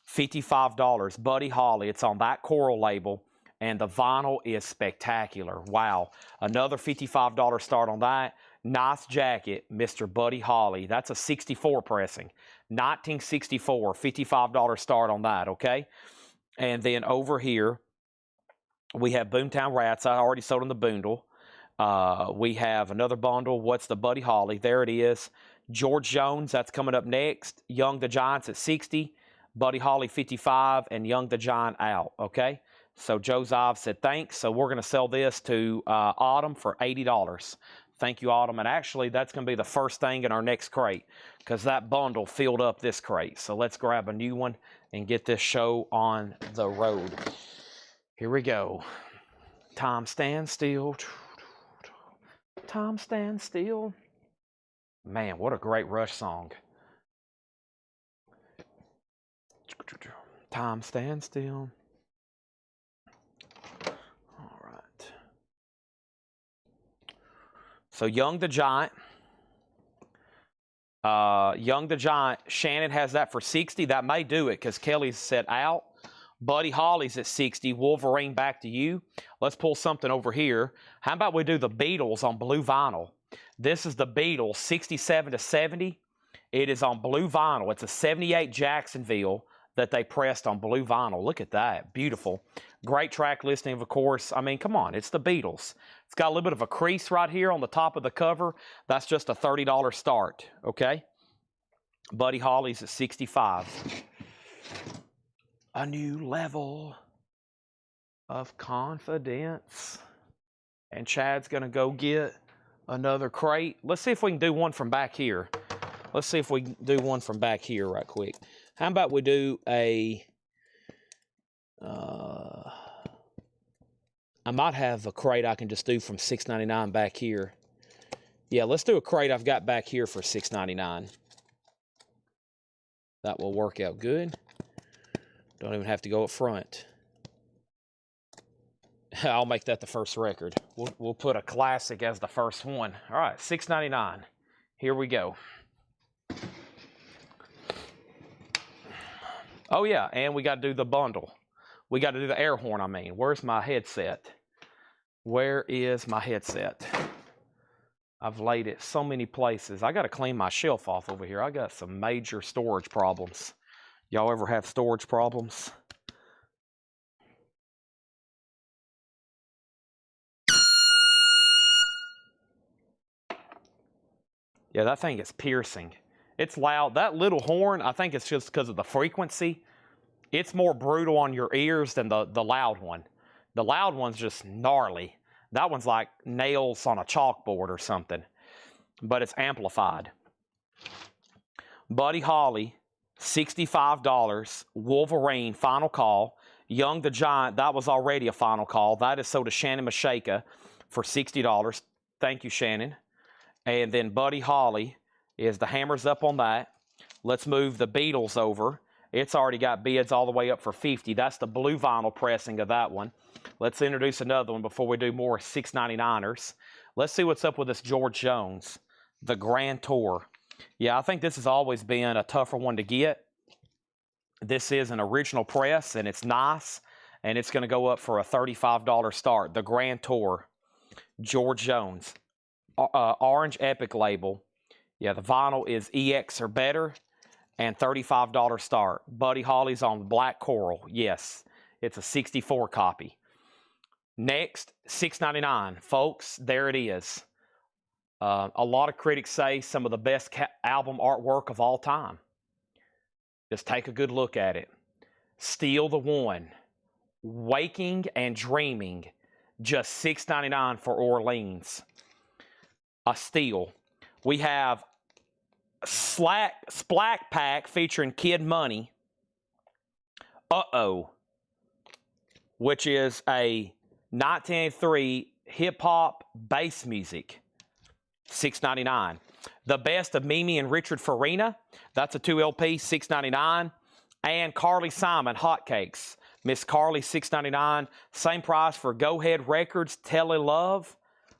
$55, Buddy Holly. It's on that coral label, and the vinyl is spectacular. Wow, another $55 start on that. Nice jacket, Mr. Buddy Holly. That's a 64 pressing. 1964, $55 start on that, okay? And then over here, we have Boomtown Rats. I already sold them the Boondle. We have another bundle. What's the Buddy Holly? There it is. George Jones, that's coming up next. Young the Giants at 60. Buddy Holly 55, and Young the Giant out, okay? So Joe Zive said thanks. So we're going to sell this to Autumn for $80. Thank you, Autumn. And actually, that's going to be the first thing in our next crate because that bundle filled up this crate. So let's grab a new one and get this show on the road. Here we go. Time stands still. Time stands still. Man, what a great Rush song. Time stands still. All right. So Young the Giant. Young the Giant. Shannon has that for 60. That may do it because Kelly's set out. Buddy Holly's at 60. Wolverine, back to you. Let's pull something over here. How about we do the Beatles on blue vinyl? This is the Beatles, 67 to 70. It is on blue vinyl. It's a 78 Jacksonville that they pressed on blue vinyl. Look at that. Beautiful. Great track listing, of course. I mean, come on. It's the Beatles. It's got a little bit of a crease right here on the top of the cover. That's just a $30 start, okay? Buddy Holly's at 65. A new level of confidence. And Chad's going to go get another crate. Let's see if we can do one from back here. Let's see if we can do one from back here right quick. How about we do a... I might have a crate I can just do from $6.99 back here. Yeah, let's do a crate I've got back here for $6.99. That will work out good. Don't even have to go up front. I'll make that the first record. We'll put a classic as the first one. All right, $6.99. Here we go. Oh, yeah, and we got to do the bundle. We got to do the air horn, I mean. Where's my headset? Where is my headset? I've laid it so many places. I got to clean my shelf off over here. I got some major storage problems. Y'all ever have storage problems? Yeah, that thing is piercing. It's loud. That little horn, I think it's just because of the frequency. It's more brutal on your ears than the loud one. The loud one's just gnarly. That one's like nails on a chalkboard or something, but it's amplified. Buddy Holly, $65. Wolverine, final call. Young the Giant, that was already a final call. That is sold to Shannon Mashaka for $60. Thank you, Shannon. And then Buddy Holly is the hammers up on that. Let's move the Beatles over. It's already got bids all the way up for $50. That's the blue vinyl pressing of that one. Let's introduce another one before we do more $6.99ers. Let's see what's up with this George Jones, the Grand Tour. Yeah, I think this has always been a tougher one to get. This is an original press, and it's nice, and it's going to go up for a $35 start. The Grand Tour, George Jones, orange Epic label. Yeah, the vinyl is EX or better, and $35 start. Buddy Holly's on black coral. Yes, it's a 64 copy. Next, $6.99. Folks, there it is. A lot of critics say some of the best album artwork of all time. Just take a good look at it. Steal the One. Waking and Dreaming. Just $6.99 for Orleans. A steal. We have Splack Pack featuring Kid Money. Uh-oh. Which is a 1983 hip-hop bass music. $6.99. The Best of Mimi and Richard Farina. That's a 2 LP, $6.99. And Carly Simon, Hotcakes. Miss Carly, $6.99. Same price for Go Ahead Records, Telly Love.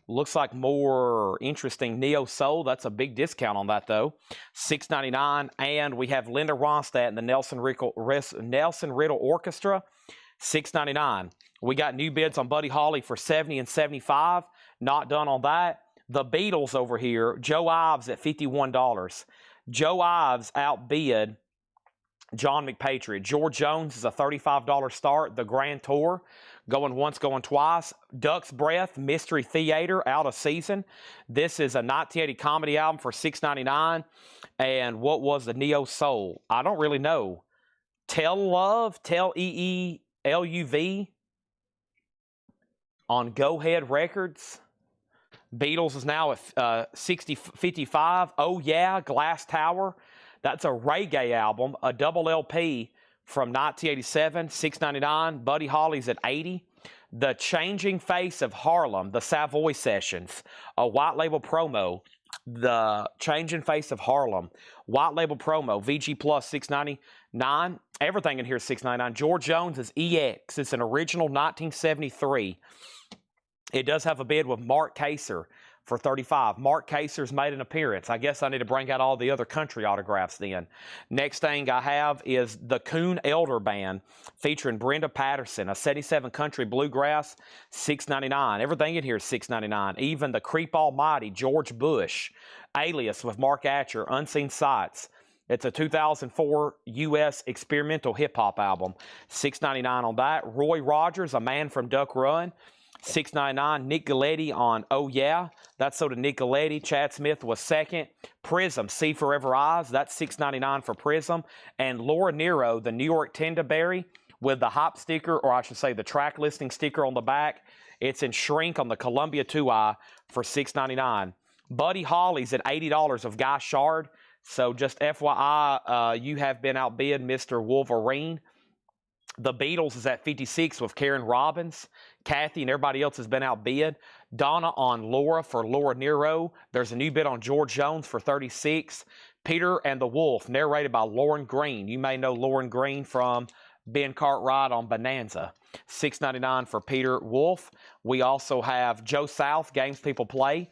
Looks like more interesting neo soul. That's a big discount on that though. $6.99. And we have Linda Ronstadt and the Nelson Riddle Orchestra. $6.99. We got new bids on Buddy Holly for $70 and $75. Not done on that. The Beatles over here, Joe Ives at $51. Joe Ives outbid John McPatriot. George Jones is a $35 start. The Grand Tour, going once, going twice. Duck's Breath, Mystery Theater, out of season. This is a 1980 comedy album for $6.99. And what was the Neo Soul? I don't really know. Tell Love, Tell EELUV on Go Ahead Records. Beatles is now at 55. Oh Yeah, Glass Tower. That's a reggae album, a double LP from 1987, $6.99. Buddy Holly's at $80. The Changing Face of Harlem, the Savoy Sessions, a white label promo. The Changing Face of Harlem, white label promo, VG Plus, $6.99. Everything in here is $6.99. George Jones is EX. It's an original 1973. It does have a bid with Mark Kaser for $35. Mark Kaser's made an appearance. I guess I need to bring out all the other country autographs then. Next thing I have is the Coon Elder Band featuring Brenda Patterson, a 77 country bluegrass, $6.99. Everything in here is $6.99. Even the Creep Almighty, George Bush, Alias with Mark Atcher, Unseen Sights. It's a 2004 U.S. experimental hip-hop album, $6.99 on that. Roy Rogers, A Man from Duck Run, $6.99. Nick Galetti on Oh Yeah. That's sold to Nick Galetti. Chad Smith was second. Prism, See Forever Eyes. That's $6.99 for Prism. And Laura Nero, the New York Tendaberry, with the hop sticker, or I should say the track listing sticker on the back. It's in shrink on the Columbia 2i for $6.99. Buddy Holly's at $80 of Guy Shard. So just FYI, you have been outbid, Mr. Wolverine. The Beatles is at $56 with Karen Robbins. Kathy and everybody else has been outbid. Donna on Laura for Laura Nero. There's a new bid on George Jones for $36. Peter and the Wolf, narrated by Lauren Green. You may know Lauren Green from Ben Cartwright on Bonanza. $6.99 for Peter Wolf. We also have Joe South, Games People Play.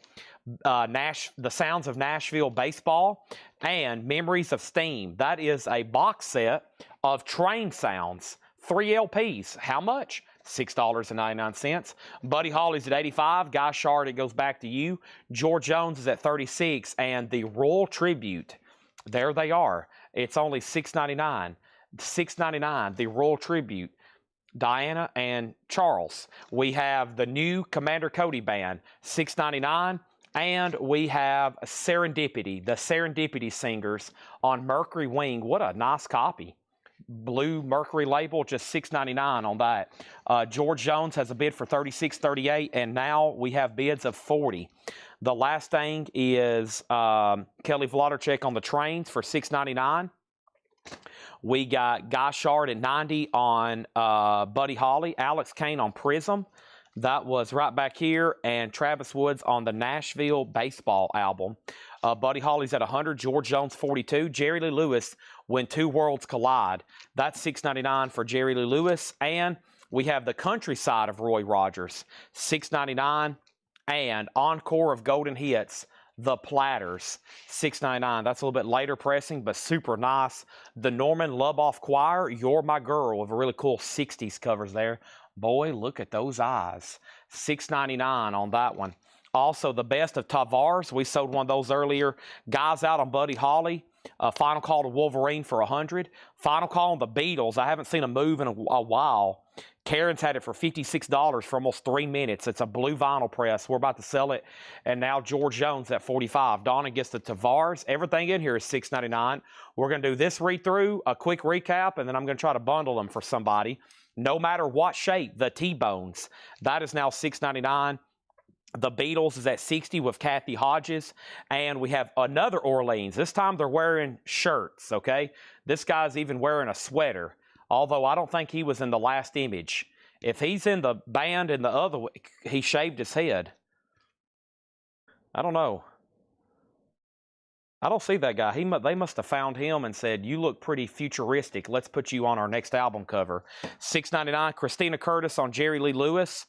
The Sounds of Nashville Baseball, and Memories of Steam. That is a box set of train sounds. 3 LPs. How much? $6.99. Buddy Holly's at $85. Guy Shard, it goes back to you. George Jones is at $36. And the Royal Tribute, there they are. It's only $6.99. $6.99, the Royal Tribute. Diana and Charles. We have the new Commander Cody Band, $6.99. And we have Serendipity, the Serendipity Singers on Mercury Wing. What a nice copy. Blue Mercury label, just $6.99 on that. George Jones has a bid for $36.38, and now we have bids of $40. The last thing is Kelly Vladarchuk on the Trains for $6.99. We got Guy Shard at 90 on Buddy Holly. Alex Kane on Prism. That was right back here. And Travis Woods on the Nashville Baseball album. Buddy Holly's at 100. George Jones 42. Jerry Lee Lewis, When Two Worlds Collide. That's $6.99 for Jerry Lee Lewis. And we have the Countryside of Roy Rogers, $6.99. And Encore of Golden Hits, The Platters, $6.99. That's a little bit later pressing, but super nice. The Norman Luboff Choir, You're My Girl, with a really cool 60s covers there. Boy, look at those eyes. $6.99 on that one. Also, the Best of Tavares. We sold one of those earlier. Guys Out on Buddy Holly. Final Call to Wolverine for 100. Final Call on the Beatles. I haven't seen a move in a while. Karen's had it for $56 for almost 3 minutes. It's a blue vinyl press. We're about to sell it. And now George Jones at $45. Donna gets the Tavares. Everything in here is $6.99. We're going to do this read-through, a quick recap, and then I'm going to try to bundle them for somebody. No matter what shape, the T-Bones. That is now $6.99. The Beatles is at 60 with Kathy Hodges. And we have another Orleans. This time they're wearing shirts, okay? This guy's even wearing a sweater. Although I don't think he was in the last image. If he's in the band in the other, he shaved his head. I don't know. I don't see that guy. They must have found him and said, you look pretty futuristic. Let's put you on our next album cover. $6.99. Christina Curtis on Jerry Lee Lewis.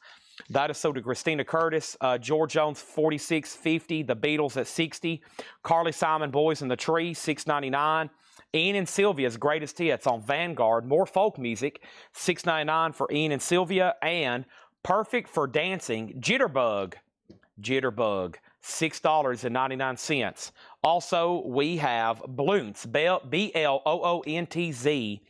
That is sold to Christina Curtis. George Jones, $46.50. The Beatles at $60. Carly Simon, Boys in the Tree, $6.99. Ian and Sylvia's Greatest Hits on Vanguard. More folk music, $6.99 for Ian and Sylvia. And Perfect for Dancing, Jitterbug, $6.99. Also, we have Bloontz, B-L-O-O-N-T-Z,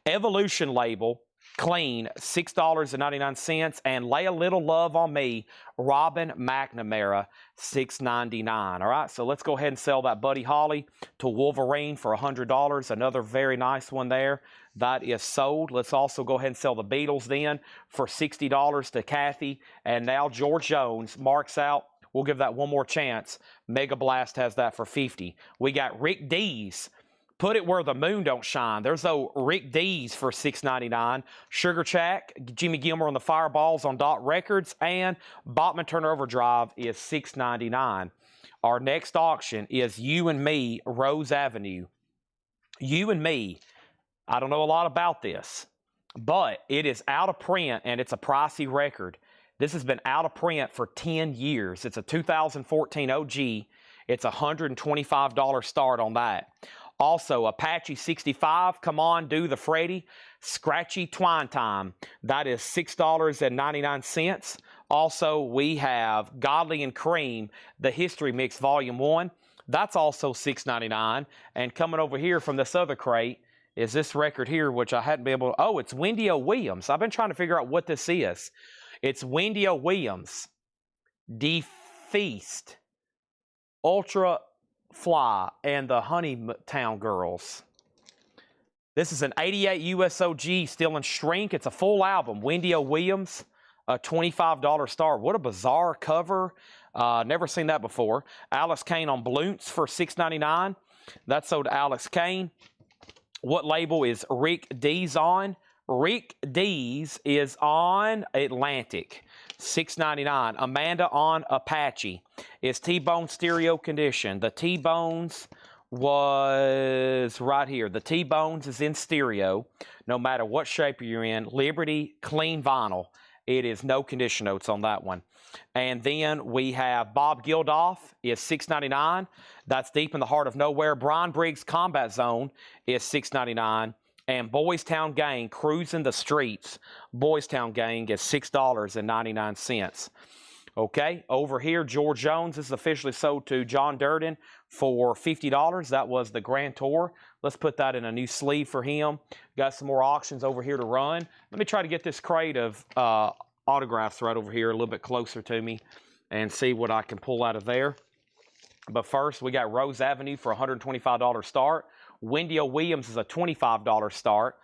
Evolution label, clean, $6.99. And Lay a Little Love on Me, Robin McNamara, $6.99. All right, so let's go ahead and sell that Buddy Holly to Wolverine for $100. Another very nice one there. That is sold. Let's also go ahead and sell the Beatles then for $60 to Kathy. And now George Jones marks out. We'll give that one more chance. Mega Blast has that for $50. We got Rick Dees. Put It Where the Moon Don't Shine. There's old Rick Dees for $6.99. Sugar Shack, Jimmy Gilmore on the Fireballs on Dot Records. And Bachman Turner Overdrive is $6.99. Our next auction is You and Me, Rose Avenue. You and Me. I don't know a lot about this, but it is out of print and it's a pricey record. This has been out of print for 10 years. It's a 2014 OG. It's a $125 start on that. Also, Apache 65, Come On, Do the Freddy, Scratchy Twine Time. That is $6.99. Also, we have Godly and Cream, the History Mix Volume 1. That's also $6.99. And coming over here from this other crate is this record here, which I hadn't been able to... Oh, it's Wendy O. Williams. I've been trying to figure out what this is. It's Wendy O. Williams, Defeast, Ultra Fly, and the Honeytown Girls. This is an 88 USOG, still in shrink. It's a full album. Wendy O. Williams, a $25 star. What a bizarre cover. Never seen that before. Alex Kane on Bloontz for $6.99. That's sold to Alex Kane. What label is Rick Dees on? Rick Dees is on Atlantic, $6.99. Amanda on Apache. Is T-Bone stereo condition? The T-Bones was right here. The T-Bones is in stereo, no matter what shape you're in. Liberty, clean vinyl. It is no condition notes on that one. And then we have Bob Geldof is $6.99. That's Deep in the Heart of Nowhere. Brian Briggs' Combat Zone is $6.99. And Boys Town Gang, Cruising the Streets. Boys Town Gang is $6.99. Okay, over here, George Jones is officially sold to John Durden for $50. That was the Grand Tour. Let's put that in a new sleeve for him. Got some more auctions over here to run. Let me try to get this crate of autographs right over here a little bit closer to me and see what I can pull out of there. But first, we got Rose Avenue for $125 start. Wendy O. Williams is a $25 start.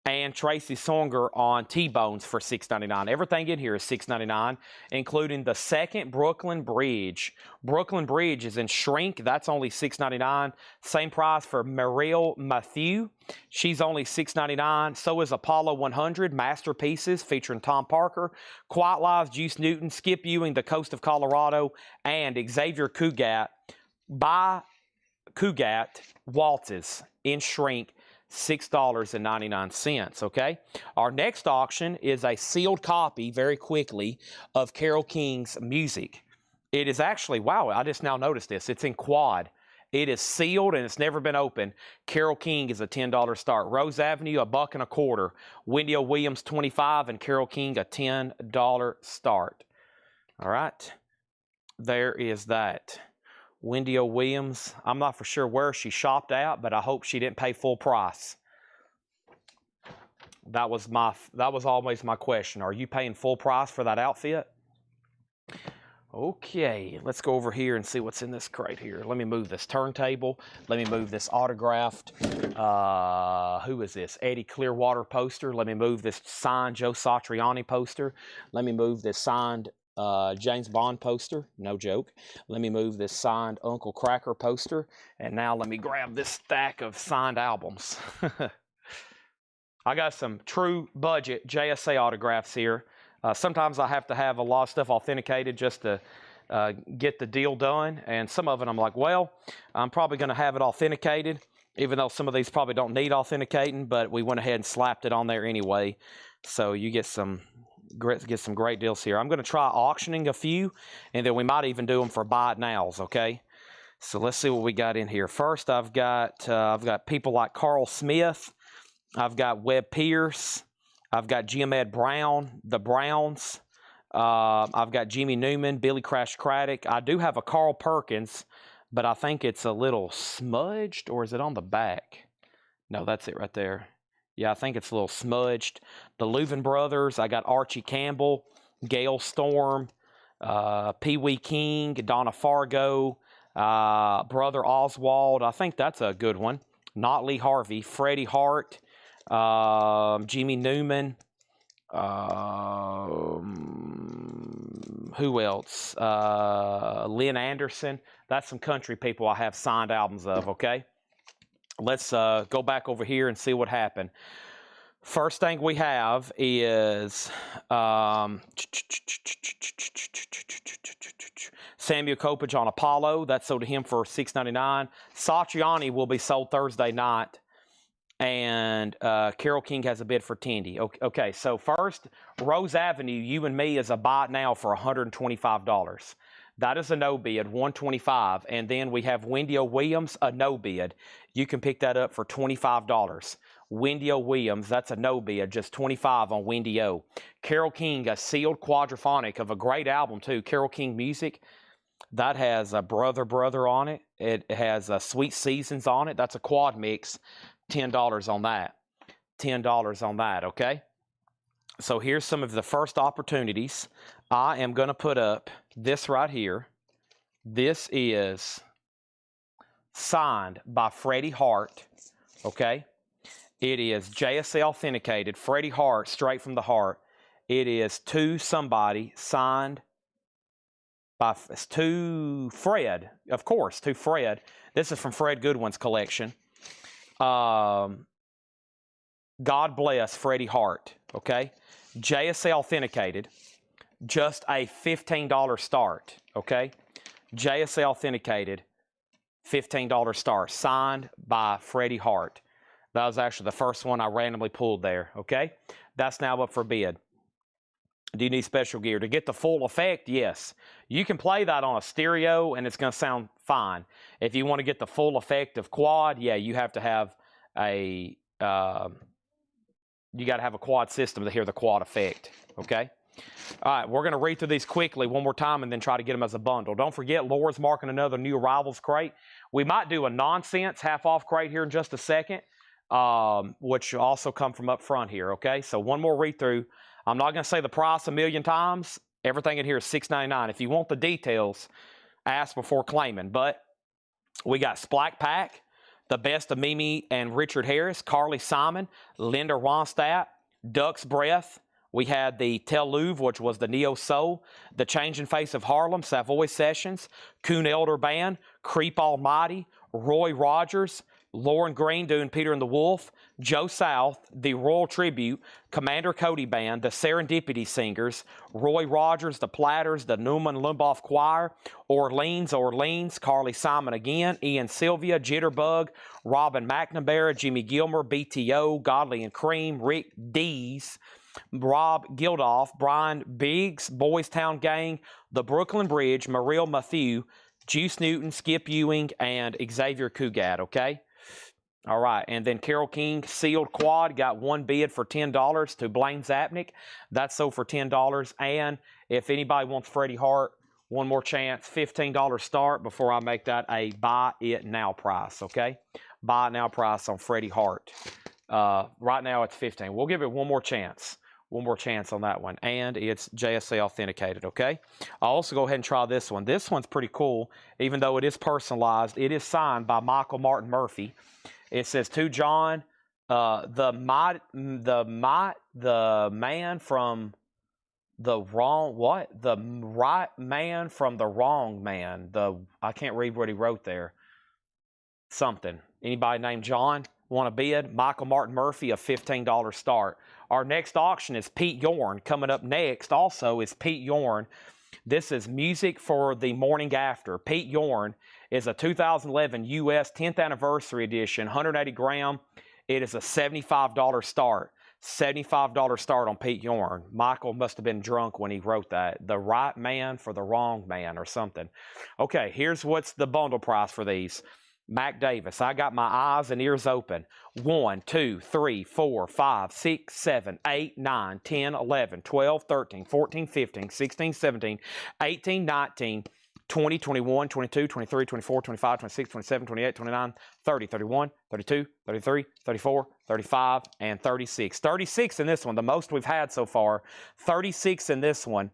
And Tracy Songer on T-Bones for $6.99. Everything in here is $6.99, including the second Brooklyn Bridge. Brooklyn Bridge is in shrink. That's only $6.99. Same price for Mariel Matthew. She's only $6.99. So is Apollo 100 Masterpieces featuring Tom Parker, Quiet Lives, Juice Newton, Skip Ewing, The Coast of Colorado, and Xavier Cugat by Cugat Waltzes in shrink. $6.99, okay? Our next auction is a sealed copy, very quickly, of Carole King's music. It is actually, wow, I just now noticed this. It's in quad. It is sealed and it's never been opened. Carole King is a $10 start. Rose Avenue, $1.25. Wendy O. Williams, $25, and Carole King, a $10 start. All right, there is that. Wendy O. Williams, I'm not for sure where she shopped at, but I hope she didn't pay full price. That was always my question. Are you paying full price for that outfit? Okay, let's go over here and see what's in this crate here. Let me move this turntable. Let me move this autographed, who is this? Eddie Clearwater poster. Let me move this signed Joe Satriani poster. Let me move this signed James Bond poster, no joke. Let me move this signed Uncle Cracker poster, and now let me grab this stack of signed albums. I got some true budget JSA autographs here. Sometimes I have to have a lot of stuff authenticated just to get the deal done, and some of it I'm like, well, I'm probably going to have it authenticated, even though some of these probably don't need authenticating, but we went ahead and slapped it on there anyway. So you get some great deals here. I'm going to try auctioning a few, and then we might even do them for buy it nows, okay? So let's see what we got in here. First, I've got people like Carl Smith. I've got Webb Pierce. I've got Jim Ed Brown, the Browns. I've got Jimmy Newman, Billy Crash Craddock. I do have a Carl Perkins, but I think it's a little smudged, or is it on the back? No, that's it right there. Yeah, I think it's a little smudged. The Leuven brothers, I got Archie Campbell, Gail Storm, Pee Wee King, Donna Fargo, Brother Oswald. I think that's a good one. Not Lee Harvey, Freddie Hart, Jimmy Newman. Who else? Lynn Anderson. That's some country people I have signed albums of, okay? Let's go back over here and see what happened. First thing we have is Samuel Kopich on Apollo. That's sold to him for $6.99. Satriani will be sold Thursday night. And Carole King has a bid for $10. Okay, so first, Rose Avenue, You and Me is a buy it now for $125. That is a no bid, $125. And then we have Wendy O. Williams, a no bid. You can pick that up for $25. Wendy O. Williams, that's a no bid, just $25 on Wendy O. Carole King, a sealed quadraphonic of a great album too, Carole King Music. That has a Brother on it. It has Sweet Seasons on it. That's a quad mix. $10 on that. $10 on that, okay? So here's some of the first opportunities. I am going to put up this right here. This is signed by Freddie Hart, okay? It is JSA authenticated, Freddie Hart, straight from the heart. It is to somebody, signed by, to Fred, of course, to Fred. This is from Fred Goodwin's collection. God bless Freddie Hart, okay? JSA authenticated, just a $15 start, okay? JSA authenticated, $15 start, signed by Freddie Hart. That was actually the first one I randomly pulled there, okay? That's now up for bid. Do you need special gear? To get the full effect, yes. You can play that on a stereo and it's going to sound fine. If you want to get the full effect of quad, yeah, you have to have a, you got to have a quad system to hear the quad effect, okay? All right, we're going to read through these quickly one more time and then try to get them as a bundle. Don't forget, Laura's marking another new arrivals crate. We might do a nonsense half-off crate here in just a second, which will also come from up front here, okay? So one more read-through. I'm not going to say the price a million times. Everything in here is $6.99. If you want the details, ask before claiming. But we got Splack Pack, The Best of Mimi and Richard Harris, Carly Simon, Linda Ronstadt, Duck's Breath. We had the Tel Louvre, which was the Neo Soul, The Changing Face of Harlem, Savoy Sessions, Coon Elder Band, Creep Almighty, Roy Rogers, Lauren Green doing Peter and the Wolf, Joe South, the Royal Tribute, Commander Cody Band, the Serendipity Singers, Roy Rogers, the Platters, the Newman Lumboff Choir, Orleans, Carly Simon again, Ian Sylvia, Jitterbug, Robin McNamara, Jimmy Gilmer, BTO, Godly and Cream, Rick Dees, Rob Gildoff, Brian Biggs, Boys Town Gang, The Brooklyn Bridge, Mariel Matthew, Juice Newton, Skip Ewing, and Xavier Cugat, okay? All right, and then Carol King, Sealed Quad, got one bid for $10 to Blaine Zapnick. That's sold for $10. And if anybody wants Freddie Hart, one more chance, $15 start before I make that a buy it now price, okay? Buy it now price on Freddie Hart. Right now it's $15. We'll give it one more chance. One more chance on that one. And it's JSA authenticated, okay? I'll also go ahead and try this one. This one's pretty cool, even though it is personalized. It is signed by Michael Martin Murphy. It says, to John, the man from the wrong, what? The right man from the wrong man. I can't read what he wrote there. Something. Anybody named John want a bid? Michael Martin Murphy, a $15 start. Our next auction is Pete Yorn. Coming up next also is Pete Yorn. This is Music for the Morning After. Pete Yorn is a 2011 U.S. 10th Anniversary Edition, 180 gram. It is a $75 start. $75 start on Pete Yorn. Michael must have been drunk when he wrote that. The right man for the wrong man or something. Okay, here's what's the bundle price for these. Mac Davis, I got my eyes and ears open. 1, 2, 3, 4, 5, 6, 7, 8, 9, 10, 11, 12, 13, 14, 15, 16, 17, 18, 19, 20, 21, 22, 23, 24, 25, 26, 27, 28, 29, 30, 31, 32, 33, 34, 35, and 36. 36 in this one, the most we've had so far. 36 in this one.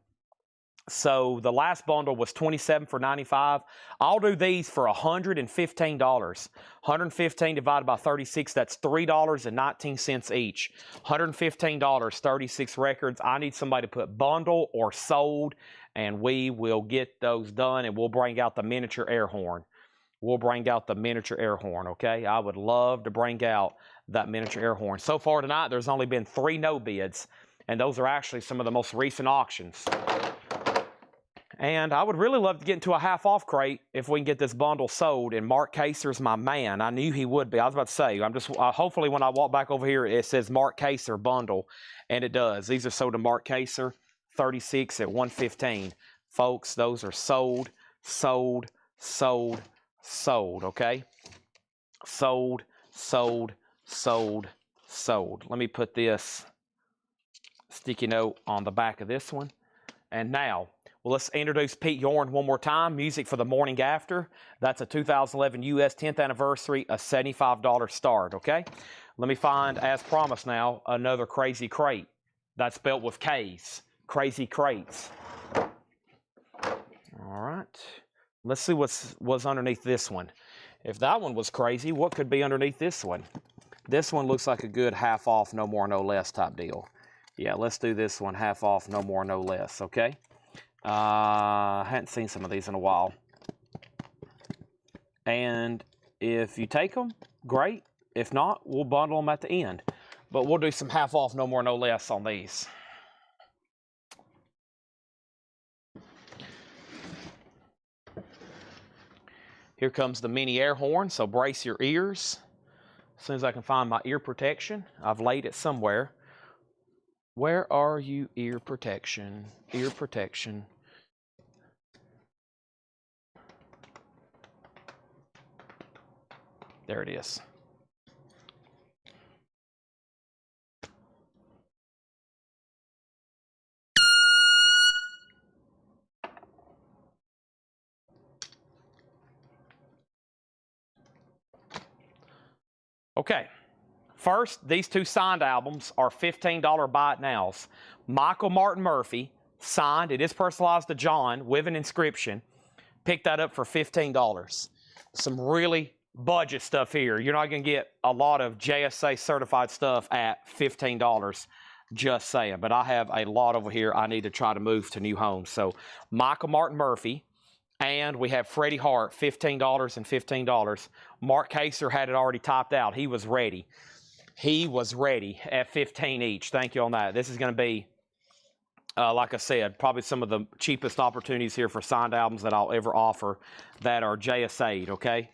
So the last bundle was $27 for $95. I'll do these for $115. $115 divided by 36, that's $3.19 each. $115, 36 records. I need somebody to put bundle or sold, and we will get those done, and we'll bring out the miniature air horn. We'll bring out the miniature air horn, okay? I would love to bring out that miniature air horn. So far tonight, there's only been 3 no bids, and those are actually some of the most recent auctions. And I would really love to get into a half-off crate if we can get this bundle sold. And Mark Kaser's my man. I knew he would be. I was about to say, hopefully when I walk back over here, it says Mark Kaser bundle. And it does. These are sold to Mark Kaser, 36 at $115. Folks, those are sold, okay? Sold. Let me put this sticky note on the back of this one. And now, well, let's introduce Pete Yorn one more time. Music for the Morning After. That's a 2011 U.S. 10th Anniversary, a $75 start, okay? Let me find, as promised now, another crazy crate. That's spelled with K's. Crazy crates. All right. Let's see what's underneath this one. If that one was crazy, what could be underneath this one? This one looks like a good half off, no more, no less type deal. Yeah, let's do this one half off, no more, no less, okay? I hadn't seen some of these in a while. And if you take them, great. If not, we'll bundle them at the end. But we'll do some half off, no more, no less on these. Here comes the mini air horn, so brace your ears. As soon as I can find my ear protection, I've laid it somewhere. Where are you, ear protection? Ear protection. There it is. Okay. First, these 2 signed albums are $15 buy it nows. Michael Martin Murphy, signed. It is personalized to John with an inscription. Picked that up for $15. Some really budget stuff here. You're not going to get a lot of JSA certified stuff at $15. Just saying. But I have a lot over here I need to try to move to new homes. So Michael Martin Murphy. And we have Freddie Hart, $15 and $15. Mark Kaser had it already topped out. He was ready. He was ready at 15 each. Thank you on that. This is going to be, like I said, probably some of the cheapest opportunities here for signed albums that I'll ever offer that are JSA'd, okay?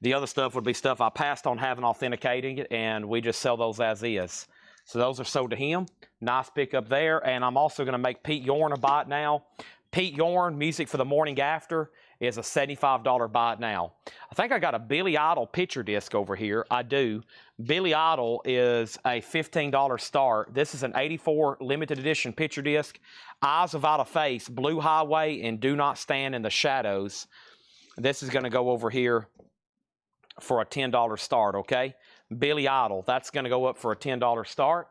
The other stuff would be stuff I passed on having authenticating it, and we just sell those as is. So those are sold to him. Nice pickup there. And I'm also going to make Pete Yorn a buy it now. Pete Yorn, Music for the Morning After, is a $75 buy it now. I think I got a Billy Idol picture disc over here. I do. Billy Idol is a $15 start. This is an 84 limited edition picture disc. Eyes Without a Face, Blue Highway, and Do Not Stand in the Shadows. This is going to go over here for a $10 start, okay? Billy Idol, that's going to go up for a $10 start.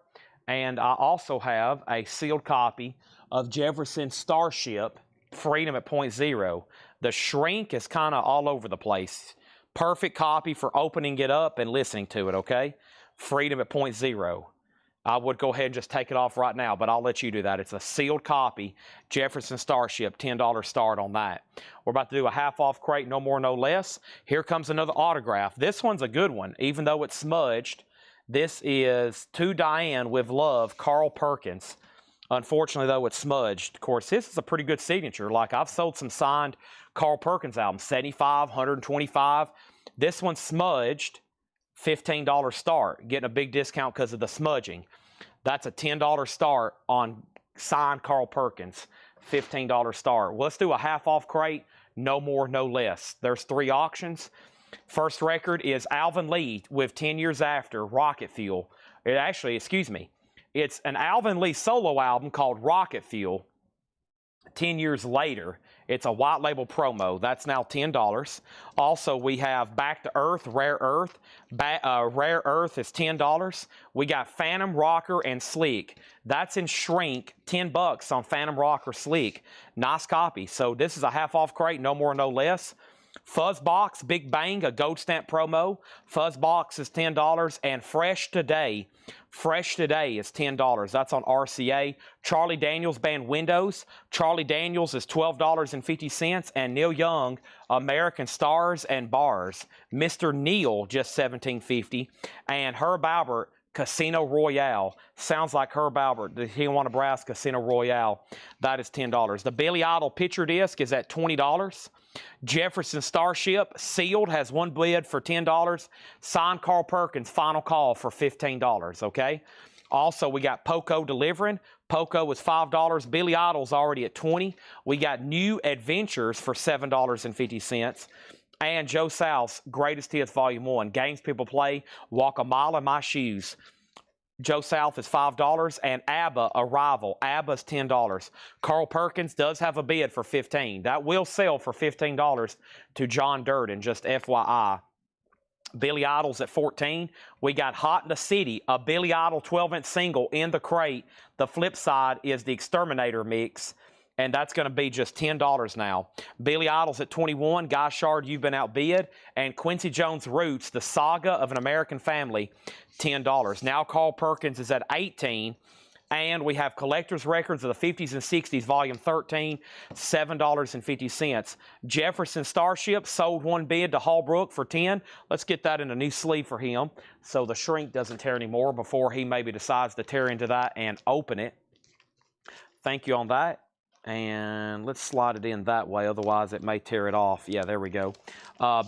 And I also have a sealed copy of Jefferson Starship, Freedom at .0. The shrink is kind of all over the place. Perfect copy for opening it up and listening to it, okay? Freedom at .0. I would go ahead and just take it off right now, but I'll let you do that. It's a sealed copy, Jefferson Starship, $10 start on that. We're about to do a half-off crate, no more, no less. Here comes another autograph. This one's a good one, even though it's smudged. This is To Diane with Love, Carl Perkins. Unfortunately, though, it's smudged. Of course, this is a pretty good signature. Like, I've sold some signed Carl Perkins albums, 75, 125. This one's smudged, $15 start. Getting a big discount because of the smudging. That's a $10 start on signed Carl Perkins, $15 start. Well, let's do a half-off crate, no more, no less. There's 3 auctions. First record is Alvin Lee with 10 Years After, Rocket Fuel. It's an Alvin Lee solo album called Rocket Fuel, 10 years later. It's a white label promo. That's now $10. Also, we have Back to Earth, Rare Earth. Rare Earth is $10. We got Phantom Rocker and Sleek. That's in shrink, $10 on Phantom Rocker Sleek. Nice copy. So this is a half-off crate, no more, no less. Fuzzbox, Big Bang, a gold stamp promo. Fuzzbox is $10. And Fresh Today is $10. That's on RCA. Charlie Daniels Band Windows. Charlie Daniels is $12.50. And Neil Young, American Stars and Bars. Mr. Neil, just $17.50. And Herb Albert, Casino Royale. Sounds like Herb Albert. He want to browse Casino Royale. That is $10. The Billy Idol picture disc is at $20. Jefferson Starship, sealed, has one bid for $10. Signed Carl Perkins, final call for $15, okay? Also, we got Poco delivering. Poco is $5. Billy Idol's already at $20. We got New Adventures for $7.50. And Joe South's Greatest Hits Volume 1. Games People Play, Walk a Mile in My Shoes. Joe South is $5, and ABBA, Arrival. ABBA's $10. Carl Perkins does have a bid for $15. That will sell for $15 to John Durden, just FYI. Billy Idol's at $14. We got Hot in the City, a Billy Idol 12-inch single in the crate. The flip side is the Exterminator mix, and that's going to be just $10 now. Billy Idol's at $21. Guy Shard, You've Been Outbid. And Quincy Jones' Roots, The Saga of an American Family, $10. Now Carl Perkins is at $18. And we have Collector's Records of the 50s and 60s, Volume 13, $7.50. Jefferson Starship sold one bid to Hallbrook for $10. Let's get that in a new sleeve for him so the shrink doesn't tear anymore before he maybe decides to tear into that and open it. Thank you on that. And let's slide it in that way, otherwise it may tear it off. Yeah, there we go.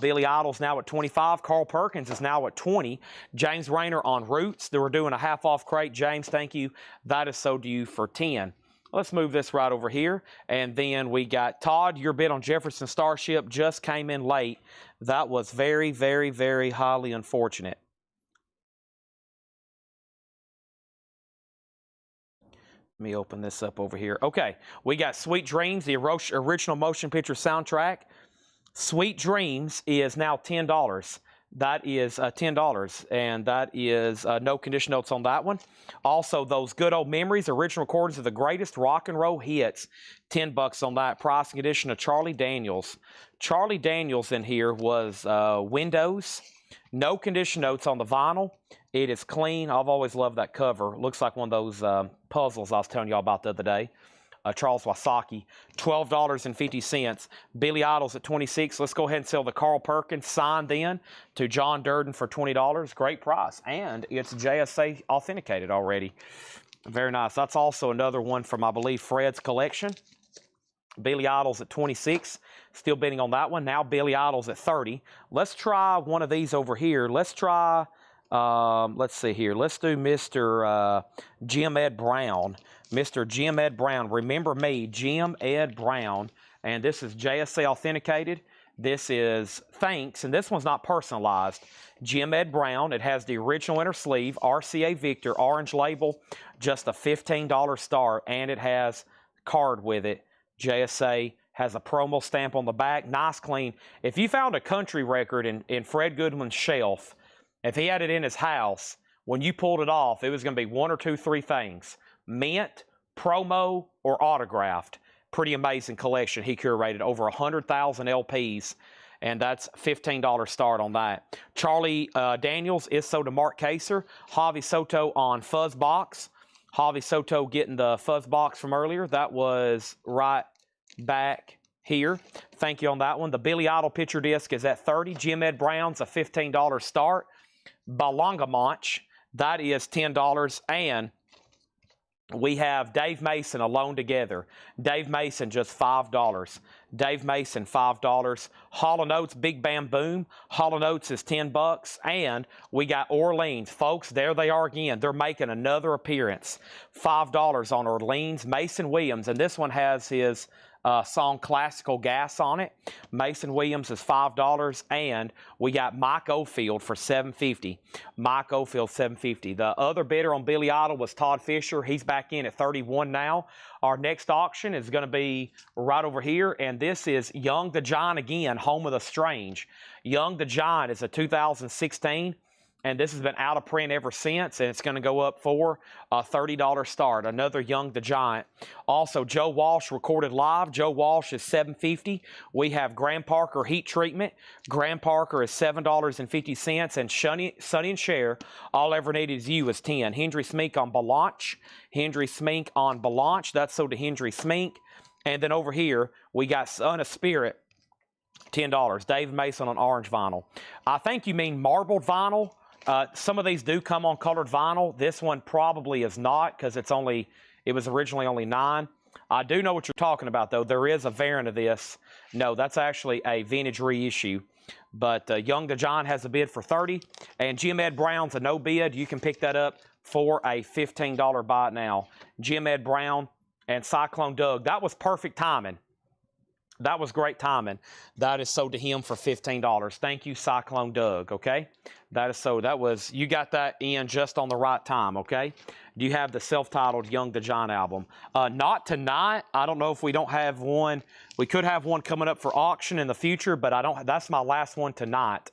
Billy Idol's now at $25. Carl Perkins is now at $20. James Rayner on Roots. They were doing a half-off crate. James, thank you. That is sold to you for $10. Let's move this right over here. And then we got Todd. Your bid on Jefferson Starship just came in late. That was very, very, very highly unfortunate. Let me open this up over here. Okay, we got Sweet Dreams, the original motion picture soundtrack. Sweet Dreams is now $10. That is $10, and that is no condition notes on that one. Also, those good old memories, original recordings of the greatest rock and roll hits, $10 on that. Price and condition of Charlie Daniels. Charlie Daniels in here was Windows. No condition notes on the vinyl. It is clean. I've always loved that cover. Looks like one of those puzzles I was telling y'all about the other day. Charles Wasaki, $12.50. Billy Idol's at $26. Let's go ahead and sell the Carl Perkins signed then to John Durden for $20. Great price. And it's JSA authenticated already. Very nice. That's also another one from, I believe, Fred's collection. Billy Idol's at $26. Still bidding on that one. Now Billy Idol's at $30. Let's try one of these over here. Let's try, let's see here. Let's do Mr. Jim Ed Brown. Mr. Jim Ed Brown. Remember me, Jim Ed Brown. And this is JSA authenticated. This is thanks, and this one's not personalized. Jim Ed Brown. It has the original inner sleeve, RCA Victor, orange label, just a $15 start, and it has card with it. JSA has a promo stamp on the back. Nice, clean. If you found a country record in Fred Goodwin's shelf, if he had it in his house, when you pulled it off, it was going to be one or two, three things. Mint, promo, or autographed. Pretty amazing collection. He curated over 100,000 LPs, and that's $15 start on that. Charlie Daniels is sold to Mark Kaser. Javi Soto on Fuzz Box. Javi Soto getting the Fuzz Box from earlier. That was right back here. Thank you on that one. The Billy Idol picture disc is at $30. Jim Ed Brown's a $15 start. Balangamonch, that is $10. And we have Dave Mason, Alone Together. Dave Mason, just $5. Dave Mason, $5. Hall & Oates, Big Bam Boom. Hall & Oates is $10. And we got Orleans. Folks, there they are again. They're making another appearance. $5 on Orleans. Mason Williams, and this one has his song Classical Gas on it. Mason Williams is $5, and we got Mike Oldfield for $7.50. Mike Oldfield, $7.50. The other bidder on Billy Idol was Todd Fisher. He's back in at $31 now. Our next auction is going to be right over here, and this is Young the Giant again, Home of the Strange. Young the Giant is a 2016. And this has been out of print ever since, and it's going to go up for a $30 start. Another Young the Giant. Also, Joe Walsh recorded live. Joe Walsh is $7.50. We have Graham Parker Heat Treatment. Graham Parker is $7.50, and Sonny and Cher, All Ever Needed Is You is $10. Hendry Smink on Balanche. Hendry Smink on Balanche. That's sold to Hendry Smink. And then over here, we got Son of Spirit, $10. Dave Mason on orange vinyl. I think you mean marbled vinyl. Some of these do come on colored vinyl. This one probably is not, because it was originally only $9. I do know what you're talking about, though. There is a variant of this. No, that's actually a vintage reissue. But Young the Giant has a bid for $30, and Jim Ed Brown's a no bid. You can pick that up for a $15 buy it now. Jim Ed Brown and Cyclone Doug. That was perfect timing. That was great timing. That is sold to him for $15. Thank you, Cyclone Doug, okay? That is so. That was, you got that in just on the right time, okay? Do you have the self-titled Young the Giant album? Not tonight. I don't know if we don't have one. We could have one coming up for auction in the future, but I don't. That's my last one tonight.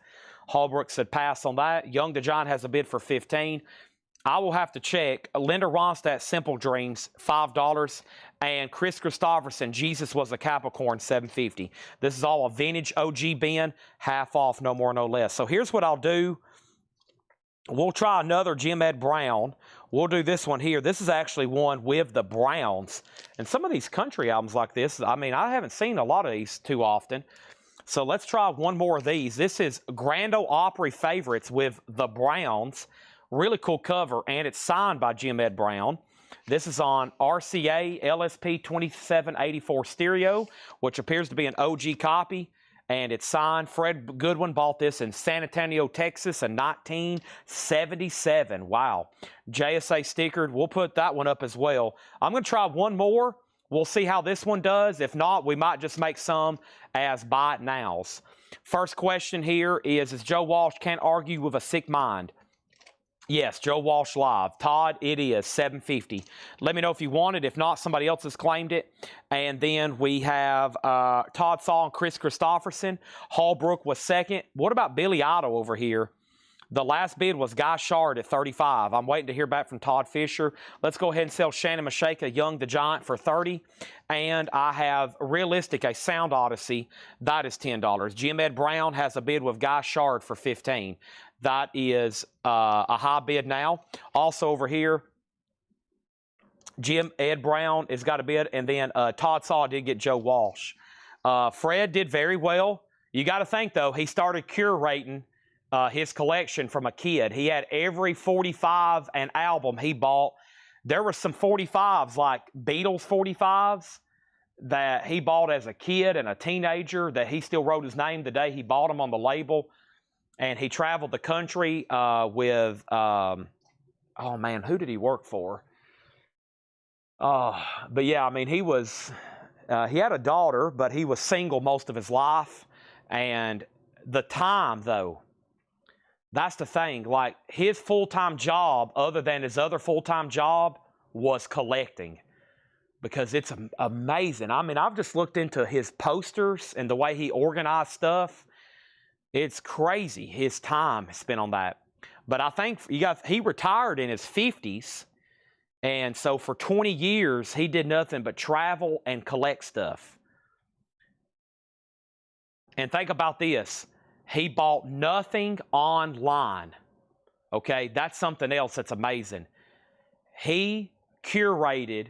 Holbrook said pass on that. Young the Giant has a bid for $15. I will have to check. Linda Ronstadt, Simple Dreams, $5. And Chris Christopherson, Jesus Was a Capricorn, $7.50. This is all a vintage OG bin, half off, no more, no less. So here's what I'll do. We'll try another Jim Ed Brown. We'll do this one here. This is actually one with the Browns. And some of these country albums like this, I mean, I haven't seen a lot of these too often. So let's try one more of these. This is Grand Ole Opry Favorites with the Browns. Really cool cover, and it's signed by Jim Ed Brown. This is on RCA LSP 2784 stereo, which appears to be an OG copy, and it's signed. Fred Goodwin bought this in San Antonio, Texas in 1977. Wow. JSA stickered. We'll put that one up as well. I'm going to try one more. We'll see how this one does. If not, we might just make some as buy it nows. First question here is Joe Walsh can't argue with a sick mind? Yes, Joe Walsh Live. Todd, it is $750. Let me know if you want it. If not, somebody else has claimed it. And then we have Todd Saw and Chris Christopherson. Hallbrook was second. What about Billy Idol over here? The last bid was Guy Shard at $35. I'm waiting to hear back from Todd Fisher. Let's go ahead and sell Shannon Mashaka, Young the Giant, for $30. And I have Realistic, a Sound Odyssey. That is $10. Jim Ed Brown has a bid with Guy Shard for $15. That is a high bid now. Also over here, Jim Ed Brown has got a bid. And then Todd Saw did get Joe Walsh. Fred did very well. You got to think, though, he started curating his collection from a kid. He had every 45 and album he bought. There were some 45s, like Beatles 45s, that he bought as a kid and a teenager, that he still wrote his name the day he bought them on the label. And he traveled the country with, oh man, who did he work for? But yeah, I mean, he had a daughter, but he was single most of his life. And the time, though, that's the thing. Like, his full-time job, other than his other full-time job, was collecting. Because it's amazing. I mean, I've just looked into his posters and the way he organized stuff. It's crazy, his time spent on that. But I think he retired in his 50s. And so for 20 years, he did nothing but travel and collect stuff. And think about this. He bought nothing online. Okay, that's something else that's amazing. He curated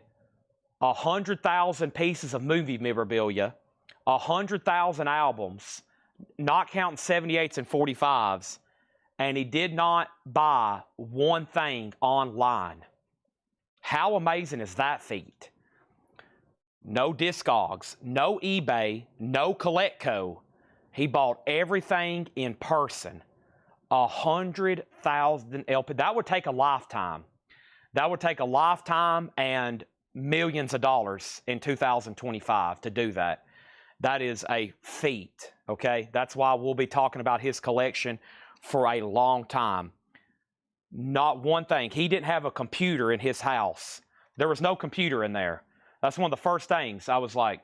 100,000 pieces of movie memorabilia, 100,000 albums, not counting 78s and 45s, and he did not buy one thing online. How amazing is that feat? No Discogs, no eBay, no Collectco. He bought everything in person. 100,000 LP. That would take a lifetime. That would take a lifetime and millions of dollars in 2025 to do that. That is a feat, okay? That's why we'll be talking about his collection for a long time. Not one thing. He didn't have a computer in his house. There was no computer in there. That's one of the first things. I was like,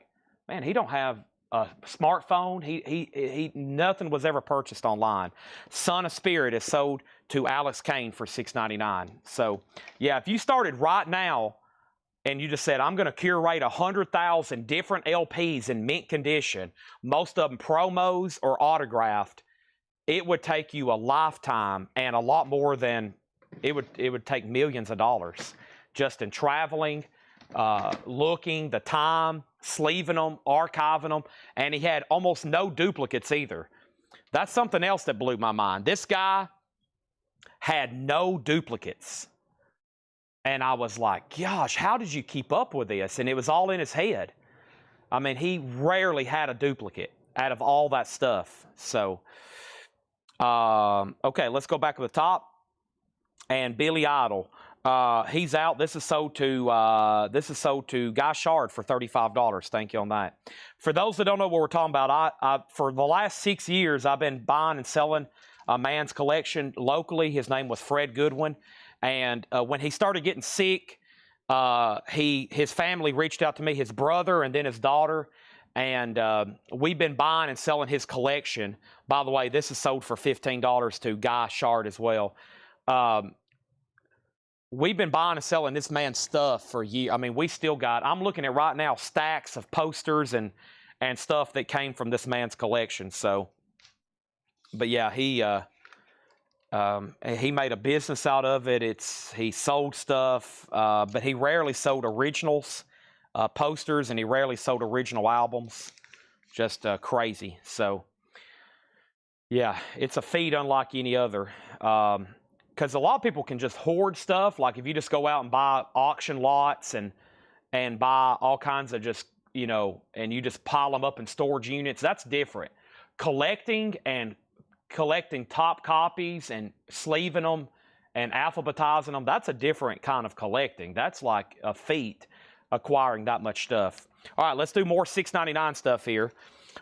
man, he don't have a smartphone. Nothing was ever purchased online. Son of Spirit is sold to Alex Kane for $6.99. So, yeah, if you started right now and you just said, I'm going to curate 100,000 different LPs in mint condition, most of them promos or autographed, it would take you a lifetime and a lot more than it would take millions of dollars just in traveling, looking, the time, sleeving them, archiving them, and he had almost no duplicates either. That's something else that blew my mind. This guy had no duplicates. And I was like, gosh, how did you keep up with this? And it was all in his head. I mean, he rarely had a duplicate out of all that stuff. So, okay, let's go back to the top. And Billy Idol, he's out. This is sold to Guy Shard for $35. Thank you on that. For those that don't know what we're talking about, I for the last 6 years I've been buying and selling a man's collection locally. His name was Fred Goodwin, and when he started getting sick, his family reached out to me, his brother and then his daughter, and we've been buying and selling his collection. By the way, this is sold for $15 to Guy Shard as well. We've been buying and selling this man's stuff for years. I mean, we still got, I'm looking at right now, stacks of posters and stuff that came from this man's collection. So, but yeah, he made a business out of it. He sold stuff, but he rarely sold originals, posters, and he rarely sold original albums. Just crazy. So, yeah, it's a feat unlike any other. Because a lot of people can just hoard stuff. Like if you just go out and buy auction lots and buy all kinds of just, and you just pile them up in storage units, that's different. Collecting top copies and sleeving them and alphabetizing them, that's a different kind of collecting. That's like a feat, acquiring that much stuff. All right, let's do more $6.99 stuff here.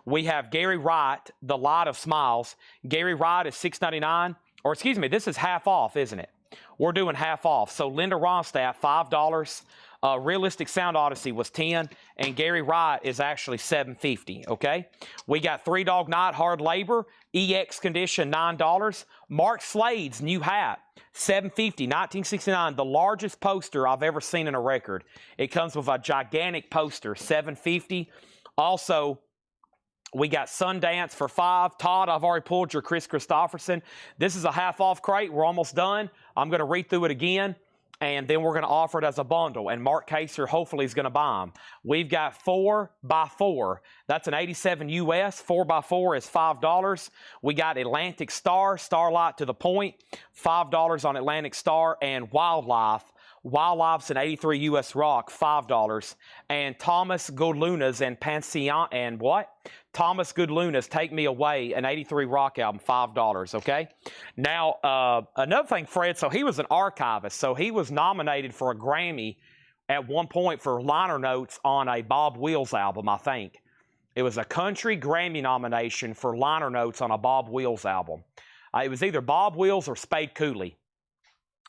We have Gary Wright, The Light of Smiles. Gary Wright is $6.99. Or excuse me, this is half off, isn't it? we're doing half off. So Linda Ronstadt, $5. Realistic Sound Odyssey was $10, and Gary Wright is actually $7.50. Okay, we got Three Dog Night Hard Labor EX Condition, $9. Mark Slade's new hat, $7.50, 1969, the largest poster I've ever seen in a record. It comes with a gigantic poster, $7.50. Also, we got Sundance for $5. Todd, I've already pulled your Chris Christopherson. This is a half-off crate. We're almost done. I'm going to read through it again, and then we're going to offer it as a bundle. And Mark Kaser hopefully is going to buy them. We've got 4x4. That's an 87 US. 4x4 is $5. We got Atlantic Star, Starlight to the Point, $5 on Atlantic Star, and Wildlife. Wildlife's an 83 US Rock, $5. And Thomas Goodluna's and Pantheon, and what? Thomas Goodluna's Take Me Away, an 83 Rock album, $5, okay? Now, another thing, Fred, so he was an archivist, so he was nominated for a Grammy at one point for liner notes on a Bob Wills album, I think. It was a country Grammy nomination for liner notes on a Bob Wills album. It was either Bob Wills or Spade Cooley,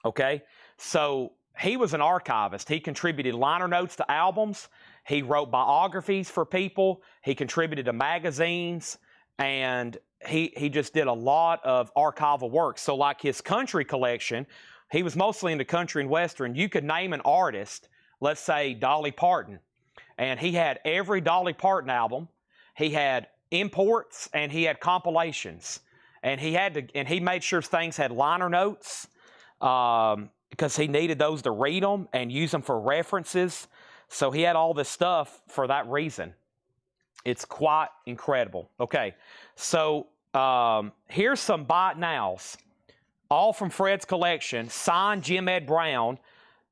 okay? So he was an archivist. He contributed liner notes to albums. He wrote biographies for people. He contributed to magazines, and he just did a lot of archival work. So like his country collection, he was mostly into country and western. You could name an artist, let's say Dolly Parton, and he had every Dolly Parton album. He had imports and he had compilations, and he made sure things had liner notes because he needed those to read them and use them for references. So he had all this stuff for that reason. It's quite incredible. Okay, so here's some buy it nows, all from Fred's collection. Signed Jim Ed Brown,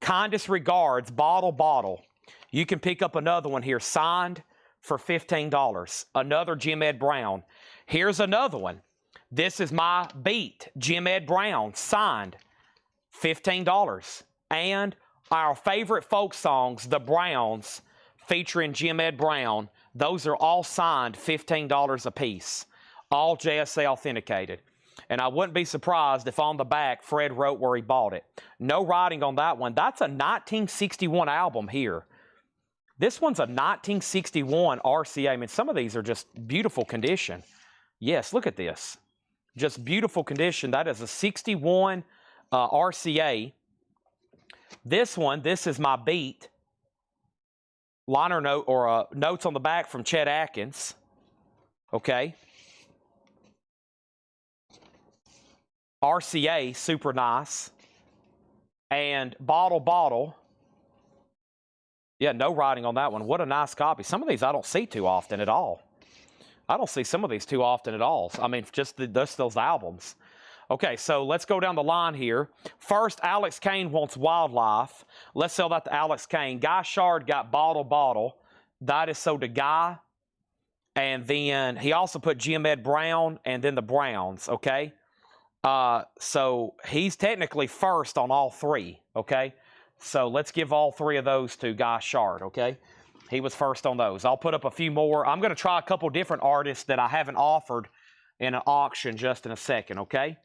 kindest regards, Bottle. You can pick up another one here, signed for $15. Another Jim Ed Brown. Here's another one. This is my beat, Jim Ed Brown, signed, $15. And our favorite folk songs, The Browns, featuring Jim Ed Brown, those are all signed $15 a piece, all JSA authenticated. And I wouldn't be surprised if on the back Fred wrote where he bought it. No writing on that one. That's a 1961 album here. This one's a 1961 RCA. I mean, some of these are just beautiful condition. Yes, look at this. Just beautiful condition. That is a 61 RCA. This one, this is my beat. Liner note or notes on the back from Chet Atkins. Okay. RCA, super nice. And Bottle. Yeah, no writing on that one. What a nice copy. Some of these I don't see too often at all. I don't see some of these too often at all. I mean, just those albums. Okay, so let's go down the line here. First, Alex Kane wants Wildlife. Let's sell that to Alex Kane. Guy Shard got Bottle. That is sold to Guy. And then he also put Jim Ed Brown and then the Browns, okay? So he's technically first on all three, okay? So let's give all three of those to Guy Shard, okay? He was first on those. I'll put up a few more. I'm going to try a couple different artists that I haven't offered in an auction just in a second, okay?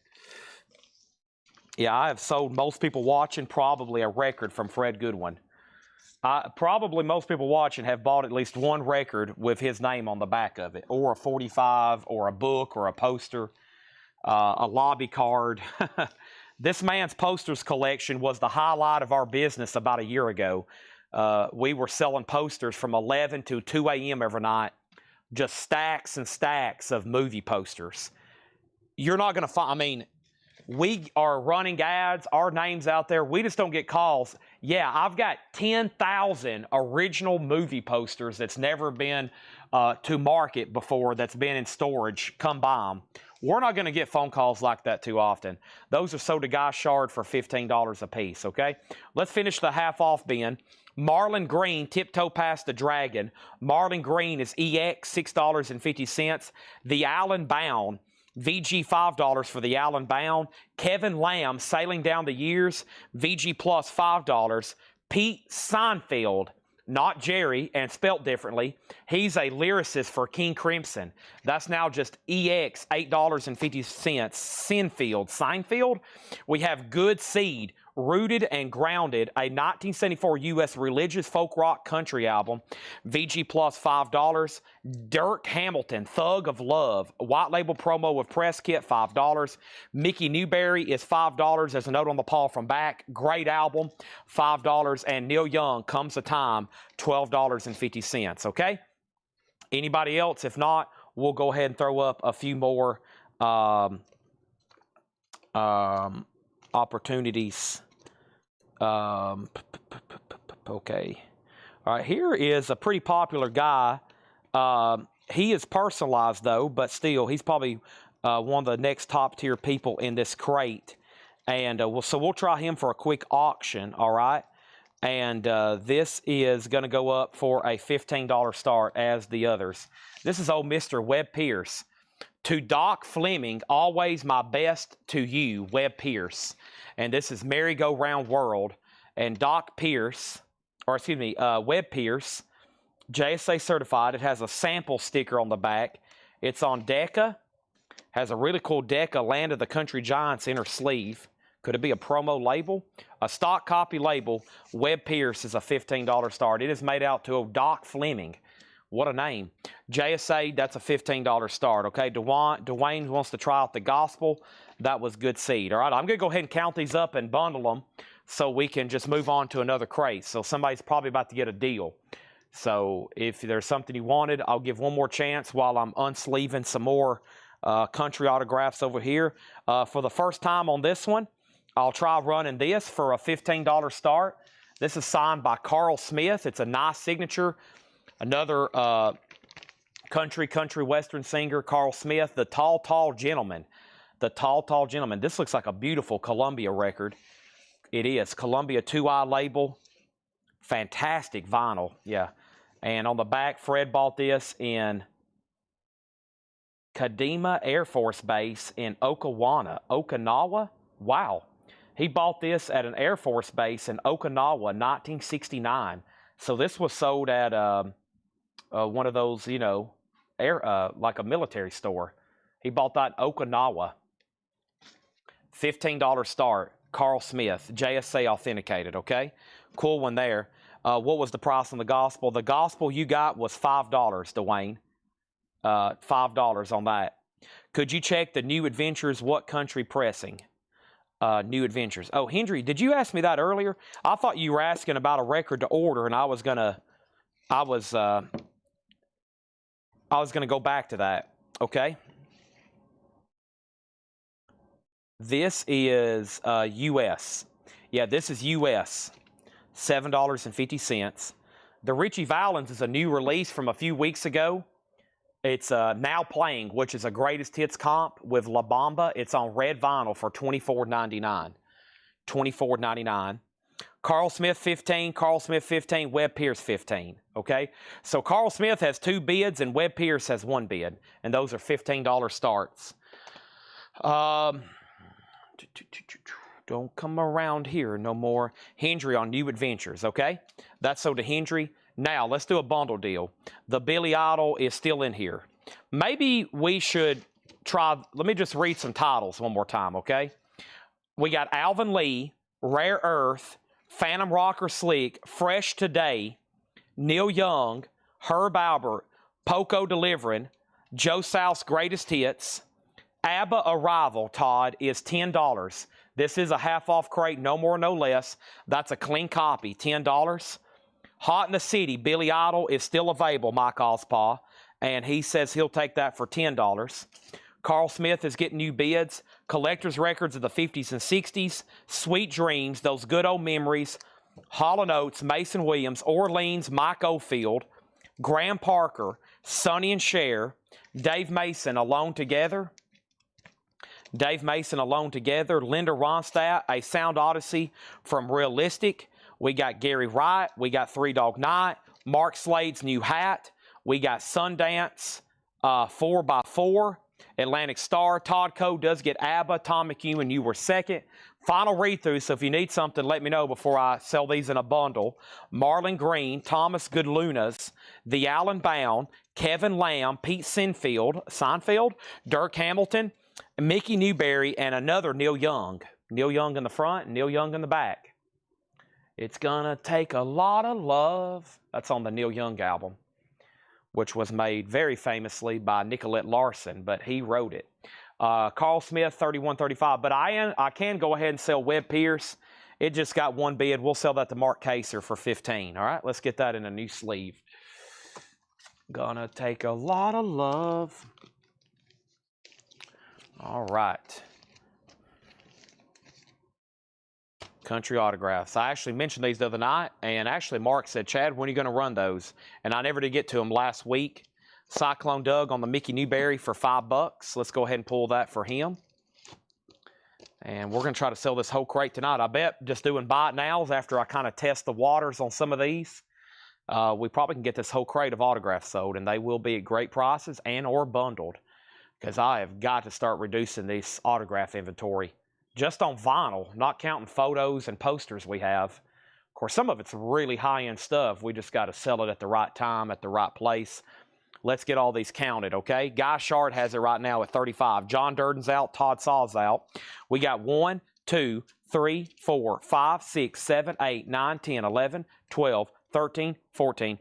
Yeah, I have sold most people watching probably a record from Fred Goodwin. Probably most people watching have bought at least one record with his name on the back of it, or a 45, or a book, or a poster, a lobby card. This man's posters collection was the highlight of our business about a year ago. We were selling posters from 11 to 2 a.m. every night, just stacks and stacks of movie posters. You're not going to find, I mean, we are running ads, our name's out there. We just don't get calls. Yeah, I've got 10,000 original movie posters that's never been to market before, that's been in storage. Come buy them. We're not going to get phone calls like that too often. Those are sold to Guy Shard for $15 a piece, okay? Let's finish the half-off bin. Marlon Green, Tiptoe Past the Dragon. Marlon Green is EX, $6.50. The Allen Bound, VG $5 for the Allen Bound. Kevin Lamb, Sailing Down the Years, VG Plus $5. Pete Seinfeld, not Jerry, and spelt differently. He's a lyricist for King Crimson. That's now just EX, $8.50. Seinfeld. We have Good Seed, Rooted and Grounded, a 1974 U.S. religious folk rock country album, VG Plus $5. Dirk Hamilton, Thug of Love, white label promo with press kit, $5. Mickey Newberry is $5. There's a note on the Paul from back. Great album, $5. And Neil Young, Comes a Time, $12.50. Okay? Anybody else? If not, we'll go ahead and throw up a few more opportunities. Okay. All right, here is a pretty popular guy. He is personalized, though, but still, he's probably one of the next top-tier people in this crate. And so we'll try him for a quick auction, all right? And this is going to go up for a $15 start as the others. This is old Mr. Webb Pierce. To Doc Fleming, always my best to you, Webb Pierce. And this is Merry-Go-Round World. And Doc Pierce, or excuse me, Webb Pierce, JSA certified. It has a sample sticker on the back. It's on Decca. Has a really cool Decca Land of the Country Giants inner sleeve. Could it be a promo label? A stock copy label. Webb Pierce is a $15 start. It is made out to old Doc Fleming. What a name. JSA, that's a $15 start. Okay, Dwayne wants to try out the gospel. That was good seed. All right, I'm going to go ahead and count these up and bundle them so we can just move on to another crate. So somebody's probably about to get a deal. So if there's something you wanted, I'll give one more chance while I'm unsleeving some more country autographs over here. For the first time on this one, I'll try running this for a $15 start. This is signed by Carl Smith. It's a nice signature. Another country western singer, Carl Smith, the Tall Gentleman. The Tall Gentleman. This looks like a beautiful Columbia record. It is. Columbia 2i label. Fantastic vinyl. Yeah. And on the back, Fred bought this in Kadima Air Force Base in Okinawa. Wow. He bought this at an Air Force base in Okinawa, 1969. So this was sold at one of those, you know, like a military store. He bought that in Okinawa. $15 start. Carl Smith, JSA authenticated, okay? Cool one there. What was the price on the gospel? The gospel you got was $5, Dwayne. $5 on that. Could you check the New Adventures What Country pressing? New Adventures. Oh, Hendry, did you ask me that earlier? I thought you were asking about a record to order, and I was gonna go back to that. Okay. This is U.S. Yeah, this is U.S. $7.50. The Richie Valens is a new release from a few weeks ago. It's now playing, which is a greatest hits comp with La Bamba. It's on red vinyl for $24.99. $24.99. Carl Smith 15, Carl Smith 15, Webb Pierce 15. Okay, so Carl Smith has 2 bids and Webb Pierce has 1 bid, and those are $15 starts. Don't come around here no more. Hendry on New Adventures. Okay, that's so to Hendry. Now, let's do a bundle deal. The Billy Idol is still in here. Maybe we should try, let me just read some titles one more time, okay? We got Alvin Lee, Rare Earth, Phantom Rocker Sleek, Fresh Today, Neil Young, Herb Albert, Poco Delivering, Joe South's Greatest Hits, ABBA Arrival, Todd, is $10. This is a half-off crate, no more, no less. That's a clean copy, $10. Hot in the City, Billy Idol is still available, Mike Ospaw, and he says he'll take that for $10. Carl Smith is getting new bids. Collector's Records of the 50s and 60s, Sweet Dreams, those good old memories, Hall & Oates, Mason Williams, Orleans, Mike Oldfield, Graham Parker, Sonny and Cher, Dave Mason, Alone Together. Dave Mason, Alone Together, Linda Ronstadt, A Sound Odyssey from Realistic. We got Gary Wright. We got Three Dog Night. Mark Slade's New Hat. We got Sundance 4x4. Atlantic Star. Todd Coe does get ABBA. Tom McEwen, you were second. Final read-through, so if you need something, let me know before I sell these in a bundle. Marlon Green, Thomas Goodlunas, The Allen Bound, Kevin Lamb, Pete Seinfeld, Dirk Hamilton, Mickey Newberry, and another Neil Young. Neil Young in the front, Neil Young in the back. It's gonna take a lot of love. That's on the Neil Young album, which was made very famously by Nicolette Larson, but he wrote it. Carl Smith, $31.35. But I can go ahead and sell Webb Pierce. It just got one bid. We'll sell that to Mark Kaser for $15. All right, let's get that in a new sleeve. Gonna take a lot of love. All right. Country autographs. I actually mentioned these the other night, and actually Mark said, Chad, when are you going to run those? And I never did get to them last week. Cyclone Doug on the Mickey Newberry for $5. Let's go ahead and pull that for him. And we're going to try to sell this whole crate tonight. I bet just doing buy it nows after I kind of test the waters on some of these, we probably can get this whole crate of autographs sold, and they will be at great prices and or bundled, because I have got to start reducing this autograph inventory. Just on vinyl, not counting photos and posters we have. Of course, some of it's really high-end stuff. We just got to sell it at the right time, at the right place. Let's get all these counted, okay? Guy Shard has it right now at 35. John Durden's out. Todd Saw's out. We got 1, 2, 3, 4, 5, 6, 7, 8, 9, 10, 11, 12, 13, 14,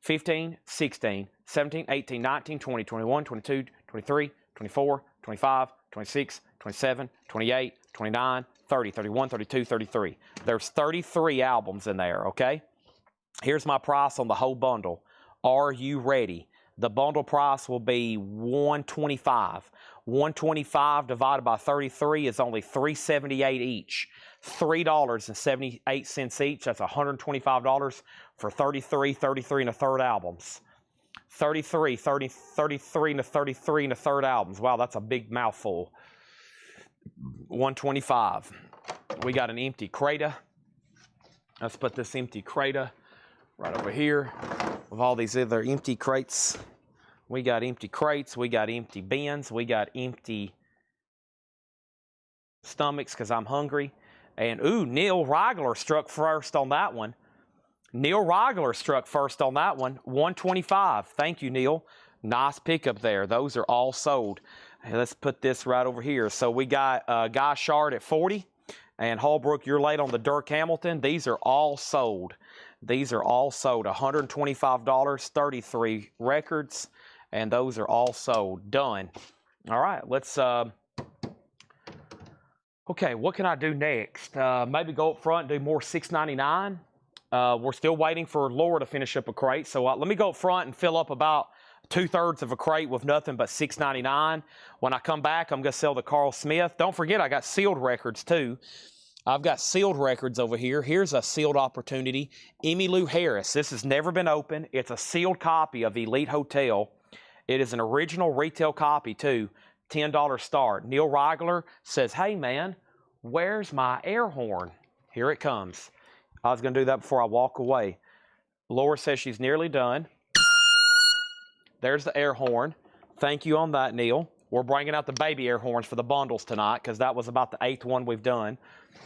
15, 16, 17, 18, 19, 20, 21, 22, 23, 24, 25, 26, 27, 28, 29, 30, 31, 32, 33. There's 33 albums in there, okay? Here's my price on the whole bundle. Are you ready? The bundle price will be $125. $125 divided by 33 is only $3.78 each. $3.78 each. That's $125 for 33, 33 and a third albums. 33 and a 33 and a third albums. Wow, that's a big mouthful. $125. We got an empty crater. Let's put this empty crater right over here with all these other empty crates. We got empty crates. We got empty bins. We got empty stomachs because I'm hungry. And, ooh, Neil Reigler struck first on that one. Neil Reigler struck first on that one. $125. Thank you, Neil. Nice pickup there. Those are all sold. Let's put this right over here. So we got Guy Shard at 40. And Holbrook, you're late on the Dirk Hamilton. These are all sold. These are all sold. $125, 33 records. And those are all sold. Done. All right, let's... okay, what can I do next? Maybe go up front and do more $6.99. We're still waiting for Laura to finish up a crate. So let me go up front and fill up about 2/3 of a crate with nothing but $6.99. When I come back, I'm going to sell the Carl Smith. Don't forget, I got sealed records too. I've got sealed records over here. Here's a sealed opportunity. Emmylou Harris. This has never been opened. It's a sealed copy of Elite Hotel. It is an original retail copy too. $10 start. Neil Reigler says, hey man, where's my air horn? Here it comes. I was going to do that before I walk away. Laura says she's nearly done. There's the air horn. Thank you on that, Neil. We're bringing out the baby air horns for the bundles tonight because that was about the 8th one we've done.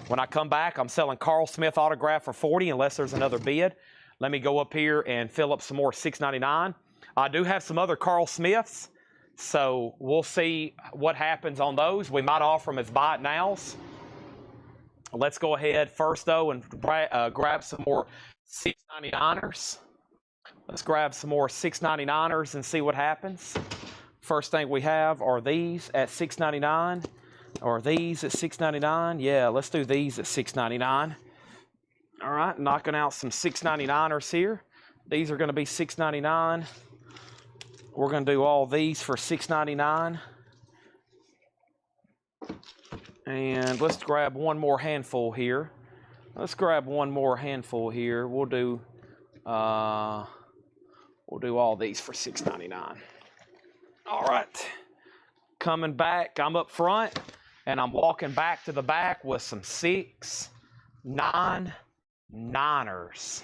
When I come back, I'm selling Carl Smith autograph for $40 unless there's another bid. Let me go up here and fill up some more $6.99. I do have some other Carl Smiths, so we'll see what happens on those. We might offer them as buy it nows. Let's go ahead first, though, and grab some more $6.99ers. Let's grab some more $6.99ers and see what happens. First thing we have are these at $6.99. Or these at $6.99. Yeah, let's do these at $6.99. All right, knocking out some $6.99ers here. These are going to be $6.99. We're going to do all these for $6.99. And let's grab one more handful here. Let's grab one more handful here. We'll do all these for $6.99. All right. Coming back, I'm up front, and I'm walking back to the back with some $6.99ers.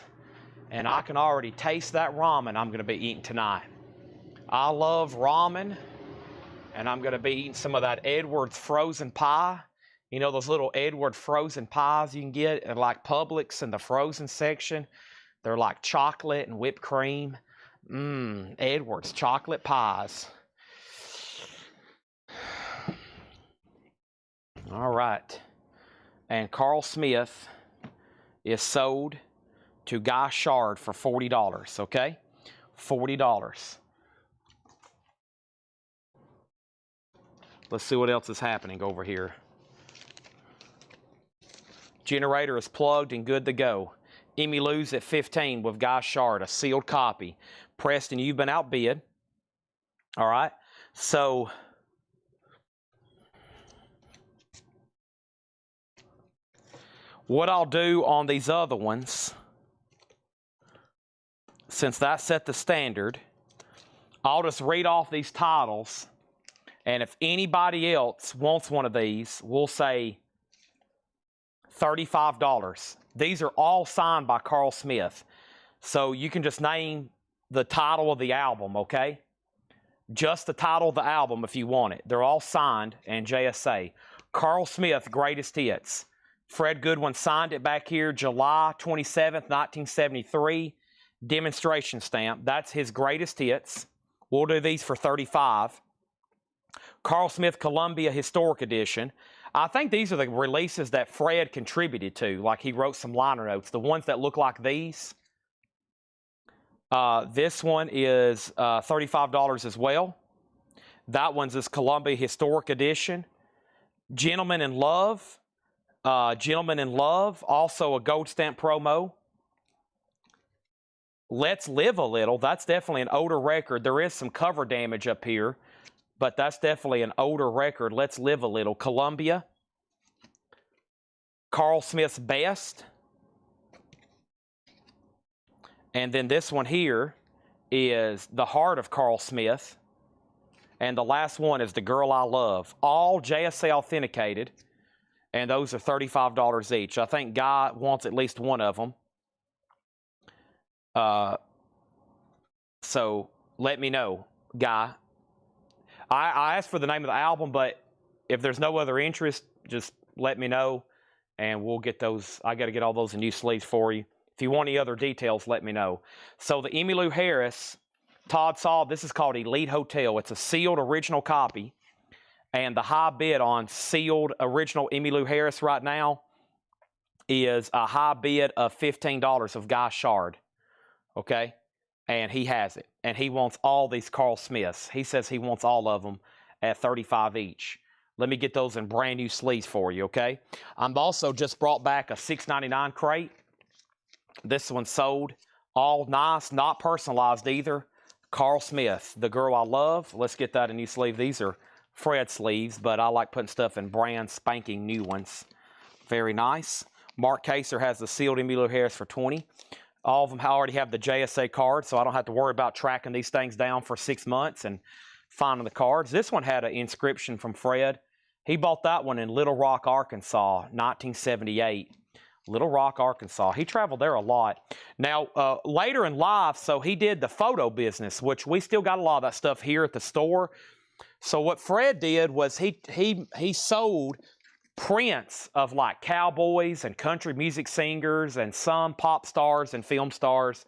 And I can already taste that ramen I'm going to be eating tonight. I love ramen, and I'm going to be eating some of that Edwards frozen pie. You know those little Edward frozen pies you can get at like Publix in the frozen section? They're like chocolate and whipped cream. Edwards chocolate pies. All right. And Carl Smith is sold to Guy Shard for $40, okay? $40. Let's see what else is happening over here. Generator is plugged and good to go. Emmylou's at 15 with Guy Shard, a sealed copy. Preston, you've been outbid. All right. So what I'll do on these other ones, since that set the standard, I'll just read off these titles. And if anybody else wants one of these, we'll say $35. These are all signed by Carl Smith. So you can just name the title of the album, okay? Just the title of the album if you want it. They're all signed and JSA. Carl Smith, Greatest Hits. Fred Goodwin signed it back here July 27th, 1973. Demonstration stamp. That's his Greatest Hits. We'll do these for $35. Carl Smith Columbia Historic Edition. I think these are the releases that Fred contributed to, like he wrote some liner notes, the ones that look like these. This one is $35 as well. That one's this Columbia Historic Edition. Gentlemen in Love. Gentlemen in Love, also a gold stamp promo. Let's Live a Little, that's definitely an older record. There is some cover damage up here, but that's definitely an older record. Let's Live a Little. Columbia. Carl Smith's Best. And then this one here is The Heart of Carl Smith. And the last one is The Girl I Love. All JSA authenticated. And those are $35 each. I think Guy wants at least one of them. So let me know, Guy. I asked for the name of the album, but if there's no other interest, just let me know, and we'll get those. I got to get all those in new sleeves for you. If you want any other details, let me know. So the Emmylou Harris, Todd saw, this is called Elite Hotel. It's a sealed original copy, and the high bid on sealed original Emmylou Harris right now is a high bid of $15 of Guy Shard, okay? And he has it. And he wants all these Carl Smiths. He says he wants all of them at $35 each. Let me get those in brand new sleeves for you, okay? I'm also just brought back a $6.99 crate. This one sold. All nice, not personalized either. Carl Smith, The Girl I Love. Let's get that in new sleeve. These are Fred sleeves, but I like putting stuff in brand spanking new ones. Very nice. Mark Kaser has the sealed Emmylou Harris for $20. All of them already have the JSA card, so I don't have to worry about tracking these things down for 6 months and finding the cards. This one had an inscription from Fred. He bought that one in Little Rock, Arkansas, 1978. Little Rock, Arkansas. He traveled there a lot. Now, later in life, so he did the photo business, which we still got a lot of that stuff here at the store. So what Fred did was he sold prints of like cowboys and country music singers and some pop stars and film stars,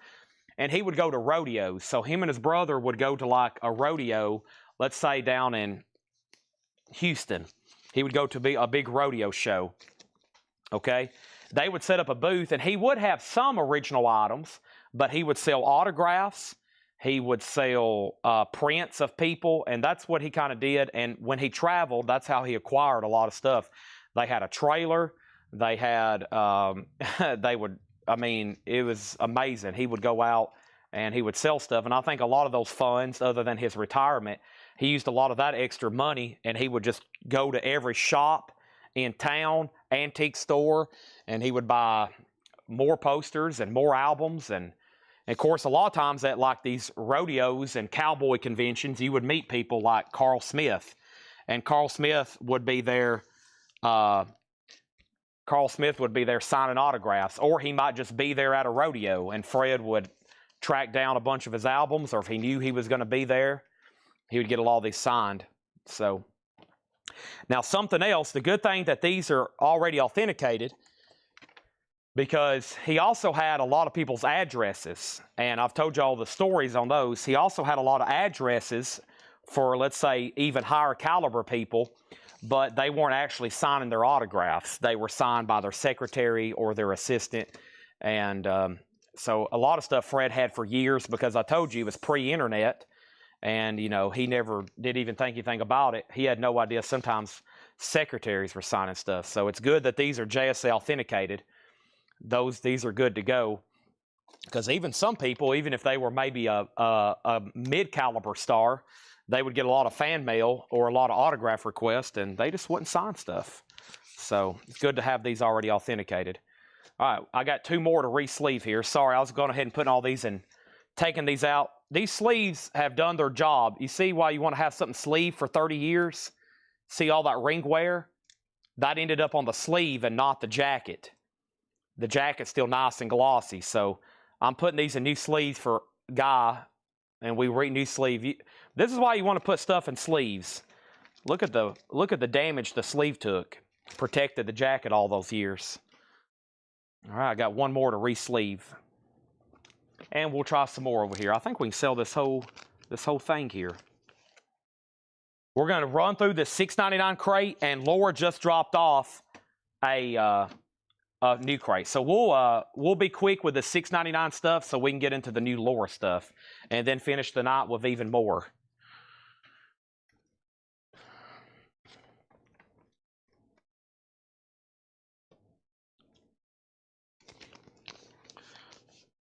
and he would go to rodeos. So him and his brother would go to like a rodeo, let's say down in Houston. He would go to a big rodeo show, okay? They would set up a booth, and he would have some original items, but he would sell autographs. He would sell prints of people, and that's what he kind of did. And when he traveled, that's how he acquired a lot of stuff. They had a trailer. They had, it was amazing. He would go out and he would sell stuff. And I think a lot of those funds, other than his retirement, he used a lot of that extra money, and he would just go to every shop in town, antique store, and he would buy more posters and more albums. And of course, a lot of times at like these rodeos and cowboy conventions, you would meet people like Carl Smith, and Carl Smith would be there. Carl Smith would be there signing autographs, or he might just be there at a rodeo, and Fred would track down a bunch of his albums, or if he knew he was going to be there, he would get all these signed. So now something else, the good thing that these are already authenticated, because he also had a lot of people's addresses, and I've told you all the stories on those. He also had a lot of addresses for, let's say, even higher caliber people. but they weren't actually signing their autographs. They were signed by their secretary or their assistant. And so a lot of stuff Fred had for years, because I told you it was pre-internet. And, you know, he never did even think anything about it. He had no idea sometimes secretaries were signing stuff. So it's good that these are JSA authenticated. These are good to go. Because even some people, even if they were maybe a mid-caliber star, they would get a lot of fan mail or a lot of autograph requests, and they just wouldn't sign stuff. So it's good to have these already authenticated. All right, I got 2 more to re-sleeve here. Sorry, I was going ahead and putting all these in, taking these out. These sleeves have done their job. You see why you want to have something sleeved for 30 years? See all that ring wear? That ended up on the sleeve and not the jacket. The jacket's still nice and glossy, so I'm putting these in new sleeves for Guy, and we new sleeve. This is why you want to put stuff in sleeves. Look at the damage the sleeve took. Protected the jacket all those years. All right, I got 1 more to re-sleeve. And we'll try some more over here. I think we can sell this whole thing here. We're going to run through this $6.99 crate, and Laura just dropped off a new crate. So we'll be quick with the $6.99 stuff so we can get into the new Laura stuff, and then finish the night with even more.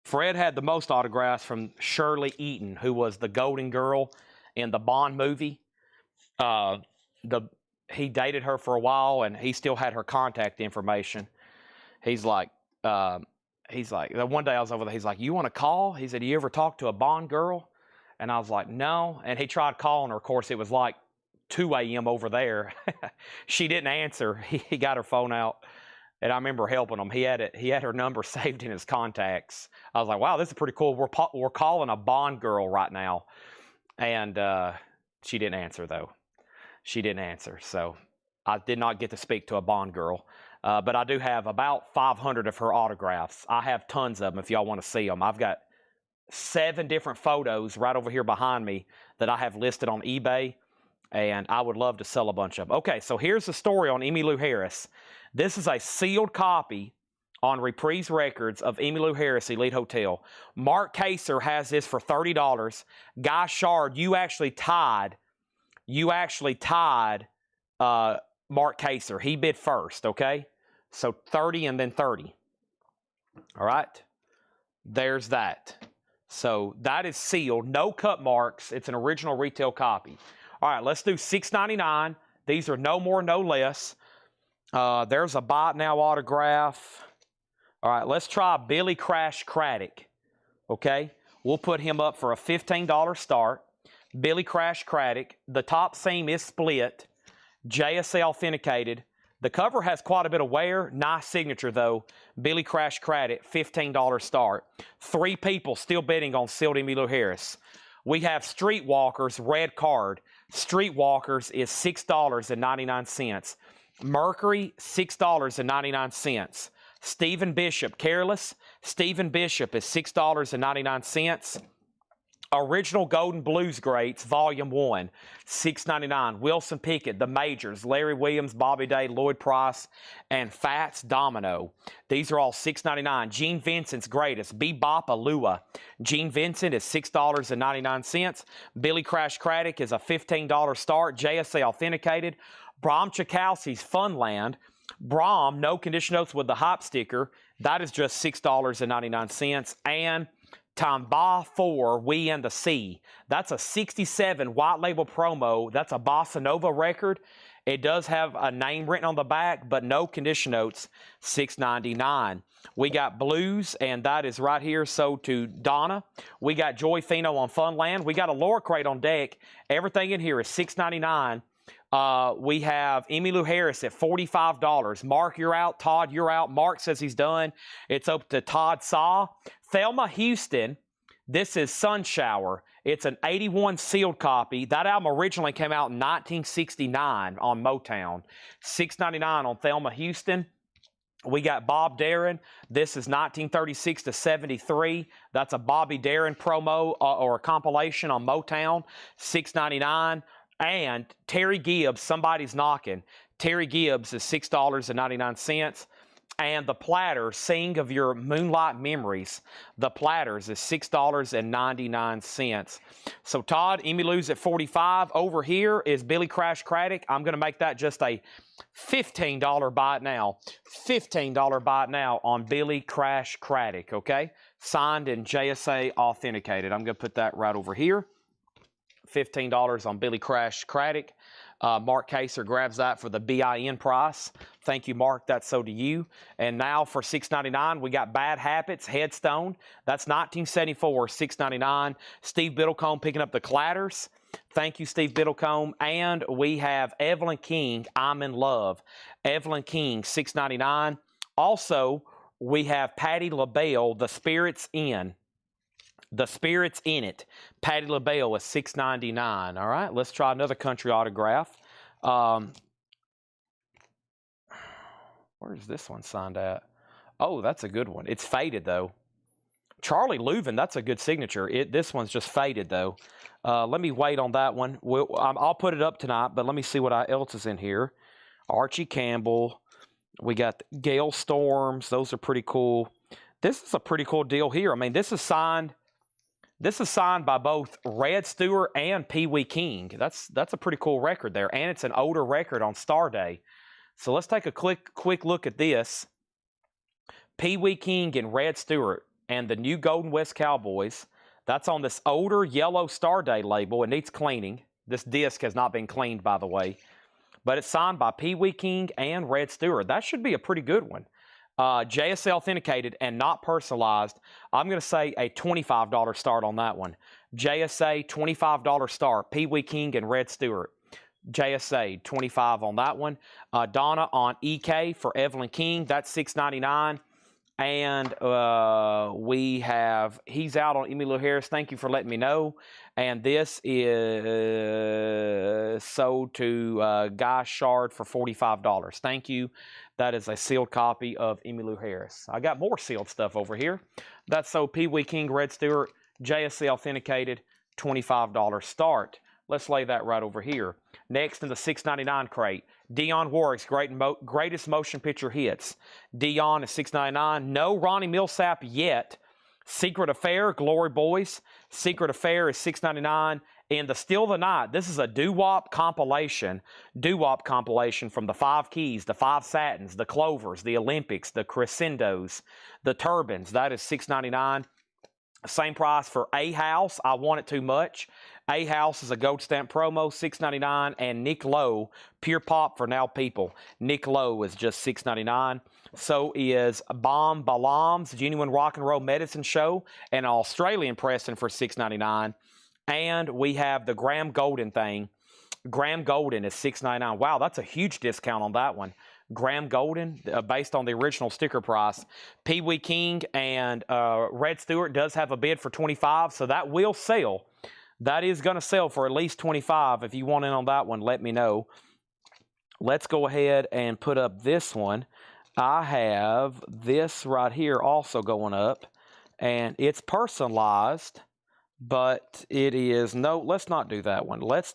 Fred had the most autographs from Shirley Eaton, who was the Golden Girl in the Bond movie. He dated her for a while, and he still had her contact information. He's like, one day I was over there, he's like, you want to call? He said, you ever talk to a Bond girl? And I was like, no. And he tried calling her. Of course, it was like 2 a.m. over there. She didn't answer. He got her phone out. And I remember helping him. He had her number saved in his contacts. I was like, wow, this is pretty cool. We're calling a Bond girl right now. And she didn't answer, though. She didn't answer. So I did not get to speak to a Bond girl. But I do have about 500 of her autographs. I have tons of them if y'all want to see them. I've got 7 different photos right over here behind me that I have listed on eBay. And I would love to sell a bunch of them. Okay, so here's the story on Emmylou Harris. This is a sealed copy on Reprise Records of Emmylou Harris Elite Hotel. Mark Kaser has this for $30. Guy Shard, you actually tied Mark Kaser. He bid first, okay? So 30 and then 30. All right? There's that. So that is sealed. No cut marks. It's an original retail copy. All right, let's do $6.99. These are no more, no less. There's a Buy It Now autograph. All right, let's try Billy Crash Craddock. Okay, we'll put him up for a $15 start. Billy Crash Craddock. The top seam is split. JSA authenticated. The cover has quite a bit of wear. Nice signature, though. Billy Crash Craddock, $15 start. 3 people still bidding on sealed Emmylou Harris. We have Streetwalkers, red card. Streetwalkers is $6.99. Mercury, $6.99. Stephen Bishop, Careless. Stephen Bishop is $6.99. Original Golden Blues Greats, Volume 1, $6.99. Wilson Pickett, The Majors, Larry Williams, Bobby Day, Lloyd Price, and Fats Domino. These are all $6.99. Gene Vincent's Greatest, Bebop Alua. Gene Vincent is $6.99. Billy Crash Craddock is a $15 start, JSA authenticated. Bram Chakowski's Funland. Bram, no condition notes with the hype sticker. That is just $6.99. And Tamba 4, We and the Sea. That's a 67 white label promo. That's a Bossa Nova record. It does have a name written on the back, but no condition notes, $6.99. We got Blues, and that is right here, sold to Donna. We got Joy Fino on Funland. We got a Laura crate on deck. Everything in here is $6.99. We have Emmylou Harris at $45. Mark, you're out. Todd, you're out. Mark says he's done. It's up to Todd Saw. Thelma Houston, this is Sunshower. It's an 81 sealed copy. That album originally came out in 1969 on Motown. $6.99 on Thelma Houston. We got Bob Darin. This is 1936 to 73. That's a Bobby Darin promo or a compilation on Motown. $6.99. And Terry Gibbs, Somebody's Knocking. Terry Gibbs is $6.99. And the Platters, Sing of Your Moonlight Memories. The Platters is $6.99. So Todd, Emmylou's at 45. Over here is Billy Crash Craddock. I'm going to make that just a $15 buy it now. $15 buy it now on Billy Crash Craddock, okay? Signed and JSA authenticated. I'm going to put that right over here. $15 on Billy Crash Craddock. Mark Kaser grabs that for the BIN price. Thank you, Mark. That's so to you. And now for $6.99, we got Bad Habits, Headstone. That's 1974, $6.99. Steve Biddlecombe picking up the Clatters. Thank you, Steve Biddlecombe. And we have Evelyn King, I'm in Love. Evelyn King, $6.99. Also, we have Patti LaBelle, The Spirit's In. The Spirit's in It. Patti LaBelle is $6.99. All right, let's try another country autograph. Where's this one signed at? Oh, that's a good one. It's faded, though. Charlie Leuven, that's a good signature. This one's just faded, though. Let me wait on that one. I'll put it up tonight, but let me see what else is in here. Archie Campbell. We got Gale Storms. Those are pretty cool. This is a pretty cool deal here. I mean, this is signed by both Red Stewart and Pee Wee King. That's a pretty cool record there, and it's an older record on Star Day. So let's take a quick look at this. Pee Wee King and Red Stewart and the new Golden West Cowboys. That's on this older yellow Star Day label. It needs cleaning. This disc has not been cleaned, by the way. But it's signed by Pee Wee King and Red Stewart. That should be a pretty good one. JSA authenticated and not personalized. I'm going to say a $25 start on that one. JSA, $25 start. Pee Wee King and Red Stewart. JSA, $25 on that one. Donna on EK for Evelyn King. That's $6.99. And he's out on Emmylou Harris. Thank you for letting me know. And this is sold to Guy Shard for $45. Thank you. That is a sealed copy of Emmylou Harris. I got more sealed stuff over here. That's sold Pee Wee King, Red Stewart, JSC authenticated, $25 start. Let's lay that right over here. Next in the $6.99 crate, Dionne Warwick's greatest motion picture hits. Dionne is $6.99. No Ronnie Millsap yet. Secret Affair, Glory Boys. Secret Affair is $6.99. And the Still the Night, this is a doo-wop compilation. Doo-wop compilation from the Five Keys, the Five Satins, the Clovers, the Olympics, the Crescendos, the Turbans. That is $6.99. Same price for A House, I Want It Too Much. A House is a gold stamp promo, $6.99. And Nick Lowe, Pure Pop for Now People. Nick Lowe is just $6.99. So is Bomb Balam's Genuine Rock and Roll Medicine Show, an Australian pressing for $6.99. And we have the Graham Golden thing. Graham Golden is $6.99. Wow, that's a huge discount on that one. Graham Golden, based on the original sticker price. Pee Wee King and Red Stewart does have a bid for $25, so that will sell. That is going to sell for at least $25. If you want in on that one, let me know. Let's go ahead and put up this one. I have this right here also going up, and it's personalized, but it is no. Let's not do that one. Let's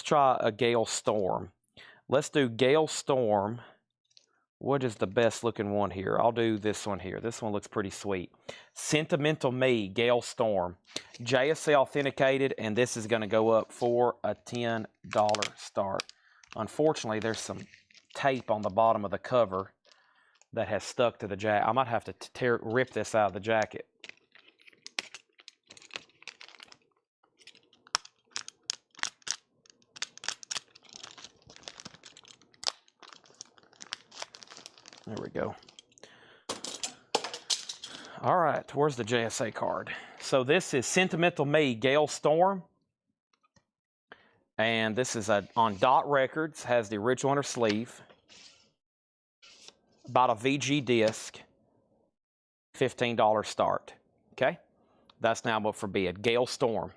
try a Gale Storm. Let's do Gale Storm. What is the best looking one here? I'll do this one here. This one looks pretty sweet. Sentimental Me, Gale Storm. JSC authenticated, and this is going to go up for a $10 start. Unfortunately, there's some tape on the bottom of the cover that has stuck to the jacket. I might have to rip this out of the jacket. There we go. All right, where's the JSA card? So this is Sentimental Me, Gale Storm. And this is on Dot Records, has the original inner sleeve. About a VG disc, $15 start. Okay, that's now up for bid. Gale Storm.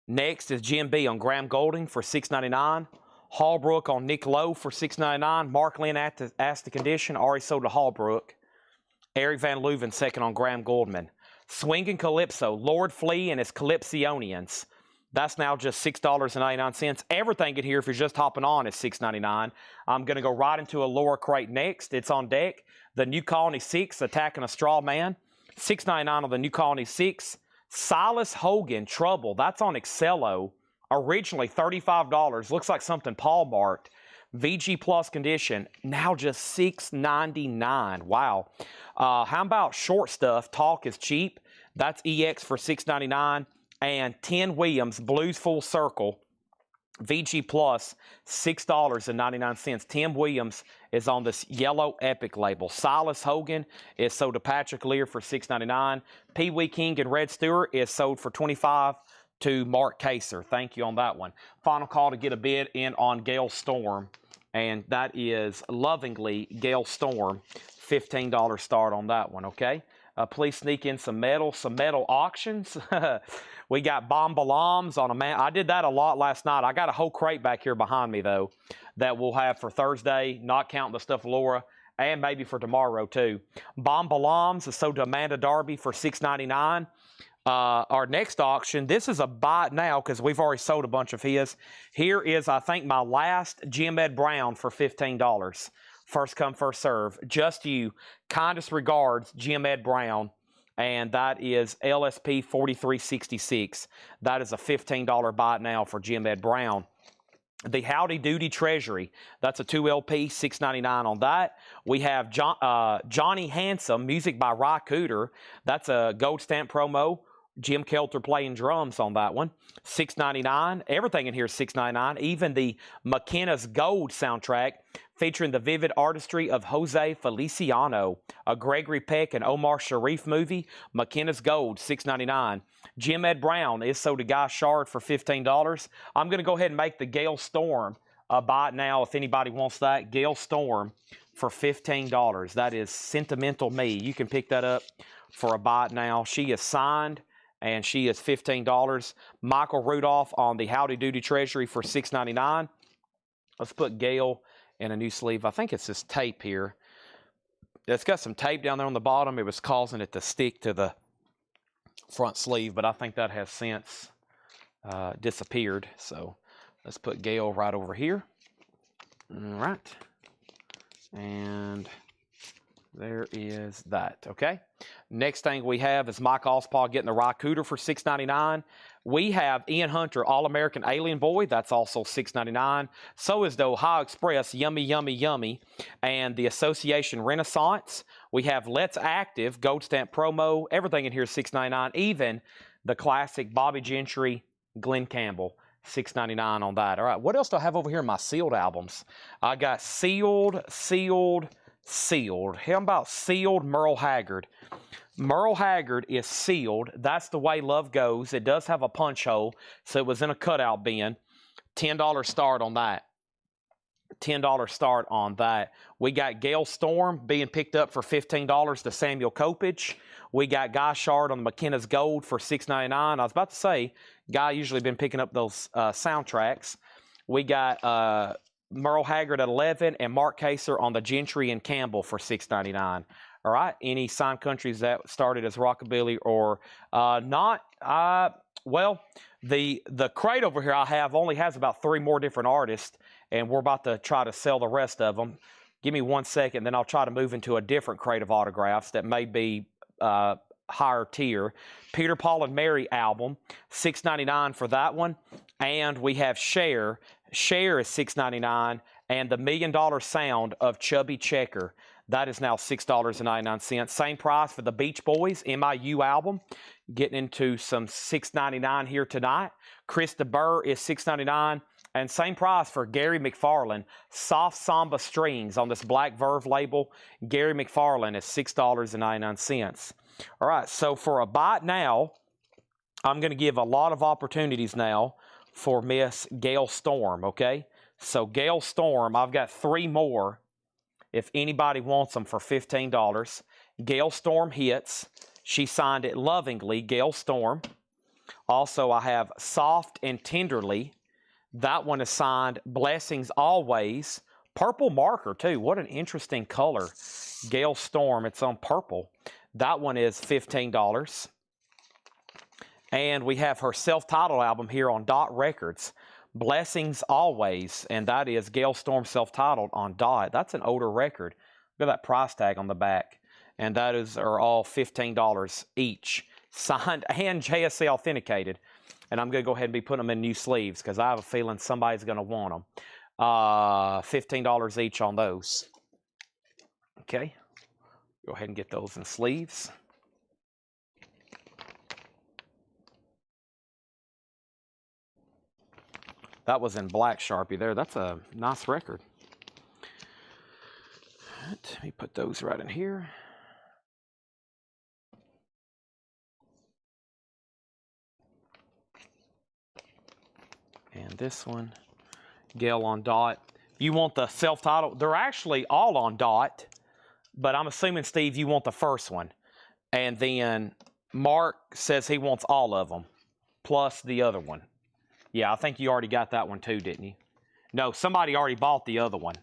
Next is Jim B on Graham Golding for $6.99. Hallbrook on Nick Lowe for $6.99. Mark Lynn asked the condition. Already sold to Hallbrook. Eric Van Leuven second on Graham Goldman. Swinging Calypso. Lord Flea and his Calypsonians. That's now just $6.99. Everything in here, if you're just hopping on, is $6.99. I'm going to go right into a lower crate next. It's on deck. The New Colony 6, Attacking a Straw Man. $6.99 on the New Colony 6. Silas Hogan, Trouble. That's on Excello. Originally $35. Looks like something Paul marked. VG Plus condition. Now just $6.99. Wow. How about Short Stuff? Talk is Cheap. That's EX for $6.99. And 10 Williams, Blues Full Circle, VG Plus, $6.99. Tim Williams is on this yellow Epic label. Silas Hogan is sold to Patrick Lear for $6.99. Pee Wee King and Red Stewart is sold for $25 to Mark Kaser. Thank you on that one. Final call to get a bid in on Gale Storm, and that is lovingly Gale Storm. $15 start on that one, okay? Please sneak in some metal auctions. We got bomb-baloms on a man. I did that a lot last night. I got a whole crate back here behind me, though, that we'll have for Thursday, not counting the stuff Laura, and maybe for tomorrow, too. Bomb-baloms is sold to Amanda Darby for $6.99. Our next auction, this is a buy now because we've already sold a bunch of his. Here is, I think, my last Jim Ed Brown for $15. First come, first serve. Just you. Kindest regards, Jim Ed Brown. And that is LSP 4366. That is a $15 buy now for Jim Ed Brown. The Howdy Doody Treasury, that's a 2LP, $6.99 on that. We have Johnny Handsome, music by Ry Cooter. That's a gold stamp promo. Jim Kelter playing drums on that one. $6.99. Everything in here is $6.99. Even the McKenna's Gold soundtrack featuring the vivid artistry of Jose Feliciano, a Gregory Peck and Omar Sharif movie. McKenna's Gold, $6.99. Jim Ed Brown is sold to Guy Shard for $15. I'm going to go ahead and make the Gale Storm buy it now if anybody wants that. Gale Storm for $15. That is Sentimental Me. You can pick that up for a buy it now. She is signed, and she is $15. Michael Rudolph on the Howdy Doody Treasury for $6.99. Let's put Gale in a new sleeve. I think it's this tape here. It's got some tape down there on the bottom. It was causing it to stick to the front sleeve, but I think that has since disappeared. So let's put Gale right over here. All right. And there is that, okay? Next thing we have is Mike Ospaw getting the Ry Cooter for $6.99. We have Ian Hunter, All-American Alien Boy. That's also $6.99. So is the Ohio Express, Yummy, Yummy, Yummy. And the Association Renaissance. We have Let's Active, Gold Stamp Promo. Everything in here is $6.99. Even the classic Bobby Gentry, Glenn Campbell. $6.99 on that. All right, what else do I have over here in my sealed albums? I got Sealed. How about Sealed Merle Haggard? Merle Haggard is sealed. That's the way love goes. It does have a punch hole, so it was in a cutout bin. $10 start on that. $10 start on that. We got Gale Storm being picked up for $15 to Samuel Kopich. We got Guy Shard on the McKenna's Gold for $6.99. I was about to say, Guy usually been picking up those soundtracks. We got Merle Haggard at 11 and Mark Kaser on the Gentry and Campbell for $6.99. All right. Any signed countries that started as rockabilly or not? Well, the crate over here I have only has about 3 more different artists, and we're about to try to sell the rest of them. Give me 1 second, then I'll try to move into a different crate of autographs that may be higher tier. Peter, Paul, and Mary album, $6.99 for that one. And we have Cher. Cher is $6.99, and the $1 Million Sound of Chubby Checker. That is now $6.99. Same price for the Beach Boys MIU album. Getting into some $6.99 here tonight. Chris DeBurr is $6.99. And same price for Gary McFarlane. Soft Samba Strings on this Black Verve label. Gary McFarlane is $6.99. All right, so for a bite now, I'm going to give a lot of opportunities now for Miss Gale Storm, okay? So Gale Storm, I've got 3 more if anybody wants them for $15. Gale Storm hits. She signed it lovingly, Gale Storm. Also, I have Soft and Tenderly. That one is signed Blessings Always. Purple marker, too. What an interesting color. Gale Storm, it's on purple. That one is $15. And we have her self-titled album here on Dot Records, Blessings Always, and that is Gail Storm self-titled on Dot. That's an older record. Look at that price tag on the back. And that are all $15 each, signed and JSA authenticated. And I'm going to go ahead and be putting them in new sleeves because I have a feeling somebody's going to want them. $15 each on those. Okay. Go ahead and get those in sleeves. That was in black Sharpie there. That's a nice record. Let me put those right in here. And this one, Gail on Dot. You want the self-titled? They're actually all on Dot, but I'm assuming, Steve, you want the first one. And then Mark says he wants all of them, plus the other one. Yeah, I think you already got that one too, didn't you? No, somebody already bought the other one.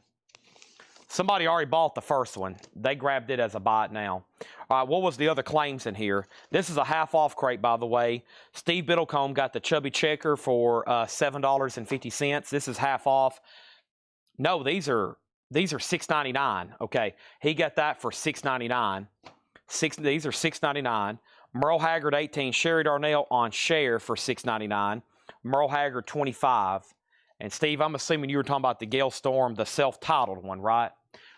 Somebody already bought the first one. They grabbed it as a buy it now. All right, what was the other claims in here? This is a half-off crate, by the way. Steve Biddlecombe got the Chubby Checker for $7.50. This is half off. No, these are $6.99. Okay, he got that for $6.99. These are $6.99. Merle Haggard 18, Sherry Darnell on share for $6.99. Merle Haggard 25. And Steve, I'm assuming you were talking about the Gail Storm, the self-titled one, right?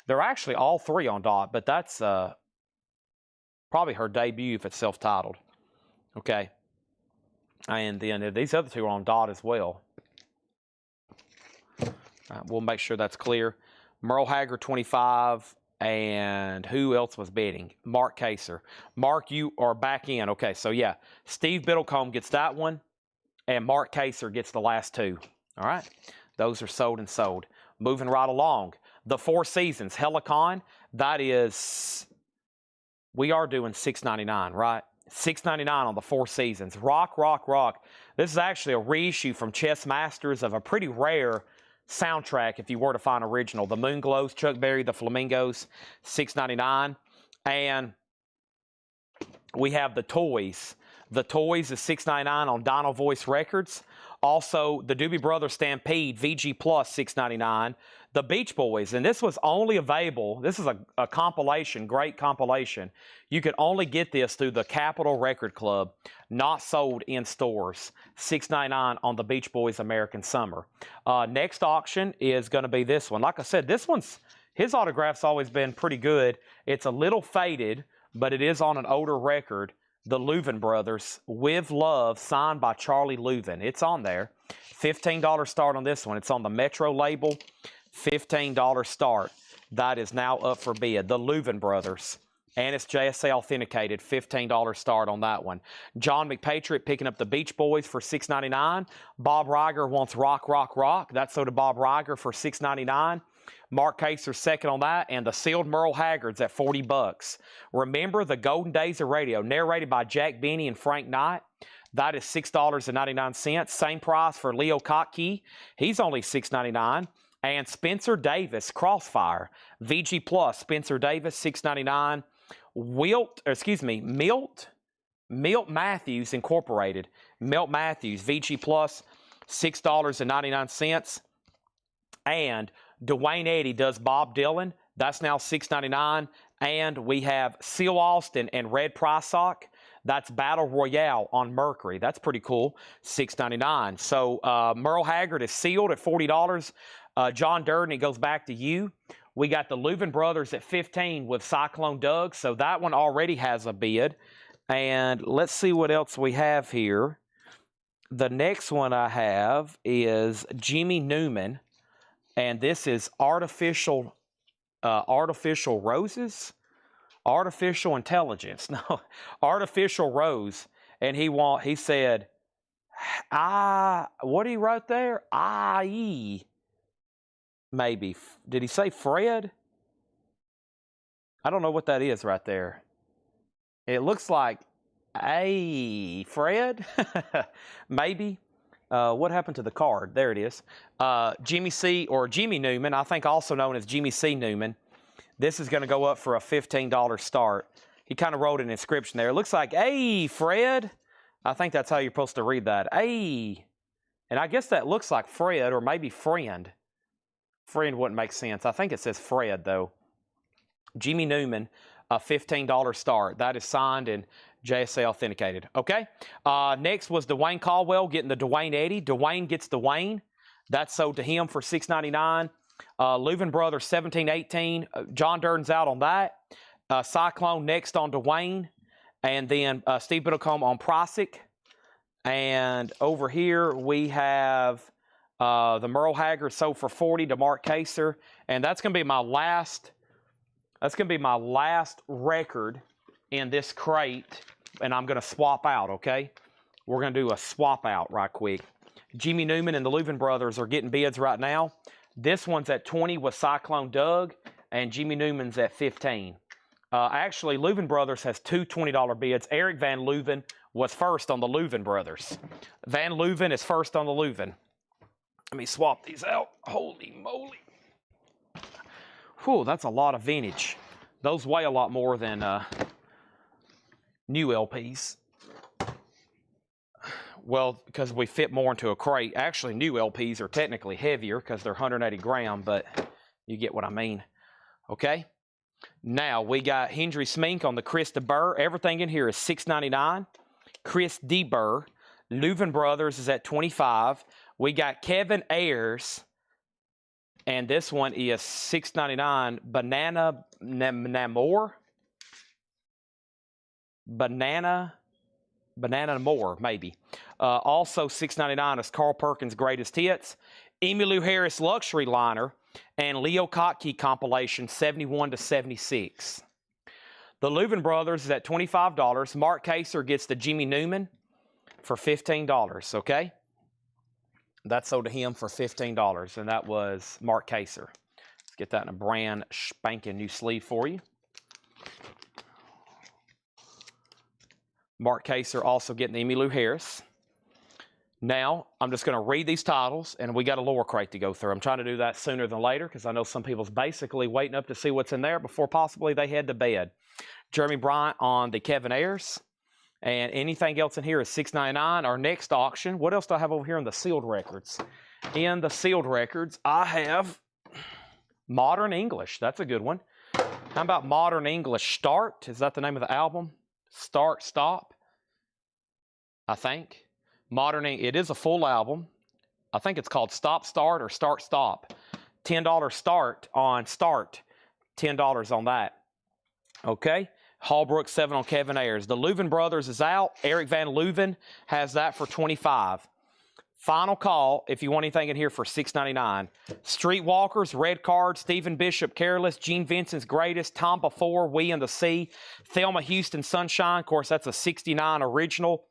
They're actually all three on Dot, but that's probably her debut if it's self-titled. Okay. And then these other two are on Dot as well. We'll make sure that's clear. Merle Haggard 25, and who else was bidding? Mark Kaser. Mark, you are back in. Okay, so yeah, Steve Biddlecombe gets that one, and Mark Kaser gets the last two. All right, those are sold and sold. Moving right along. The Four Seasons, Helicon, that is, we are doing $6.99, right? $6.99 on the Four Seasons. Rock, rock, rock. This is actually a reissue from Chess Masters of a pretty rare soundtrack if you were to find original. The Moon Glows, Chuck Berry, the Flamingos, $6.99. And we have the Toys. The Toys is $6.99 on Dino Voice Records. Also, the Doobie Brothers Stampede, VG Plus, $6.99. The Beach Boys, and this was only available, this is a compilation, great compilation. You could only get this through the Capitol Record Club, not sold in stores. $6.99 on the Beach Boys American Summer. Next auction is going to be this one. Like I said, this one's, his autograph's always been pretty good. It's a little faded, but it is on an older record. The Louvin Brothers, With Love, signed by Charlie Louvin. It's on there. $15 start on this one. It's on the Metro label. $15 start. That is now up for bid. The Louvin Brothers. And it's JSA authenticated. $15 start on that one. John McPatriot picking up the Beach Boys for $6.99. Bob Riger wants Rock, Rock, Rock. That's so to Bob Riger for $6.99. Mark Kaser second on that, and the sealed Merle Haggards at $40. Remember the Golden Days of Radio, narrated by Jack Benny and Frank Knight. That is $6.99. Same price for Leo Kottke. He's only $6.99. And Spencer Davis, Crossfire, VG Plus, Spencer Davis, $6.99. Milt Matthews Incorporated, Milt Matthews, VG Plus, $6.99. And Dwayne Eddy does Bob Dylan. That's now $6.99. And we have Seal Austin and Red Prysock. That's Battle Royale on Mercury. That's pretty cool. $6.99. So Merle Haggard is sealed at $40. John Durden, it goes back to you. We got the Louvin Brothers at $15 with Cyclone Doug. So that one already has a bid. And let's see what else we have here. The next one I have is Jimmy Newman. And this is Artificial Roses? Artificial Intelligence. No, Artificial Rose. And he said, what he wrote there? I-E. Maybe. Did he say Fred? I don't know what that is right there. It looks like Fred? Maybe. What happened to the card? There it is. Jimmy C. or Jimmy Newman, I think also known as Jimmy C. Newman. This is going to go up for a $15 start. He kind of wrote an inscription there. It looks like, hey, Fred. I think that's how you're supposed to read that. Hey, and I guess that looks like Fred or maybe Friend. Friend wouldn't make sense. I think it says Fred, though. Jimmy Newman, a $15 start. That is signed and JSA authenticated. Okay. Next was Dwayne Caldwell getting the Dwayne Eddy. Dwayne gets Dwayne. That's sold to him for $6.99. Leuven Brothers 17-18. John Durden's out on that. Cyclone next on Dwayne. And then Steve Biddlecombe on Prosick. And over here we have the Merle Haggard sold for $40 to Mark Kaser. And that's going to be my last. That's going to be my last record in this crate, and I'm going to swap out, okay? We're going to do a swap out right quick. Jimmy Newman and the Leuven Brothers are getting bids right now. This one's at 20 with Cyclone Doug, and Jimmy Newman's at 15. Actually, Leuven Brothers has two $20 bids. Eric Van Leuven was first on the Leuven Brothers. Van Leuven is first on the Leuven. Let me swap these out. Holy moly. Whew, that's a lot of vintage. Those weigh a lot more than new LPs. Well, because we fit more into a crate. Actually, new LPs are technically heavier because they're 180 gram, but you get what I mean. Okay? Now, we got Hendry Smink on the Chris de Burr. Everything in here is $6.99. Chris de Burr. Leuven Brothers is at $25. We got Kevin Ayers. And this one is $6.99. Banana Namor. Banana Namor, maybe. Also $6.99 is Carl Perkins' Greatest Hits. Emmylou Harris Luxury Liner. And Leo Kottke compilation 71 to 76. The Leuven Brothers is at $25. Mark Kaser gets the Jimmy Newman for $15, okay? That sold to him for $15, and that was Mark Kaser. Let's get that in a brand spanking new sleeve for you. Mark Kaser also getting the Emmylou Harris. Now, I'm just going to read these titles, and we got a lower crate to go through. I'm trying to do that sooner than later because I know some people's basically waiting up to see what's in there before possibly they head to bed. Jeremy Bryant on the Kevin Ayers. And anything else in here is $6.99. Our next auction, what else do I have over here in the sealed records? In the sealed records, I have Modern English. That's a good one. How about Modern English Start? Is that the name of the album? Start, Stop, I think. It is a full album. I think it's called Stop, Start, or Start, Stop. $10 start on Start. $10 on that. Okay. Hallbrook 7 on Kevin Ayers. The Leuven Brothers is out. Eric Van Leuven has that for $25. Final call if you want anything in here for $6.99. Streetwalkers, Red Card, Stephen Bishop, Careless, Gene Vincent's Greatest, Tom Before, We and the Sea, Thelma Houston, Sunshine. Of course, that's a 69 original.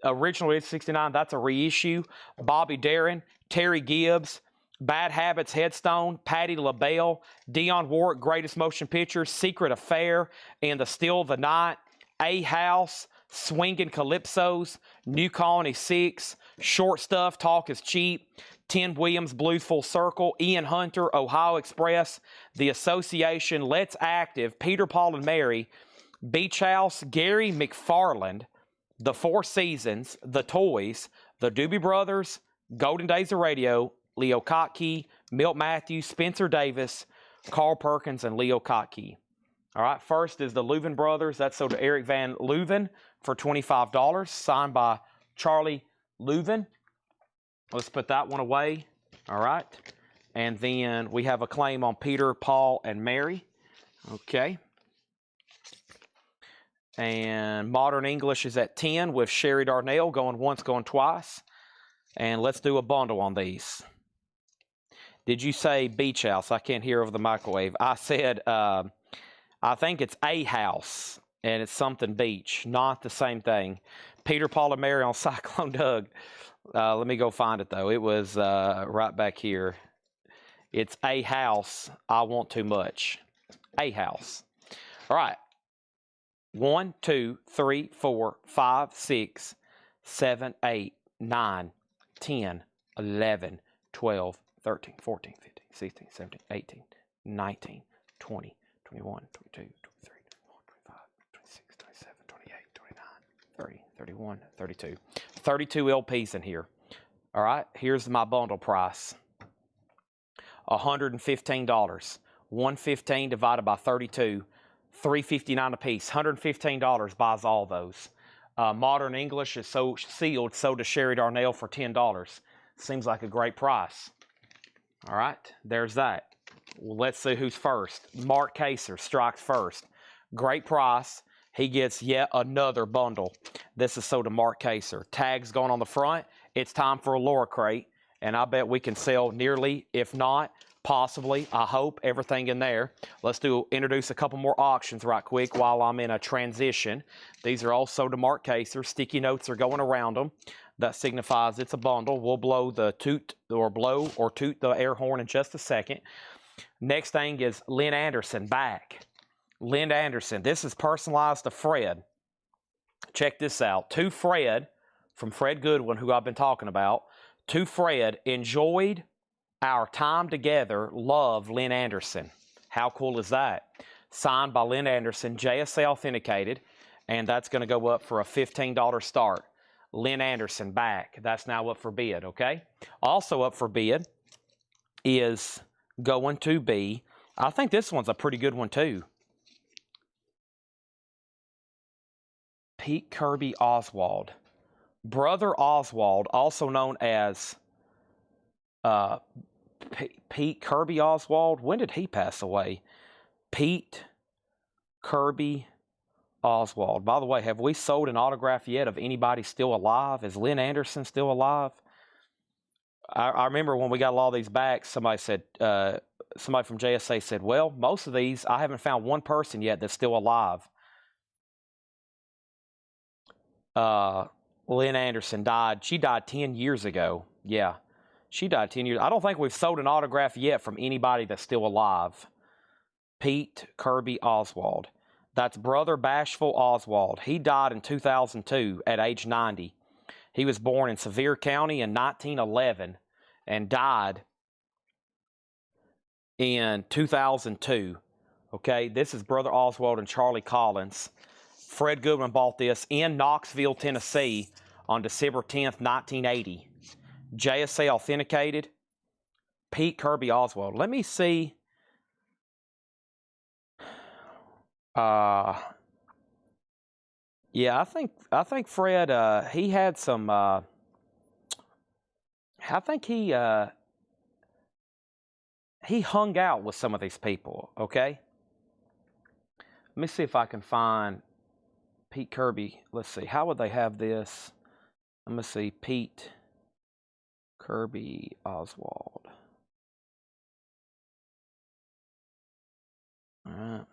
Original is 69. That's a reissue. Bobby Darin, Terry Gibbs, Bad Habits, Headstone, Patti LaBelle, Dionne Warwick, Greatest Motion Pictures, Secret Affair, and The Still of the Night, A House, Swingin' Calypsos, New Colony 6, Short Stuff, Talk is Cheap, Tim Williams, Blues Full Circle, Ian Hunter, Ohio Express, The Association, Let's Active, Peter, Paul, and Mary, Beach House, Gary McFarland, The Four Seasons, The Toys, The Doobie Brothers, Golden Days of Radio, Leo Kottke, Milt Matthews, Spencer Davis, Carl Perkins, and Leo Kottke. All right, first is the Leuven Brothers. That's sold to Eric Van Leuven for $25, signed by Charlie Leuven. Let's put that one away. All right. And then we have a claim on Peter, Paul, and Mary. Okay. And Modern English is at 10 with Sherry Darnell going once, going twice. And let's do a bundle on these. Did you say Beach House? I can't hear over the microwave. I said, I think it's A House, and it's something beach. Not the same thing. Peter, Paul, and Mary on Cyclone Doug. Let me go find it, though. It was right back here. It's A House, I Want Too Much. A House. All right. 1, 2, 3, 4, 5, 6, 7, 8, 9, 10, 11, 12, 13, 14, 15, 16, 17, 18, 19, 20, 21, 22, 23, 24, 25, 26, 27, 28, 29, 30, 31, 32. 32 LPs in here. All right, here's my bundle price. $115. 115 divided by 32, $3.59 a piece. $115 buys all those. Modern English is so sealed, sold to Sherry Darnell for $10. Seems like a great price. All right, there's that. Well, let's see who's first. Mark Kaser strikes first. Great price. He gets yet another bundle. This is sold to Mark Kaser. Tags going on the front. It's time for a Laura crate, and I bet we can sell nearly, if not, possibly, I hope, everything in there. Let's introduce a couple more auctions right quick while I'm in a transition. These are also to Mark Kaser. Sticky notes are going around them. That signifies it's a bundle. We'll blow or toot the air horn in just a second. Next thing is Lynn Anderson back. Lynn Anderson. This is personalized to Fred. Check this out. To Fred, from Fred Goodwin, who I've been talking about. To Fred, enjoyed our time together. Love, Lynn Anderson. How cool is that? Signed by Lynn Anderson, JSA authenticated, and that's going to go up for a $15 start. Lynn Anderson back. That's now up for bid, okay? Also up for bid is going to be, I think this one's a pretty good one too. Pete Kirby Oswald. Brother Oswald, also known as Pete Kirby Oswald. When did he pass away? Pete Kirby Oswald. By the way, have we sold an autograph yet of anybody still alive? Is Lynn Anderson still alive? I remember when we got all these back, somebody said, somebody from JSA said, well, most of these, I haven't found one person yet that's still alive. Lynn Anderson died. She died 10 years ago. Yeah, she died 10 years. I don't think we've sold an autograph yet from anybody that's still alive. Pete Kirby Oswald. That's Brother Bashful Oswald. He died in 2002 at age 90. He was born in Sevier County in 1911 and died in 2002. Okay, this is Brother Oswald and Charlie Collins. Fred Goodwin bought this in Knoxville, Tennessee on December 10th, 1980. JSA authenticated. Pete Kirby Oswald. Let me see. Yeah, I think Fred, he had some, I think he hung out with some of these people, okay? Let me see if I can find Pete Kirby. Let's see, how would they have this? Let me see, Pete Kirby Oswald. All right.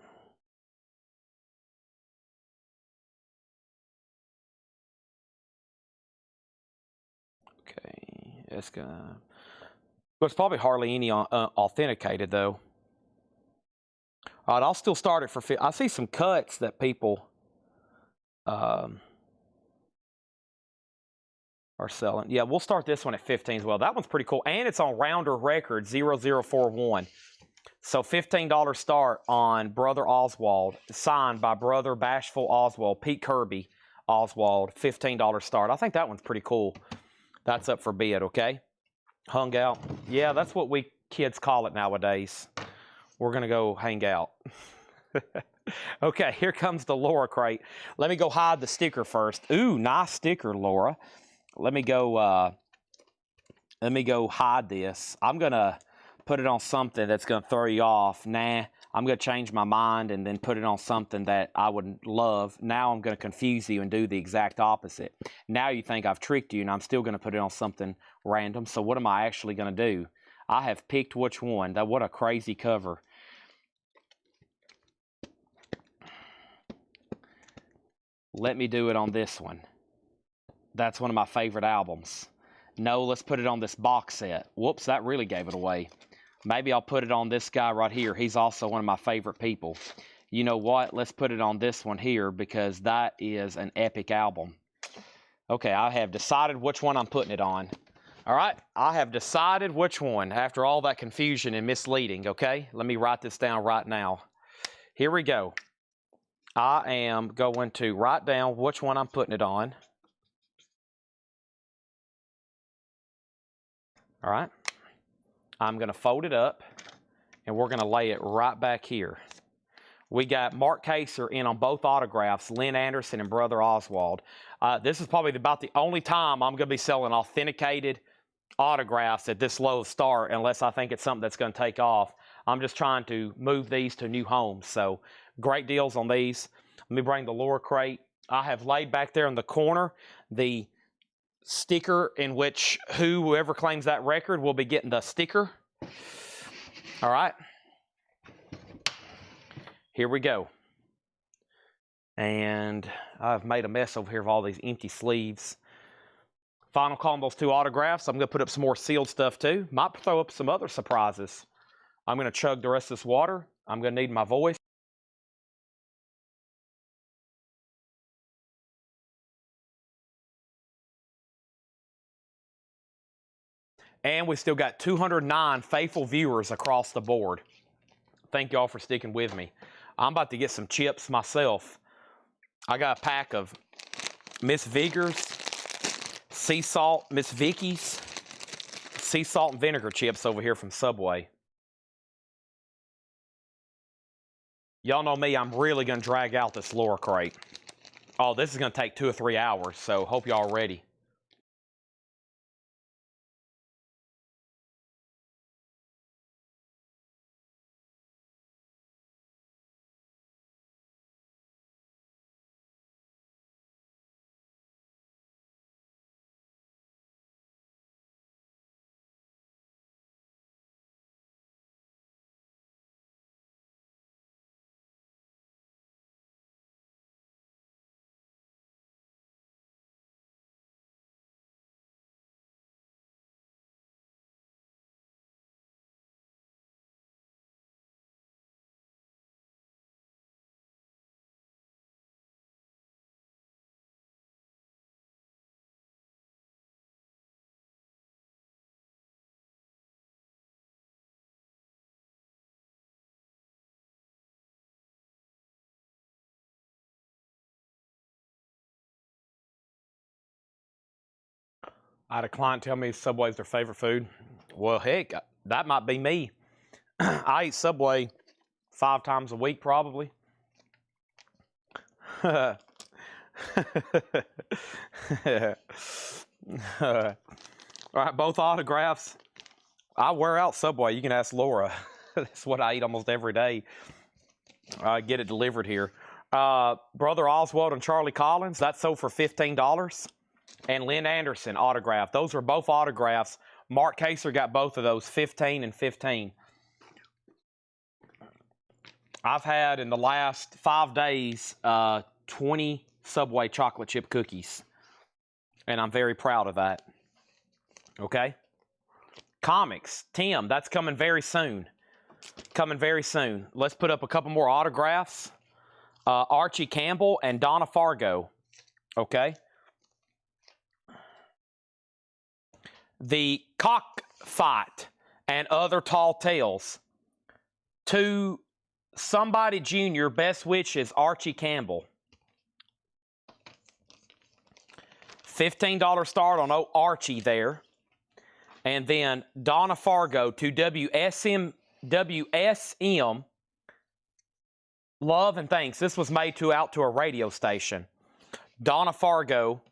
Okay, it's gonna. There's probably hardly any authenticated though. All right, I'll still start it for. I see some cuts that people are selling. Yeah, we'll start this one at 15 as well. That one's pretty cool, and it's on Rounder Record 0041. So $15 start on Brother Oswald, signed by Brother Bashful Oswald, Pete Kirby Oswald. $15 start. I think that one's pretty cool. That's up for bid, okay? Hung out. Yeah, that's what we kids call it nowadays. We're going to go hang out. Okay, here comes the Laura crate. Let me go hide the sticker first. Ooh, nice sticker, Laura. Let me go hide this. I'm going to put it on something that's going to throw you off. Nah, I'm going to change my mind and then put it on something that I would love. Now I'm going to confuse you and do the exact opposite. Now you think I've tricked you, and I'm still going to put it on something random. So what am I actually going to do? I have picked which one. What a crazy cover. Let me do it on this one. That's one of my favorite albums. No, let's put it on this box set. Whoops, that really gave it away. Maybe I'll put it on this guy right here. He's also one of my favorite people. You know what? Let's put it on this one here because that is an epic album. Okay, I have decided which one I'm putting it on. All right, I have decided which one after all that confusion and misleading, okay? Let me write this down right now. Here we go. I am going to write down which one I'm putting it on. All right. I'm going to fold it up, and we're going to lay it right back here. We got Mark Kaser in on both autographs, Lynn Anderson and Brother Oswald. This is probably about the only time I'm going to be selling authenticated autographs at this low start, unless I think it's something that's going to take off. I'm just trying to move these to new homes. So great deals on these. Let me bring the lower crate. I have laid back there in the corner the sticker in which whoever claims that record will be getting the sticker. All right. Here we go. And I've made a mess over here of all these empty sleeves. Final call on those 2 autographs. I'm going to put up some more sealed stuff too. Might throw up some other surprises. I'm going to chug the rest of this water. I'm going to need my voice. And we still got 209 faithful viewers across the board. Thank y'all for sticking with me. I'm about to get some chips myself. I got a pack of Miss Vigor's sea salt, Miss Vicky's sea salt and vinegar chips over here from Subway. Y'all know me, I'm really going to drag out this lower crate. Oh, this is going to take 2 or 3 hours, so hope y'all are ready. I had a client tell me Subway's their favorite food. Well, heck, that might be me. I eat Subway 5 times a week, probably. All right, both autographs. I wear out Subway. You can ask Laura. That's what I eat almost every day. I get it delivered here. Brother Oswald and Charlie Collins, that sold for $15. And Lynn Anderson autograph. Those are both autographs. Mark Kaser got both of those, 15 and 15. I've had in the last 5 days 20 Subway chocolate chip cookies. And I'm very proud of that. Okay? Comics. Tim, that's coming very soon. Coming very soon. Let's put up a couple more autographs. Archie Campbell and Donna Fargo. Okay? The Cockfight and Other Tall Tales. To Somebody Jr., Best Wishes, Archie Campbell. $15 start on Archie there. And then Donna Fargo to WSM, Love and Thanks. This was made out to a radio station. Donna Fargo,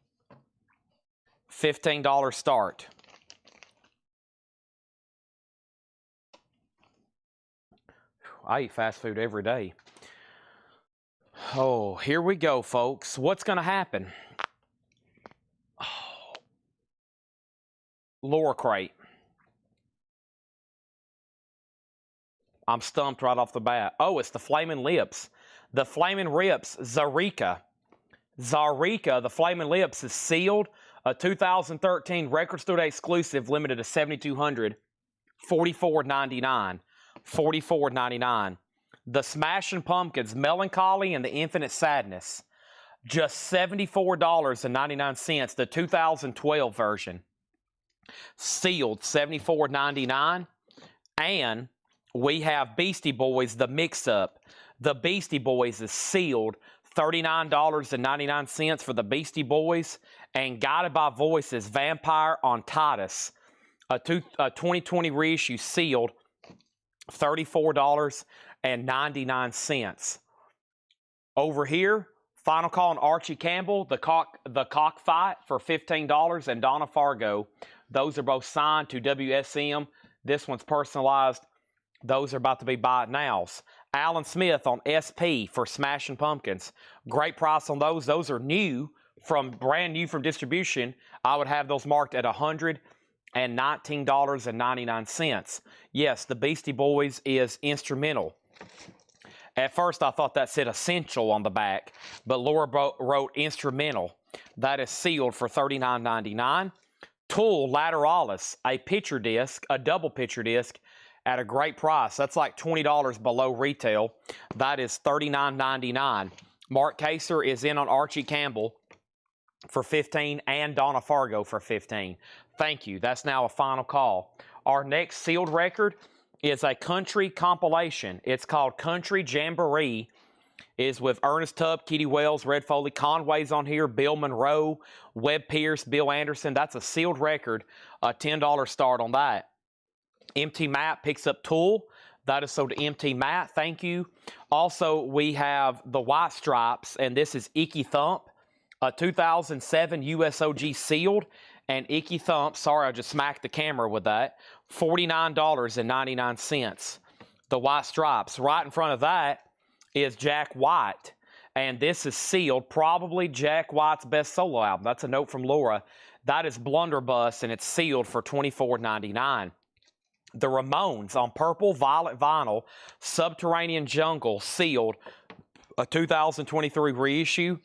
$15 start. I eat fast food every day. Oh, here we go, folks. What's going to happen? Oh. Lower crate. I'm stumped right off the bat. Oh, it's the Flamin' Lips. The Flamin' Lips, Zarika. Zarika, the Flamin' Lips is sealed. A 2013 Record Store Day exclusive, limited to 7,200. $44.99. $44.99. The Smashing Pumpkins, Melancholy and the Infinite Sadness. Just $74.99. The 2012 version. Sealed, $74.99. And we have Beastie Boys, the mix-up. The Beastie Boys is sealed, $39.99 for the Beastie Boys. And Guided by Voices, Vampire on Titus. A 2020 reissue sealed, $34.99. Over here, final call on Archie Campbell, the cockfight for $15, and Donna Fargo. Those are both signed to WSM. This one's personalized. Those are about to be buy it nows. Alan Smith on SP for Smashing Pumpkins. Great price on those. Those are new, brand new from distribution. I would have those marked at $119.99. Yes, the Beastie Boys is instrumental. At first, I thought that said essential on the back, but Laura wrote instrumental. That is sealed for $39.99. Tool Lateralis, a picture disc, a double picture disc, at a great price. That's like $20 below retail. That is $39.99. Mark Kaser is in on Archie Campbell for $15 and Donna Fargo for $15. Thank you. That's now a final call. Our next sealed record is a country compilation. It's called Country Jamboree. It is with Ernest Tubb, Kitty Wells, Red Foley, Conway's on here, Bill Monroe, Webb Pierce, Bill Anderson. That's a sealed record. A $10 start on that. MT Matt picks up Tool. That is sold to MT Matt. Thank you. Also, we have the White Stripes, and this is Icky Thump, a 2007 USOG sealed. And Icky Thump, sorry, I just smacked the camera with that, $49.99. The White Stripes. Right in front of that is Jack White, and this is sealed, probably Jack White's best solo album. That's a note from Laura. That is Blunderbuss, and it's sealed for $24.99. The Ramones on purple violet vinyl, Subterranean Jungle, sealed, a 2023 reissue,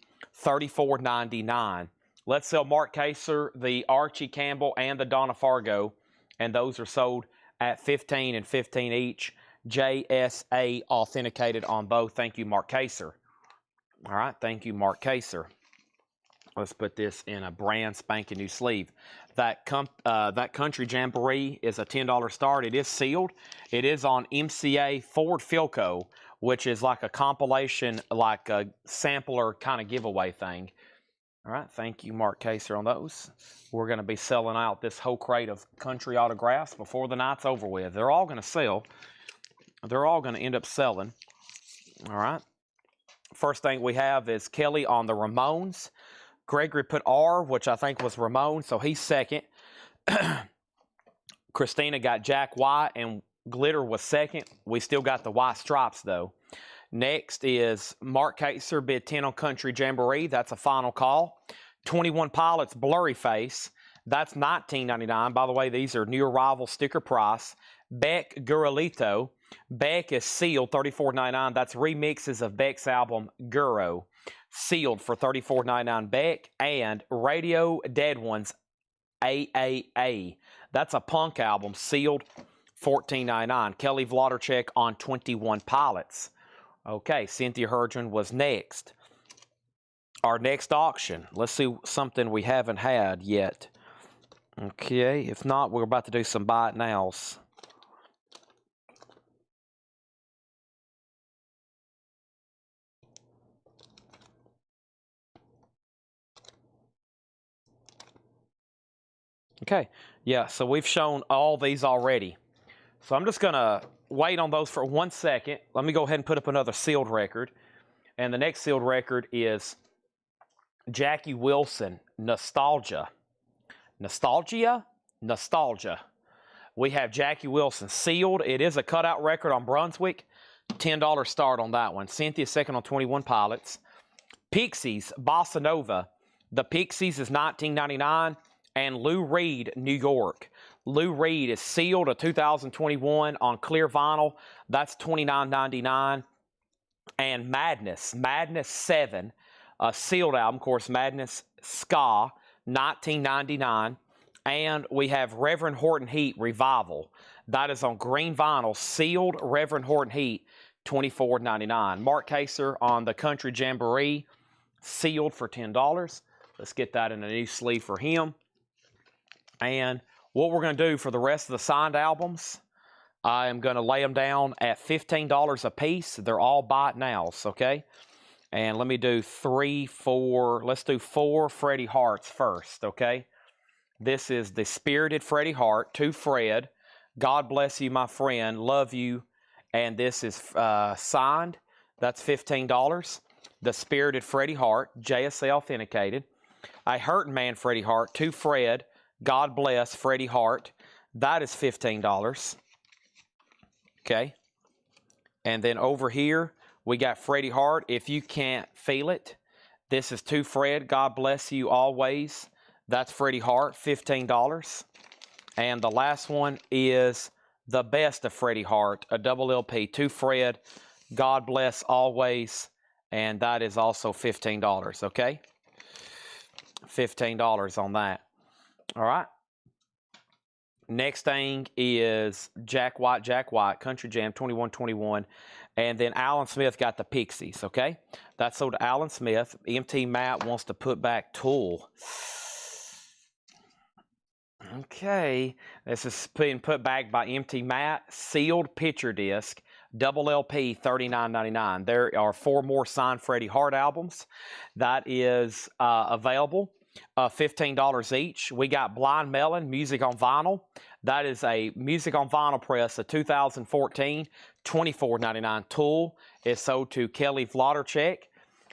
$34.99. Let's sell Mark Kaser, the Archie Campbell, and the Donna Fargo, and those are sold at $15 and $15 each. JSA authenticated on both. Thank you, Mark Kaser. All right, thank you, Mark Kaser. Let's put this in a brand spanking new sleeve. That Country Jamboree is a $10 start. It is sealed. It is on MCA Ford Philco, which is like a compilation, like a sampler kind of giveaway thing. All right, thank you, Mark Kaser, on those. We're going to be selling out this whole crate of country autographs before the night's over with. They're all going to sell. They're all going to end up selling. All right. First thing we have is Kelly on the Ramones. Gregory put R, which I think was Ramon, so he's second. Christina got Jack White, and Glitter was second. We still got the White Stripes, though. Next is Mark Kaser, bid 10 on Country Jamboree. That's a final call. 21 Pilots, Blurry Face. That's $19.99. By the way, these are new arrival sticker price. Beck Guralito. Beck is sealed, $34.99. That's remixes of Beck's album, Guro. Sealed for $34.99 Beck. And Radio Dead Ones, AAA. That's a punk album, sealed, $14.99. Kelly Vlodarchek on 21 Pilots. Okay, Cynthia Hurgin was next. Our next auction. Let's see something we haven't had yet. Okay, if not, we're about to do some buy it nows. Okay, yeah, so we've shown all these already. So I'm just going to wait on those for 1 second. Let me go ahead and put up another sealed record. And the next sealed record is Jackie Wilson, Nostalgia. Nostalgia? Nostalgia. We have Jackie Wilson sealed. It is a cutout record on Brunswick. $10 start on that one. Cynthia second on 21 Pilots. Pixies, Bossa Nova. The Pixies is $19.99. And Lou Reed, New York. Lou Reed is sealed, a 2021 on clear vinyl. That's $29.99. And Madness, Madness 7, a sealed album, of course, Madness Ska, $19.99. And we have Reverend Horton Heat Revival. That is on green vinyl, sealed Reverend Horton Heat, $24.99. Mark Kaser on the Country Jamboree, sealed for $10. Let's get that in a new sleeve for him. And what we're going to do for the rest of the signed albums, I am going to lay them down at $15 a piece. They're all buy it nows, okay? And let me do 3, 4. Let's do 4 Freddie Harts first, okay? This is the Spirited Freddie Hart to Fred. God bless you, my friend. Love you. And this is signed. That's $15. The Spirited Freddie Hart, JSA authenticated. A Hurtin' Man Freddie Hart to Fred. God bless Freddie Hart. That is $15. Okay. And then over here, we got Freddie Hart. If you can't feel it, this is to Fred. God bless you always. That's Freddie Hart, $15. And the last one is the best of Freddie Hart, a double LP to Fred. God bless always. And that is also $15, okay? $15 on that. All right. Next thing is Jack White, Country Jam 2121. And then Alan Smith got the Pixies, okay? That's sold to Alan Smith. MT Matt wants to put back Tool. Okay. This is being put back by MT Matt. Sealed picture disc. Double LP, $39.99. There are 4 more signed Freddie Hart albums. That is available. $15 each. We got Blind Melon, Music on Vinyl. That is a Music on Vinyl press of 2014, $24.99. Tool is sold to Kelly Vlodarchek.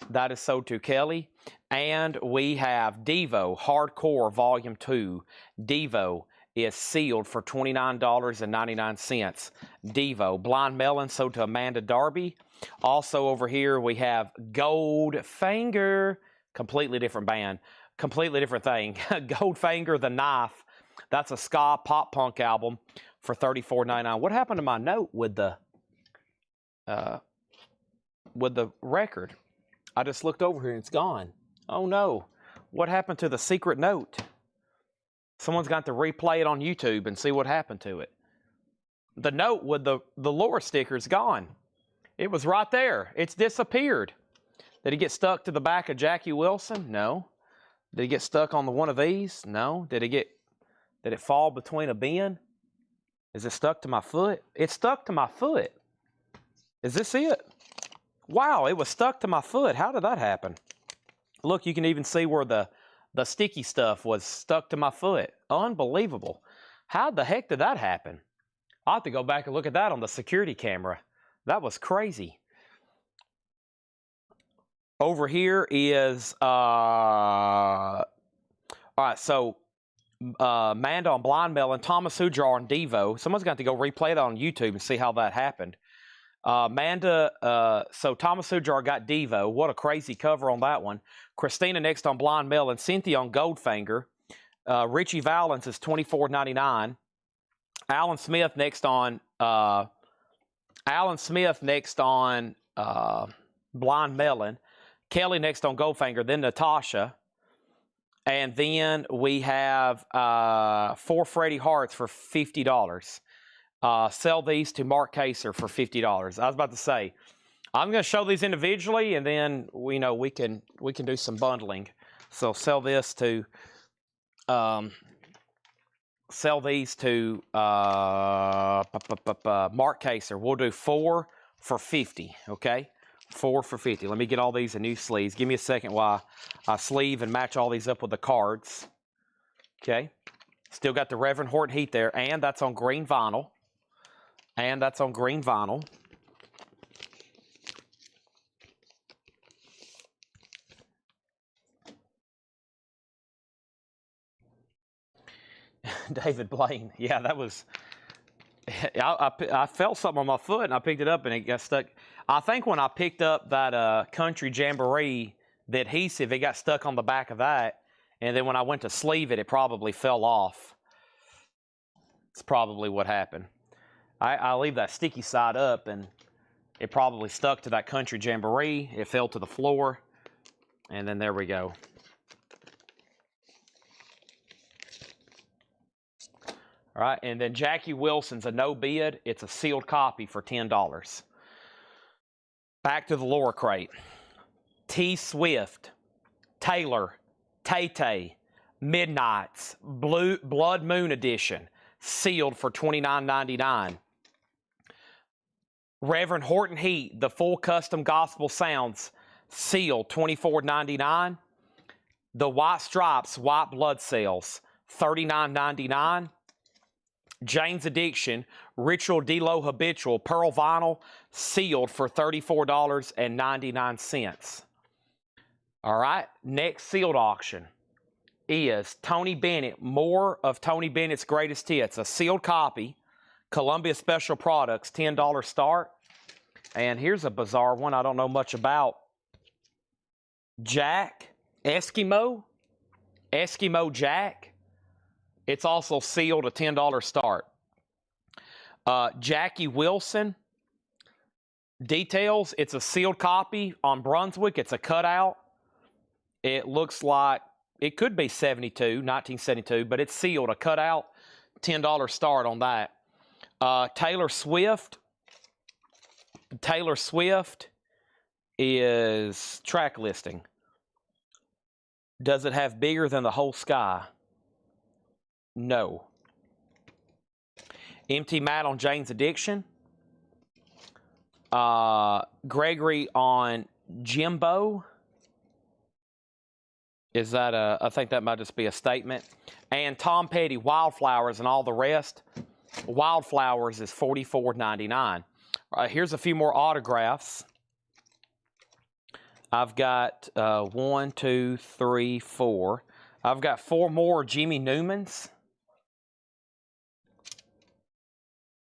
That is sold to Kelly. And we have Devo, Hardcore Volume 2. Devo is sealed for $29.99. Devo. Blind Melon sold to Amanda Darby. Also over here we have Goldfinger, completely different band. Completely different thing. Goldfinger, The Knife. That's a ska pop punk album for $34.99. What happened to my note with the record? I just looked over here and it's gone. Oh no. What happened to the secret note? Someone's got to replay it on YouTube and see what happened to it. The note with the lure sticker is gone. It was right there. It's disappeared. Did it get stuck to the back of Jackie Wilson? No. Did it get stuck on one of these? No. Did it fall between a bin? Is it stuck to my foot? It's stuck to my foot. Is this it? Wow, it was stuck to my foot. How did that happen? Look, you can even see where the sticky stuff was stuck to my foot. Unbelievable. How the heck did that happen? I'll have to go back and look at that on the security camera. That was crazy. Over here is, all right, so Manda on Blind Melon, Thomas Hujar on Devo. Someone's got to go replay that on YouTube and see how that happened. Manda, so Thomas Hujar got Devo. What a crazy cover on that one. Christina next on Blind Melon. Cynthia on Goldfinger. Richie Valens is $24.99. Alan Smith next on Blind Melon. Kelly next on Goldfinger, then Natasha. And then we have 4 Freddie Harts for $50. Sell these to Mark Kaser for $50. I was about to say, I'm going to show these individually, and then we can do some bundling. So sell these to Mark Kaser. We'll do 4 for $50. Okay. 4 for $50. Let me get all these in new sleeves. Give me a second while I sleeve and match all these up with the cards. Okay. Still got the Reverend Horton Heat there, and that's on green vinyl. David Blaine. Yeah, that was... I felt something on my foot, and I picked it up, and it got stuck. I think when I picked up that Country Jamboree, the adhesive, it got stuck on the back of that, and then when I went to sleeve it, it probably fell off. It's probably what happened. I leave that sticky side up, and it probably stuck to that Country Jamboree. It fell to the floor, and then there we go. All right, and then Jackie Wilson's a no bid. It's a sealed copy for $10. Back to the lower crate. T Swift, Taylor, Tay-Tay, Midnights, Blood Moon Edition, sealed for $29.99. Reverend Horton Heat, the full custom gospel sounds, sealed $24.99. The White Stripes, White Blood Cells, $39.99. Jane's Addiction Ritual D-Lo Habitual Pearl Vinyl sealed for $34.99. All right, next sealed auction is Tony Bennett, More of Tony Bennett's Greatest Hits, a sealed copy, Columbia Special Products, $10 start. And here's a bizarre one I don't know much about. Jack, Eskimo Jack. It's also sealed, a $10 start. Jackie Wilson, Details. It's a sealed copy on Brunswick. It's a cutout. It looks like it could be 1972, but it's sealed, a cutout, $10 start on that. Taylor Swift is track listing. Does it have Bigger Than the Whole Sky? No. Empty Mat on Jane's Addiction. Gregory on Jimbo. Is that I think that might just be a statement. And Tom Petty, Wildflowers and All the Rest. Wildflowers is $44.99. Here's a few more autographs. I've got 1, 2, 3, 4. I've got 4 more Jimmy Newmans.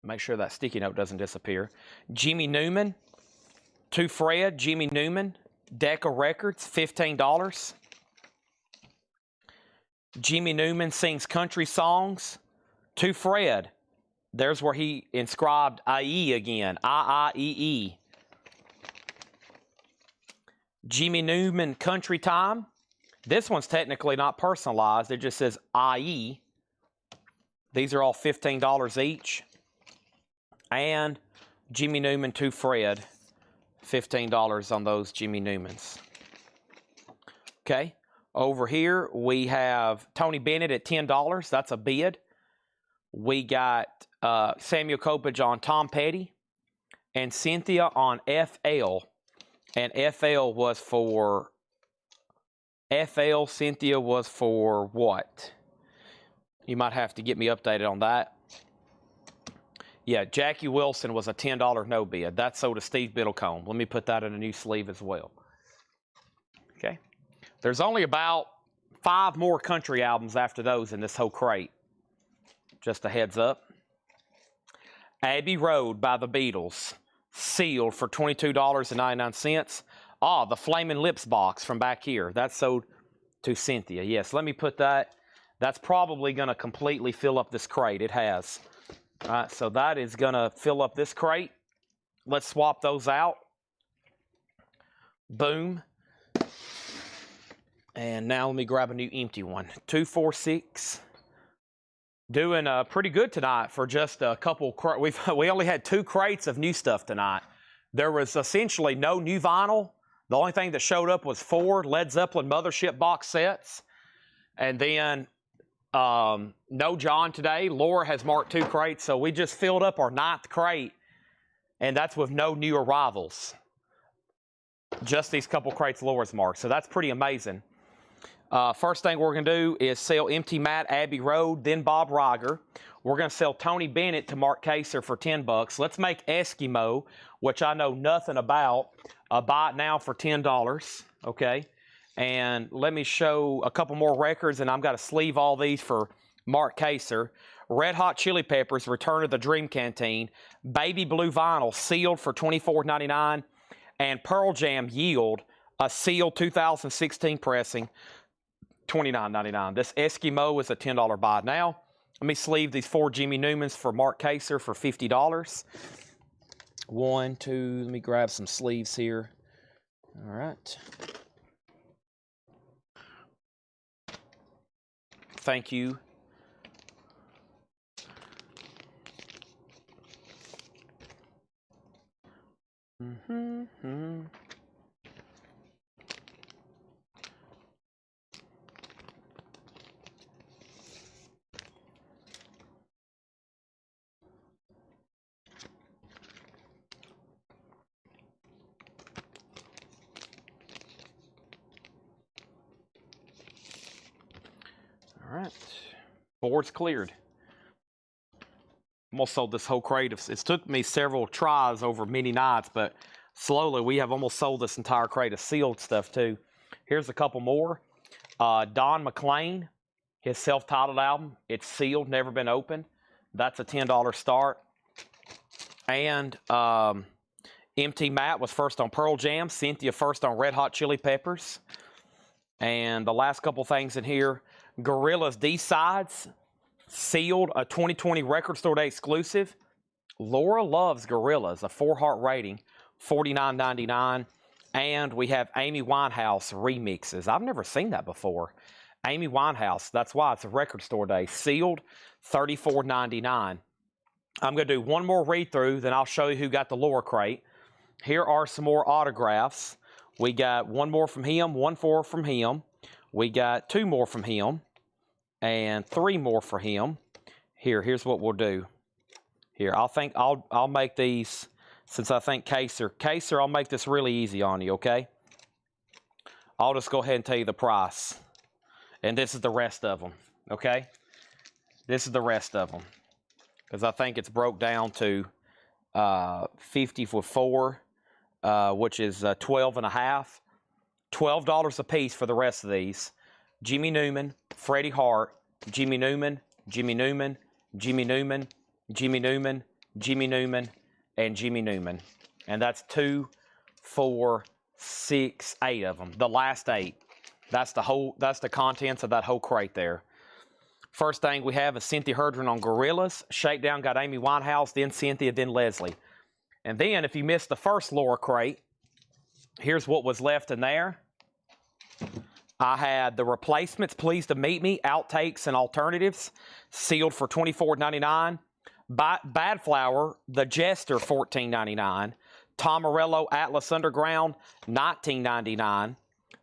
Make sure that sticky note doesn't disappear. Jimmy Newman, To Fred, Jimmy Newman, Decca Records, $15. Jimmy Newman sings country songs. To Fred, there's where he inscribed IE again, I-I-E-E. Jimmy Newman Country Time. This one's technically not personalized. It just says IE. These are all $15 each. And Jimmy Newman To Fred, $15 on those Jimmy Newmans. Okay. Over here, we have Tony Bennett at $10. That's a bid. We got Samuel Kopech on Tom Petty and Cynthia on FL. And Cynthia was for what? You might have to get me updated on that. Yeah, Jackie Wilson was a $10 no bid. That sold to Steve Biddlecombe. Let me put that in a new sleeve as well. Okay. There's only about 5 more country albums after those in this whole crate. Just a heads up. Abbey Road by the Beatles. Sealed for $22.99. Ah, the Flaming Lips box from back here. That's sold to Cynthia. Yes, let me put that. That's probably going to completely fill up this crate. It has. All right, so that is going to fill up this crate. Let's swap those out. Boom. And now let me grab a new empty one. 246. Doing pretty good tonight for just a couple. We only had 2 crates of new stuff tonight. There was essentially no new vinyl. The only thing that showed up was 4 Led Zeppelin Mothership box sets. And then no John today. Laura has marked 2 crates, so we just filled up our 9th crate. And that's with no new arrivals. Just these couple crates Laura's marked. So that's pretty amazing. First thing we're going to do is sell Empty Mat, Abbey Road, then Bob Riger. We're going to sell Tony Bennett to Mark Kaser for $10. Let's make Eskimo, which I know nothing about, buy it now for $10. Okay. And let me show a couple more records, and I've got to sleeve all these for Mark Kaser. Red Hot Chili Peppers, Return of the Dream Canteen. Baby Blue Vinyl, sealed for $24.99. And Pearl Jam Yield, a sealed 2016 pressing, $29.99. This Eskimo is a $10 buy. Now, let me sleeve these 4 Jimmy Newmans for Mark Kaser for $50. 1, 2, let me grab some sleeves here. All right. Thank you. All right. Board's cleared. Almost sold this whole crate. It's took me several tries over many nights, but slowly we have almost sold this entire crate of sealed stuff too. Here's a couple more. Don McLean, his self-titled album. It's sealed, never been opened. That's a $10 start. And MT Matt was first on Pearl Jam. Cynthia first on Red Hot Chili Peppers. And the last couple things in here, Gorillaz D-Sides, sealed, a 2020 Record Store Day exclusive. Laura loves Gorillaz, a 4-heart rating, $49.99. And we have Amy Winehouse remixes. I've never seen that before. Amy Winehouse, that's why it's a Record Store Day, sealed, $34.99. I'm going to do one more read-through, then I'll show you who got the Laura crate. Here are some more autographs. We got one more from him, one more from him. We got two more from him, and three more for him. Here's what we'll do. Here, I'll make these, since I think Kaser, I'll make this really easy on you, okay? I'll just go ahead and tell you the price. And this is the rest of them, okay? This is the rest of them. Because I think it's broke down to 50 for 4, which is 12 and a half. $12 a piece for the rest of these. Jimmy Newman, Freddie Hart, Jimmy Newman, Jimmy Newman, Jimmy Newman, Jimmy Newman, Jimmy Newman, and Jimmy Newman. And that's 2, 4, 6, 8 of them. The last 8. That's the contents of that whole crate there. First thing we have is Cynthia Herdron on Gorillaz. Shakedown got Amy Winehouse, then Cynthia, then Leslie. And then, if you missed the first Laura crate, here's what was left in there. I had the Replacements, Pleased to Meet Me, Outtakes and Alternatives, sealed for $24.99. Bad Flower, The Jester, $14.99. Tom Morello, Atlas Underground, $19.99.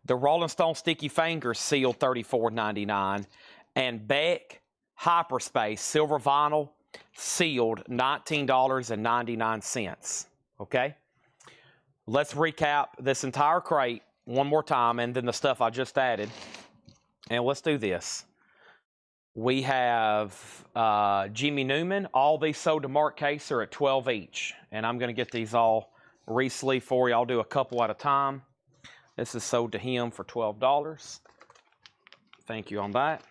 The Rolling Stone Sticky Fingers, sealed, $34.99. And Beck, Hyperspace, Silver Vinyl, sealed, $19.99. Okay? Let's recap this entire crate one more time, and then the stuff I just added. And let's do this. We have Jimmy Newman. All these sold to Mark Kaser at $12 each. And I'm going to get these all re-sleeved for you. I'll do a couple at a time. This is sold to him for $12. Thank you on that.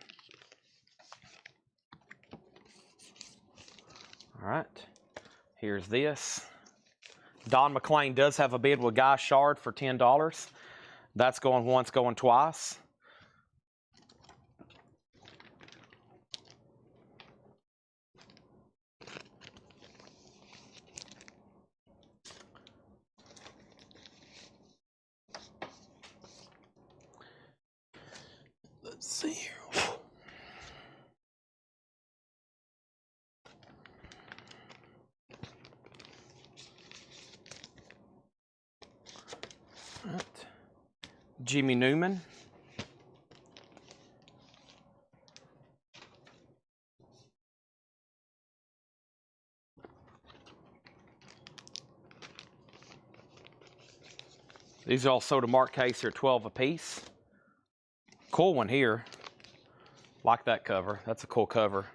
All right. Here's this. Don McLean does have a bid with Guy Shard for $10. That's going once, going twice. Let's see here. Right. Jimmy Newman. These are all sold to Mark Kaser at $12 a piece. Cool one here. Like that cover. That's a cool cover.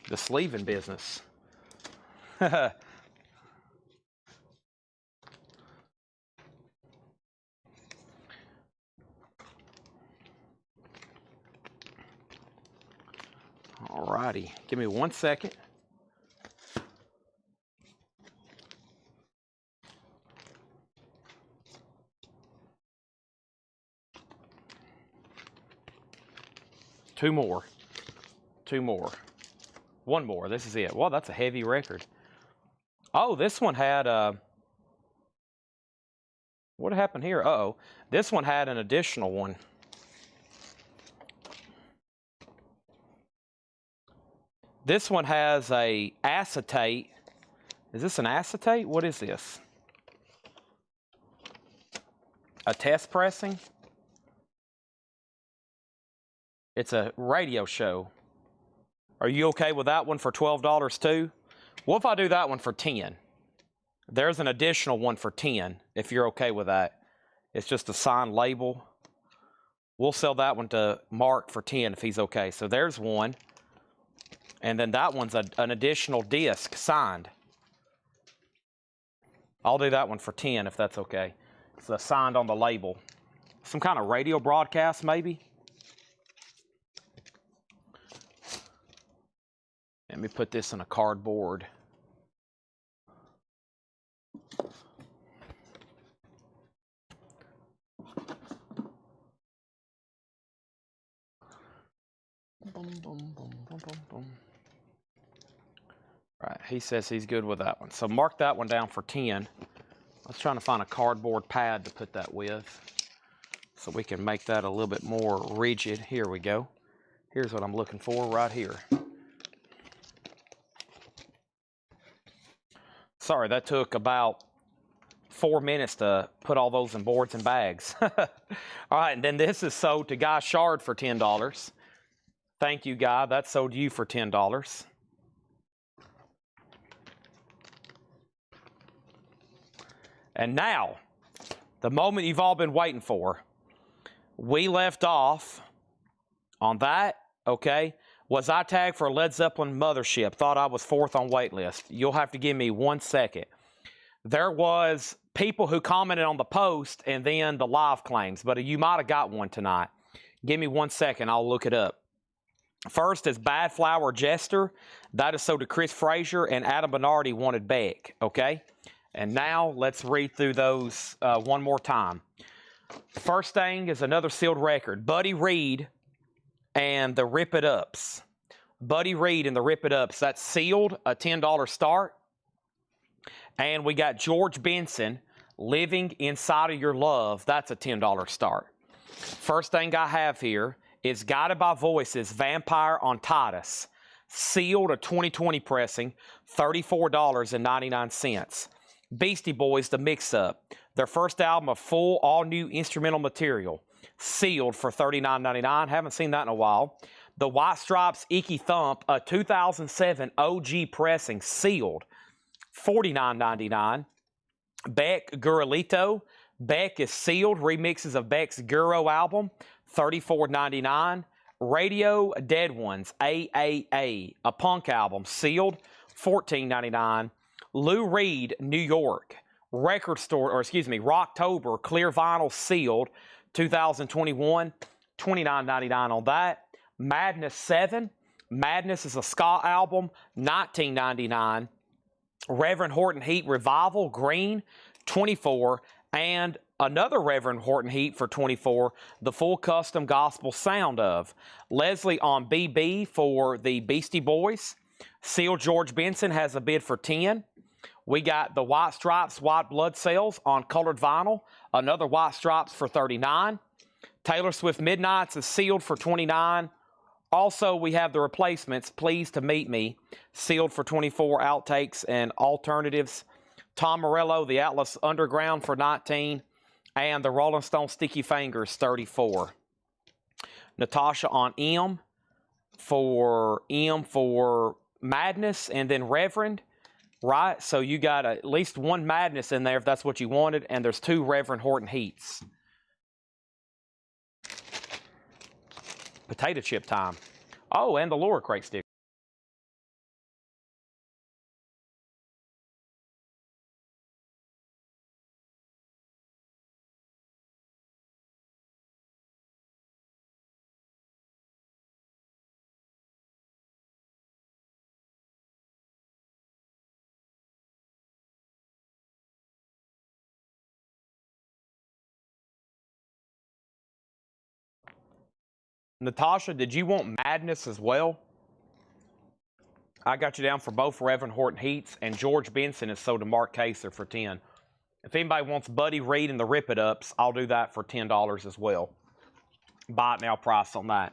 The sleeving business. Alrighty, give me 1 second. Two more. One more, this is it. Well, that's a heavy record. Oh, this one had what happened here? Uh-oh. This one had an additional one. This one has a acetate. Is this an acetate? What is this? A test pressing? It's a radio show. Are you okay with that one for $12 too? What if I do that one for $10? There's an additional one for 10, if you're okay with that. It's just a signed label. We'll sell that one to Mark for 10 if he's okay. So there's one. And then that one's an additional disc signed. I'll do that one for 10 if that's okay. It's signed on the label. Some kind of radio broadcast, maybe? Let me put this in a cardboard. Right, he says he's good with that one. So mark that one down for 10. Let's try to find a cardboard pad to put that with so we can make that a little bit more rigid. Here we go. Here's what I'm looking for right here. Sorry, that took about 4 minutes to put all those in boards and bags. All right, and then this is sold to Guy Shard for $10. Thank you, Guy. That's sold to you for $10. And now, the moment you've all been waiting for. We left off on that, okay? Was I tagged for Led Zeppelin Mothership? Thought I was 4th on wait list. You'll have to give me 1 second. There was people who commented on the post and then the live claims, but you might have got one tonight. Give me 1 second. I'll look it up. First is Bad Flower Jester. That is sold to Chris Frazier, and Adam Bernardi wanted Beck, okay? And now let's read through those one more time. First thing is another sealed record. Buddy Reed and the Rip It Ups. Buddy Reed and the Rip It Ups. That's sealed, a $10 start. And we got George Benson, Living Inside of Your Love. That's a $10 start. First thing I have here is Guided by Voices, Vampire on Titus. Sealed, a 2020 pressing, $34.99. Beastie Boys, The Mix-Up. Their first album of full, all-new instrumental material. Sealed for $39.99. Haven't seen that in a while. The White Stripes, Icky Thump, a 2007 OG pressing. Sealed, $49.99. Beck, Gurulito. Beck is sealed. Remixes of Beck's Guro album, $34.99. Radio Dead Ones, AAA, a punk album, sealed, $14.99. Lou Reed, New York, Record Store, or excuse me, Rocktober, clear vinyl, sealed, 2021, $29.99 on that. Madness 7, Madness is a ska album, $19.99. Reverend Horton Heat Revival, green, $24. And another Reverend Horton Heat for $24, the full custom gospel sound of. Leslie on BB for the Beastie Boys. Sealed George Benson has a bid for $10. We got the White Stripes, White Blood Cells on colored vinyl. Another White Stripes for $39. Taylor Swift Midnights is sealed for $29. Also, we have the replacements, Pleased to Meet Me, sealed for $24, outtakes and alternatives. Tom Morello, The Atlas Underground for $19, and the Rolling Stone Sticky Fingers, $34. Natasha on M for Madness, and then Reverend, right? So you got at least one Madness in there if that's what you wanted, and there's 2 Reverend Horton Heats. Potato chip time. Oh, and the Laura Crate sticker. Natasha, did you want Madness as well? I got you down for both Reverend Horton Heats, and George Benson is sold to Mark Kaser for $10. If anybody wants Buddy Reed and the Rip It Ups, I'll do that for $10 as well. Buy it now price on that.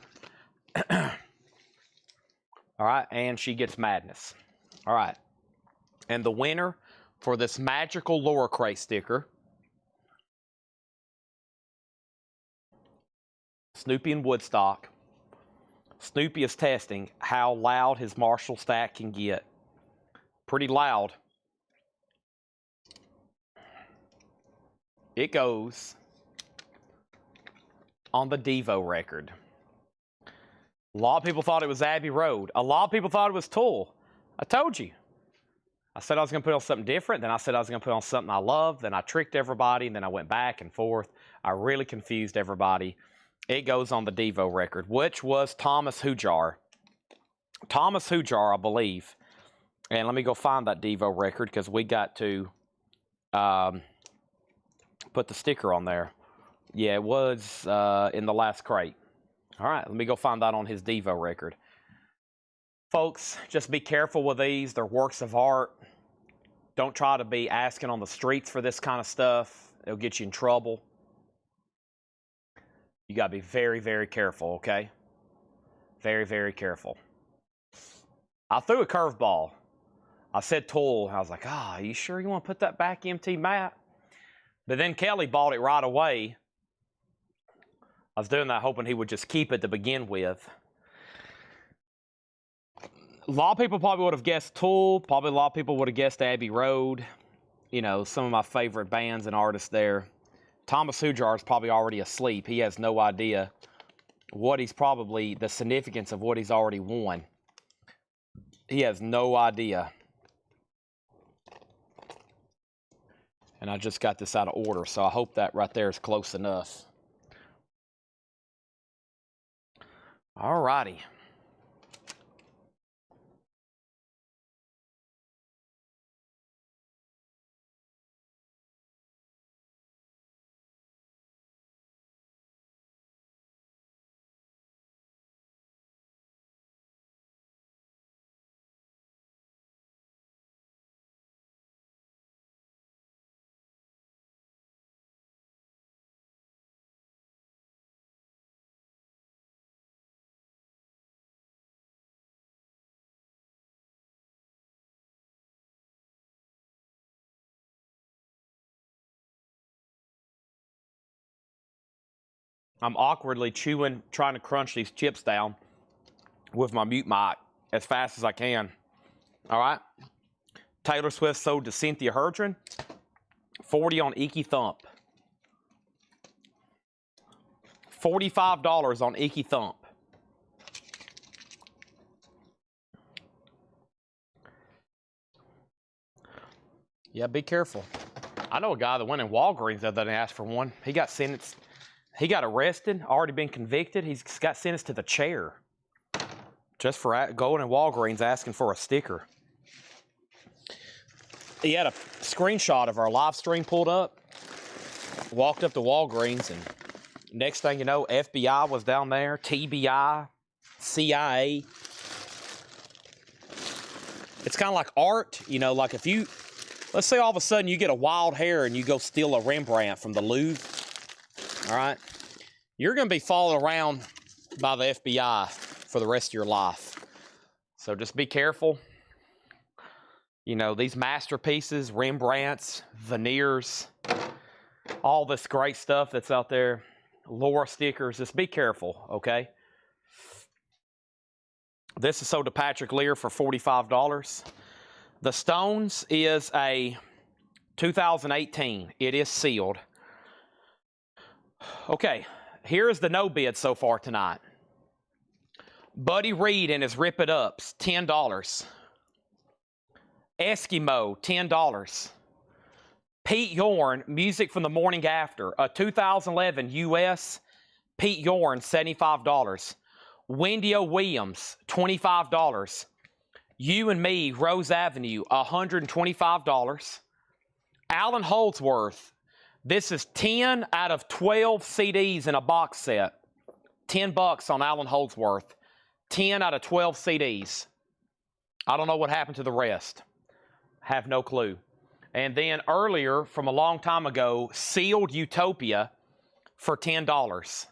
All right, and she gets Madness. All right. And the winner for this magical Laura Crate sticker, Snoopy and Woodstock. Snoopy is testing how loud his Marshall stack can get. Pretty loud. it goes on the Devo record. A lot of people thought it was Abbey Road. A lot of people thought it was Tool. I told you. I said I was going to put on something different. Then I said I was going to put on something I love. Then I tricked everybody. And then I went back and forth. I really confused everybody. It goes on the Devo record, which was Thomas Hujar. Thomas Hujar, I believe. And let me go find that Devo record because we got to put the sticker on there. Yeah, it was in the last crate. All right, let me go find that on his Devo record. Folks, just be careful with these. They're works of art. Don't try to be asking on the streets for this kind of stuff. It'll get you in trouble. You got to be very, very careful, okay? Very, very careful. I threw a curveball. I said Tool. I was like, are you sure you want to put that back empty, Matt? But then Kelly bought it right away. I was doing that hoping he would just keep it to begin with. A lot of people probably would have guessed Tool. Probably a lot of people would have guessed Abbey Road. You know, some of my favorite bands and artists there. Thomas Hujar is probably already asleep. He has no idea what he's probably, the significance of what he's already won. He has no idea. And I just got this out of order, so I hope that right there is close enough. All righty. I'm awkwardly chewing, trying to crunch these chips down with my mute mic as fast as I can. All right. Taylor Swift sold to Cynthia Herdron. 40 on Icky Thump. $45 on Icky Thump. Yeah, be careful. I know a guy that went in Walgreens the other day and asked for one. He got sentenced. He got arrested, already been convicted. He's got sentenced to the chair just for going in Walgreens asking for a sticker. He had a screenshot of our live stream pulled up, walked up to Walgreens, and next thing you know, FBI was down there, TBI, CIA. It's kind of like art, you know, like if you, let's say all of a sudden you get a wild hair and you go steal a Rembrandt from the Louvre. All right, you're going to be followed around by the FBI for the rest of your life. So just be careful. You know, these masterpieces, Rembrandts, veneers, all this great stuff that's out there, Laura stickers, just be careful, okay? This is sold to Patrick Lear for $45. The Stones is a 2018. It is sealed. Okay, here is the no bid so far tonight. Buddy Reed and his Rip It Ups, $10. Eskimo, $10. Pete Yorn, Music from the Morning After, a 2011 US. Pete Yorn, $75. Wendy O. Williams, $25. You and Me, Rose Avenue, $125. Alan Holdsworth, this is 10 out of 12 CDs in a box set. $10 on Alan Holdsworth. 10 out of 12 CDs. I don't know what happened to the rest. Have no clue. And then earlier, from a long time ago, Sealed Utopia for $10.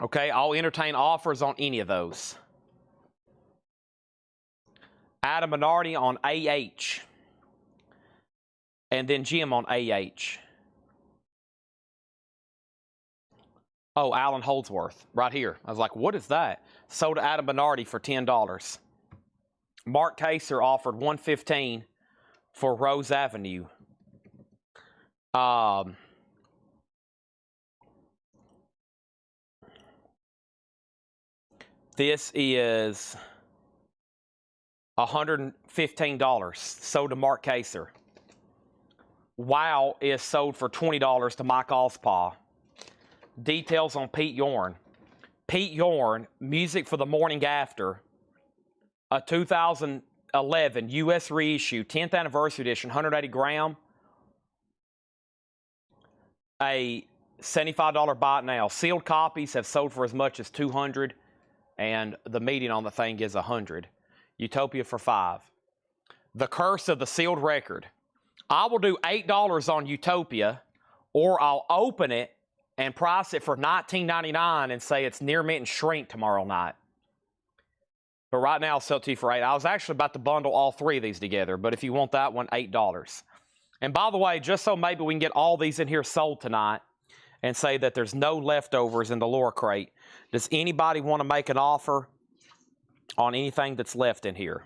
Okay, I'll entertain offers on any of those. Adam Minardi on AH. And then Jim on AH. Oh, Alan Holdsworth, right here. I was like, what is that? Sold to Adam Minardi for $10. Mark Kaser offered $115 for Rose Avenue. This is $115, sold to Mark Kaser. Wow is sold for $20 to Mike Ospaw. Details on Pete Yorn. Pete Yorn, Music for the Morning After, a 2011 U.S. reissue, 10th anniversary edition, 180 gram. A $75 buy it now. Sealed copies have sold for as much as $200, and the median on the thing is $100. Utopia for $5. The Curse of the Sealed Record. I will do $8 on Utopia, or I'll open it and price it for $19.99 and say it's near mint and shrink tomorrow night. But right now, I'll sell it to you for $8. I was actually about to bundle all three of these together, but if you want that one, $8. And by the way, just so maybe we can get all these in here sold tonight and say that there's no leftovers in the lower crate, does anybody want to make an offer on anything that's left in here?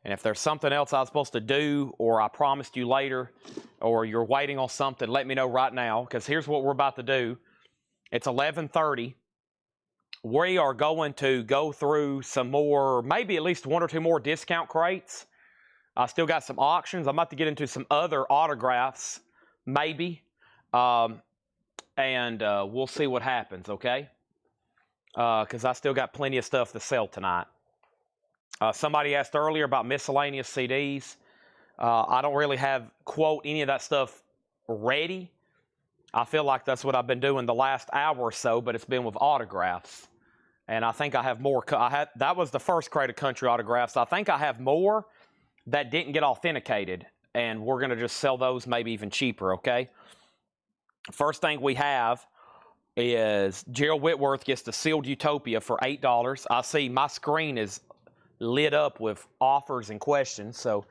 And if there's something else I was supposed to do, or I promised you later, or you're waiting on something, let me know right now, because here's what we're about to do. It's 11:30. We are going to go through some more, maybe at least one or two more discount crates. I still got some auctions. I'm about to get into some other autographs, maybe. And we'll see what happens, okay? Because I still got plenty of stuff to sell tonight. Somebody asked earlier about miscellaneous CDs. I don't really have, quote, any of that stuff ready. I feel like that's what I've been doing the last hour or so, but it's been with autographs. And I think I have more. That was the first crate of country autographs. I think I have more that didn't get authenticated, and we're going to just sell those maybe even cheaper, okay? First thing we have is Gerald Whitworth gets the sealed Utopia for $8. I see my screen is lit up with offers and questions, so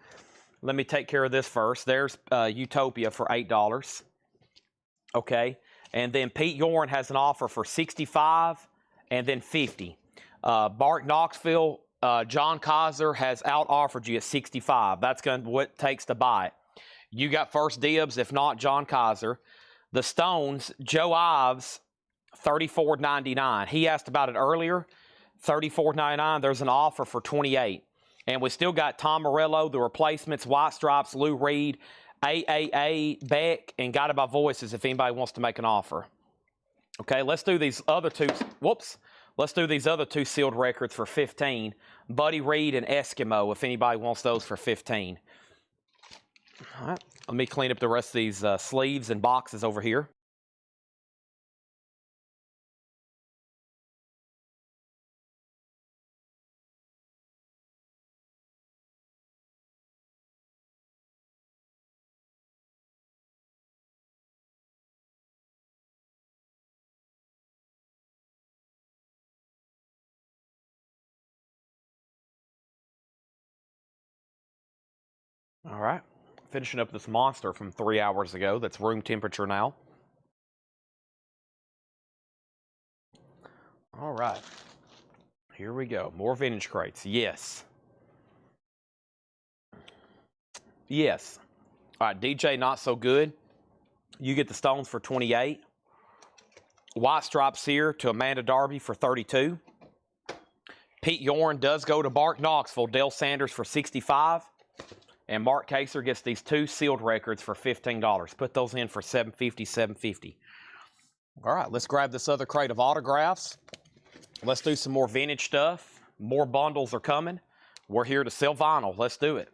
let me take care of this first. There's Utopia for $8. Okay, and then Pete Yorn has an offer for $65 and then $50. Bart Knoxville, John Kaiser has out-offered you at $65. That's what it takes to buy it. You got first dibs, if not John Kaiser. The Stones, Joe Ives, $34.99. He asked about it earlier. $34.99. There's an offer for $28. And we still got Tom Morello, The Replacements, White Stripes, Lou Reed, AAA, Beck, and Guided by Voices if anybody wants to make an offer. Okay, let's do these other two. Whoops. Let's do these other two sealed records for $15. Buddy Reed and Eskimo if anybody wants those for $15. All right, let me clean up the rest of these sleeves and boxes over here. All right, finishing up this monster from 3 hours ago that's room temperature now. All right, here we go. More vintage crates. Yes. Yes. All right, DJ Not So Good. You get the Stones for $28. White Stripes here to Amanda Darby for $32. Pete Yorn does go to Bart Knoxville. Dale Sanders for $65. And Mark Kaser gets these two sealed records for $15. Put those in for $750, $750. All right, let's grab this other crate of autographs. Let's do some more vintage stuff. More bundles are coming. We're here to sell vinyl. Let's do it.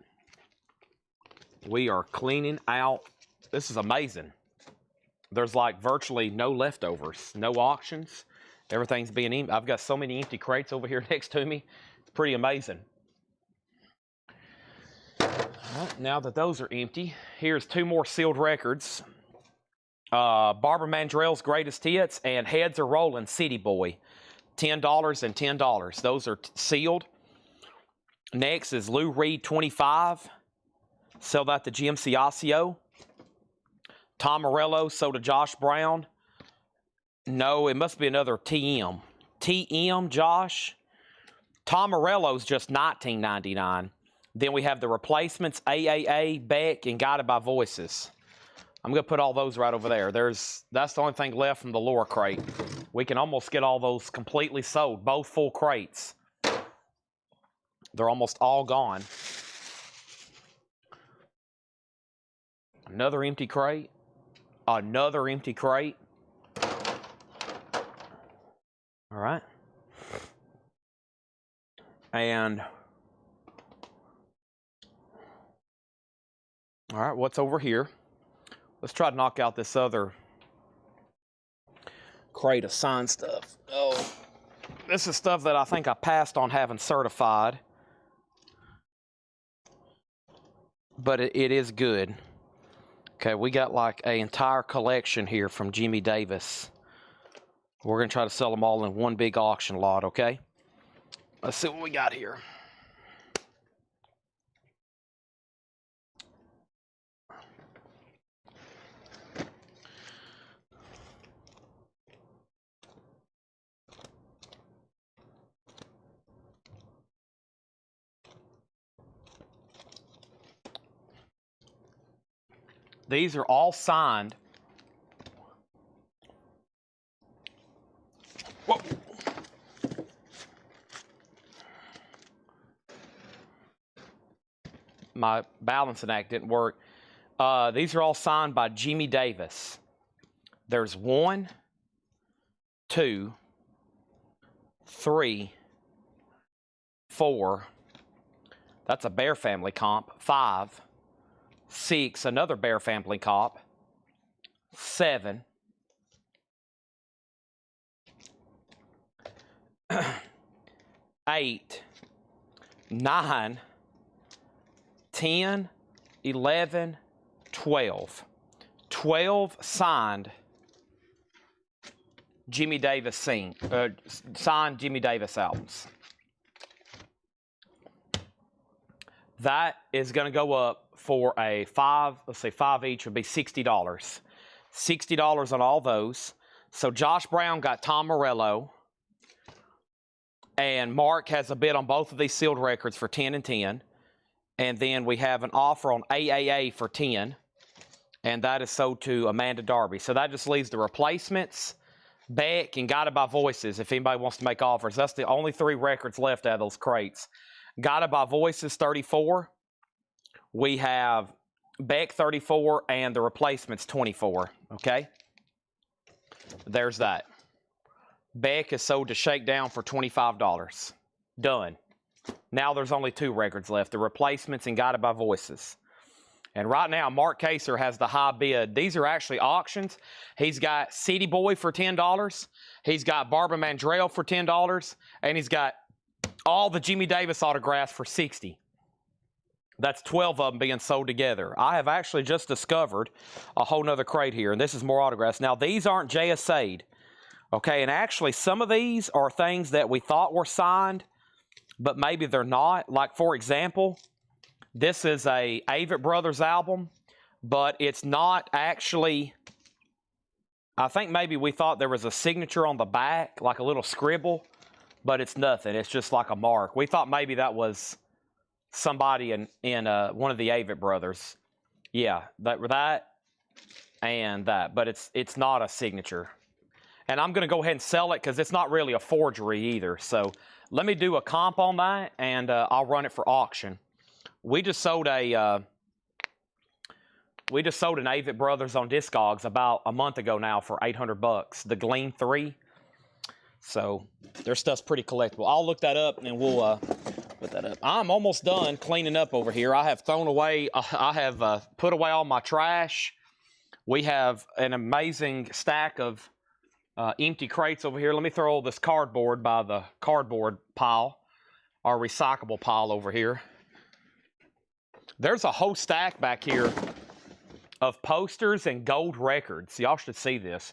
We are cleaning out. This is amazing. There's like virtually no leftovers, no auctions. Everything's being empty. I've got so many empty crates over here next to me. It's pretty amazing. Well, now that those are empty, here's two more sealed records. Barbara Mandrell's Greatest Hits and Heads Are Rolling City Boy. $10 and $10. Those are sealed. Next is Lou Reed 25. Sell that to GMC Osseo. Tom Morello sold to Josh Brown. No, it must be another TM. TM, Josh. Tom Morello's just $19.99. Then we have The Replacements, AAA, Beck, and Guided by Voices. I'm going to put all those right over there. That's the only thing left from the lower crate. We can almost get all those completely sold, both full crates. They're almost all gone. Another empty crate. Another empty crate. All right. And, all right, what's over here? Let's try to knock out this other crate of signed stuff. Oh, this is stuff that I think I passed on having certified. But it is good. Okay, we got like an entire collection here from Jimmy Davis. We're going to try to sell them all in one big auction lot, okay? Let's see what we got here. These are all signed. Whoa. My balancing act didn't work. These are all signed by Jimmy Davis. There's 1, 2, 3, 4. That's a Bear family comp. 5, 6, another Bear family comp. 7, 8, 9, 10, 11, 12. 12 signed Jimmy Davis signed Jimmy Davis albums. That is going to go up for a 5, let's say 5 each would be $60. $60 on all those. So Josh Brown got Tom Morello. And Mark has a bid on both of these sealed records for 10 and 10. And then we have an offer on AAA for 10. And that is sold to Amanda Darby. So that just leaves the replacements, Beck, and Guided by Voices, if anybody wants to make offers. That's the only 3 records left out of those crates. Guided by Voices, 34. We have Beck, 34, and the replacements, 24. Okay? There's that. Beck is sold to Shakedown for $25. Done. Now there's only 2 records left, the replacements and Guided by Voices. And right now, Mark Kaser has the high bid. These are actually auctions. He's got City Boy for $10. He's got Barbara Mandrell for $10. And he's got all the Jimmy Davis autographs for $60. That's 12 of them being sold together. I have actually just discovered a whole nother crate here, and this is more autographs. Now, these aren't JSA'd. Okay, and actually, some of these are things that we thought were signed, but maybe they're not. Like, for example, this is a Avett Brothers album, but it's not actually, I think maybe we thought there was a signature on the back, like a little scribble, but it's nothing. It's just like a mark. We thought maybe that was somebody in one of the Avett Brothers. Yeah, that and that, but it's not a signature. And I'm going to go ahead and sell it because it's not really a forgery either. So let me do a comp on that, and I'll run it for auction. We just sold an Avett Brothers on Discogs about a month ago now for $800. The Gleam 3. So their stuff's pretty collectible. I'll look that up and we'll put that up. I'm almost done cleaning up over here. I have thrown away. I have put away all my trash. We have an amazing stack of empty crates over here. Let me throw all this cardboard by the cardboard pile, our recyclable pile over here. There's a whole stack back here of posters and gold records. Y'all should see this.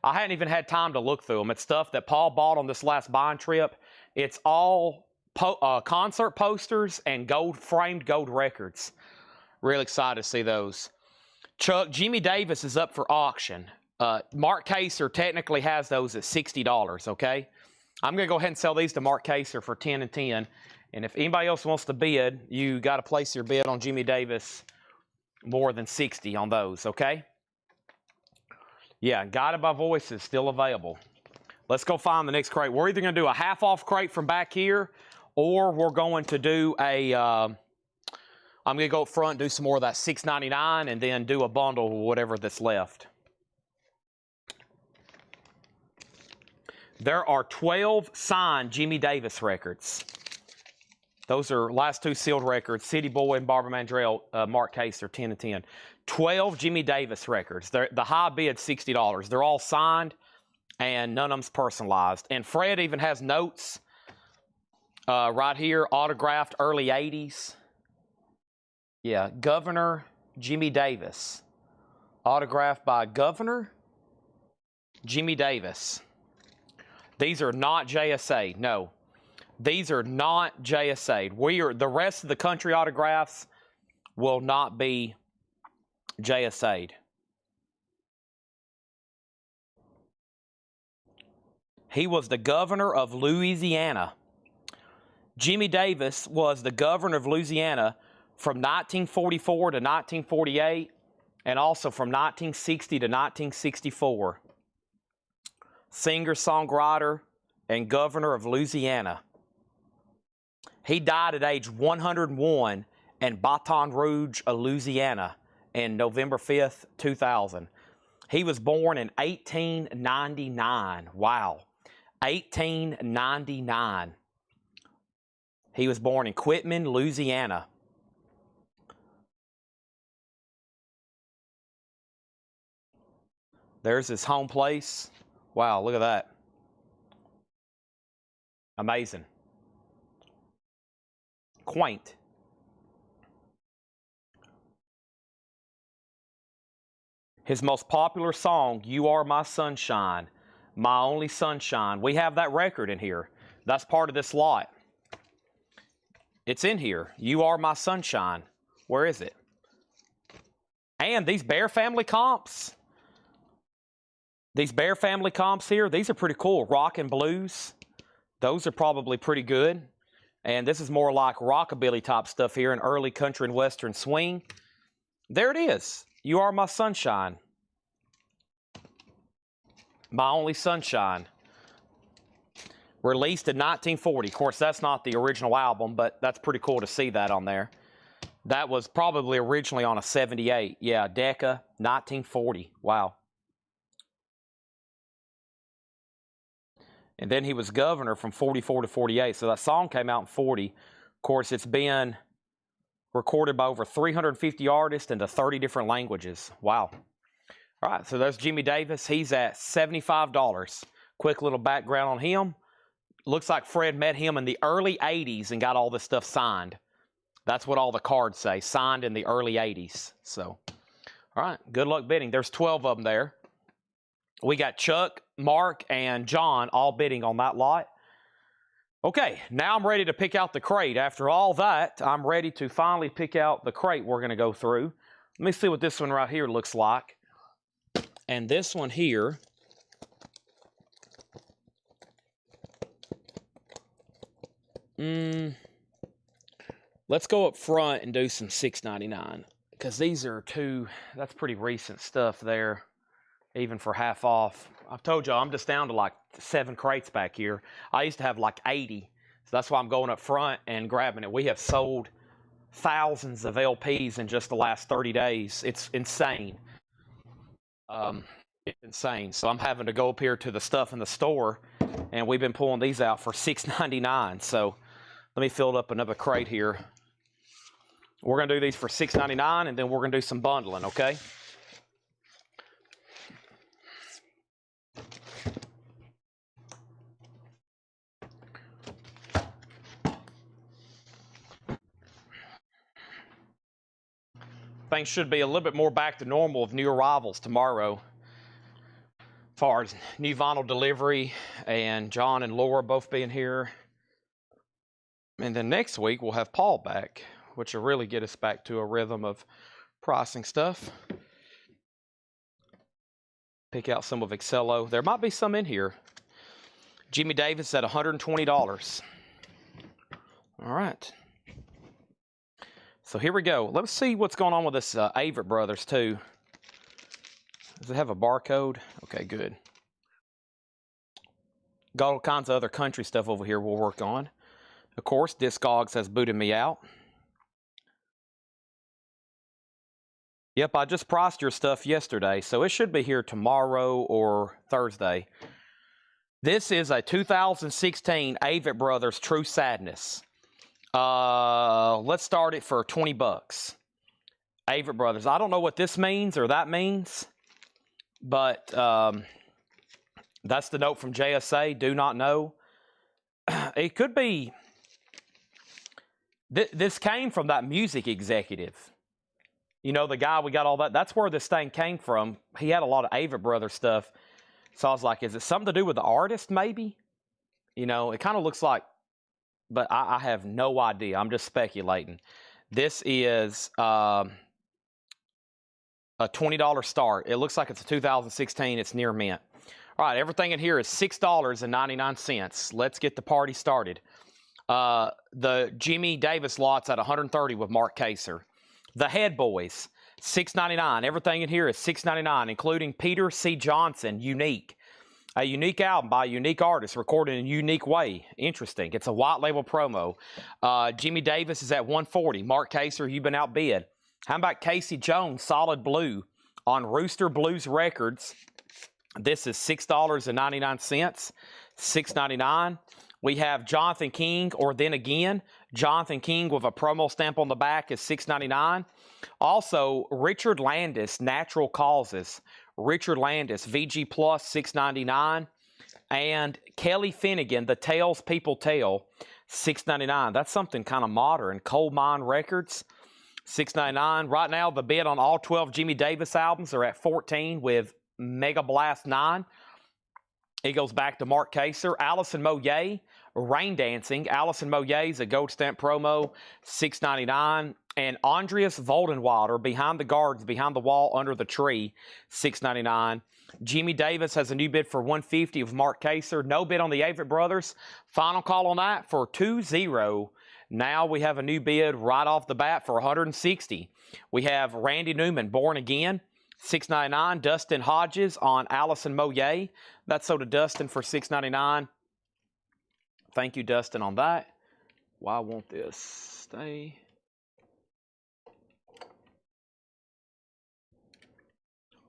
I hadn't even had time to look through them. It's stuff that Paul bought on this last buying trip. It's all concert posters and framed gold records. Really excited to see those. Chuck, Jimmy Davis is up for auction. Mark Kaser technically has those at $60, okay? I'm going to go ahead and sell these to Mark Kaser for 10 and 10. And if anybody else wants to bid, you got to place your bid on Jimmy Davis more than 60 on those, okay? Yeah, Guided by Voice is still available. Let's go find the next crate. We're either going to do a half-off crate from back here, or we're going to do a, I'm going to go up front and do some more of that $6.99 and then do a bundle or whatever that's left. There are 12 signed Jimmy Davis records. Those are last two sealed records. City Boy and Barbara Mandrell, Mark Case are 10 and 10. 12 Jimmy Davis records. The high bid $60. They're all signed, and none of them's personalized. And Fred even has notes right here, autographed early 80s. Yeah, Governor Jimmy Davis. Autographed by Governor Jimmy Davis. These are not JSA, no. These are not JSA. The rest of the country autographs will not be JSA'd. He was the governor of Louisiana. Jimmy Davis was the governor of Louisiana from 1944 to 1948, and also from 1960 to 1964. Singer, songwriter, and governor of Louisiana. He died at age 101 in Baton Rouge, Louisiana, on November 5th, 2000. He was born in 1899. Wow. 1899. He was born in Quitman, Louisiana. There's his home place. Wow, look at that. Amazing. Quaint. His most popular song, You Are My Sunshine, My Only Sunshine. We have that record in here. That's part of this lot. It's in here. You Are My Sunshine. Where is it? And these Bear Family comps. These Bear Family comps here, these are pretty cool. Rock and blues. Those are probably pretty good. And this is more like rockabilly type stuff here in early country and western swing. There it is. You Are My Sunshine. My Only Sunshine. Released in 1940. Of course, that's not the original album, but that's pretty cool to see that on there. That was probably originally on a 78. Yeah, Decca, 1940. Wow. And then he was governor from 44 to 48. So that song came out in 40. Of course, it's been recorded by over 350 artists into 30 different languages. Wow. All right, so there's Jimmy Davis. He's at $75. Quick little background on him. Looks like Fred met him in the early 80s and got all this stuff signed. That's what all the cards say, signed in the early 80s. So, all right, good luck bidding. There's 12 of them there. We got Chuck, Mark, and John all bidding on that lot. Okay, now I'm ready to pick out the crate. After all that, I'm ready to finally pick out the crate we're going to go through. Let me see what this one right here looks like. And this one here, let's go up front and do some $6.99 because these are that's pretty recent stuff there, even for half off. I've told you I'm just down to like 7 crates back here. I used to have like 80, so that's why I'm going up front and grabbing it. We have sold thousands of LPs in just the last 30 days. It's insane. It's insane. So I'm having to go up here to the stuff in the store, and we've been pulling these out for $6.99. So let me fill up another crate here. We're going to do these for $6.99, and then we're going to do some bundling, okay? Things should be a little bit more back to normal of new arrivals tomorrow. As far as new vinyl delivery, and John and Laura both being here. And then next week we'll have Paul back, which will really get us back to a rhythm of pricing stuff. Pick out some of Excello. There might be some in here. Jimmy Davis at $120. All right. So here we go. Let's see what's going on with this Averitt Brothers too. Does it have a barcode? Okay, good. Got all kinds of other country stuff over here we'll work on. Of course, Discogs has booted me out. Yep, I just priced your stuff yesterday, so it should be here tomorrow or Thursday. This is a 2016 Avett Brothers True Sadness. Let's start it for 20 bucks. Avett Brothers. I don't know what this means or that means, but that's the note from JSA. Do not know. It could be. This came from that music executive. You know, the guy we got all that. That's where this thing came from. He had a lot of Avett Brothers stuff. So I was like, is it something to do with the artist, maybe? You know, it kind of looks like, but I have no idea. I'm just speculating. This is a $20 start. It looks like it's a 2016. It's near mint. All right, everything in here is $6.99. Let's get the party started. The Jimmy Davis lots at 130 with Mark Kaser. The Head Boys, $6.99. Everything in here is $6.99, including Peter C. Johnson, Unique. A unique album by a unique artist, recorded in a unique way. Interesting. It's a white label promo. Jimmy Davis is at 140. Mark Kaser, you've been outbid. How about Casey Jones, Solid Blue, on Rooster Blues Records? This is $6.99. $6.99. We have Jonathan King, or Then Again. Jonathan King with a promo stamp on the back is $6.99. Also, Richard Landis, Natural Causes. Richard Landis, VG Plus, $6.99. And Kelly Finnegan, The Tales People Tell, $6.99. That's something kind of modern. Coal Mine Records, $6.99. Right now, the bid on all 12 Jimmy Davis albums are at $14 with Mega Blast 9. It goes back to Mark Kaser. Allison Moye, Rain Dancing. Allison Moye's a gold stamp promo, $6.99. And Andreas Voldenwalder, Behind the Guards, Behind the Wall, Under the Tree, $6.99. Jimmy Davis has a new bid for $150 with Mark Kaser. No bid on the Avett Brothers. Final call on that for $20. Now we have a new bid right off the bat for $160. We have Randy Newman, Born Again, $6.99. Dustin Hodges on Allison Moye. That's sold to Dustin for $6.99. Thank you, Dustin, on that. Why won't this stay?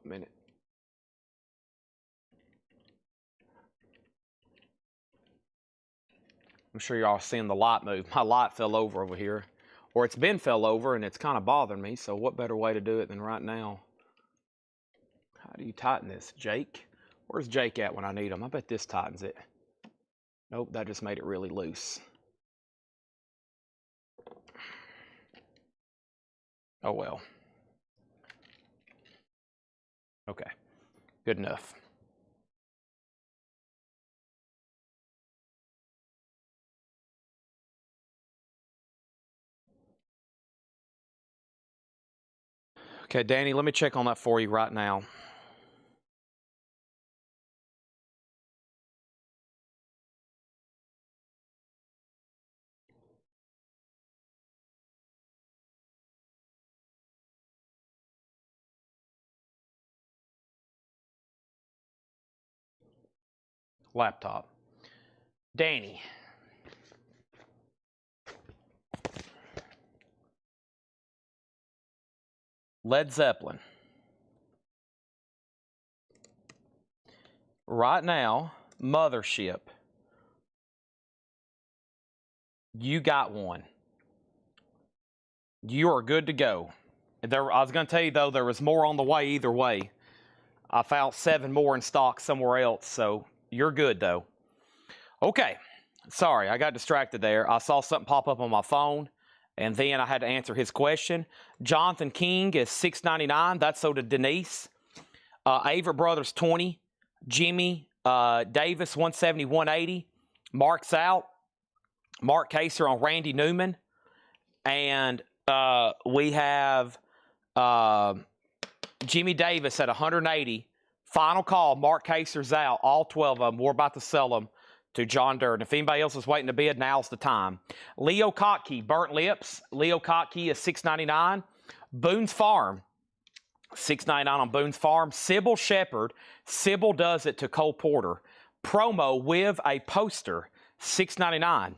A minute. I'm sure y'all seeing the light move. My light fell over here. Or it's been fell over and it's kind of bothering me. So what better way to do it than right now? How do you tighten this? Jake? Where's Jake at when I need him? I bet this tightens it. Nope, that just made it really loose. Oh well. Okay, good enough. Okay, Danny, let me check on that for you right now. Laptop. Danny. Led Zeppelin. Right now, Mothership. You got one. You are good to go. I was going to tell you, though, there was more on the way either way. I found 7 more in stock somewhere else, so you're good, though. Okay. Sorry, I got distracted there. I saw something pop up on my phone, and then I had to answer his question. Jonathan King is $6.99. That's sold to Denise. Avett Brothers, $20. Jimmy Davis, $170, $180. Mark's out. Mark Kaser on Randy Newman. And we have Jimmy Davis at $180. Final call. Mark Kaser's out. All 12 of them. We're about to sell them to John Durden. If anybody else is waiting to bid, now's the time. Leo Kottke, Burnt Lips. Leo Kottke is $6.99. Boone's Farm. $6.99 on Boone's Farm. Sybil Shepherd. Sybil does it to Cole Porter. Promo with a poster. $6.99.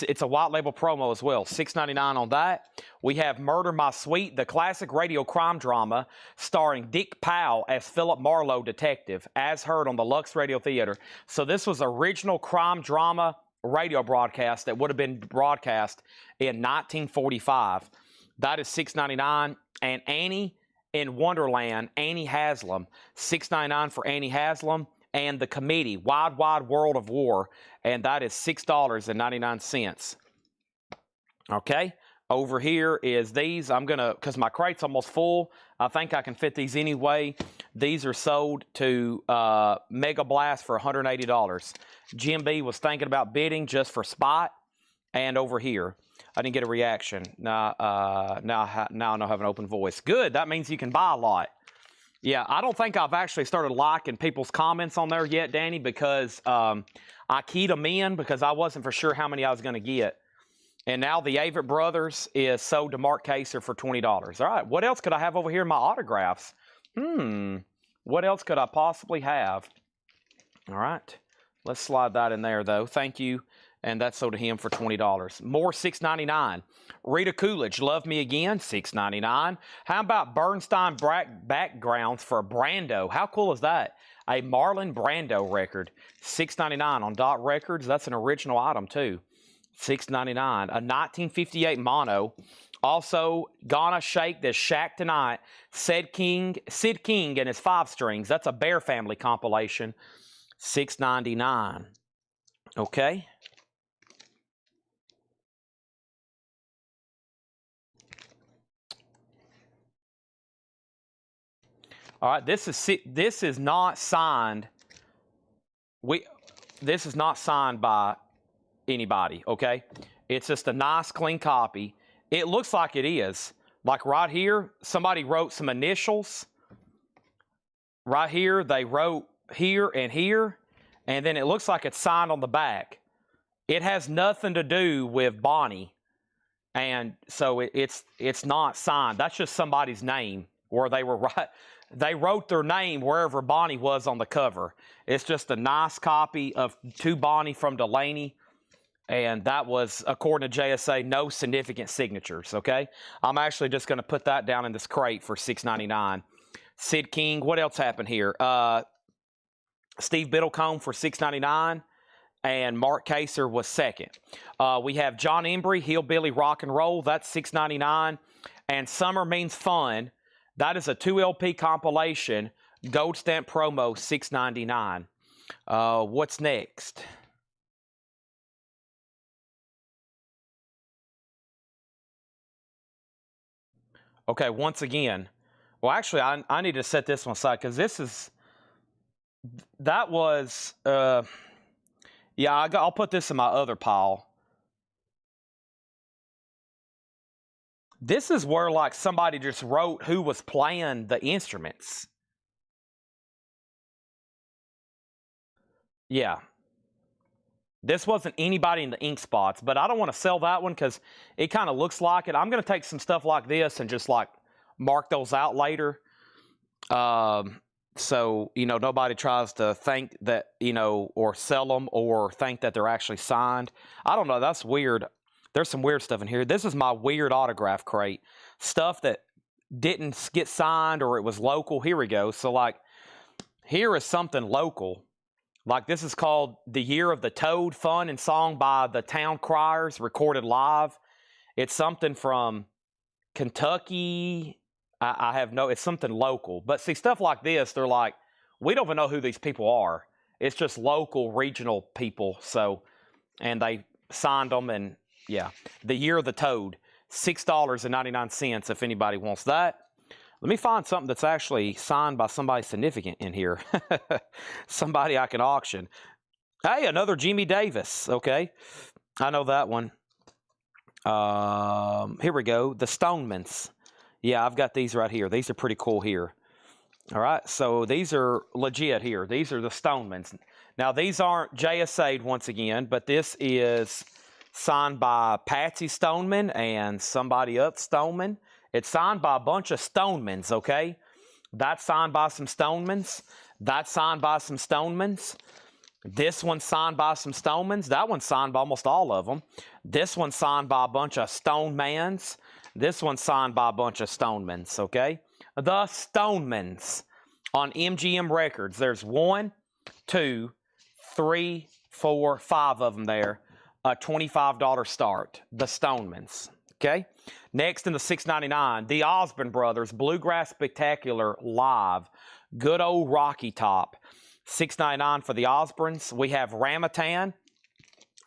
It's a white label promo as well. $6.99 on that. We have Murder My Sweet, the classic radio crime drama starring Dick Powell as Philip Marlowe detective, as heard on the Lux Radio Theater. So this was original crime drama radio broadcast that would have been broadcast in 1945. That is $6.99. And Annie in Wonderland, Annie Haslam, $6.99 for Annie Haslam. And The Committee, Wide Wide World of War, and that is $6.99. Okay, over here is these. I'm gonna, because my crate's almost full, I think I can fit these anyway. These are sold to Mega Blast for $180. Jim B was thinking about bidding just for spot. And over here, I didn't get a reaction. Now I don't have an open voice. Good, that means you can buy a lot. Yeah, I don't think I've actually started liking people's comments on there yet, Danny, because I keyed them in because I wasn't for sure how many I was going to get. And now the Avett Brothers is sold to Mark Kaser for $20. All right, what else could I have over here in my autographs? What else could I possibly have? All right, let's slide that in there, though. Thank you. And that's sold to him for $20. More $6.99. Rita Coolidge, Love Me Again, $6.99. How about Bernstein backgrounds for Brando? How cool is that? A Marlon Brando record, $6.99 on Dot Records. That's an original item, too. $6.99. A 1958 mono. Also, Gonna Shake This Shack Tonight. Sid King and his 5 strings. That's a Bear Family compilation. $6.99. Okay. All right, this is not signed. This is not signed by anybody, okay? It's just a nice, clean copy. It looks like it is. Like right here, somebody wrote some initials. Right here, they wrote here, and then it looks like it's signed on the back. It has nothing to do with Bonnie, and so it's not signed. That's just somebody's name where they were right. They wrote their name wherever Bonnie was on the cover. It's just a nice copy of To Bonnie from Delaney. And that was, according to JSA, no significant signatures, okay? I'm actually just going to put that down in this crate for $6.99. Sid King, what else happened here? Steve Biddlecombe for $6.99. And Mark Kaser was second. We have John Embry, Hillbilly Rock and Roll. That's $6.99. And Summer Means Fun. That is a 2 LP compilation, gold stamp promo, $6.99. What's next? Okay, once again. Well, actually, I need to set this one aside because yeah, I'll put this in my other pile. This is where, like, somebody just wrote who was playing the instruments. Yeah. This wasn't anybody in the ink spots, but I don't want to sell that one because it kind of looks like it. I'm going to take some stuff like this and just, like, mark those out later. So, nobody tries to think that, or sell them or think that they're actually signed. I don't know. That's weird. There's some weird stuff in here. This is my weird autograph crate. Stuff that didn't get signed or it was local. Here we go. So, like, here is something local. Like, this is called The Year of the Toad, Fun and Song by the Town Criers, recorded live. It's something from Kentucky. It's something local. But see, stuff like this, they're like, we don't even know who these people are. It's just local, regional people. So, and they signed them and... yeah, The Year of the Toad, $6.99 if anybody wants that. Let me find something that's actually signed by somebody significant in here. Somebody I can auction. Hey, another Jimmy Davis. Okay, I know that one. Here we go. The Stonemans. Yeah, I've got these right here. These are pretty cool here. All right, so these are legit here. These are the Stonemans. Now, these aren't JSA'd once again, but this is... signed by Patsy Stoneman and somebody else Stoneman. It's signed by a bunch of Stonemans, okay? That's signed by some Stonemans. That's signed by some Stonemans. This one's signed by some Stonemans. That one's signed by almost all of them. This one's signed by a bunch of Stonemans. This one's signed by a bunch of Stonemans, okay? The Stonemans on MGM Records. There's 1, 2, 3, 4, 5 of them there. A $25 start. The Stonemans, okay? Next in the $6.99, the Osborne Brothers Bluegrass Spectacular Live. Good old Rocky Top. $6.99 for the Osbournes. We have Ramatan,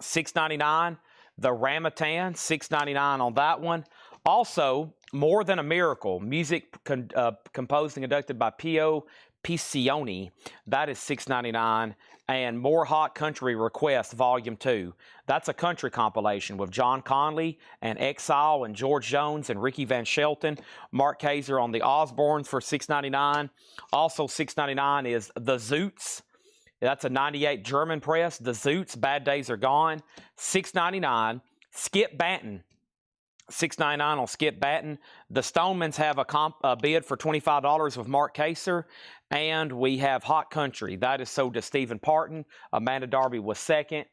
$6.99. The Ramatan, $6.99 on that one. Also, More Than a Miracle, music composed and conducted by Pio Piccioni. That is $6.99. And More Hot Country Request, Volume 2. That's a country compilation with John Conley and Exile and George Jones and Ricky Van Shelton. Mark Kaiser on the Osbournes for $6.99. Also $6.99 is The Zoots. That's a 98 German press. The Zoots, Bad Days Are Gone. $6.99. Skip Banton. $6.99 on Skip Banton. The Stonemans have a bid for $25 with Mark Kaiser. And we have Hot Country. That is sold to Stephen Parton. Amanda Darby was second.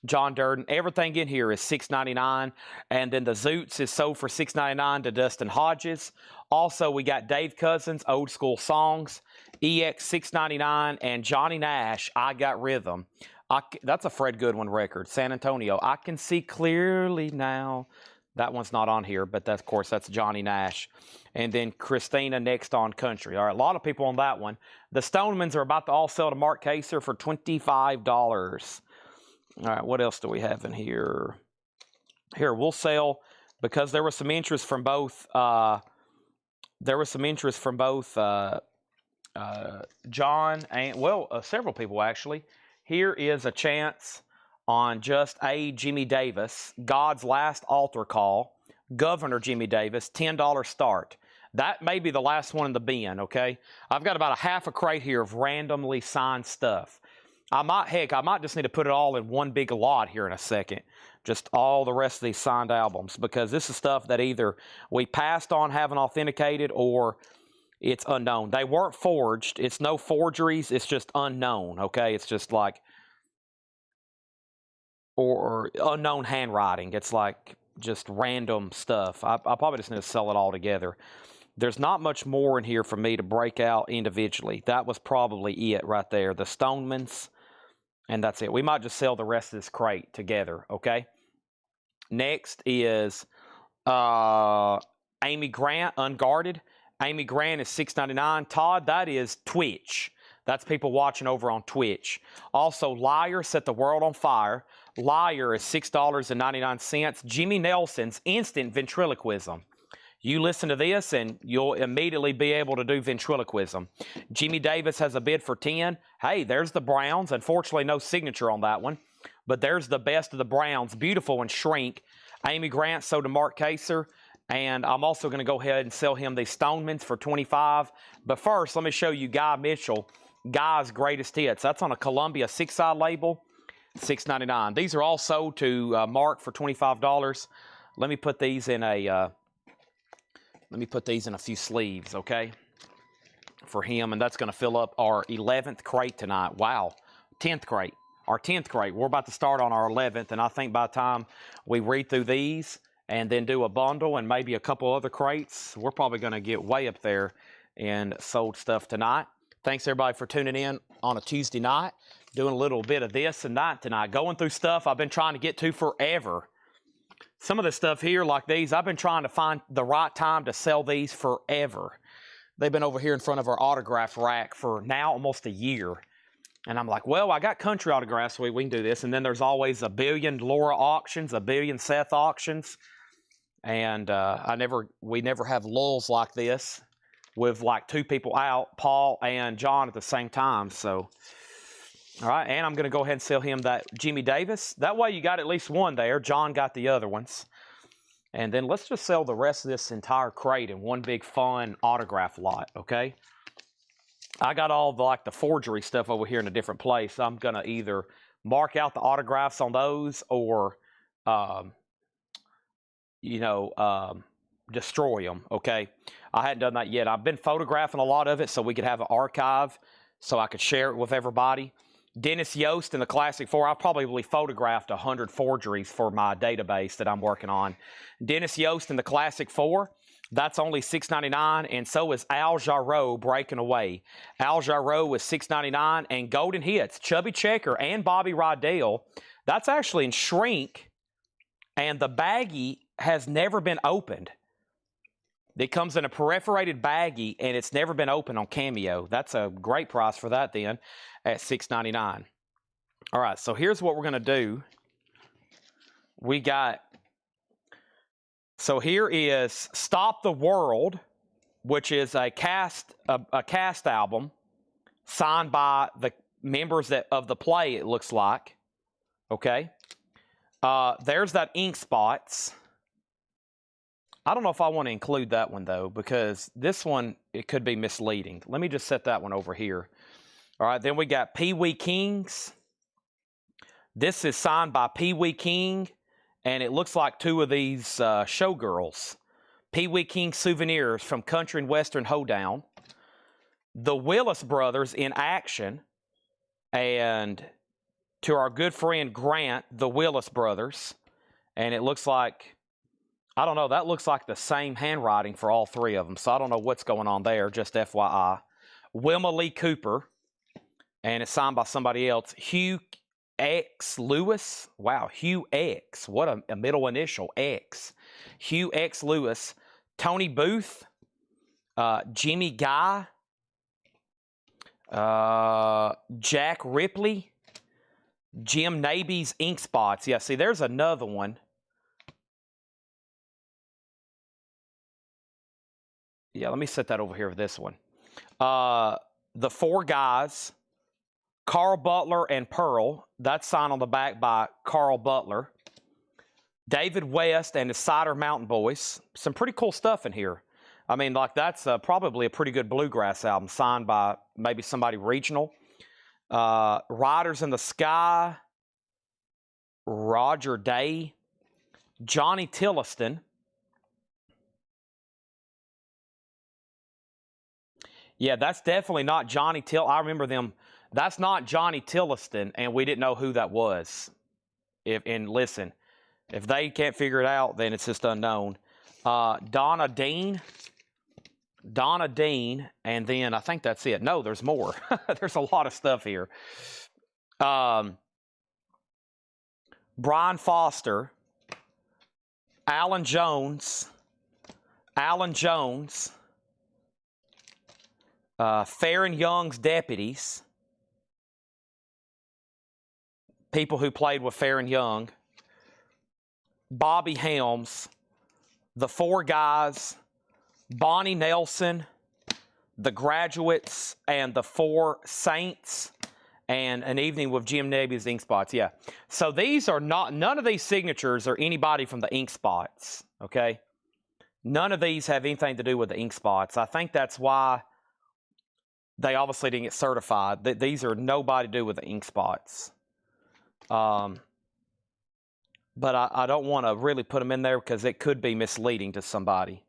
John Durden. Everything in here is $6.99. And then the Zoots is sold for $6.99 to Dustin Hodges. Also, we got Dave Cousins, Old School Songs. EX $6.99. And Johnny Nash, I Got Rhythm. That's a Fred Goodwin record. San Antonio. I Can See Clearly Now. That one's not on here, but of course, that's Johnny Nash. And then Christina next on country. All right, a lot of people on that one. The Stonemans are about to all sell to Mark Kaiser for $25. All right, what else do we have in here? Here, we'll sell, because there was some interest from both, John and, several people actually. Here is a chance on Just A. Jimmy Davis, God's Last Altar Call, Governor Jimmy Davis, $10 start. That may be the last one in the bin, okay? I've got about a half a crate here of randomly signed stuff. I might just need to put it all in one big lot here in a second. Just all the rest of these signed albums, because this is stuff that either we passed on having authenticated or it's unknown. They weren't forged. It's no forgeries. It's just unknown, okay? It's just like, or unknown handwriting. It's like just random stuff. I'll probably just need to sell it all together. There's not much more in here for me to break out individually. That was probably it right there. The Stonemans, and that's it. We might just sell the rest of this crate together, okay? Next is Amy Grant, Unguarded. Amy Grant is $6.99. Todd, that is Twitch. That's people watching over on Twitch. Also, Liar, Set the World on Fire. Liar is $6.99. Jimmy Nelson's Instant Ventriloquism. You listen to this and you'll immediately be able to do ventriloquism. Jimmy Davis has a bid for 10. Hey, there's the Browns. Unfortunately, no signature on that one. But there's the best of the Browns. Beautiful and Shrink. Amy Grant sold to Mark Kaiser. And I'm also going to go ahead and sell him the Stonemans for $25. But first, let me show you Guy Mitchell, Guy's Greatest Hits. That's on a Columbia 6-side label, $6.99. These are all sold to Mark for $25. Let me put these in a few sleeves, okay, for him, and that's going to fill up our 11th crate tonight. Wow, 10th crate. Our 10th crate. We're about to start on our 11th, and I think by the time we read through these and then do a bundle and maybe a couple other crates, we're probably going to get way up there in sold stuff tonight. Thanks, everybody, for tuning in on a Tuesday night, doing a little bit of this and that tonight, going through stuff I've been trying to get to forever. Some of the stuff here, like these, I've been trying to find the right time to sell these forever. They've been over here in front of our autograph rack for now almost a year. And I'm like, well, I got country autographs, so we can do this. And then there's always a billion Laura auctions, a billion Seth auctions. And we never have lulls like this with like two people out, Paul and John at the same time. So, all right, and I'm going to go ahead and sell him that Jimmy Davis. That way you got at least one there. John got the other ones. And then let's just sell the rest of this entire crate in one big fun autograph lot, okay? I got all the forgery stuff over here in a different place. I'm going to either mark out the autographs on those or, destroy them, okay? I hadn't done that yet. I've been photographing a lot of it so we could have an archive so I could share it with everybody. Dennis Yost in the Classic 4, I've probably photographed 100 forgeries for my database that I'm working on. Dennis Yost in the Classic 4, that's only $6.99, and so is Al Jarreau breaking away. Al Jarreau is $6.99, and Golden Hits, Chubby Checker and Bobby Rydell, that's actually in shrink, and the baggie has never been opened. It comes in a perforated baggie, and it's never been opened on Cameo. That's a great price for that then at $6.99. All right, so here's what we're going to do. We got, so here is Stop the World, which is a cast album signed by the members of the Play, it looks like. Okay. There's that Ink Spots. I don't know if I want to include that one, though, because this one, it could be misleading. Let me just set that one over here. All right, then we got Pee Wee Kings. This is signed by Pee Wee King, and it looks like two of these showgirls. Pee Wee King souvenirs from Country and Western Hoedown. The Willis Brothers in action, and to our good friend Grant, the Willis Brothers, and it looks like, I don't know, that looks like the same handwriting for all three of them, so I don't know what's going on there, just FYI. Wilma Lee Cooper, and it's signed by somebody else. Hugh X. Lewis. Wow, Hugh X. What a middle initial, X. Hugh X. Lewis. Tony Booth. Jimmy Guy. Jack Ripley. Jim Naby's Ink Spots. Yeah, see, there's another one. Yeah, let me set that over here for this one. The Four Guys, Carl Butler and Pearl. That's signed on the back by Carl Butler. David West and his Cider Mountain Boys. Some pretty cool stuff in here. I mean, like, that's probably a pretty good bluegrass album signed by maybe somebody regional. Riders in the Sky, Roger Day, Johnny Tilliston. Yeah, that's definitely not Johnny I remember them. That's not Johnny Tilliston, and we didn't know who that was. And listen, if they can't figure it out, then it's just unknown. Donna Dean, and then I think that's it. No, there's more. There's a lot of stuff here. Brian Foster, Alan Jones, Farron Young's Deputies, people who played with Farron Young, Bobby Helms, The Four Guys, Bonnie Nelson, The Graduates, and The Four Saints, and An Evening with Jim Naby's Ink Spots. Yeah. So these are not, none of these signatures are anybody from the Ink Spots, okay? None of these have anything to do with the Ink Spots. I think that's why they obviously didn't get certified. These are nobody to do with the Ink Spots. But I don't want to really put them in there because it could be misleading to somebody.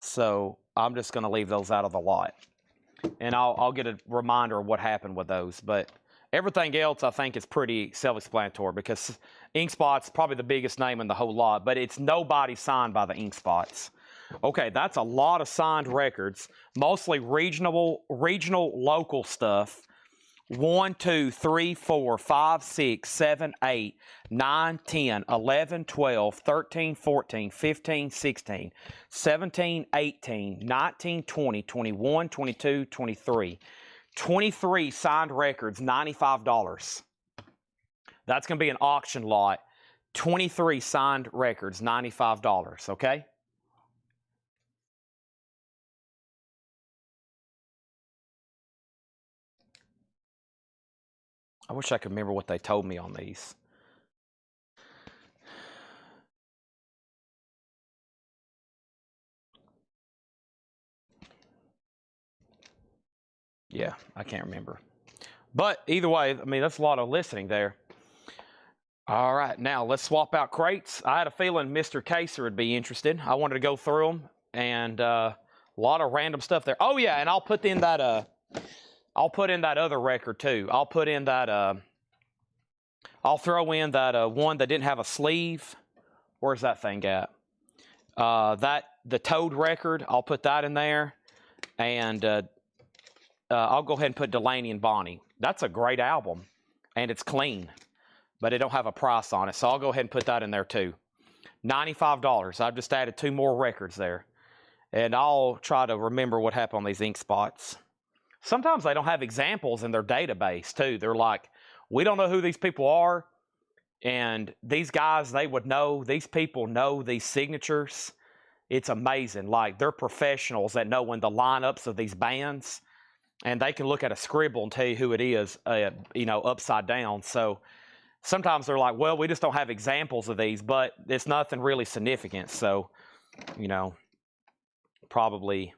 So I'm just going to leave those out of the lot. And I'll get a reminder of what happened with those. But everything else I think is pretty self-explanatory because Ink Spots probably the biggest name in the whole lot. But it's nobody signed by the Ink Spots. Okay, that's a lot of signed records, mostly regional, local stuff. 1, 2, 3, 4, 5, 6, 7, 8, 9, 10, 11, 12, 13, 14, 15, 16, 17, 18, 19, 20, 21, 22, 23. 23 signed records, $95. That's going to be an auction lot. 23 signed records, $95, okay? I wish I could remember what they told me on these. Yeah, I can't remember. But either way, I mean, that's a lot of listening there. All right, now let's swap out crates. I had a feeling Mr. Kaser would be interested. I wanted to go through them, and a lot of random stuff there. Oh yeah, and I'll put in that other record too. I'll put in that I'll throw in that one that didn't have a sleeve. Where's that thing at? The Toad record. I'll put that in there, and I'll go ahead and put Delaney and Bonnie. That's a great album, and it's clean, but it don't have a price on it, so I'll go ahead and put that in there too. $95. I've just added 2 more records there, and I'll try to remember what happened on these ink spots. Sometimes they don't have examples in their database too. They're like, we don't know who these people are, and these guys, they would know. These people know these signatures. It's amazing. Like, they're professionals that know when the lineups of these bands, and they can look at a scribble and tell you who it is, upside down. So sometimes they're like, well, we just don't have examples of these, but it's nothing really significant. So, probably.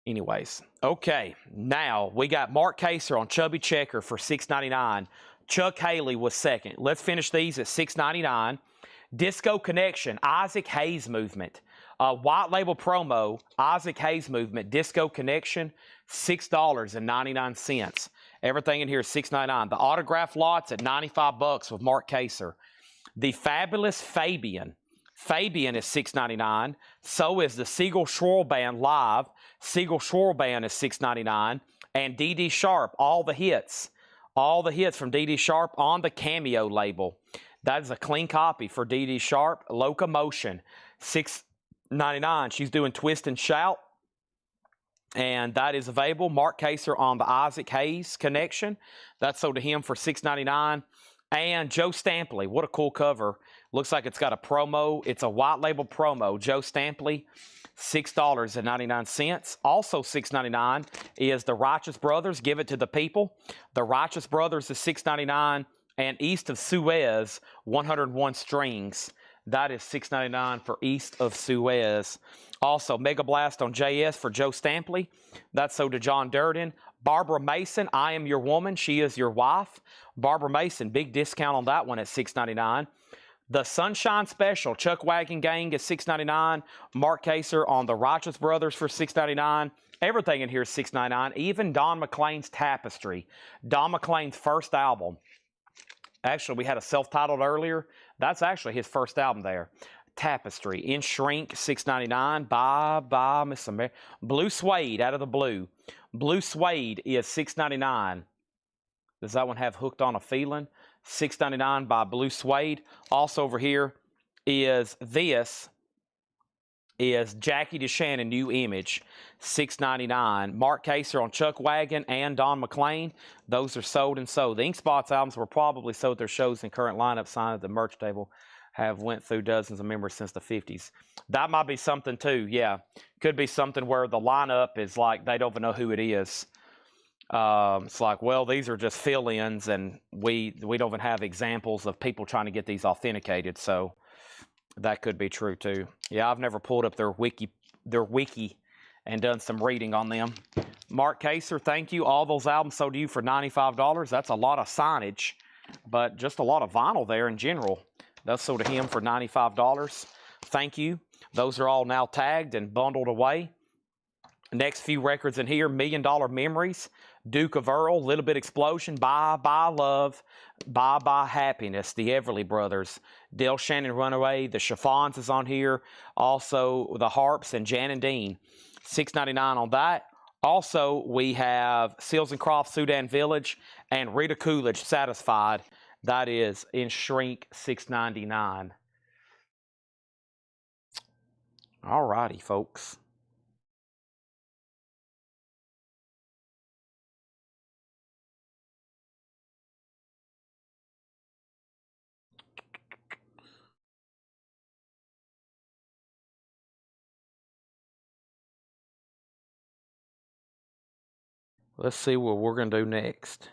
Anyways, okay, now we got Mark Kaser on Chubby Checker for $6.99. Chuck Haley was second. Let's finish these at $6.99. Disco Connection, Isaac Hayes Movement. White label promo, Isaac Hayes Movement, Disco Connection, $6.99. Everything in here is $6.99. The autograph lots at $95 with Mark Kaser. The Fabulous Fabian. Fabian is $6.99. So is the Siegel Schwarl Band Live. Siegel Schwarl Band is $6.99. And D.D. Sharp, all the hits. All the hits from D.D. Sharp on the Cameo label. That is a clean copy for D.D. Sharp. Locomotion, $6.99. She's doing Twist and Shout. And that is available. Mark Kaser on the Isaac Hayes Connection. That's sold to him for $6.99. And Joe Stampley, what a cool cover. Looks like it's got a promo. It's a white label promo. Joe Stampley, $6.99. Also $6.99 is the Righteous Brothers, Give It to the People. The Righteous Brothers is $6.99. And East of Suez, 101 Strings. That is $6.99 for East of Suez. Also, Mega Blast on JS for Joe Stampley. That's sold to John Durden. Barbara Mason, I Am Your Woman, She Is Your Wife. Barbara Mason, big discount on that one at $6.99. The Sunshine Special, Chuck Wagon Gang is $6.99. Mark Kaser on the Righteous Brothers for $6.99. Everything in here is $6.99. Even Don McLean's Tapestry. Don McLean's first album. Actually, we had a self-titled earlier. That's actually his first album there. Tapestry. In Shrink, $6.99. Bye, Miss America. Blue Suede, Out of the Blue. Blue Suede is $6.99. Does that one have Hooked on a Feeling? $6.99 by Blue Suede. Also over here is Jackie DeShannon, New Image, $6.99. Mark Kaser on Chuck Wagon and Don McLean. Those are sold and sold. The Ink Spots albums were probably sold. Their shows and current lineup signed at the merch table have went through dozens of members since the 50s. That might be something too, yeah. Could be something where the lineup is like they don't even know who it is. It's like, well, these are just fill-ins, and we don't even have examples of people trying to get these authenticated, so that could be true too. Yeah, I've never pulled up their wiki and done some reading on them. Mark Kaser, thank you. All those albums sold to you for $95. That's a lot of signage, but just a lot of vinyl there in general. That's sold to him for $95. Thank you. Those are all now tagged and bundled away. Next few records in here, $1 Million Memories, Duke of Earl, Little Bit Explosion, Bye Bye Love, Bye Bye Happiness, the Everly Brothers, Del Shannon Runaway, the Chiffons is on here, also the Harps and Jan and Dean, $6.99 on that. Also, we have Seals and Crofts, Sudan Village, and Rita Coolidge, Satisfied. That is in Shrink, $6.99. All righty, folks. Let's see what we're going to do next.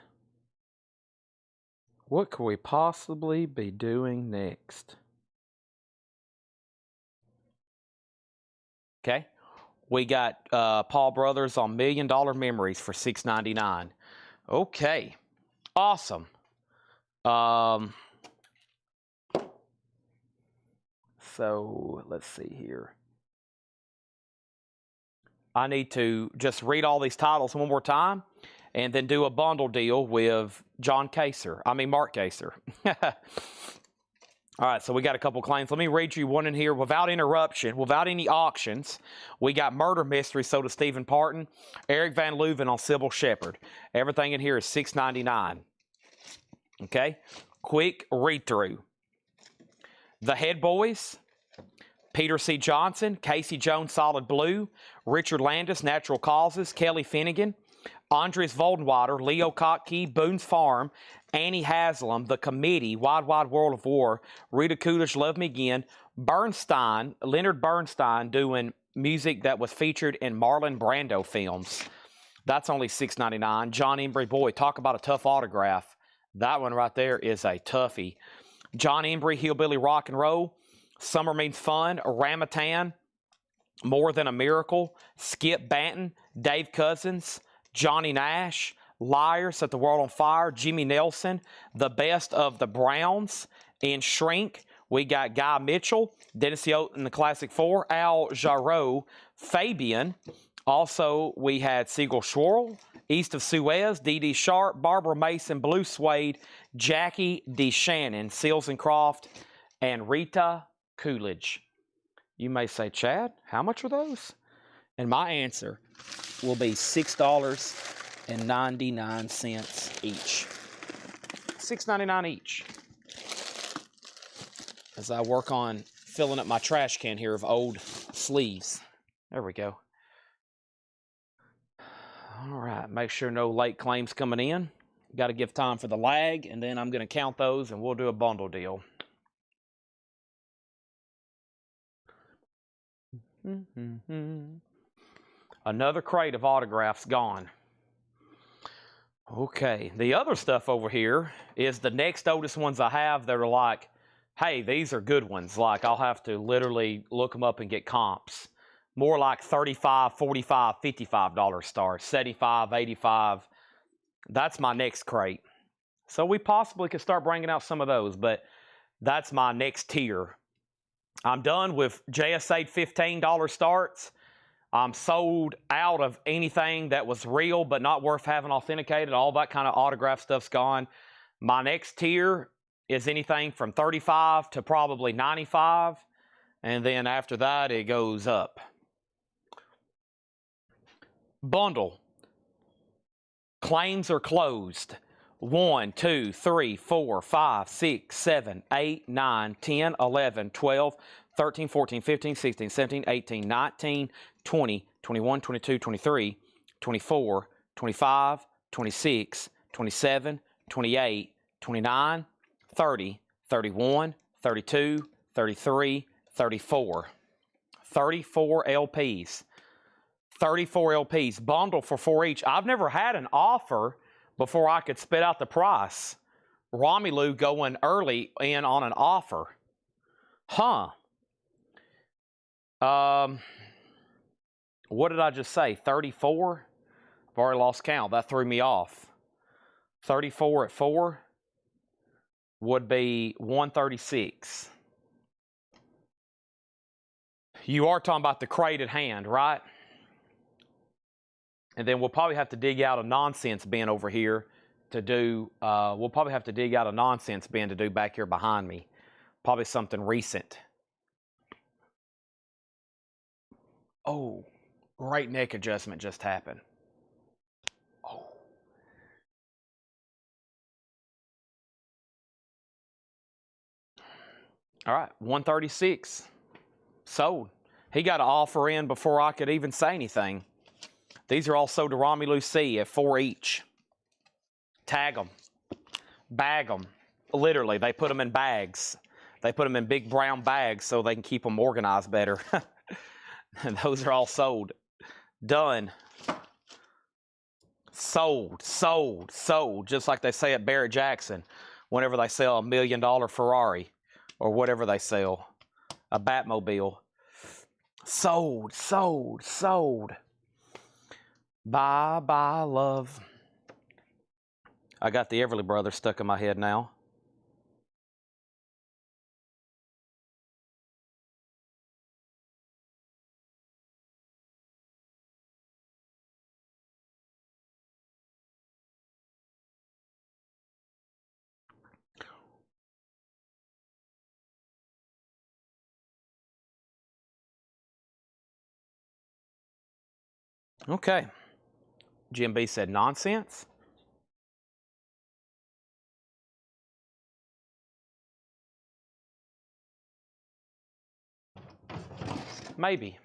What could we possibly be doing next? Okay. We got Paul Brothers on $1 Million Memories for $6.99. Okay. Awesome. So let's see here. I need to just read all these titles one more time and then do a bundle deal with Mark Kaser. All right, so we got a couple claims. Let me read you one in here without interruption, without any auctions. We got Murder Mystery sold to Stephen Parton, Eric Van Leuven on Sybil Shepherd. Everything in here is $6.99. Okay, quick read through. The Head Boys, Peter C. Johnson, Casey Jones, Solid Blue, Richard Landis, Natural Causes, Kelly Finnegan, Andres Voldenwater, Leo Kottke, Boone's Farm, Annie Haslam, The Committee, Wide Wide World of War, Rita Coolidge, Love Me Again, Bernstein, Leonard Bernstein doing music that was featured in Marlon Brando films. That's only $6.99. John Embry, boy, talk about a tough autograph. That one right there is a toughie. John Embry, Hillbilly Rock and Roll, Summer Means Fun, Ramadan, More Than a Miracle, Skip Banton, Dave Cousins, Johnny Nash, Liar, Set the World on Fire, Jimmy Nelson, The Best of the Browns, in Shrink, we got Guy Mitchell, Dennis Yote in the Classic Four, Al Jarreau, Fabian. Also, we had Siegel Schwarl, East of Suez, D.D. Sharp, Barbara Mason, Blue Suede, Jackie DeShannon, Seals and Croft, and Rita Coolidge. You may say, Chad, how much are those? And my answer will be $6.99 each. $6.99 each. As I work on filling up my trash can here of old sleeves. There we go. All right, make sure no late claims coming in. Got to give time for the lag, and then I'm going to count those, and we'll do a bundle deal. Another crate of autographs gone. Okay, the other stuff over here is the next oldest ones I have that are like, hey, these are good ones. Like, I'll have to literally look them up and get comps. More like $35, $45, $55 stars, $75, $85. That's my next crate. So we possibly could start bringing out some of those, but that's my next tier. I'm done with JSA $15 starts. I'm sold out of anything that was real but not worth having authenticated. All that kind of autograph stuff's gone. My next tier is anything from $35 to probably $95. And then after that, it goes up. Bundle. Claims are closed. 1, 2, 3, 4, 5, 6, 7, 8, 9, 10, 11, 12, 13, 14, 15, 16, 17, 18, 19, 20, 21, 22, 23, 24, 25, 26, 27, 28, 29, 30, 31, 32, 33, 34. 34 LPs. 34 LPs. Bundle for 4 each. I've never had an offer before I could spit out the price. Romelu going early in on an offer. Huh. What did I just say? 34? I've already lost count. That threw me off. 34 at 4 would be 136. You are talking about the crate at hand, right? And then we'll probably have to dig out a nonsense bin over here to do, we'll probably have to dig out a nonsense bin to do back here behind me. Probably something recent. Oh, great neck adjustment just happened. Oh. All right, 136. Sold. He got an offer in before I could even say anything. These are all sold to Romelu C at 4 each. Tag them. Bag them. Literally, they put them in bags. They put them in big brown bags so they can keep them organized better. And those are all sold. Done. Sold, sold, sold. Just like they say at Barrett Jackson whenever they sell $1 million Ferrari or whatever they sell. A Batmobile. Sold, sold, sold. Bye, bye, love. I got the Everly Brothers stuck in my head now. Okay. Jim B said nonsense. Maybe.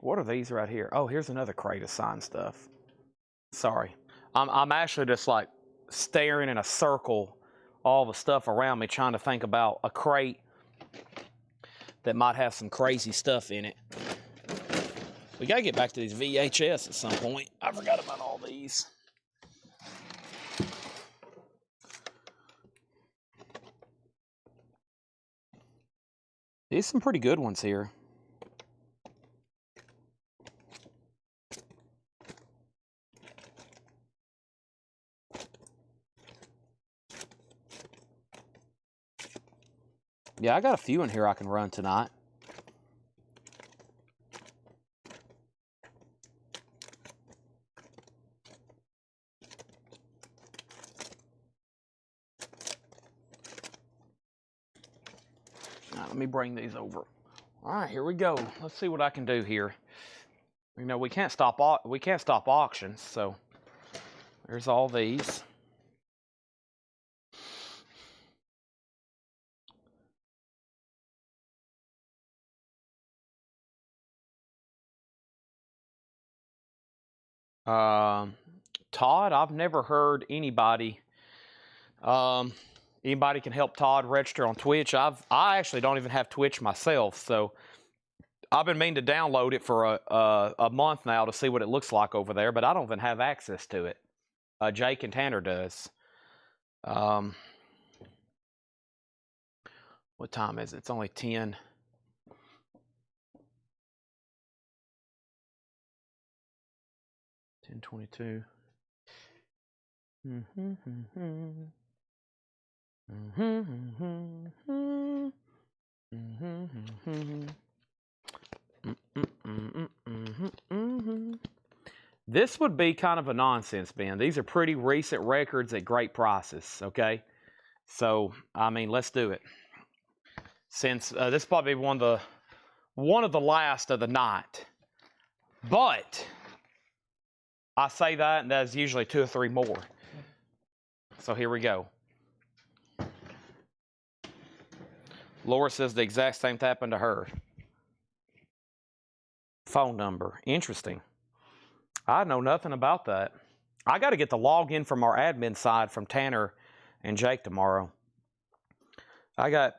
What are these right here? Oh, here's another crate of signed stuff. Sorry. I'm actually just like staring in a circle, all the stuff around me, trying to think about a crate that might have some crazy stuff in it. We gotta get back to these VHS at some point. I forgot about all these. There's some pretty good ones here. Yeah, I got a few in here I can run tonight. Now, let me bring these over. All right, here we go. Let's see what I can do here. You know, we can't stop auctions, so there's all these. Todd, I've never heard anybody. Anybody can help Todd register on Twitch. I actually don't even have Twitch myself, so I've been meaning to download it for a month now to see what it looks like over there, but I don't even have access to it. Jake and Tanner does. What time is it? It's only 10. $10:22. This would be kind of a nonsense bin. These are pretty recent records at great prices, okay? So, I mean, let's do it. Since this is probably one of the last of the night. But I say that, and there's usually 2 or 3 more. So here we go. Laura says the exact same thing happened to her. Phone number. Interesting. I know nothing about that. I got to get the login from our admin side from Tanner and Jake tomorrow. I got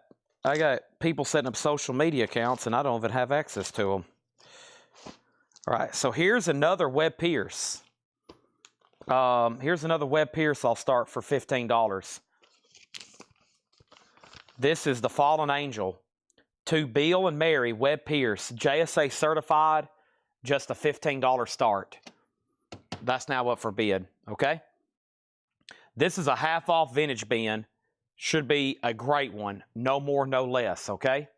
people setting up social media accounts, and I don't even have access to them. All right, so here's another Webb Pierce. Here's another Webb Pierce I'll start for $15. This is the Fallen Angel. To Bill and Mary, Webb Pierce, JSA certified, just a $15 start. That's now up for bid, okay? This is a half-off vintage bin. Should be a great one. No more, no less, okay?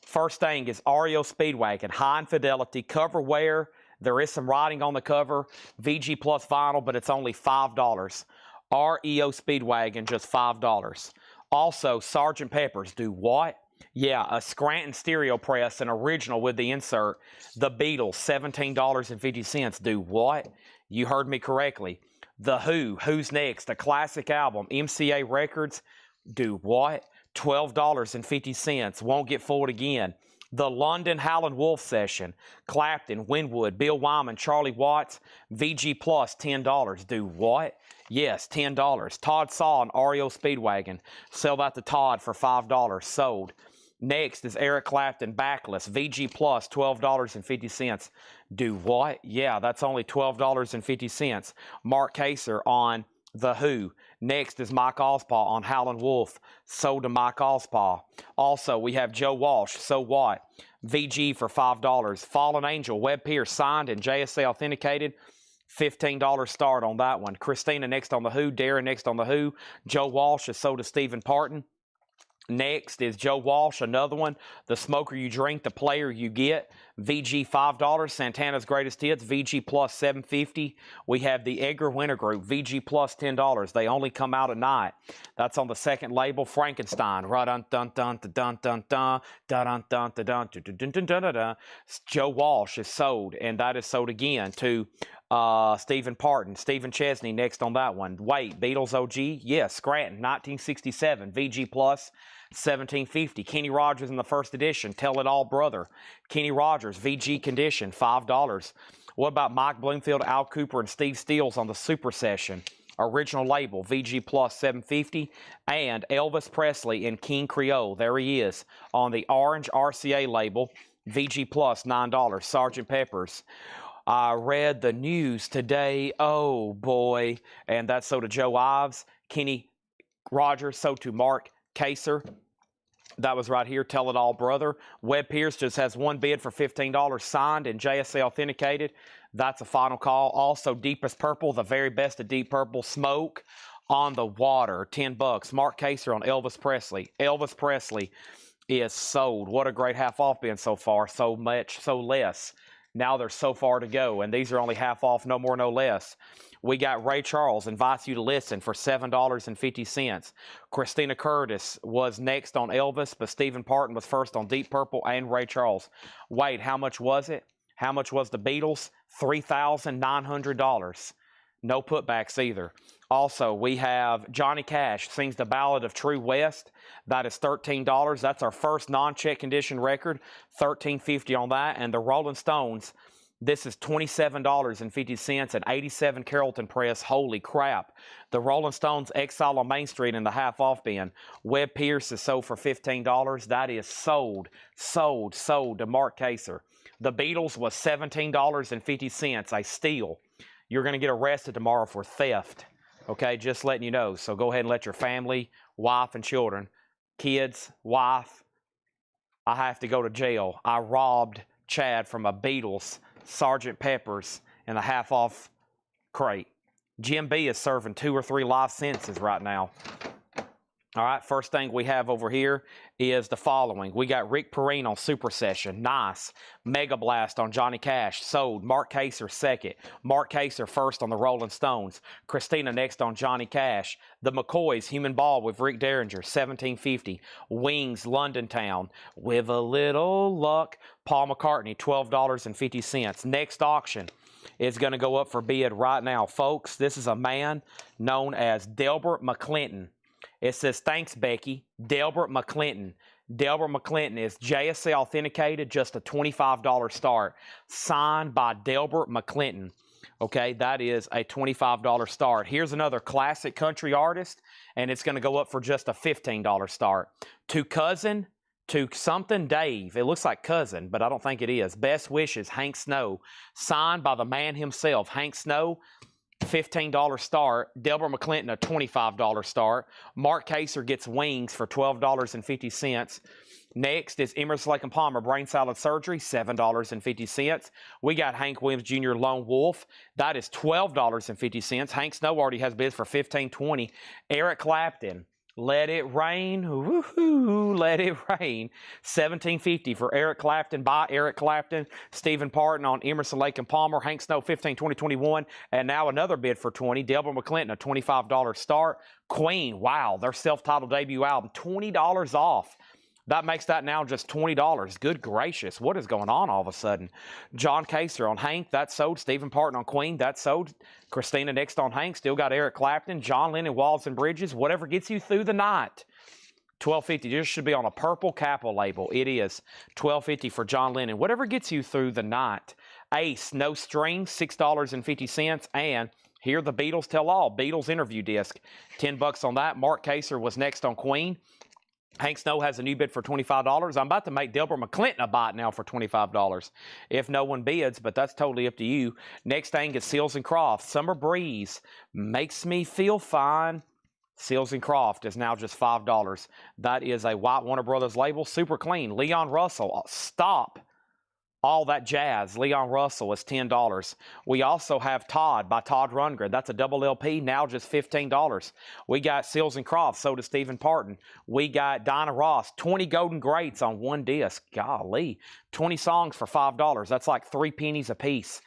First thing is REO Speedwagon, high fidelity, cover wear. There is some writing on the cover, VG plus vinyl, but it's only $5. REO Speedwagon, just $5. Also, Sgt. Pepper's, do what? Yeah, a Scranton stereo press, an original with the insert. The Beatles, $17.50. Do what? You heard me correctly. The Who, Who's Next, a classic album. MCA Records, do what? $12.50. Won't get fooled again. The London Howlin' Wolf Session, Clapton, Winwood, Bill Wyman, Charlie Watts, VG Plus, $10. Do what? Yes, $10. Todd Saw and REO Speedwagon. Sell that to Todd for $5. Sold. Next is Eric Clapton, Backless, VG Plus, $12.50. Do what? Yeah, that's only $12.50. Mark Kaser on The Who. Next is Mike Ospaw on Howlin' Wolf. Sold to Mike Ospaw. Also, we have Joe Walsh, So What? VG for $5. Fallen Angel, Webb Pierce, signed and JSA authenticated. $15 start on that one. Christina next on The Who. Darren next on The Who. Joe Walsh is sold to Stephen Parton. Next is Joe Walsh, another one. The smoker you drink, the player you get. VG $5. Santana's Greatest Hits, VG plus $7.50. We have the Edgar Winter Group, VG plus $10. They only come out at night. That's on the second label. Frankenstein. Joe Walsh is sold, and that is sold again to Stephen Parton. Stephen Chesney next on that one. Wait, Beatles OG? Yes, Scranton, 1967. VG plus $17.50. Kenny Rogers in the first edition. Tell It All Brother. Kenny Rogers, VG condition, $5. What about Mike Bloomfield, Al Cooper, and Steve Stills on the Super Session? Original label, VG plus $7.50. And Elvis Presley in King Creole. There he is on the orange RCA label, VG plus $9. Sgt. Pepper's. I read the news today. Oh, boy. And that's sold to Joe Ives. Kenny Rogers sold to Mark Kaser. That was right here. Tell It All Brother. Webb Pierce just has one bid for $15 signed and JSA authenticated. That's a final call. Also, Deepest Purple, the very best of Deep Purple. Smoke on the Water, $10. Mark Kaser on Elvis Presley. Elvis Presley is sold. What a great half off been so far. So much, so less. Now there's so far to go, and these are only half off, no more, no less. We got Ray Charles, Invites You to Listen for $7.50. Christina Curtis was next on Elvis, but Stephen Parton was first on Deep Purple and Ray Charles. Wait, how much was it? How much was the Beatles? $3,900. No putbacks either. Also, we have Johnny Cash sings the Ballad of True West. That is $13. That's our first non-check condition record. $13.50 on that. And the Rolling Stones, this is $27.50 and 87 Carrollton Press. Holy crap. The Rolling Stones Exile on Main Street in the half-off bin. Webb Pierce is sold for $15. That is sold to Mark Kaser. The Beatles was $17.50, a steal. You're going to get arrested tomorrow for theft. Okay, just letting you know. So go ahead and let your family, wife, and children, kids, wife, I have to go to jail. I robbed Chad from a Beatles Sgt. Pepper's in a half-off crate. Jim B is serving 2 or 3 life sentences right now. All right, first thing we have over here is the following. We got Rick Perrine on Super Session. Nice. Mega Blast on Johnny Cash. Sold. Mark Kaser second. Mark Kaser first on the Rolling Stones. Christina next on Johnny Cash. The McCoys, Human Ball with Rick Derringer, $17.50. Wings, London Town. With a little luck. Paul McCartney, $12.50. Next auction is going to go up for bid right now. Folks, this is a man known as Delbert McClinton. It says, thanks, Becky. Delbert McClinton. Delbert McClinton is JSA authenticated, just a $25 start. Signed by Delbert McClinton. Okay, that is a $25 start. Here's another classic country artist, and it's going to go up for just a $15 start. To Cousin, to something Dave. It looks like Cousin, but I don't think it is. Best Wishes, Hank Snow. Signed by the man himself, Hank Snow. $15 start. Delbert McClinton, a $25 start. Mark Kaser gets Wings for $12.50. Next is Emerson, Lake and Palmer, Brain Salad Surgery, $7.50. We got Hank Williams Jr. Lone Wolf. That is $12.50. Hank Snow already has bids for $15.20. Eric Clapton, Let It Rain, woohoo, Let It Rain, $17.50 for Eric Clapton by Eric Clapton. Stephen Parton on Emerson, Lake and Palmer, Hank Snow, $15, 2021, and now another bid for $20. Delbert McClinton, a $25 start. Queen, wow, their self-titled debut album, $20 off. That makes that now just $20. Good gracious, what is going on all of a sudden? John Kaser on Hank, that's sold. Stephen Parton on Queen, that's sold. Christina next on Hank, still got Eric Clapton. John Lennon, Walls and Bridges, whatever gets you through the night. $12.50, this should be on a purple Capitol label. It is $12.50 for John Lennon. Whatever gets you through the night. Ace, No Strings, $6.50. And here the Beatles Tell All, Beatles interview disc. $10 on that. Mark Kaser was next on Queen. Hank Snow has a new bid for $25. I'm about to make Delbert McClinton a bite now for $25 if no one bids, but that's totally up to you. Next thing is Seals and Croft. Summer Breeze makes me feel fine. Seals and Croft is now just $5. That is a white Warner Brothers label. Super clean. Leon Russell, Stop. All That Jazz, Leon Russell, is $10. We also have Todd by Todd Rundgren. That's a double LP, now just $15. We got Seals and Crofts, so does Stephen Parton. We got Dinah Ross, 20 Golden Greats on one disc. Golly, 20 songs for $5. That's like 3 pennies a piece.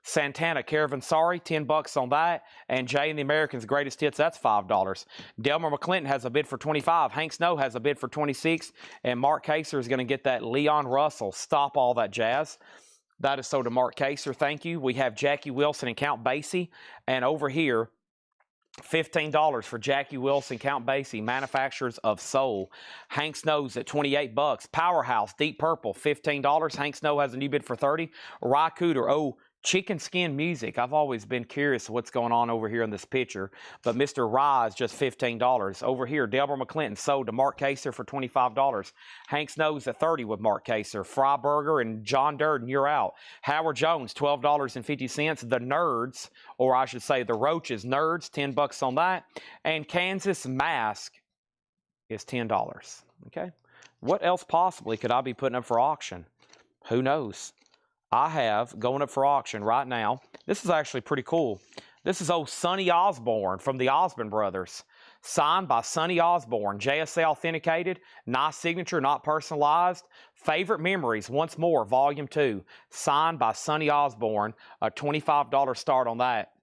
Santana, Caravanserai, $10 on that. And Jay and the Americans' Greatest Hits, that's $5. Delmer McClinton has a bid for $25. Hank Snow has a bid for $26. And Mark Kaser is going to get that Leon Russell, Stop All That Jazz. That is so to Mark Kaser. Thank you. We have Jackie Wilson and Count Basie. And over here, $15 for Jackie Wilson, Count Basie, Manufacturers of Soul. Hank Snow's at $28. Powerhouse, Deep Purple, $15. Hank Snow has a new bid for $30. Ry Cooder, Chicken Skin Music. I've always been curious what's going on over here in this picture, but Mr. Rye is just $15. Over here, Delbert McClinton sold to Mark Kaser for $25. Hank Snow's at $30 with Mark Kaser. Fryburger and John Durden, you're out. Howard Jones, $12.50. The Nerds, or I should say the Roaches Nerds, $10 on that. And Kansas Mask is $10. Okay. What else possibly could I be putting up for auction? Who knows? I have going up for auction right now. This is actually pretty cool. This is old Sonny Osborne from the Osborne Brothers. Signed by Sonny Osborne. JSA authenticated. Nice signature, not personalized. Favorite Memories, Once More, Volume 2. Signed by Sonny Osborne. A $25 start on that.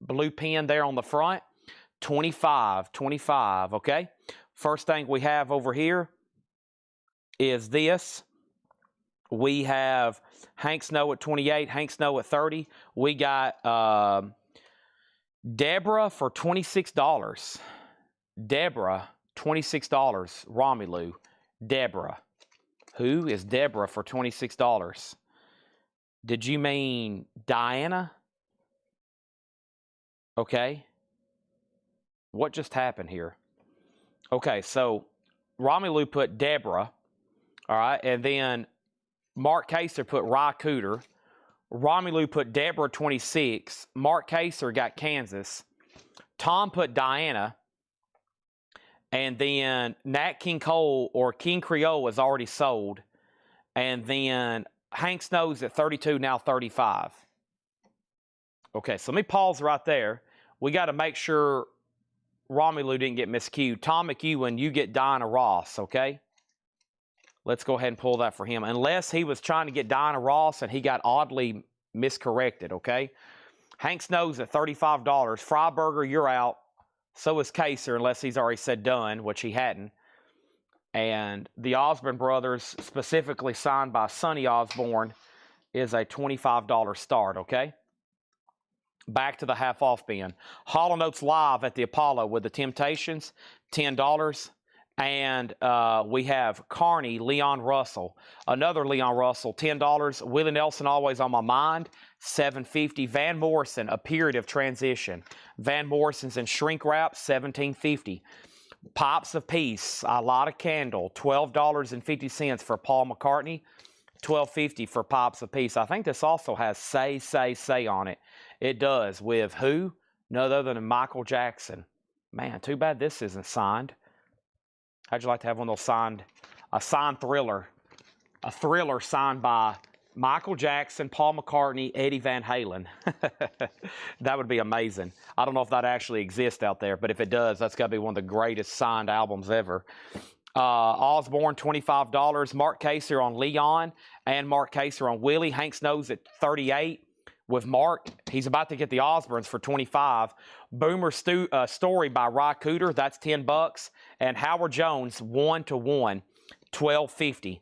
Blue pen there on the front. $25, okay? First thing we have over here is this. We have Hank Snow at $28, Hank Snow at $30. We got Deborah for $26. Deborah, $26. Romelu. Deborah. Who is Deborah for $26? Did you mean Diana? Okay. What just happened here? Okay, so Romelu put Deborah. All right, and then Mark Kaser put Ry Cooder. Romelu put Deborah 26. Mark Kaser got Kansas. Tom put Diana. And then Nat King Cole or King Creole is already sold. And then Hank Snow's at 32, now 35. Okay, so let me pause right there. We got to make sure Romelu didn't get miscued. Tom McEwen, you get Dinah Ross, okay? Let's go ahead and pull that for him. Unless he was trying to get Dinah Ross and he got oddly miscorrected, okay? Hank Snow's at $35. Fryburger, you're out. So is Kaser, unless he's already said done, which he hadn't. And the Osborne Brothers, specifically signed by Sonny Osborne, is a $25 start, okay? Back to the half-off bin. Hall & Oates Live at the Apollo with the Temptations, $10. And we have Carney, Leon Russell. Another Leon Russell, $10. Willie Nelson, Always on My Mind, $7.50. Van Morrison, A Period of Transition. Van Morrison's in shrink wrap, $17.50. Pipes of Peace, I Light a Candle, $12.50 for Paul McCartney, $12.50 for Pipes of Peace. I think this also has Say, Say, Say on it. It does, with who? No other than Michael Jackson. Man, too bad this isn't signed. How'd you like to have one of those signed, a signed Thriller? A Thriller signed by Michael Jackson, Paul McCartney, Eddie Van Halen. That would be amazing. I don't know if that actually exists out there, but if it does, that's got to be one of the greatest signed albums ever. Osborne, $25. Mark Kaser on Leon and Mark Kaser on Willie. Hank Snow's at $38. With Mark, he's about to get the Osbournes for $25. Boomer Story by Ry Cooder, that's $10. And Howard Jones, 1-to-1, $12.50.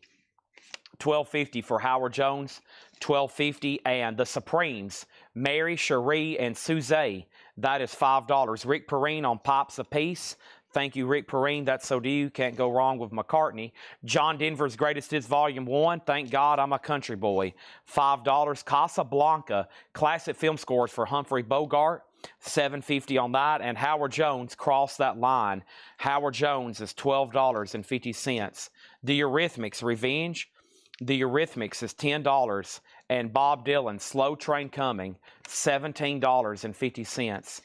$12.50 for Howard Jones, $12.50. And the Supremes, Mary, Cherie, and Suzette, that is $5. Rick Perrine on Pipes of Peace. Thank you, Rick Perrine. That's so do you. Can't go wrong with McCartney. John Denver's Greatest Hits Volume 1. Thank God I'm a Country Boy. $5. Casablanca. Classic film scores for Humphrey Bogart. $7.50 on that. And Howard Jones, Cross That Line. Howard Jones is $12.50. The Eurythmics, Revenge. The Eurythmics is $10. And Bob Dylan, Slow Train Coming, $17.50.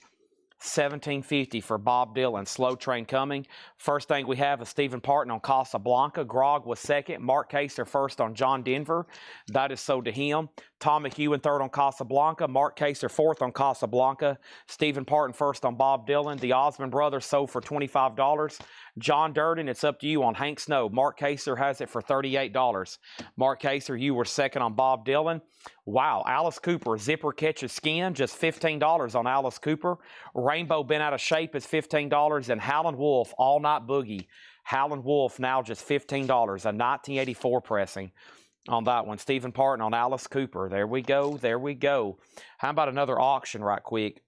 $17.50 for Bob Dylan, Slow Train Coming. First thing we have is Stephen Parton on Casablanca. Grog was second. Mark Kaser first on John Denver. That is sold to him. Tom McEwen third on Casablanca. Mark Kaser fourth on Casablanca. Stephen Parton first on Bob Dylan. The Osmond Brothers sold for $25. John Durden, it's up to you on Hank Snow. Mark Kaser has it for $38. Mark Kaser, you were second on Bob Dylan. Wow, Alice Cooper, Zipper Catches Skin, just $15 on Alice Cooper. Rainbow Been Out of Shape is $15. And Howlin' Wolf, All Night Boogie. Howlin' Wolf now just $15, a 1984 pressing on that one. Stephen Parton on Alice Cooper. There we go, there we go. How about another auction right quick?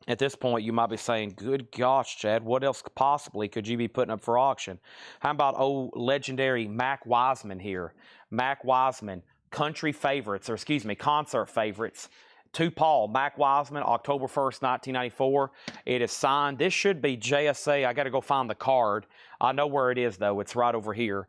At this point, you might be saying, good gosh, Chad, what else possibly could you be putting up for auction? How about old legendary Mac Wiseman here? Mac Wiseman, country favorites, or excuse me, concert favorites. To Paul, Mac Wiseman, October 1st, 1994. It is signed. This should be JSA. I got to go find the card. I know where it is, though. It's right over here.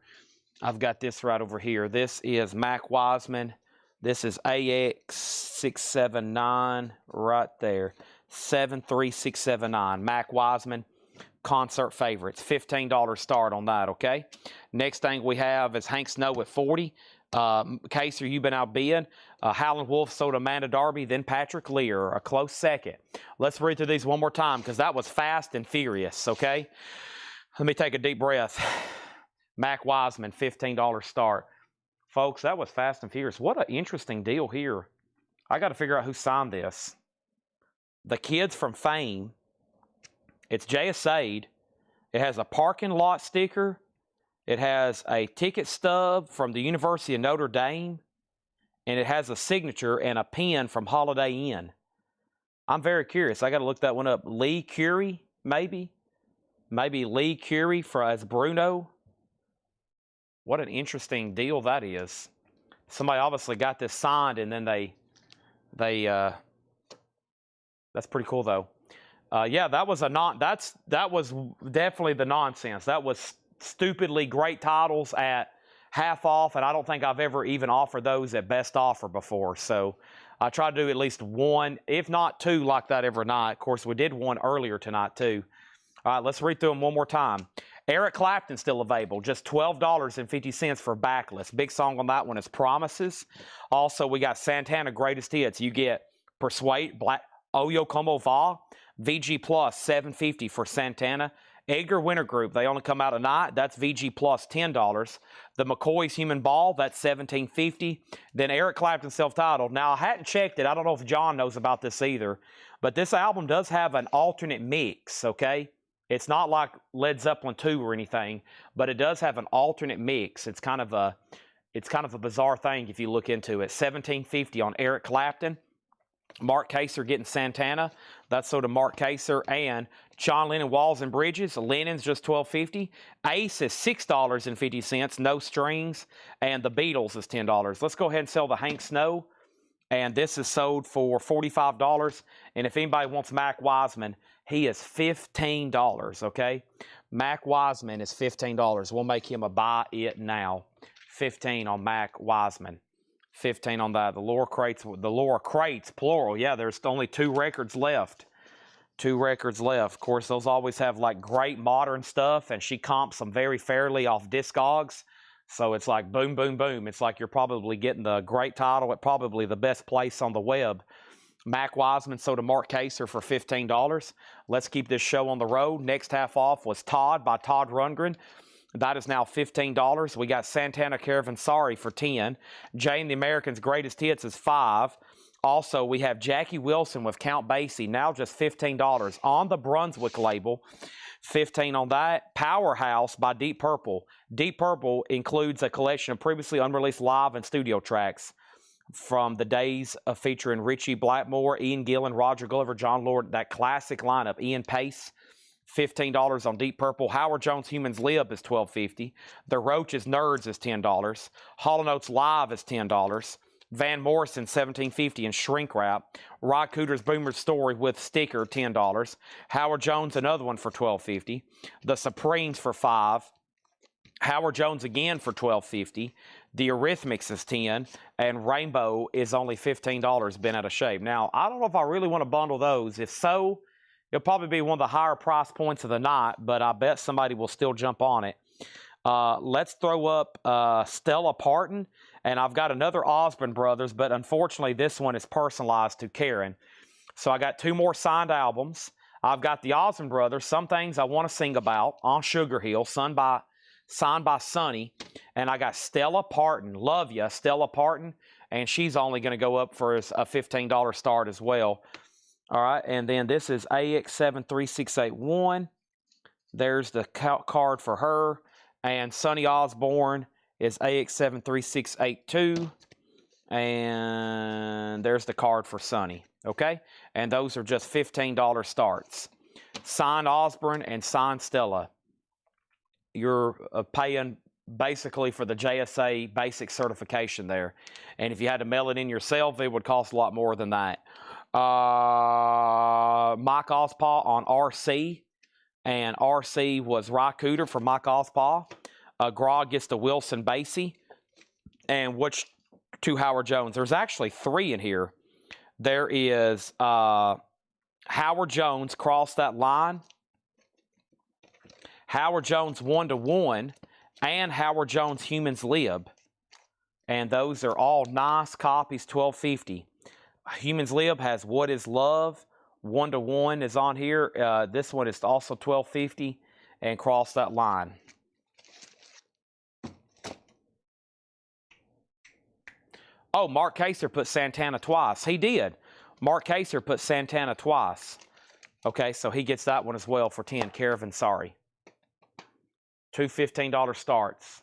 I've got this right over here. This is Mac Wiseman. This is AX679 right there. 73679. Mac Wiseman, concert favorites. $15 start on that, okay? Next thing we have is Hank Snow at 40. Kaser, you've been outbid. Howlin' Wolf sold Amanda Darby, then Patrick Lear, a close second. Let's read through these one more time because that was fast and furious, okay? Let me take a deep breath. Mac Wiseman, $15 start. Folks, that was fast and furious. What an interesting deal here. I got to figure out who signed this. The Kids from Fame. It's JSA'd. It has a parking lot sticker. It has a ticket stub from the University of Notre Dame. And it has a signature and a pen from Holiday Inn. I'm very curious. I got to look that one up. Lee Curie, maybe? Maybe Lee Curie as Bruno. What an interesting deal that is. Somebody obviously got this signed and then that's pretty cool though. Yeah, that was that was definitely the nonsense. That was stupidly great titles at half off, and I don't think I've ever even offered those at best offer before. So I try to do at least one, if not two, like that every night. Of course, we did one earlier tonight too. All right, let's read through them one more time. Eric Clapton still available, just $12.50 for Backless. Big song on that one is Promises. Also, we got Santana Greatest Hits. You get Persuade, Oyo Como Va, VG Plus, $7.50 for Santana. Edgar Winter Group, they only come out at night. That's VG Plus, $10. The McCoy's Human Ball, that's $17.50. Then Eric Clapton self-titled. Now, I hadn't checked it. I don't know if John knows about this either. But this album does have an alternate mix, okay? It's not like Led Zeppelin 2 or anything, but it does have an alternate mix. It's kind of a bizarre thing if you look into it. $17.50 on Eric Clapton. Mark Kaser getting Santana. That's sort of Mark Kaser. And John Lennon, Walls and Bridges. Lennon's just $12.50. Ace is $6.50, no strings. And the Beatles is $10. Let's go ahead and sell the Hank Snow. And this is sold for $45. And if anybody wants Mac Wiseman, he is $15, okay? Mac Wiseman is $15. We'll make him a buy it now. 15 on Mac Wiseman. 15 on that. The Laura Crates, plural. Yeah, there's only 2 records left. 2 records left. Of course, those always have like great modern stuff, and she comps them very fairly off Discogs. So it's like boom, boom, boom. It's like you're probably getting the great title at probably the best place on the web. Mac Wiseman sold to Mark Kaser for $15. Let's keep this show on the road. Next half off was Todd by Todd Rundgren. That is now $15. We got Santana Caravanserai for $10. Jay and the Americans' Greatest Hits is $5. Also, we have Jackie Wilson with Count Basie, now just $15 on the Brunswick label. 15 on that. Powerhouse by Deep Purple. Deep Purple includes a collection of previously unreleased live and studio tracks from the days of featuring Richie Blackmore, Ian Gillan, Roger Glover, John Lord, that classic lineup. Ian Pace, $15 on Deep Purple. Howard Jones' Humans Live is $12.50. The Roaches' Nerds is $10. Hall & Oates Live is $10. Van Morrison, $17.50 and Shrink Wrap. Rod Cooter's Boomer's Story with sticker, $10. Howard Jones, another one for $12.50. The Supremes for $5. Howard Jones again for $12.50. The Eurythmics is $10. And Rainbow is only $15, Been Out of Shape. Now, I don't know if I really want to bundle those. If so, It'll probably be one of the higher price points of the night, but I bet somebody will still jump on it. Let's throw up Stella Parton, and I've got another Osborne Brothers, but unfortunately this one is personalized to Karen. So I got 2 more signed albums. I've got the Osborne Brothers, Some Things I Want to Sing About, on Sugar Hill, signed by Sonny. And I got Stella Parton, Love Ya, Stella Parton, and she's only going to go up for a $15 start as well. All right, and then this is AX73681. There's the card for her. And Sonny Osborne is AX73682. And there's the card for Sonny. Okay? And those are just $15 starts. Signed Osborne and signed Stella. You're paying basically for the JSA basic certification there. And if you had to mail it in yourself, it would cost a lot more than that. Mike Ospaw on RC. And RC was Ry Cooter for Mike Ospaw. Grog gets the Wilson Basie. And which to Howard Jones? There's actually 3 in here. There is Howard Jones, Cross That Line, Howard Jones 1-to-1, and Howard Jones Humans Lib. And those are all nice copies, $12.50. Humans Lib has What Is Love, 1-to-1 is on here. This one is also $12.50, and Cross That Line. Oh, Mark Kaser put Santana twice. He did. Mark Kaser put Santana twice. Okay, so he gets that one as well for 10. Caravan, sorry. 2 $15 starts.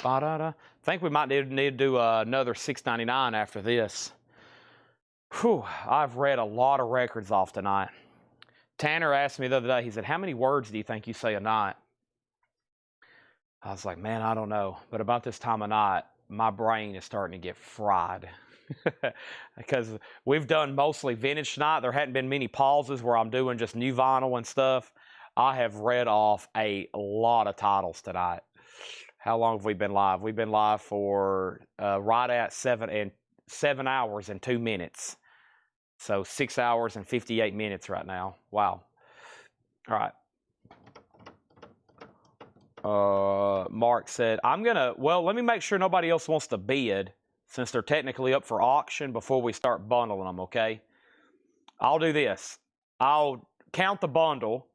I think we might need to do another $6.99 after this. Whew, I've read a lot of records off tonight. Tanner asked me the other day, he said, how many words do you think you say a night? I was like, man, I don't know. But about this time of night, my brain is starting to get fried. Because we've done mostly vintage tonight. There hadn't been many pauses where I'm doing just new vinyl and stuff. I have read off a lot of titles tonight. How long have we been live? We've been live for right at 7 hours and 2 minutes. So 6 hours and 58 minutes right now. Wow. All right. Mark said, let me make sure nobody else wants to bid since they're technically up for auction before we start bundling them, okay? I'll do this. I'll count the bundle,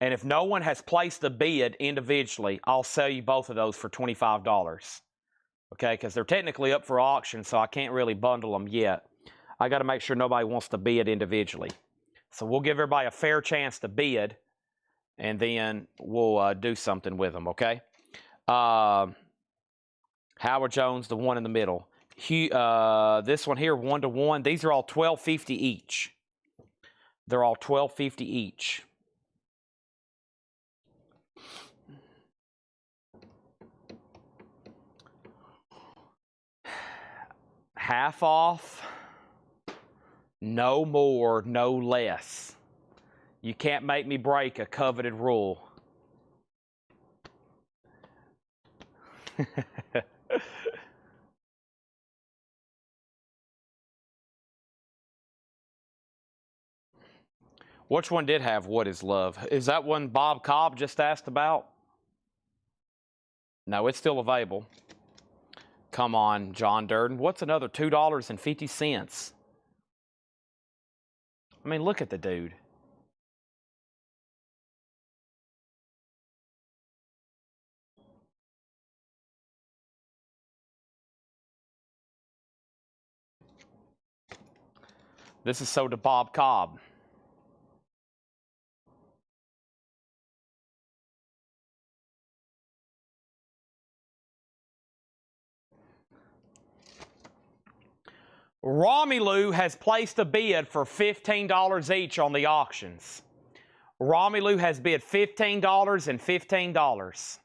and if no one has placed a bid individually, I'll sell you both of those for $25, okay? Because they're technically up for auction, so I can't really bundle them yet. I got to make sure nobody wants to bid individually. So we'll give everybody a fair chance to bid, and then we'll do something with them, okay? Howard Jones, the one in the middle. This one here, 1-to-1. These are all $12.50 each. They're all $12.50 each. Half off. No more, no less. You can't make me break a coveted rule. Which one did have What Is Love? Is that one Bob Cobb just asked about? No, it's still available. Come on, John Durden. What's another $2.50? I mean, look at the dude. This is sold to Bob Cobb. Romelu has placed a bid for $15 each on the auctions. Romelu has bid $15 and $15.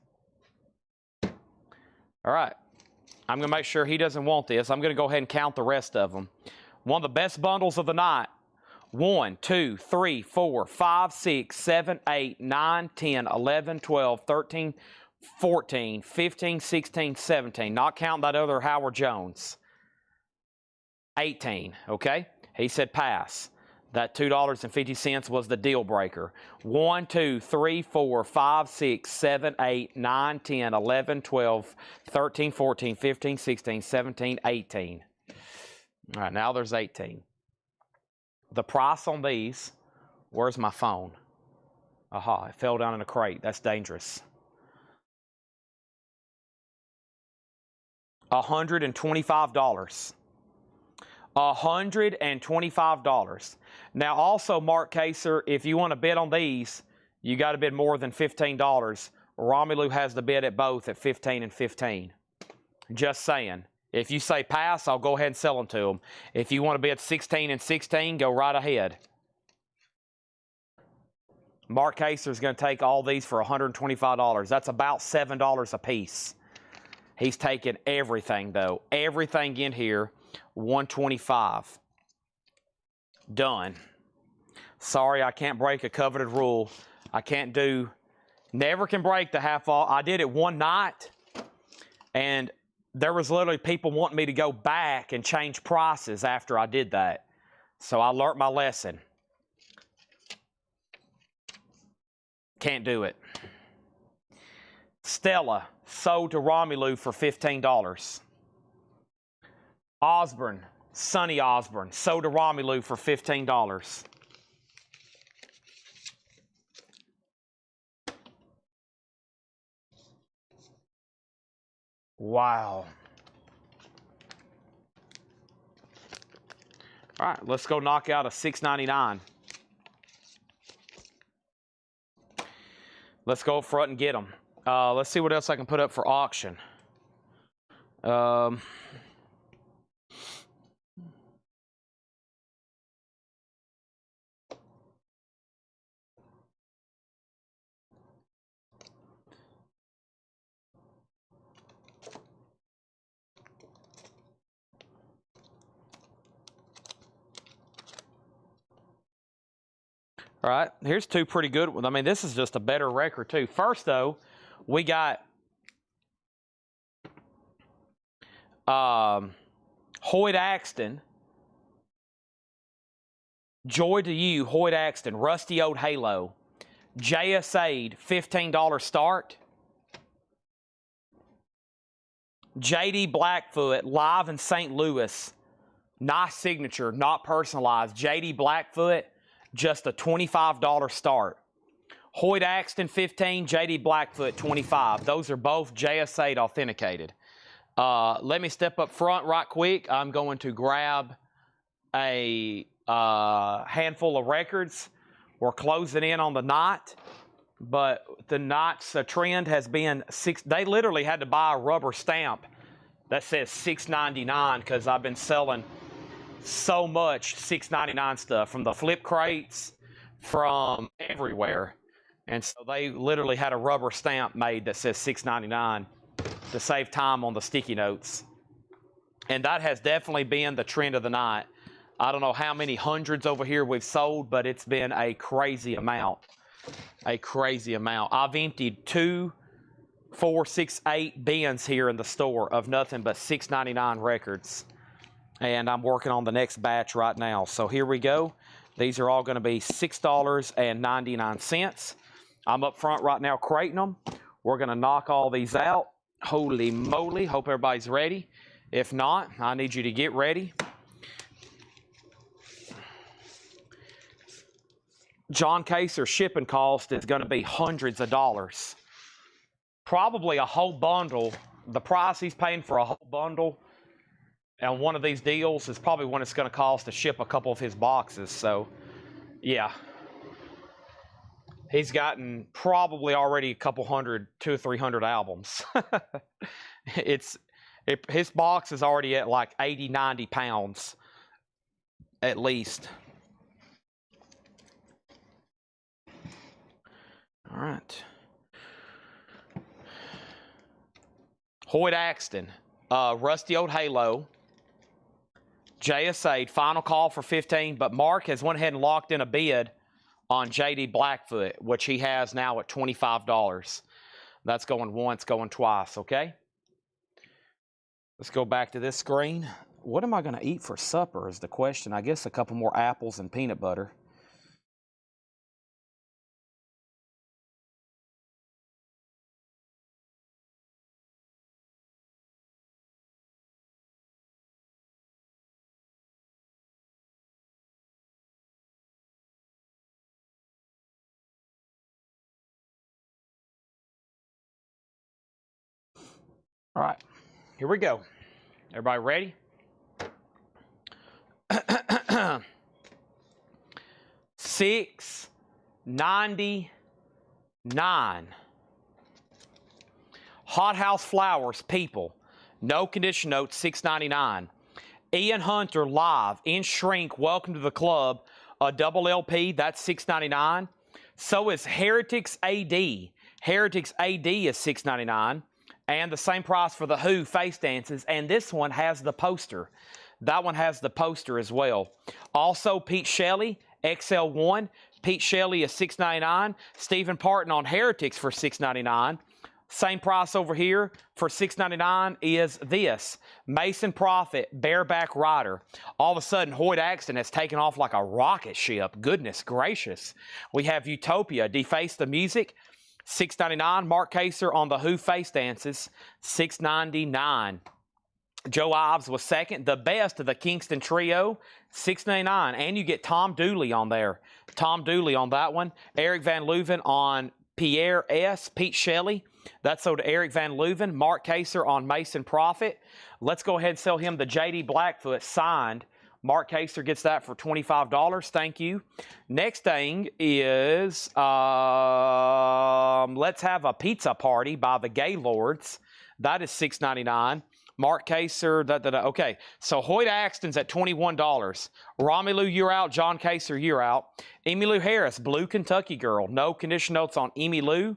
All right. I'm going to make sure he doesn't want this. I'm going to go ahead and count the rest of them. One of the best bundles of the night. 1, 2, 3, 4, 5, 6, 7, 8, 9, 10, 11, 12, 13, 14, 15, 16, 17. Not counting that other Howard Jones. 18, okay? He said pass. That $2.50 was the deal breaker. 1, 2, 3, 4, 5, 6, 7, 8, 9, 10, 11, 12, 13, 14, 15, 16, 17, 18. All right, now there's 18. The price on these, where's my phone? Aha, it fell down in a crate. That's dangerous. $125. $125. Now, also, Mark Kaser, if you want to bid on these, you got to bid more than $15. Romelu has the bid at both at 15 and 15. Just saying. If you say pass, I'll go ahead and sell them to him. If you want to bid 16 and 16, go right ahead. Mark Kaser is going to take all these for $125. That's about $7 a piece. He's taking everything, though. Everything in here, $125. Done. Sorry, I can't break a coveted rule. I can't do, never can break the half off. I did it one night, and there was literally people wanting me to go back and change prices after I did that. So I learned my lesson. Can't do it. Stella sold to Romelu for $15. Osborne, Sonny Osborne, sold to Romelu for $15. Wow. All right, let's go knock out a $6.99. Let's go up front and get them. Let's see what else I can put up for auction. All right, here's two pretty good ones. I mean, this is just a better record, too. First, though, we got Hoyt Axton. Joy to you, Hoyt Axton. Rusty old Halo. JSA'd, $15 start. JD Blackfoot, live in St. Louis. Nice signature, not personalized. JD Blackfoot, just a $25 start. Hoyt Axton, 15. JD Blackfoot, 25. Those are both JS8 authenticated. Let me step up front right quick. I'm going to grab a handful of records. We're closing in on the night, but the night's trend has been they literally had to buy a rubber stamp that says $6.99 because I've been selling so much $6.99 stuff from the flip crates, from everywhere. And so they literally had a rubber stamp made that says $6.99 to save time on the sticky notes. And that has definitely been the trend of the night. I don't know how many hundreds over here we've sold, but it's been a crazy amount. A crazy amount. I've emptied 2, 4, 6, 8 bins here in the store of nothing but $6.99 records. And I'm working on the next batch right now. So here we go. These are all going to be $6.99. I'm up front right now crating them. We're going to knock all these out. Holy moly. Hope everybody's ready. If not, I need you to get ready. John Kaser's shipping cost is going to be hundreds of dollars. Probably a whole bundle. The price he's paying for a whole bundle and one of these deals is probably what it's going to cost to ship a couple of his boxes. So, yeah. He's gotten probably already a couple hundred, 200 or 300 albums. His box is already at like 80, 90 pounds at least. All right. Hoyt Axton, Rusty Old Halo, JSA, final call for 15, but Mark has went ahead and locked in a bid on JD Blackfoot, which he has now at $25. That's going once, going twice, okay? Let's go back to this screen. What am I going to eat for supper is the question. I guess a couple more apples and peanut butter. All right, here we go. Everybody ready? $6.99. Hothouse Flowers, people. No condition note, $6.99. Ian Hunter live in shrink. Welcome to the club. A double LP, that's $6.99. So is Heretics AD. Heretics AD is $6.99. And the same price for the Who face dances. And this one has the poster. That one has the poster as well. Also, Pete Shelley, XL1. Pete Shelley is $6.99. Stephen Parton on Heretics for $6.99. Same price over here for $6.99 is this. Mason Prophet, Bareback Rider. All of a sudden, Hoyt Axton has taken off like a rocket ship. Goodness gracious. We have Utopia, Deface the Music. $6.99. Mark Kaser on the Who face dances, $6.99. Joe Ives was second. The best of the Kingston Trio, $6.99. And you get Tom Dooley on there. Tom Dooley on that one. Eric Van Leuven on Pierre S. Pete Shelley. That's so to Eric Van Leuven. Mark Kaser on Mason Prophet. Let's go ahead and sell him the J.D. Blackfoot signed. Mark Kaser gets that for $25. Thank you. Next thing is Let's Have a Pizza Party by the Gaylords. That is $6.99. Mark Kaser, okay. So Hoyt Axton's at $21. Romelu, you're out. John Kaser, you're out. Emmylou Harris, Blue Kentucky Girl. No condition notes on Emmylou.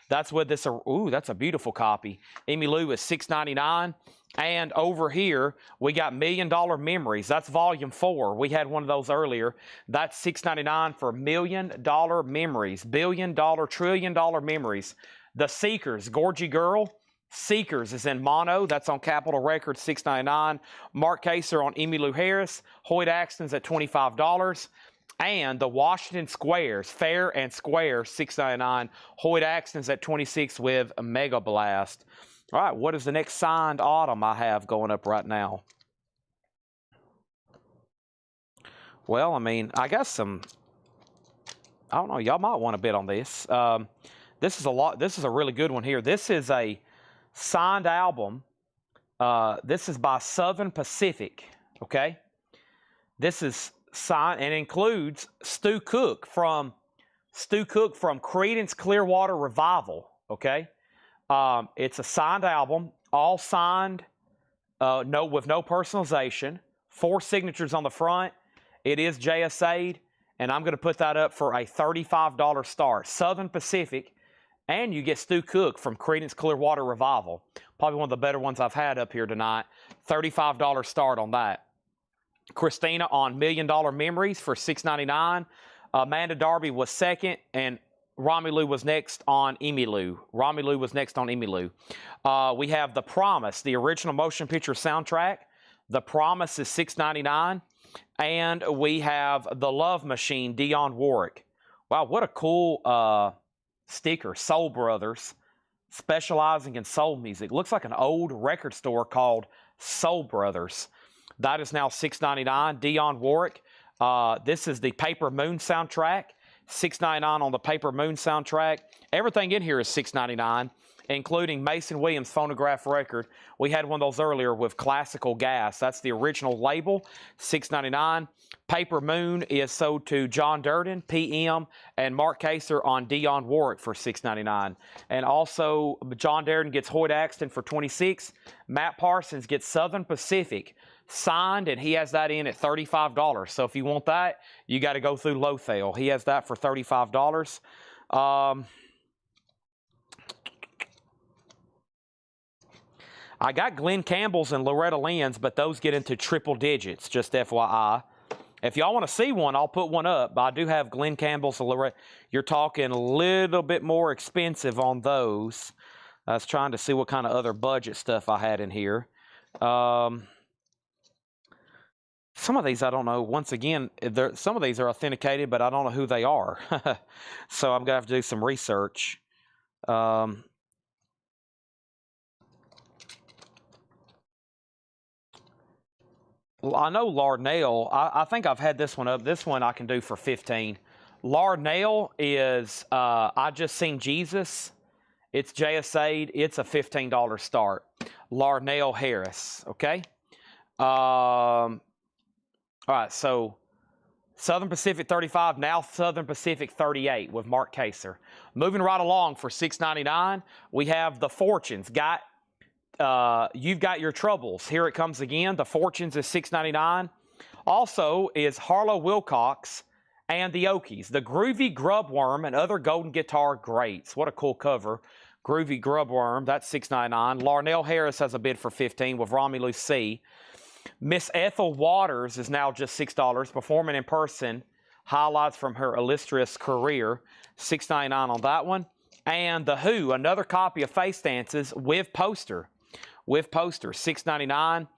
That's what this, ooh, that's a beautiful copy. Emmylou is $6.99. And over here, we got $1 Million Memories. That's volume 4. We had one of those earlier. That's $6.99 for $1 Million Memories. $1 billion, $1 trillion memories. The Seekers, Gorgie Girl. Seekers is in mono. That's on Capitol Records, $6.99. Mark Kaser on Emmylou Harris. Hoyt Axton's at $25. And the Washington Squares, Fair and Square, $6.99. Hoyt Axton's at $26 with a Mega Blast. All right, what is the next signed autumn I have going up right now? Well, I mean, I got some, I don't know, y'all might want to bid on this. This is a really good one here. This is a signed album. This is by Southern Pacific, okay? This is signed and includes Stu Cook from Creedence Clearwater Revival, okay? It's a signed album, all signed, with no personalization, 4 signatures on the front. It is JSA'd, and I'm going to put that up for a $35 start. Southern Pacific, and you get Stu Cook from Creedence Clearwater Revival. Probably one of the better ones I've had up here tonight. $35 start on that. Christina on $1 Million Memories for $6.99. Amanda Darby was second, and Romelu was next on Emmylou. We have The Promise, the original motion picture soundtrack. The Promise is $6.99. And we have The Love Machine, Dionne Warwick. Wow, what a cool sticker. Soul Brothers, specializing in soul music. Looks like an old record store called Soul Brothers. That is now $6.99. Dionne Warwick. This is the Paper Moon soundtrack. $6.99 on the Paper Moon soundtrack. Everything in here is $6.99, including Mason Williams' phonograph record. We had one of those earlier with Classical Gas. That's the original label, $6.99. Paper Moon is sold to John Durden, PM, and Mark Kaser on Dionne Warwick for $6.99. And also, John Durden gets Hoyt Axton for $26. Matt Parsons gets Southern Pacific signed, and he has that in at $35. So if you want that, you got to go through Lothel. He has that for $35. I got Glenn Campbell's and Loretta Lynn's, but those get into triple digits, just FYI. If y'all want to see one, I'll put one up. But I do have Glenn Campbell's and Loretta. You're talking a little bit more expensive on those. I was trying to see what kind of other budget stuff I had in here. Some of these I don't know. Once again, some of these are authenticated, but I don't know who they are. So I'm going to have to do some research. Well, I know Larnell. I think I've had this one up. This one I can do for 15. Larnell is I Just Seen Jesus. It's JSA'd. It's a $15 start. Larnell Harris. Okay. All right. So Southern Pacific 35, now Southern Pacific 38 with Mark Kaser. Moving right along for $6.99, we have The Fortunes. You've Got Your Troubles. Here it comes again. The Fortunes is $6.99. Also is Harlow Wilcox and the Okies. The Groovy Grubworm and Other Golden Guitar Greats. What a cool cover. Groovy Grubworm, that's $6.99. Larnell Harris has a bid for $15 with Romulus C. Miss Ethel Waters is now just $6, performing in person. Highlights from her illustrious career, $6.99 on that one. And The Who, another copy of Face Dances with poster, $6.99.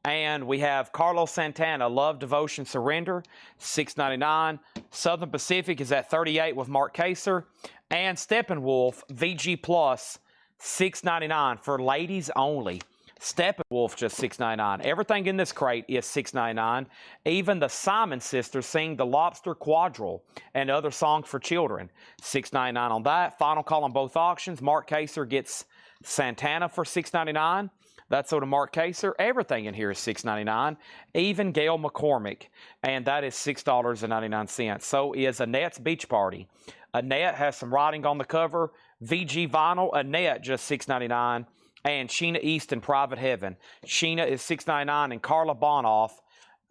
And we have Carlos Santana, Love, Devotion, Surrender, $6.99. Southern Pacific is at 38 with Mark Kaser. And Steppenwolf, VG Plus, $6.99 for ladies only. Steppenwolf, just $6.99. Everything in this crate is $6.99. Even the Simon Sisters sing The Lobster Quadrille and other songs for children. $6.99 on that. Final call on both auctions. Mark Kaser gets Santana for $6.99. That's so to Mark Kaser. Everything in here is $6.99. Even Gail McCormick. And that is $6.99. So is Annette's Beach Party. Annette has some writing on the cover. VG Vinyl. Annette, just $6.99. And Sheena Easton, Private Heaven. Sheena is $6.99, and Carla Bonoff.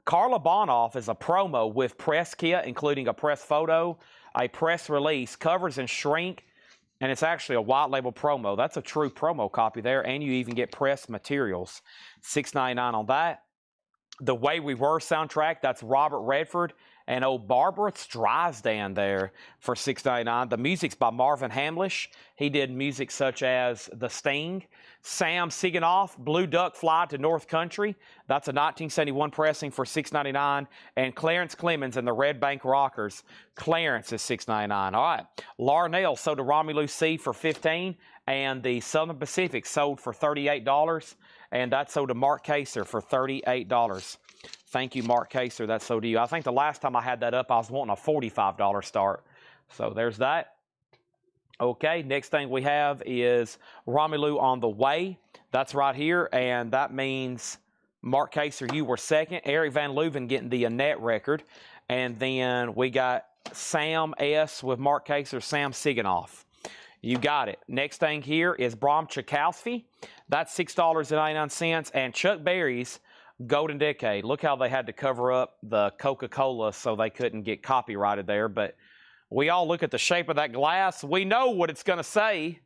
Carla Bonoff is a promo with press kit, including a press photo, a press release, covers and shrink, and it's actually a white label promo. That's a true promo copy there, and you even get press materials. $6.99 on that. The Way We Were soundtrack, that's Robert Redford and old Barbara Streisand there for $6.99. The music's by Marvin Hamlish. He did music such as The Sting. Sam Siganoff, Blue Duck Fly to North Country. That's a 1971 pressing for $6.99. And Clarence Clemens and the Red Bank Rockers. Clarence is $6.99. All right. Larnell sold to Romulus C for $15. And the Southern Pacific sold for $38. And that sold to Mark Kaser for $38. Thank you, Mark Kaser. That's sold to you. I think the last time I had that up, I was wanting a $45 start. So there's that. Okay, next thing we have is Romelu on the Way. That's right here, and that means Mark Kaser, you were second. Eric Van Leuven getting the Annette record. And then we got Sam S. with Mark Kaser, Sam Siganoff. You got it. Next thing here is Bram Tchaikovsky. That's $6.99. And Chuck Berry's Golden Decade. Look how they had to cover up the Coca-Cola so they couldn't get copyrighted there. But we all look at the shape of that glass. We know what it's going to say.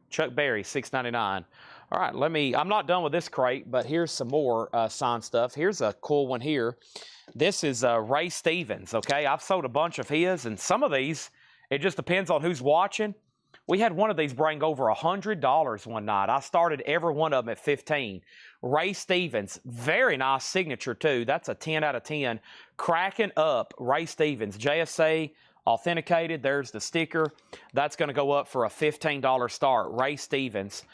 Chuck Berry, $6.99. All right, I'm not done with this crate, but here's some more signed stuff. Here's a cool one here. This is Ray Stevens, okay? I've sold a bunch of his, and some of these, it just depends on who's watching. We had one of these bring over $100 one night. I started every one of them at $15. Ray Stevens, very nice signature too. That's a 10 out of 10. Cracking up, Ray Stevens. JSA authenticated. There's the sticker. That's going to go up for a $15 start. Ray Stevens.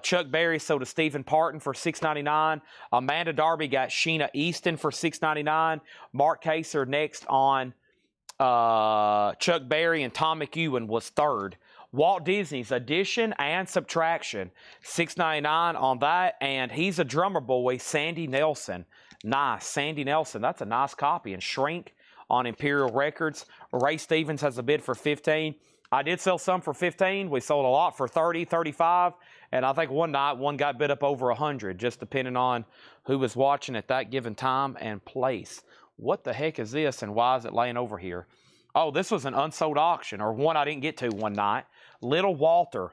Chuck Berry sold to Stephen Parton for $6.99. Amanda Darby got Sheena Easton for $6.99. Mark Kaser next on Chuck Berry, and Tom McEwen was third. Walt Disney's Addition and Subtraction, $6.99 on that. And He's a Drummer Boy, Sandy Nelson. Nice, Sandy Nelson. That's a nice copy. And Shrink on Imperial Records. Ray Stevens has a bid for $15. I did sell some for $15. We sold a lot for $30, $35. And I think one night one got bid up over $100, just depending on who was watching at that given time and place. What the heck is this, and why is it laying over here? Oh, this was an unsold auction, or one I didn't get to one night. Little Walter,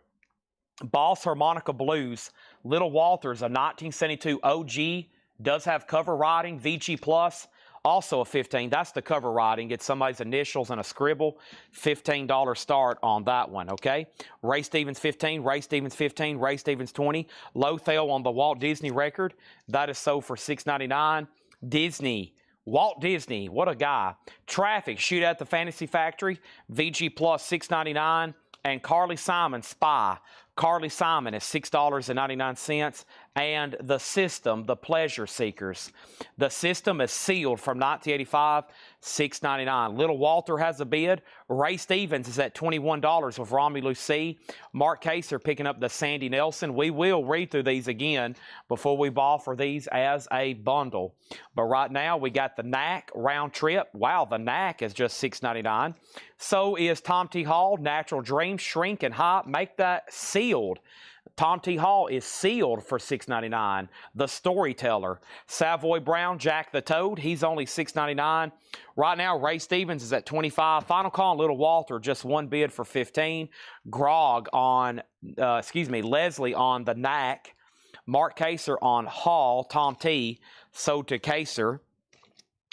Boss Harmonica Blues. Little Walter's a 1972 OG, does have cover writing, VG Plus. Also a 15. That's the cover writing. Get somebody's initials and a scribble. $15 start on that one, okay? Ray Stevens 15, Ray Stevens 15, Ray Stevens 20. Lothel on the Walt Disney record. That is sold for $6.99. Disney. Walt Disney, what a guy. Traffic, Shoot at the Fantasy Factory, VG Plus $6.99, and Carly Simon Spy. Carly Simon is $6.99, and The System, The Pleasure Seekers. The System is sealed from 1985, $6.99. Little Walter has a bid. Ray Stevens is at $21 with Romelu C. Mark Kaser picking up the Sandy Nelson. We will read through these again before we offer these as a bundle. But right now we got the Knack round trip. Wow, the Knack is just $6.99. So is Tom T. Hall, Natural Dream, Shrink and Hop. Make that sealed. Tom T. Hall is sealed for $6.99. The Storyteller. Savoy Brown, Jack the Toad. He's only $6.99. Right now, Ray Stevens is at $25. Final Call on Little Walter, just one bid for $15. Grog on, Leslie on the Knack. Mark Kaser on Hall. Tom T. sold to Kaser.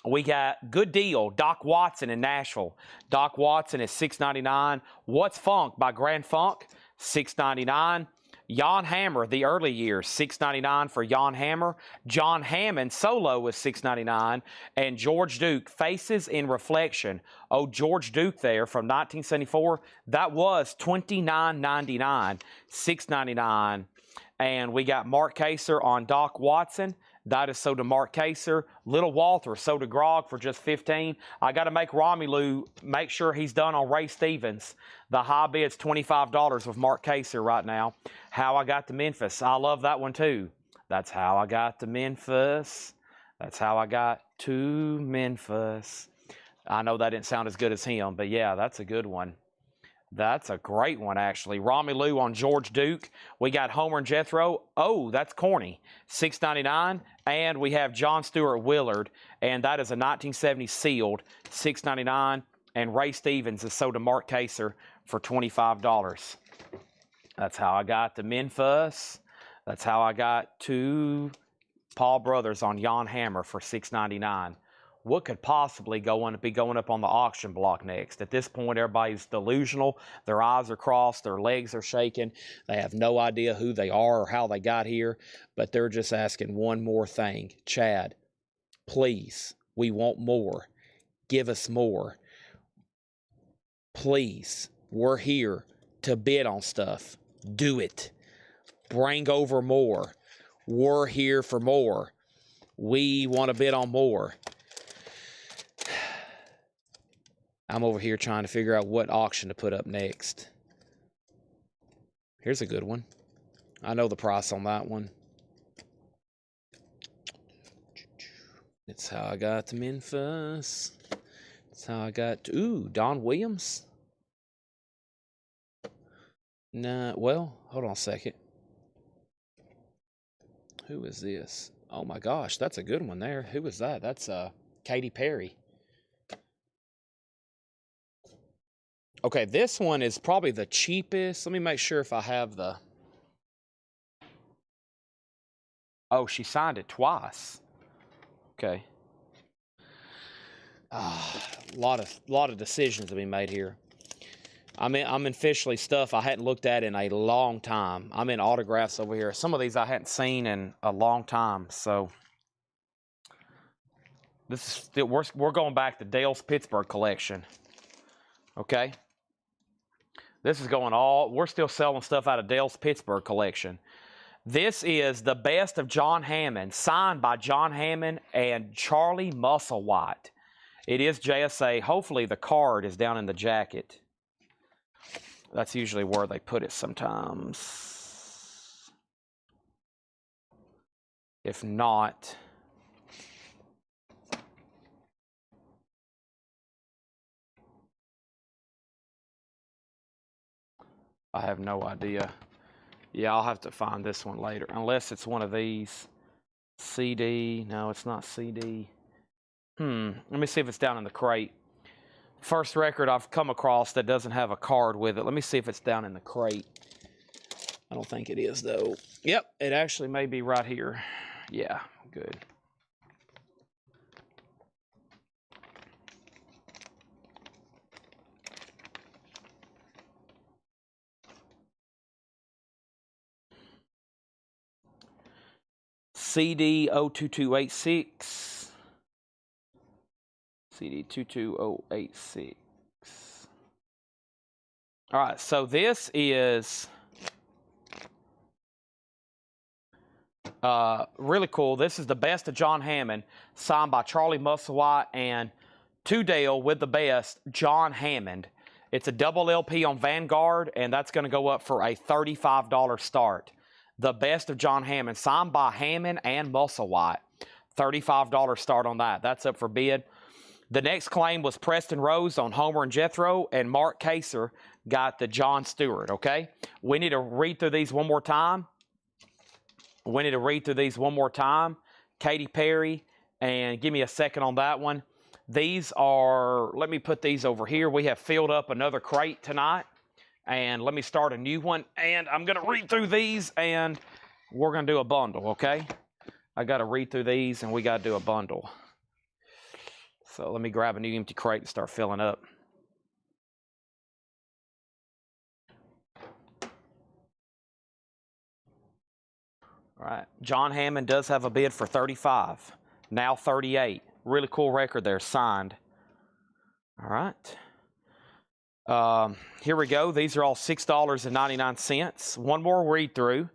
We got Good Deal, Doc Watson in Nashville. Doc Watson is $6.99. What's Funk by Grand Funk, $6.99. Jan Hammer, The Early Years, $6.99 for Jan Hammer. John Hammond solo is $6.99. And George Duke, Faces in Reflection. Oh, George Duke there from 1974. That was $29.99, $6.99. And we got Mark Kaser on Doc Watson. That is sold to Mark Kaser. Little Walter sold to Grog for just $15. I got to make Romelu make sure he's done on Ray Stevens. The high bid's $25 with Mark Kaser right now. How I Got to Memphis. I love that one too. That's How I Got to Memphis. That's How I Got to Memphis. I know that didn't sound as good as him, but yeah, that's a good one. That's a great one, actually. Romelu on George Duke. We got Homer and Jethro. Oh, that's corny. $6.99. And we have John Stewart Willard, and that is a 1970 sealed, $6.99. And Ray Stevens is sold to Mark Kaser for $25. That's How I Got to Memphis. That's How I Got to Paul Brothers on Jan Hammer for $6.99. What could possibly be going up on the auction block next? At this point, everybody's delusional. Their eyes are crossed. Their legs are shaking. They have no idea who they are or how they got here, but they're just asking one more thing. Chad, please, we want more. Give us more. Please, we're here to bid on stuff. Do it. Bring over more. We're here for more. We want to bid on more. I'm over here trying to figure out what auction to put up next. Here's a good one. I know the price on that one. It's How I Got to Memphis. It's How I Got to... Ooh, Don Williams? Nah, well, hold on a second. Who is this? Oh my gosh, that's a good one there. Who is that? That's Katy Perry. Okay, this one is probably the cheapest. Let me make sure if I have the... Oh, she signed it twice. Okay. A lot of decisions to be made here. I'm in officially stuff I hadn't looked at in a long time. I'm in autographs over here. Some of these I hadn't seen in a long time. So this is still, we're going back to Dale's Pittsburgh collection. Okay. This is going we're still selling stuff out of Dale's Pittsburgh collection. This is the best of John Hammond, signed by John Hammond and Charlie Musselwhite. It is JSA. Hopefully the card is down in the jacket. That's usually where they put it sometimes. If not... I have no idea. Yeah, I'll have to find this one later. Unless it's one of these. CD. No, it's not CD. Let me see if it's down in the crate. First record I've come across that doesn't have a card with it. Let me see if it's down in the crate. I don't think it is, though. Yep, it actually may be right here. Yeah, good. CD 02286. CD 22086. All right, so this is really cool. This is the best of John Hammond, signed by Charlie Musselwhite and To Dale with the best, John Hammond. It's a double LP on Vanguard, and that's going to go up for a $35 start. The best of John Hammond, signed by Hammond and Musselwhite. $35 start on that. That's up for bid. The next claim was Preston Rose on Homer and Jethro, and Mark Kaser got the John Stewart, okay? We need to read through these one more time. Katy Perry, and give me a second on that one. These are, let me put these over here. We have filled up another crate tonight, and let me start a new one. And I'm going to read through these, and we're going to do a bundle, okay? I got to read through these, and we got to do a bundle. So let me grab a new empty crate and start filling up. All right, John Hammond does have a bid for 35, now 38. Really cool record there, signed. All right. Here we go. These are all $6.99. One more read through,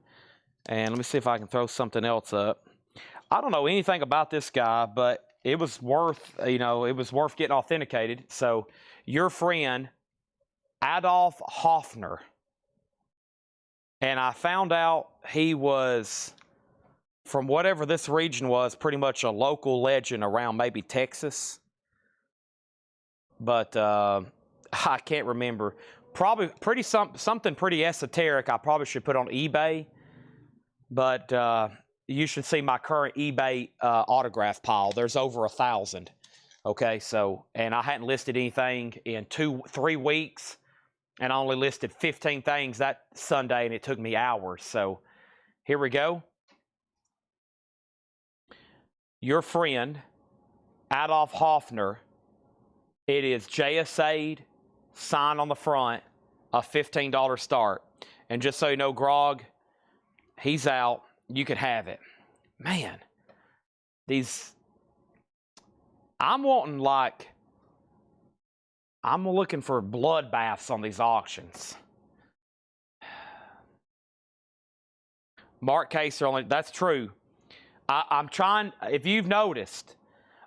and let me see if I can throw something else up. I don't know anything about this guy, but it was worth, it was worth getting authenticated. So your friend, Adolf Hoffner. And I found out he was, from whatever this region was, pretty much a local legend around maybe Texas. But I can't remember. Probably something pretty esoteric I probably should put on eBay. But you should see my current eBay autograph pile. There's over 1,000. Okay, so, and I hadn't listed anything in 3 weeks. And I only listed 15 things that Sunday, and it took me hours. So here we go. Your friend, Adolf Hoffner. It is JSA'd, signed on the front, a $15 start. And just so you know, Grog, he's out. You can have it. Man, these, I'm looking for bloodbaths on these auctions. Mark Kaser only, that's true. I'm trying, if you've noticed,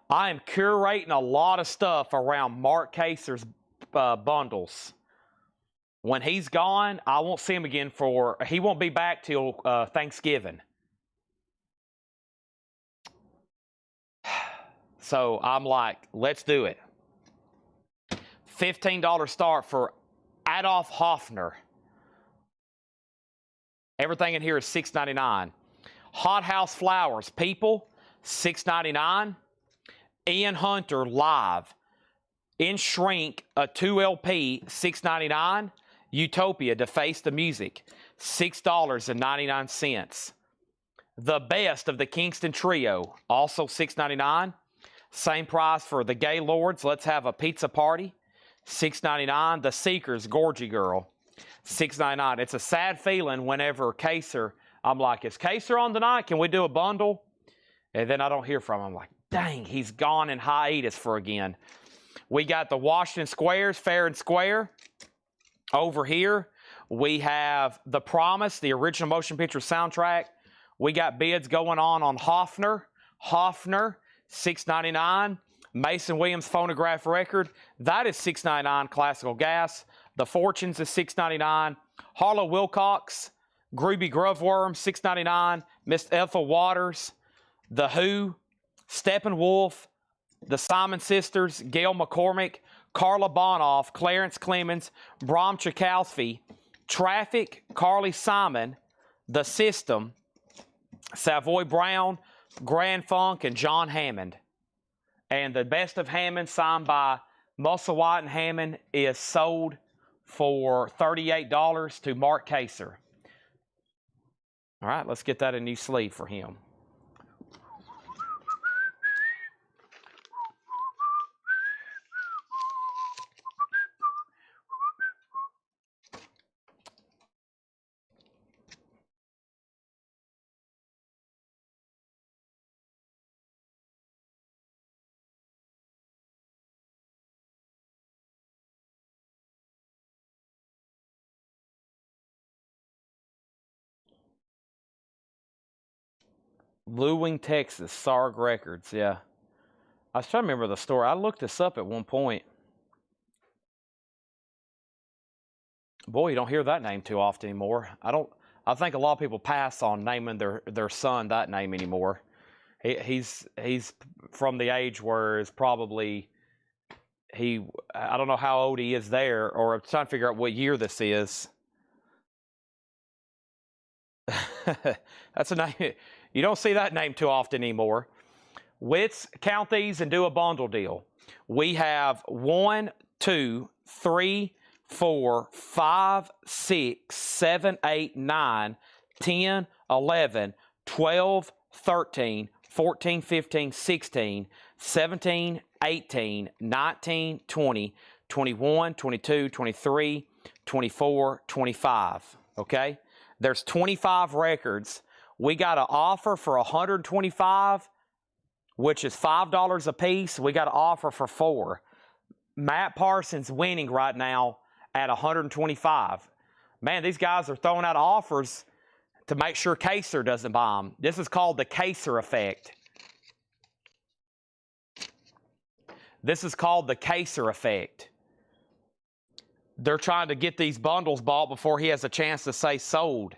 I am curating a lot of stuff around Mark Kaser's bundles. When he's gone, I won't see him again he won't be back till Thanksgiving. So I'm like, let's do it. $15 start for Adolf Hoffner. Everything in here is $6.99. Hot House Flowers, People, $6.99. Ian Hunter, Live. In Shrink, a 2LP, $6.99. Utopia, Deface the Music, $6.99. The Best of the Kingston Trio, also $6.99. Same price for the Gaylords, Let's Have a Pizza Party, $6.99. The Seekers, Gorgy Girl, $6.99. It's a sad feeling whenever Kaser, I'm like, is Kaser on tonight? Can we do a bundle? And then I don't hear from him. I'm like, dang, he's gone in hiatus for again. We got the Washington Squares, Fair and Square. Over here, we have The Promise, the original motion picture soundtrack. We got bids going on Hoffner, $6.99. Mason Williams phonograph record, that is $6.99. Classical Gas. The Fortunes is $6.99. Harlow Wilcox, Groovy Groveworm, $6.99. Miss Ethel Waters, The Who, Steppenwolf, the Simon Sisters, Gail McCormick, Carla Bonoff, Clarence Clemens, Bram Chakowski, Traffic, Carly Simon, The System, Savoy Brown, Grand Funk, and John Hammond. And the Best of Hammond, signed by Musselwhite and Hammond, is sold for $38 to Mark Kaser. All right, let's get that a new sleeve for him. Lewing, Texas, Sarg Records. Yeah. I was trying to remember the story. I looked this up at one point. Boy, you don't hear that name too often anymore. I think a lot of people pass on naming their son that name anymore. He's from the age where it's probably I don't know how old he is there, or I'm trying to figure out what year this is. That's a name. You don't see that name too often anymore. Let's count these and do a bundle deal. We have 1, 2, 3, 4, 5, 6, 7, 8, 9, 10, 11, 12, 13, 14, 15, 16, 17, 18, 19, 20, 21, 22, 23, 24, 25. Okay? There's 25 records. We got an offer for 125, which is $5 a piece. We got an offer for 4. Matt Parsons winning right now at 125. Man, these guys are throwing out offers to make sure Kaser doesn't buy them. This is called the Kaser effect. This is called the Kaser effect. They're trying to get these bundles bought before he has a chance to say sold.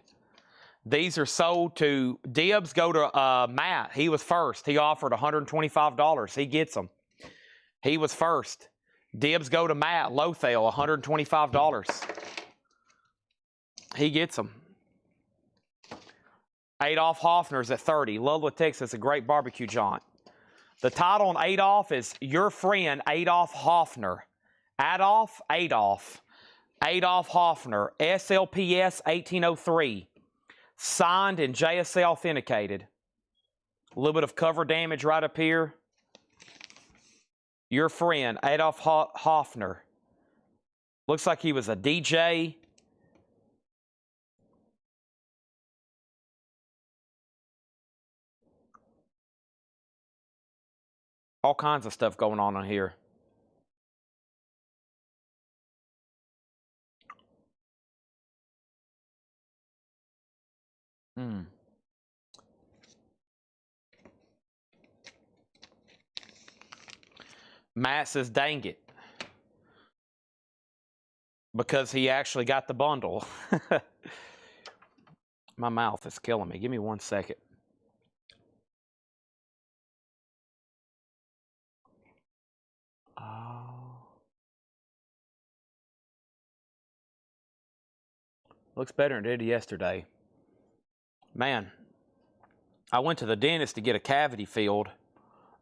These are sold to Dibs. Go to Matt. He was first. He offered $125. He gets them. He was first. Dibs go to Matt Lothel, $125. He gets them. Adolf Hoffner's at 30. Ludlow, Texas, a great barbecue joint. The title on Adolf is Your Friend Adolf Hoffner. Adolf Hoffner, SLPS 1803. Signed and JSA authenticated. A little bit of cover damage right up here. Your friend, Adolf Hoffner. Looks like he was a DJ. All kinds of stuff going on here. Matt says, dang it. Because he actually got the bundle. My mouth is killing me. Give me 1 second. Looks better than it did yesterday. Man, I went to the dentist to get a cavity filled.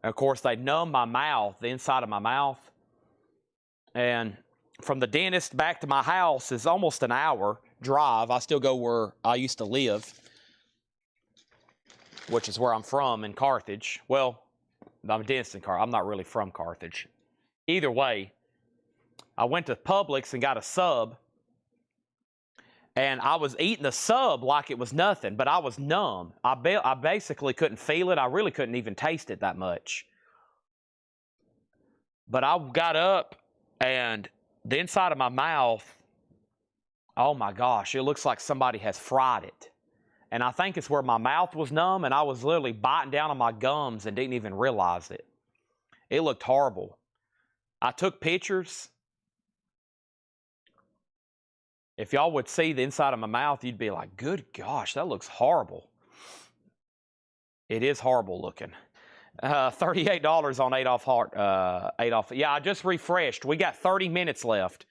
And of course, they numbed my mouth, the inside of my mouth. And from the dentist back to my house is almost an hour drive. I still go where I used to live, which is where I'm from in Carthage. Well, I'm a dentist in Carthage. I'm not really from Carthage. Either way, I went to Publix and got a sub. And I was eating the sub like it was nothing, but I was numb. I basically couldn't feel it. I really couldn't even taste it that much. But I got up, and the inside of my mouth, oh my gosh, it looks like somebody has fried it. And I think it's where my mouth was numb, and I was literally biting down on my gums and didn't even realize it. It looked horrible. I took pictures. If y'all would see the inside of my mouth, you'd be like, good gosh, that looks horrible. It is horrible looking. $38 on Adolf. Yeah, I just refreshed. We got 30 minutes left.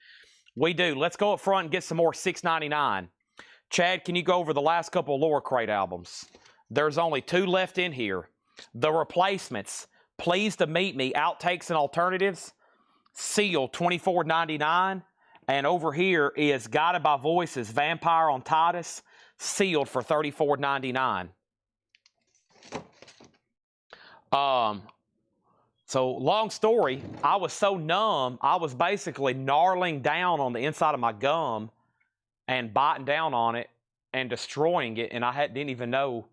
We do. Let's go up front and get some more $6.99. Chad, can you go over the last couple of Lower Crate albums? There's only 2 left in here. The Replacements, Pleased to Meet Me, Outtakes and Alternatives, sealed $24.99. And over here is Guided by Voices, Vampire on Titus, sealed for $34.99. So long story, I was so numb, I was basically gnarling down on the inside of my gum and biting down on it and destroying it, and I didn't even know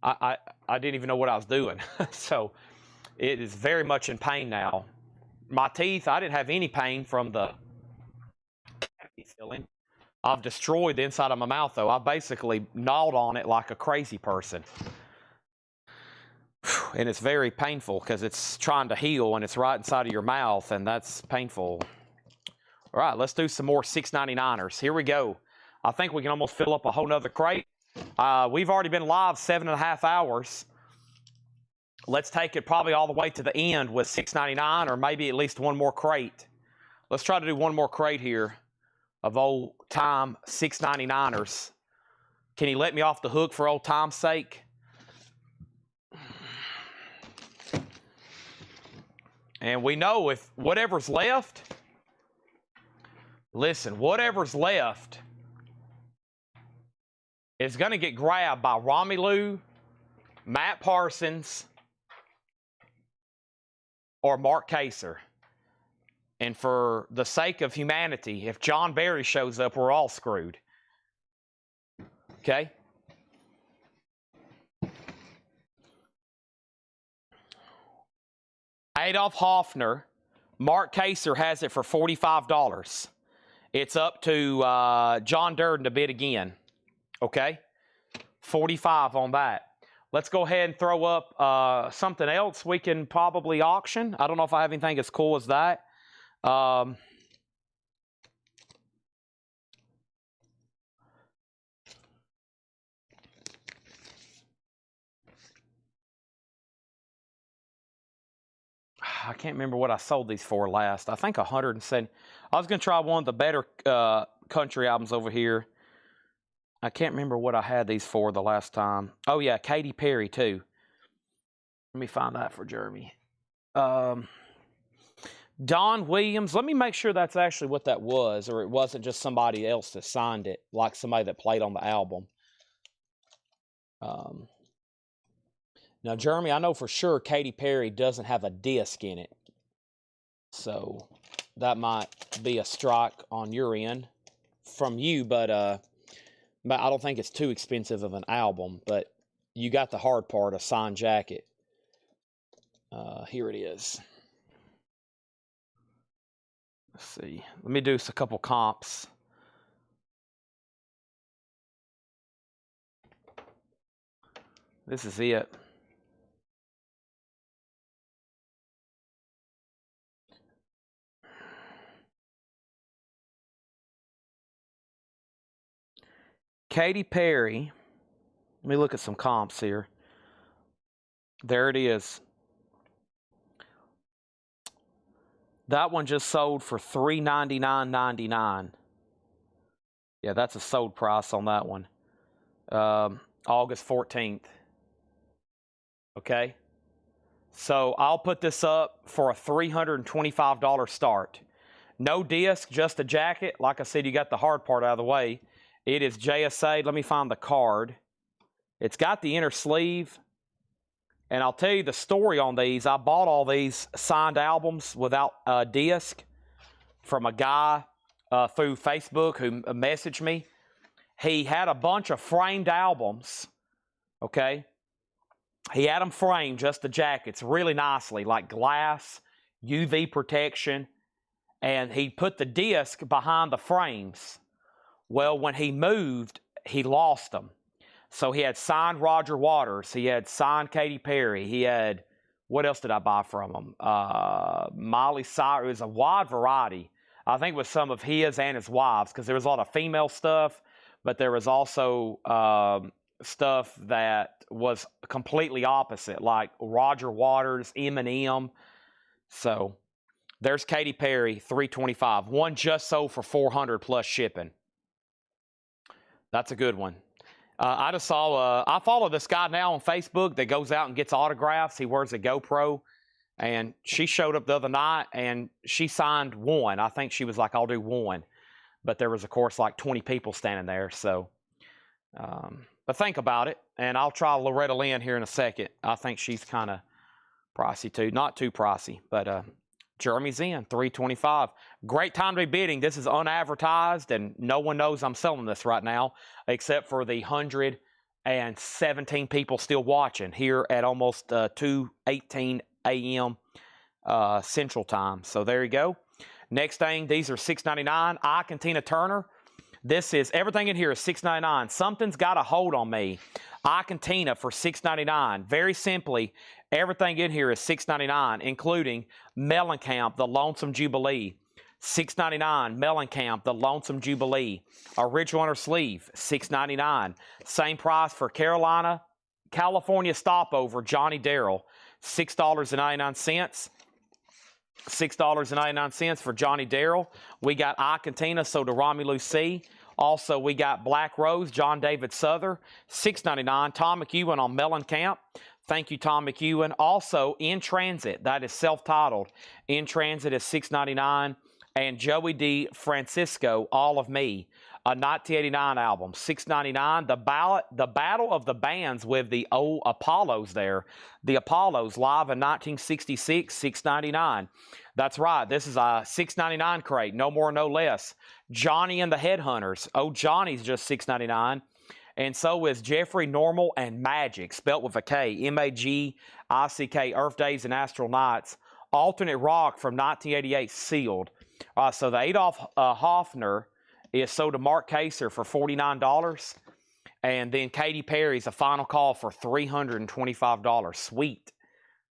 I didn't even know what I was doing. So it is very much in pain now. My teeth, I didn't have any pain from the filling. I've destroyed the inside of my mouth, though. I basically gnawed on it like a crazy person. And it's very painful because it's trying to heal and it's right inside of your mouth, and that's painful. All right, let's do some more $6.99ers. Here we go. I think we can almost fill up a whole nother crate. We've already been live 7.5 hours. Let's take it probably all the way to the end with $6.99, or maybe at least one more crate. Let's try to do one more crate here of old time $6.99ers. Can you let me off the hook for old time's sake? And we know if whatever's left, listen, whatever's left is going to get grabbed by Romelu, Matt Parsons, or Mark Kaser. And for the sake of humanity, if John Barry shows up, we're all screwed. Okay? Adolf Hoffner, Mark Kaser has it for $45. It's up to John Durden to bid again. Okay? 45 on that. Let's go ahead and throw up something else we can probably auction. I don't know if I have anything as cool as that. I can't remember what I sold these for last. I think 170. I was going to try one of the better country albums over here. I can't remember what I had these for the last time. Oh, yeah, Katy Perry, too. Let me find that for Jeremy. Don Williams. Let me make sure that's actually what that was, or it wasn't just somebody else that signed it, like somebody that played on the album. Now, Jeremy, I know for sure Katy Perry doesn't have a disc in it. So that might be a strike on your end from you, but I don't think it's too expensive of an album. But you got the hard part, a signed jacket. Here it is. Let's see. Let me do a couple comps. This is it. Katy Perry. Let me look at some comps here. There it is. That one just sold for $399.99. Yeah, that's a sold price on that one. August 14th. Okay. So I'll put this up for a $325 start. No disc, just a jacket. Like I said, you got the hard part out of the way. It is JSA. Let me find the card. It's got the inner sleeve. And I'll tell you the story on these. I bought all these signed albums without a disc from a guy through Facebook who messaged me. He had a bunch of framed albums, okay? He had them framed, just the jackets, really nicely, like glass, UV protection, and he put the disc behind the frames. Well, when he moved, he lost them. So he had signed Roger Waters. He had signed Katy Perry. He had, what else did I buy from him? Miley Cyrus. It was a wide variety. I think it was some of his and his wife's, because there was a lot of female stuff, but there was also stuff that was completely opposite, like Roger Waters, Eminem. So there's Katy Perry, $325. One just sold for $400 plus shipping. That's a good one. I just saw, I follow this guy now on Facebook that goes out and gets autographs. He wears a GoPro, and she showed up the other night, and she signed one. I think she was like, I'll do one. But there was, of course, like 20 people standing there. So, but think about it, and I'll try Loretta Lynn here in a second. I think she's kind of pricey too. Not too pricey, but Jeremy's in, $325. Great time to be bidding. This is unadvertised, and no one knows I'm selling this right now, except for the 117 people still watching here at almost 2:18 a.m. Central Time. So there you go. Next thing, these are $6.99. Ike and Tina Turner. This is, everything in here is $6.99. Something's got a hold on me. Ike and Tina for $6.99. Very simply, everything in here is $6.99, including Mellencamp, the Lonesome Jubilee. $6.99, Mellencamp, the Lonesome Jubilee. Original inner sleeve, $6.99. Same price for California Stopover, Johnny Darrell, $6.99. $6.99 for Johnny Darrell. We got Ike and Tina, so to Romulus C. Also, we got Black Rose, John David Souther, $6.99. Tom McEwen on Mellencamp. Thank you, Tom McEwen. Also, In Transit, that is self-titled. In Transit is $6.99. And Joey D. Francisco, All of Me, a 1989 album, $6.99. The Battle of the Bands with the old Apollos there. The Apollos live in 1966, $6.99. That's right. This is a $6.99 crate, no more, no less. Johnny and the Headhunters. Oh, Johnny's just $6.99. And so is Jeffrey Normal and Magic, spelt with a K, M-A-G-I-C-K, Earth Days and Astral Nights. Alternate Rock from 1988, sealed. So the Adolf Hoffner is sold to Mark Kaser for $49. And then Katy Perry's A Final Call for $325. Sweet.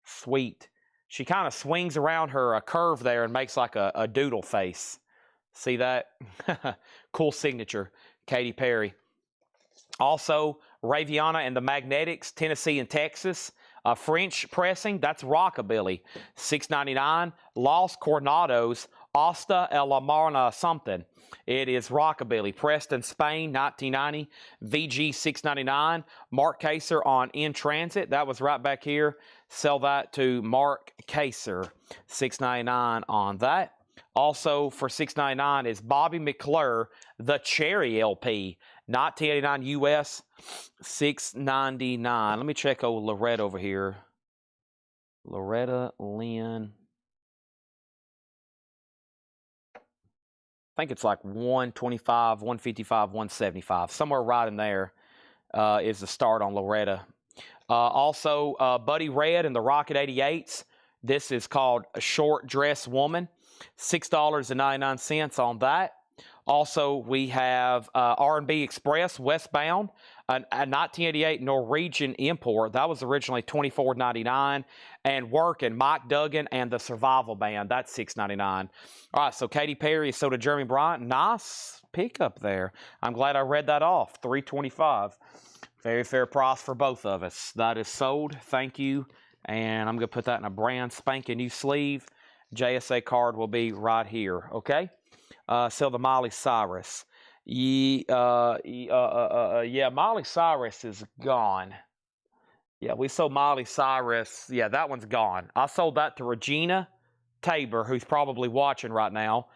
Sweet. She kind of swings around her curve there and makes like a doodle face. See that? Cool signature, Katy Perry. Also, Raviana and the Magnetics, Tennessee and Texas. French pressing, that's Rockabilly, $6.99. Los Coronados, Asta El Amarna something. It is Rockabilly. Preston, Spain, 1990. VG, $6.99. Mark Kaser on In Transit. That was right back here. Sell that to Mark Kaser. $6.99 on that. Also for $6.99 is Bobby McClure, The Cherry LP. 1989 US, $6.99. Let me check old Loretta over here. Loretta Lynn. I think it's like 125, 155, 175. Somewhere right in there is the start on Loretta. Also, Buddy Red and the Rocket 88s. This is called A Short Dress Woman. $6.99 on that. Also, we have R&B Express Westbound, a 1988 Norwegian import. That was originally $24.99. And Workin', Mike Duggan and the Survival Band. That's $6.99. All right, so Katy Perry, so did Jeremy Bryant. Nice pickup there. I'm glad I read that off. $325. Very fair price for both of us. That is sold. Thank you. And I'm going to put that in a brand spanking new sleeve. JSA card will be right here, okay? Sell the Miley Cyrus. Yeah, Miley Cyrus is gone. Yeah, we sold Miley Cyrus. Yeah, that one's gone. I sold that to Regina Tabor, who's probably watching right now.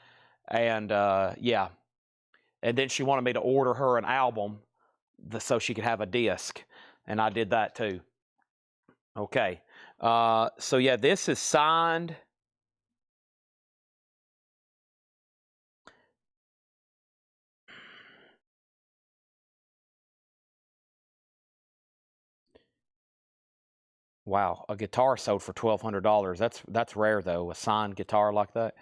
And, yeah. And then she wanted me to order her an album so she could have a disc. And I did that too. Okay. So, yeah, this is signed. Wow, a guitar sold for $1,200. That's rare though, a signed guitar like that.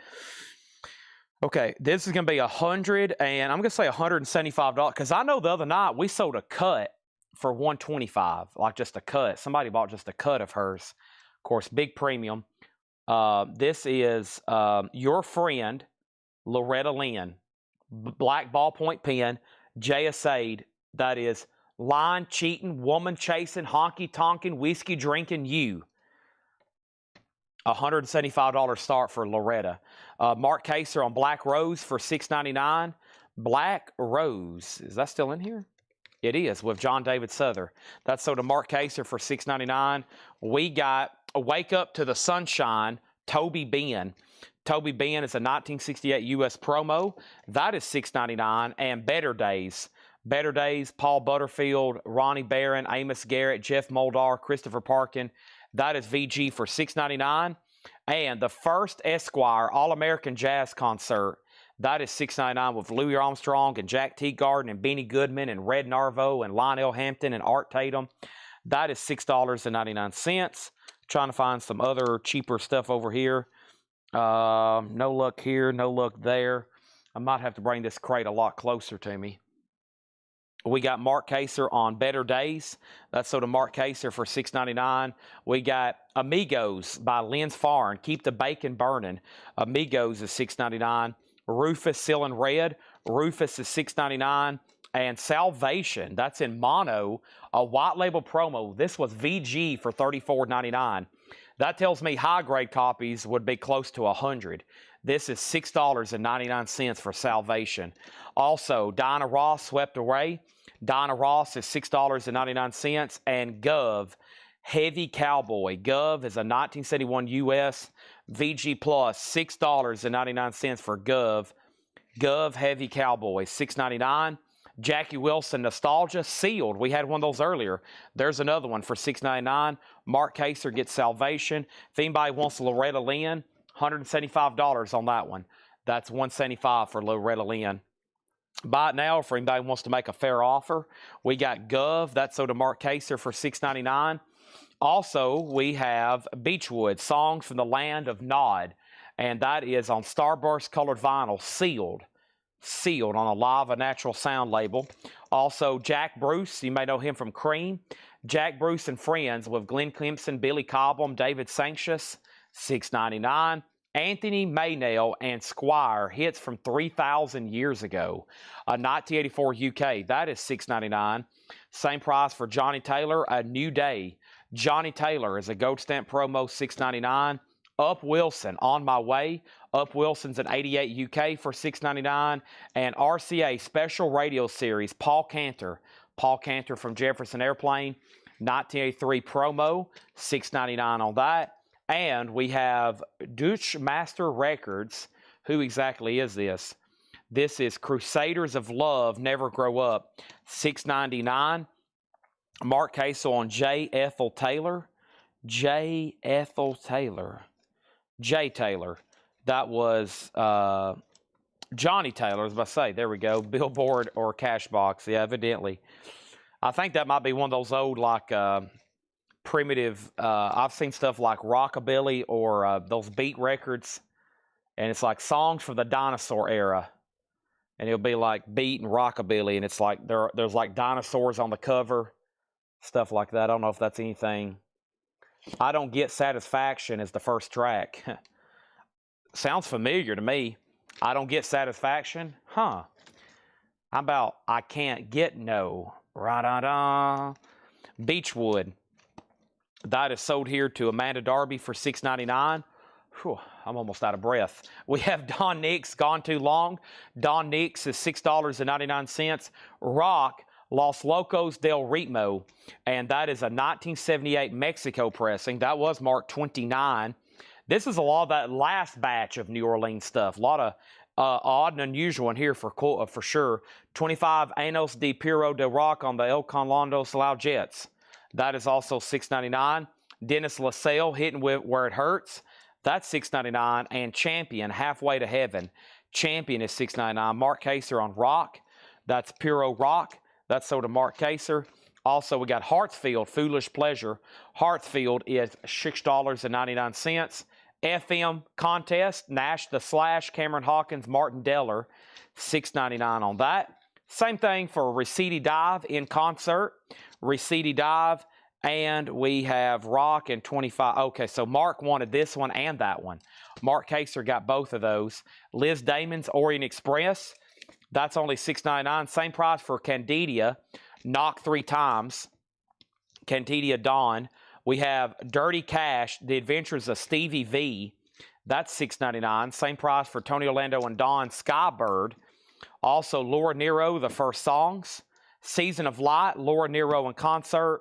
Okay, this is gonna be $100, and I'm gonna say $175 because I know the other night we sold a cut for $125, like just a cut. Somebody bought just a cut of hers. Of course, big premium. This is your friend Loretta Lynn, black ballpoint pen, JSA'd. That is line cheating, woman chasing, honky tonking, whiskey drinking you. $175 start for Loretta. Mark Kaser on Black Rose for $6.99. Black Rose, is that still in here? It is, with John David Souther. That's sold to Mark Kaser for $6.99. We got Wake Up to the Sunshine, Toby Ben. Toby Ben is a 1968 US promo. That is $6.99. And Better Days. Better Days, Paul Butterfield, Ronnie Barron, Amos Garrett, Jeff Moldar, Christopher Parkin. That is VG for $6.99. And the first Esquire All-American Jazz Concert. That is $6.99 with Louis Armstrong and Jack Teagarden and Benny Goodman and Red Narvo and Lionel Hampton and Art Tatum. That is $6.99. Trying to find some other cheaper stuff over here. No luck here, no luck there. I might have to bring this crate a lot closer to me. We got Mark Kaser on Better Days. That's sold to Mark Kaser for $6.99. We got Amigos by Lynn's Farm. Keep the Bacon Burning. Amigos is $6.99. Rufus Sealing Red. Rufus is $6.99. And Salvation, that's in mono, a white label promo. This was VG for $34.99. That tells me high-grade copies would be close to $100. This is $6.99 for Salvation. Also, Dinah Ross, Swept Away. Dinah Ross is $6.99. And Gov, Heavy Cowboy. Gov is a 1971 US VG Plus, $6.99 for Gov. Gov, Heavy Cowboy, $6.99. Jackie Wilson, Nostalgia, sealed. We had one of those earlier. There's another one for $6.99. Mark Kaser gets Salvation. If anybody wants Loretta Lynn, $175 on that one. That's $175 for Loretta Lynn. Buy it now for anybody who wants to make a fair offer. We got Gov. That's sold to Mark Kaser for $6.99. Also, we have Beechwood, Songs from the Land of Nod. And that is on Starburst colored vinyl, sealed. Sealed on a Live Natural Sound label. Also, Jack Bruce, you may know him from Cream. Jack Bruce and Friends with Glenn Clemson, Billy Cobham, David Sancious, $6.99. Anthony Maynell and Squire, hits from 3,000 years ago. 1984 UK, that is $6.99. Same price for Johnny Taylor, A New Day. Johnny Taylor is a gold stamp promo, $6.99. Up Wilson, On My Way. Up Wilson's an 88 UK for $6.99. And RCA Special Radio Series, Paul Cantor. Paul Cantor from Jefferson Airplane, 1983 promo, $6.99 on that. And we have Dutch Master Records. Who exactly is this? This is Crusaders of Love, Never Grow Up, $6.99. Mark Casel on J. Ethel Taylor. J. Ethel Taylor. J. Taylor. That was Johnny Taylor, as I say. There we go. Billboard or Cashbox. Yeah, evidently. I think that might be one of those old, like, primitive. I've seen stuff like Rockabilly or those beat records. And it's like songs from the dinosaur era. And it'll be like beat and rockabilly. And it's like there's like dinosaurs on the cover. Stuff like that. I don't know if that's anything. I Don't Get Satisfaction is the first track. Sounds familiar to me. I Don't Get Satisfaction? Huh. How about I Can't Get No? Ra-da-da. Beechwood. That is sold here to Amanda Darby for $6.99. Whew, I'm almost out of breath. We have Don Nix, Gone Too Long. Don Nix is $6.99. Rock, Los Locos del Ritmo, and that is a 1978 Mexico pressing. That was marked 29. This is a lot of that last batch of New Orleans stuff. A lot of odd and unusual in here for sure. 25 Anos de Piro de Rock on the El Conlondo Slough Jets. That is also $6.99. Dennis LaSalle, Hitting with Where It Hurts. That's $6.99. And Champion, Halfway to Heaven. Champion is $6.99. Mark Kaser on Rock. That's Puro Rock. That's sold to Mark Kaser. Also, we got Hartsfield, Foolish Pleasure. Hartsfield is $6.99. FM Contest, Nash the Slash, Cameron Hawkins, Martin Deller, $6.99 on that. Same thing for Recedi Dive in concert. Recedi Dive, and we have Rock and 25. Okay, so Mark wanted this one and that one. Mark Kaser got both of those. Liz Damon's Orient Express, that's only $6.99. Same price for Candidia, Knock 3 Times, Candidia Dawn. We have Dirty Cash, The Adventures of Stevie V. That's $6.99. Same price for Tony Orlando and Dawn, Skybird. Also, Laura Nero, The First Songs. Season of Light, Laura Nero in concert.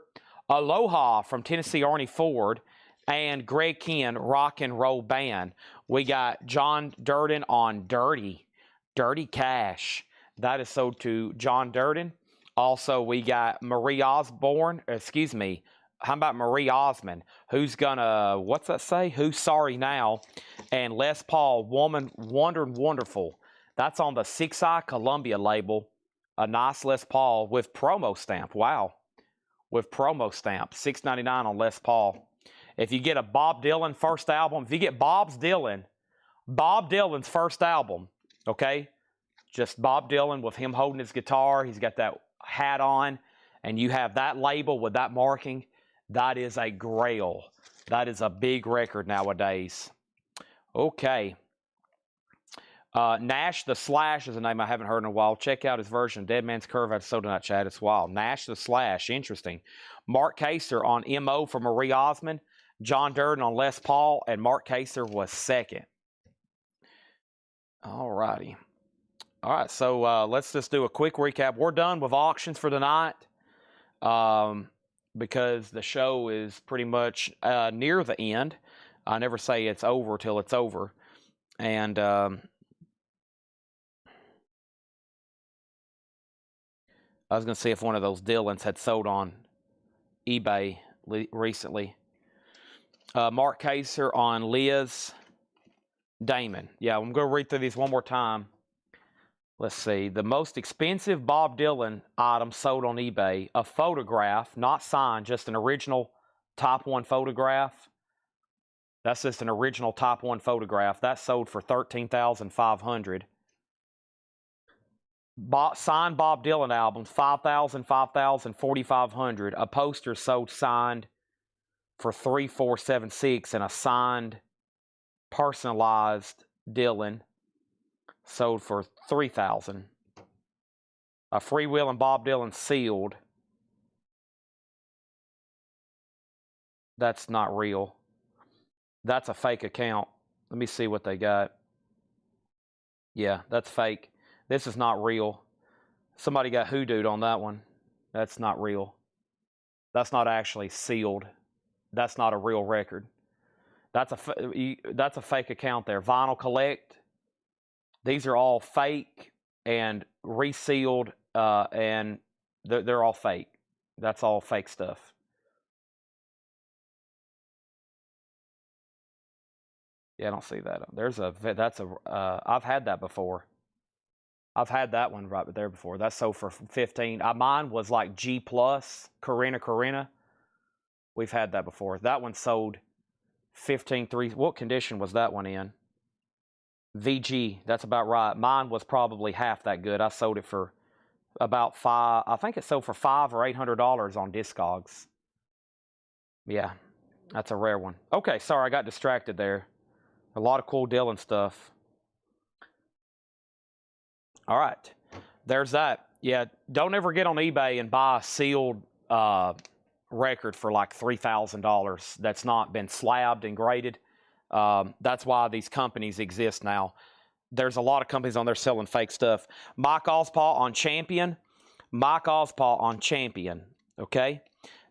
Aloha from Tennessee Arnie Ford. And Greg Ken, Rock and Roll Band. We got John Durden on Dirty. Dirty Cash. That is sold to John Durden. Also, we got Marie Osborne. Excuse me. How about Marie Osmond? Who's gonna, what's that say? Who's Sorry Now? And Les Paul, Woman Wondering Wonderful. That's on the 6i Columbia label. A nice Les Paul with promo stamp. Wow. With promo stamp. $6.99 on Les Paul. If you get a Bob Dylan first album, if you get Bob Dylan's first album, okay? just Bob Dylan with him holding his guitar. He's got that hat on, and you have that label with that marking. That is a grail. That is a big record nowadays. Okay. Nash the Slash is a name I haven't heard in a while. Check out his version of Dead Man's Curve. I've sold in that chat. It's wild. Nash the Slash. Interesting. Mark Kaser on MO for Marie Osmond. John Durden on Les Paul. And Mark Kaser was second. All righty. All right. So let's just do a quick recap. We're done with auctions for tonight because the show is pretty much near the end. I never say it's over till it's over. And I was going to see if one of those Dylans had sold on eBay recently. Mark Kaser on Liz Damon. Yeah, I'm going to read through these one more time. Let's see. The most expensive Bob Dylan item sold on eBay, a photograph, not signed, just an original Type 1 photograph. That's just an original Type 1 photograph. That sold for $13,500. Signed Bob Dylan albums, $5,000, $5,000, $4,500. A poster sold signed for $3,476, and a signed personalized Dylan sold for $3,000. A freewheeling Bob Dylan sealed. That's not real. That's a fake account. Let me see what they got. Yeah, that's fake. This is not real. Somebody got hoodooed on that one. That's not real. That's not actually sealed. That's not a real record. That's a fake account there. Vinyl Collect. These are all fake and resealed, and they're all fake. That's all fake stuff. Yeah, I don't see that. I've had that before. I've had that one right there before. That sold for 15. Mine was like G+, Corinna. We've had that before. That one sold 15.3. What condition was that one in? VG. That's about right. Mine was probably half that good. I sold it for about $5. I think it sold for $500 or $800 on Discogs. Yeah, that's a rare one. Okay, sorry, I got distracted there. A lot of cool Dylan stuff. All right, there's that. Yeah, don't ever get on eBay and buy a sealed record for like $3,000 that's not been slabbed and graded. That's why these companies exist now. There's a lot of companies on there selling fake stuff. Mike Ospaw on Champion. Okay?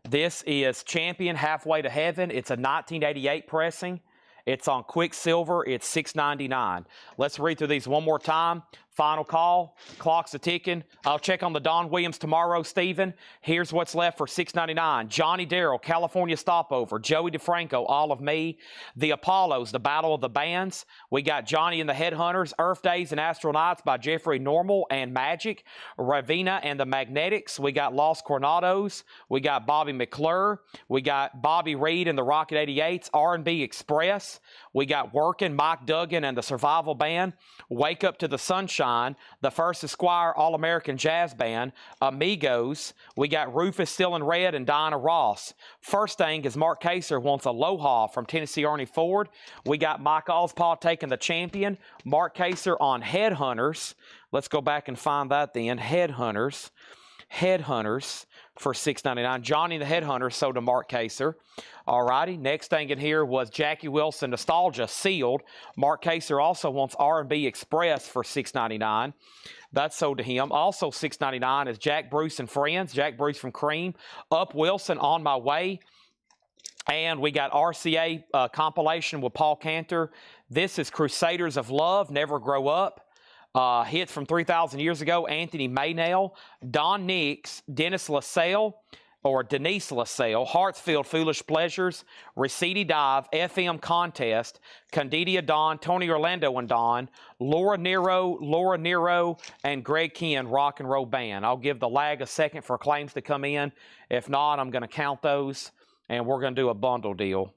This is Champion Halfway to Heaven. It's a 1988 pressing. It's on Quicksilver. It's $6.99. Let's read through these one more time. Final call. Clock's a ticking. I'll check on the Don Williams tomorrow, Stephen. Here's what's left for $6.99. Johnny Darrell, California Stopover. Joey DeFranco, All of Me. The Apollos, The Battle of the Bands. We got Johnny and the Headhunters, Earth Days and Astronauts by Jeffrey Normal and Magic. Ravina and the Magnetics. We got Los Coronados. We got Bobby McClure. We got Bobby Reed and the Rocket 88s. R&B Express. We got Workin', Mike Duggan and the Survival Band. Wake Up to the Sunshine, the First Esquire All-American Jazz Band. Amigos. We got Rufus Still in Red and Diana Ross. First thing is Mark Kaser wants Aloha from Tennessee Ernie Ford. We got Mike Ospaw taking the Champion. Mark Kaser on Headhunters. Let's go back and find that then. Headhunters for $6.99. Johnny the Headhunter sold to Mark Kaser. All righty. Next thing in here was Jackie Wilson Nostalgia sealed. Mark Kaser also wants R&B Express for $6.99. That's sold to him. Also $6.99 is Jack Bruce and Friends. Jack Bruce from Cream. Up Wilson On My Way. And we got RCA compilation with Paul Cantor. This is Crusaders of Love, Never Grow Up. Hits from 3,000 years ago, Anthony Maynell, Don Nix, Denise LaSalle, Hartsfield Foolish Pleasures, Recedi Dive, FM Contest, Candidia Don, Tony Orlando and Don, Laura Nero, and Greg Ken, Rock and Roll Band. I'll give the lag a second for claims to come in. If not, I'm going to count those, and we're going to do a bundle deal.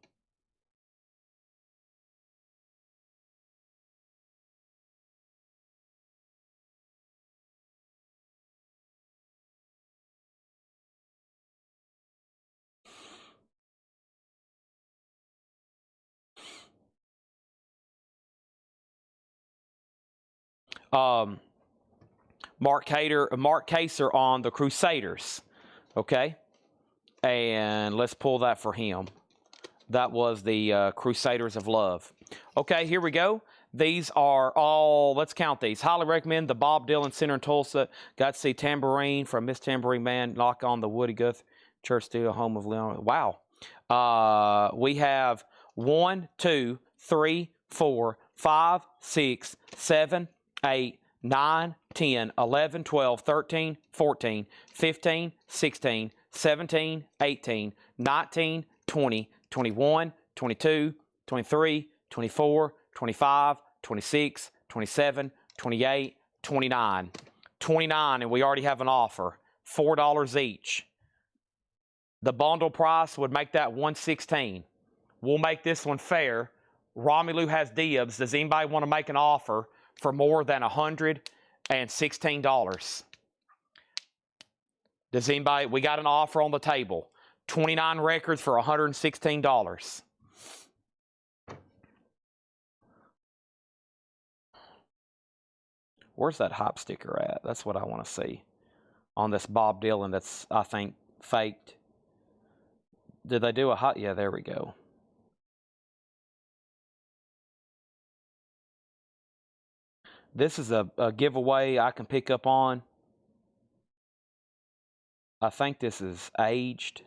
Mark Kaser on the Crusaders. Okay. And let's pull that for him. That was the Crusaders of Love. Okay, here we go. These are all, let's count these. Highly recommend the Bob Dylan Center in Tulsa. Got to see Tambourine from Miss Tambourine Man. Knock on the Woody Guth Church Studio, home of Leon. Wow. We have 1, 2, 3, 4, 5, 6, 7, 8, 9, 10, 11, 12, 13, 14, 15, 16, 17, 18, 19, 20, 21, 22, 23, 24, 25, 26, 27, 28, 29. 29, and we already have an offer. $4 each. The bundle price would make that $116. We'll make this one fair. Romelu has dibs. Does anybody want to make an offer for more than $116? Does anybody? We got an offer on the table. 29 records for $116. Where's that hop sticker at? That's what I want to see on this Bob Dylan that's, I think, faked. Did they do a hot? Yeah, there we go. This is a giveaway I can pick up on. I think this is aged.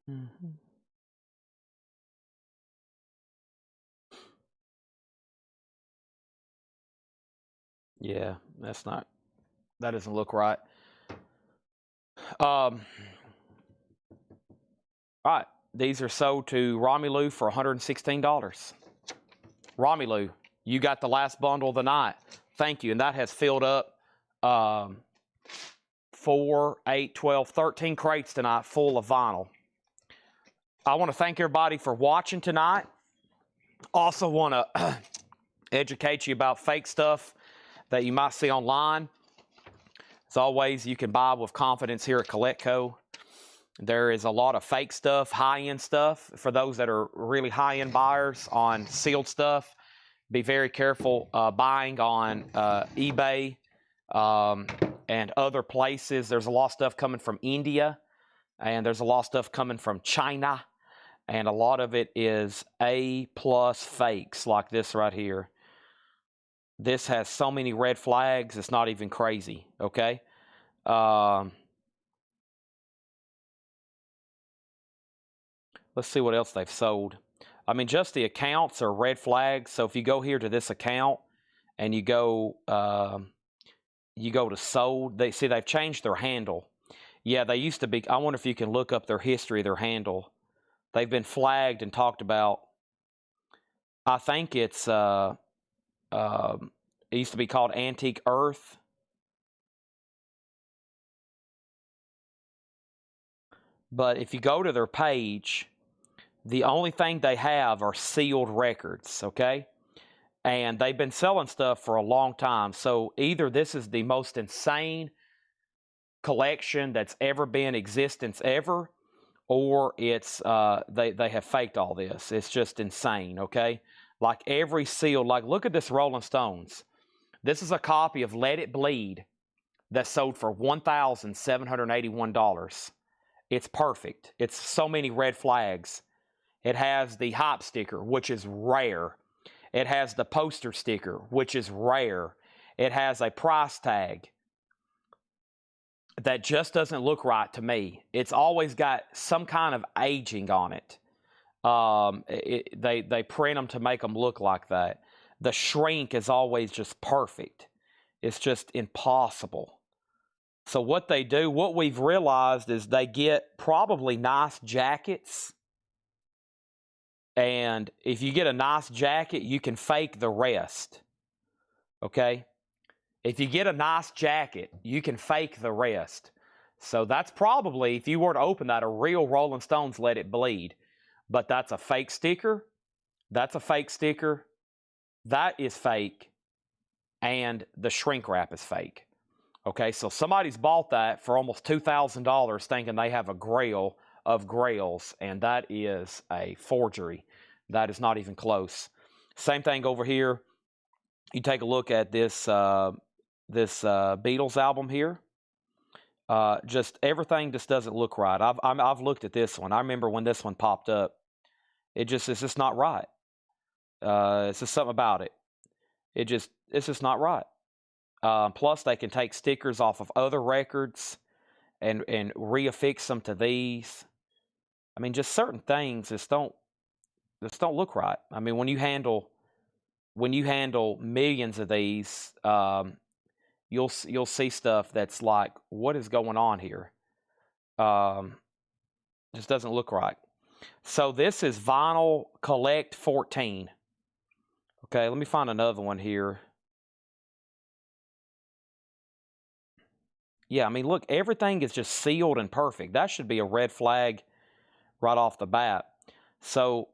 Mm-hmm. Yeah, that's not, that doesn't look right. All right, these are sold to Romelu for $116. Romelu, you got the last bundle of the night. Thank you, and that has filled up 4, 8, 12, 13 crates tonight full of vinyl. I want to thank everybody for watching tonight. Also want to educate you about fake stuff that you might see online. As always, you can buy with confidence here at Collectco. There is a lot of fake stuff, high-end stuff. For those that are really high-end buyers on sealed stuff, be very careful buying on eBay and other places. There's a lot of stuff coming from India, and there's a lot of stuff coming from China, and a lot of it is A-plus fakes like this right here. This has so many red flags, it's not even crazy, okay? Let's see what else they've sold. I mean, just the accounts are red flags. So if you go here to this account and you go to sold, they've changed their handle. Yeah, they used to be. I wonder if you can look up their history, their handle. They've been flagged and talked about. I think it's it used to be called Antique Earth. But if you go to their page, the only thing they have are sealed records, okay? And they've been selling stuff for a long time. So either this is the most insane collection that's ever been in existence ever, or it's they have faked all this. It's just insane, okay? Like every seal, like look at this Rolling Stones. This is a copy of Let It Bleed that sold for $1,781. It's perfect. It's so many red flags. It has the hop sticker, which is rare. It has the poster sticker, which is rare. It has a price tag that just doesn't look right to me. It's always got some kind of aging on it. They print them to make them look like that. The shrink is always just perfect. It's just impossible. So what they do, what we've realized is they get probably nice jackets. And if you get a nice jacket, you can fake the rest. Okay? If you get a nice jacket, you can fake the rest. So that's probably, if you were to open that, a real Rolling Stones Let It Bleed. But that's a fake sticker. That's a fake sticker. That is fake. And the shrink wrap is fake. Okay, so somebody's bought that for almost $2,000 thinking they have a grail of grails, and that is a forgery. That is not even close. Same thing over here. You take a look at this Beatles album here. Just everything just doesn't look right. I've looked at this one. I remember when this one popped up. It's just not right. It's just something about it. It's just not right. Plus, they can take stickers off of other records and reaffix them to these. I mean, just certain things just don't look right. I mean, when you handle millions of these, you'll see stuff that's like, what is going on here? Just doesn't look right. So this is Vinyl Collect 14. Okay, let me find another one here. Yeah, I mean, look, everything is just sealed and perfect. That should be a red flag right off the bat. So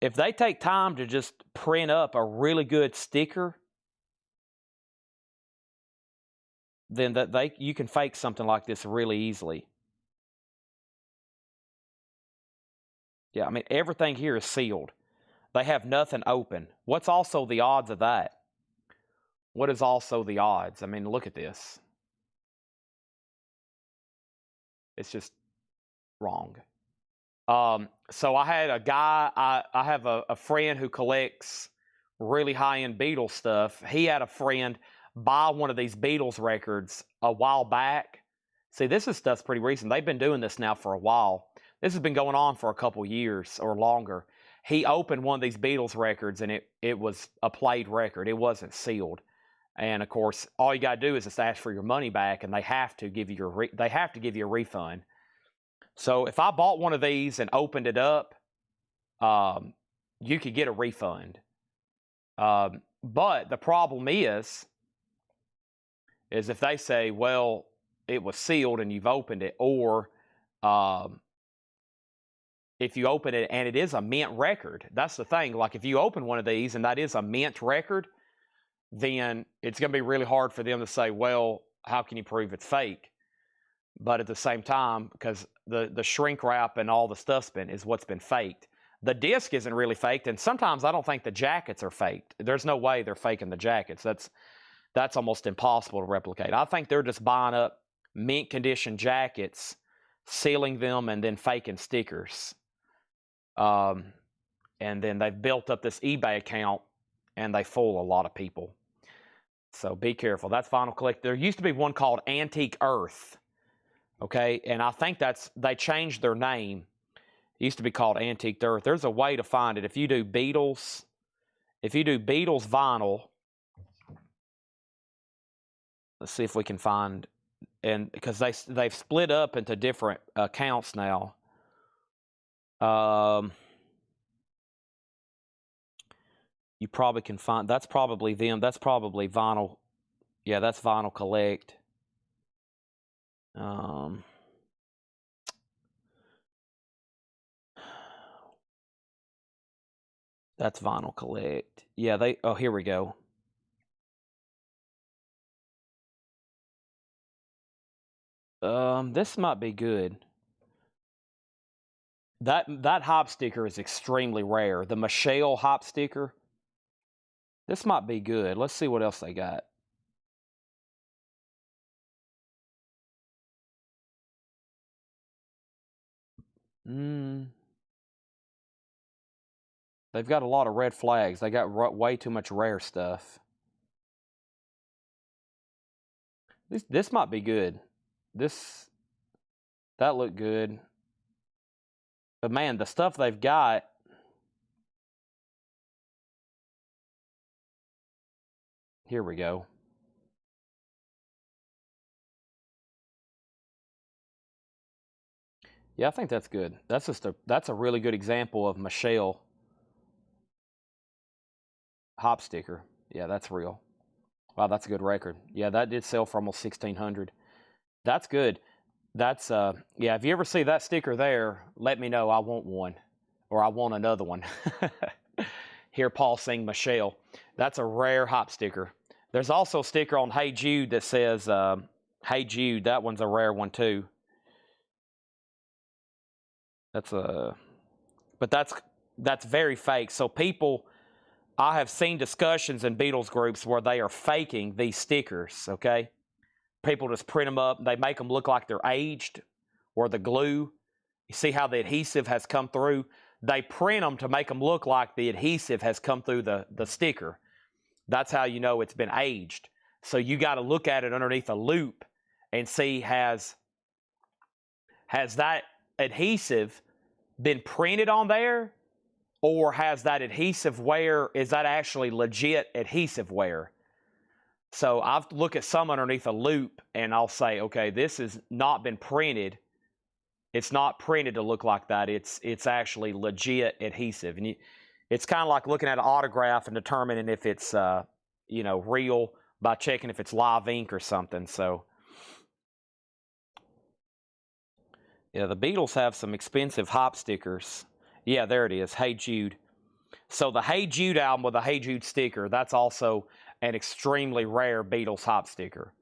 if they take time to just print up a really good sticker, then you can fake something like this really easily. Yeah, I mean, everything here is sealed. They have nothing open. What's also the odds of that? What is also the odds? I mean, look at this. It's just wrong. So I had a guy, I have a friend who collects really high-end Beatles stuff. He had a friend buy one of these Beatles records a while back. See, this is stuff's pretty recent. They've been doing this now for a while. This has been going on for a couple years or longer. He opened one of these Beatles records, and it was a played record. It wasn't sealed. And of course, all you got to do is just ask for your money back, and they have to give you a refund. So if I bought one of these and opened it up, you could get a refund. But the problem is if they say, well, it was sealed and you've opened it, or if you open it and it is a mint record, that's the thing. Like if you open one of these and that is a mint record, then it's going to be really hard for them to say, well, how can you prove it's fake? But at the same time, because the shrink wrap and all the stuff's is what's been faked. The disc isn't really faked, and sometimes I don't think the jackets are faked. There's no way they're faking the jackets. That's almost impossible to replicate. I think they're just buying up mint condition jackets, sealing them, and then faking stickers. And then they've built up this eBay account, and they fool a lot of people. So be careful. That's Vinyl Collect. There used to be one called Antique Earth. Okay, and I think they changed their name. It used to be called Antique Earth. There's a way to find it. If you do Beatles vinyl, let's see if we can find, and because they've split up into different accounts now. You probably can find, that's probably them. That's probably Vinyl. Yeah, that's Vinyl Collect. That's Vinyl Collect. Yeah, oh, here we go. This might be good. That hop sticker is extremely rare. The Michelle hop sticker. This might be good. Let's see what else they got. They've got a lot of red flags. They got way too much rare stuff. This might be good. That looked good. But man, the stuff they've got. Here we go. Yeah, I think that's good. That's a really good example of Michelle hop sticker. Yeah, that's real. Wow, that's a good record. Yeah, that did sell for almost 1,600. That's good. That's yeah, if you ever see that sticker there, let me know. I want one, or I want another one. Hear Paul sing Michelle. That's a rare hop sticker. There's also a sticker on Hey Jude that says Hey Jude, that one's a rare one too. But that's very fake. So people, I have seen discussions in Beatles groups where they are faking these stickers, okay? People just print them up. They make them look like they're aged, or the glue. You see how the adhesive has come through? They print them to make them look like the adhesive has come through the sticker. That's how you know it's been aged. So you got to look at it underneath a loop and see has that adhesive been printed on there, or has that adhesive wear, is that actually legit adhesive wear? So I've looked at some underneath a loop and I'll say, okay, this has not been printed. It's not printed to look like that. It's actually legit adhesive. And it's kind of like looking at an autograph and determining if it's real by checking if it's live ink or something. So yeah, the Beatles have some expensive hop stickers. Yeah, there it is. Hey Jude. So the Hey Jude album with a Hey Jude sticker, that's also an extremely rare Beatles hop sticker.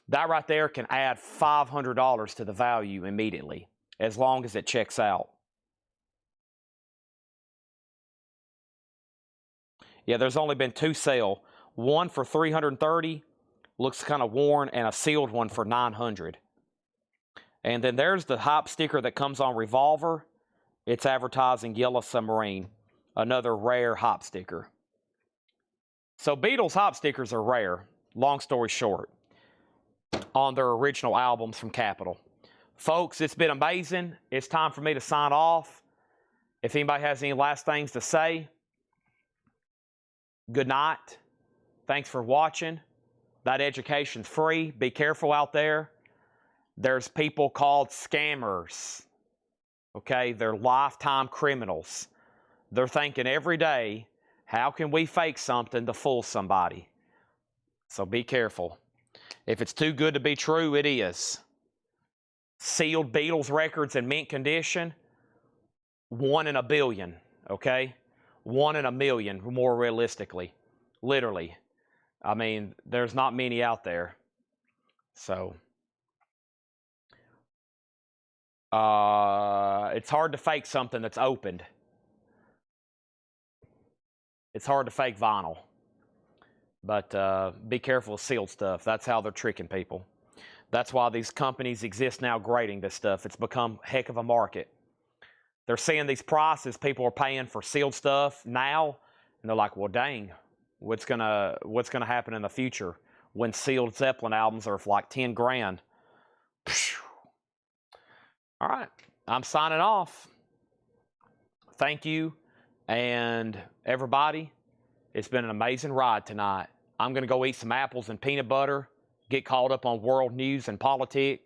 That right there can add $500 to the value immediately, as long as it checks out. Yeah, there's only been 2 sale. One for $330, looks kind of worn, and a sealed one for $900. And then there's the hop sticker that comes on Revolver. It's advertising Yellow Submarine, another rare hop sticker. So Beatles hop stickers are rare, long story short, on their original albums from Capitol. Folks, it's been amazing. It's time for me to sign off. If anybody has any last things to say, good night. Thanks for watching. That education's free. Be careful out there. There's people called scammers. Okay, they're lifetime criminals. They're thinking every day, how can we fake something to fool somebody? So be careful. If it's too good to be true, it is. Sealed Beatles records in mint condition, 1 in a billion, okay? 1 in a million, more realistically. Literally. I mean, there's not many out there. So it's hard to fake something that's opened. It's hard to fake vinyl. But be careful of sealed stuff. That's how they're tricking people. That's why these companies exist now grading this stuff. It's become a heck of a market. They're seeing these prices people are paying for sealed stuff now, and they're like, well, dang, what's gonna happen in the future when sealed Zeppelin albums are for like 10 grand? All right, I'm signing off. Thank you, and everybody, it's been an amazing ride tonight. I'm going to go eat some apples and peanut butter, get caught up on world news and politics.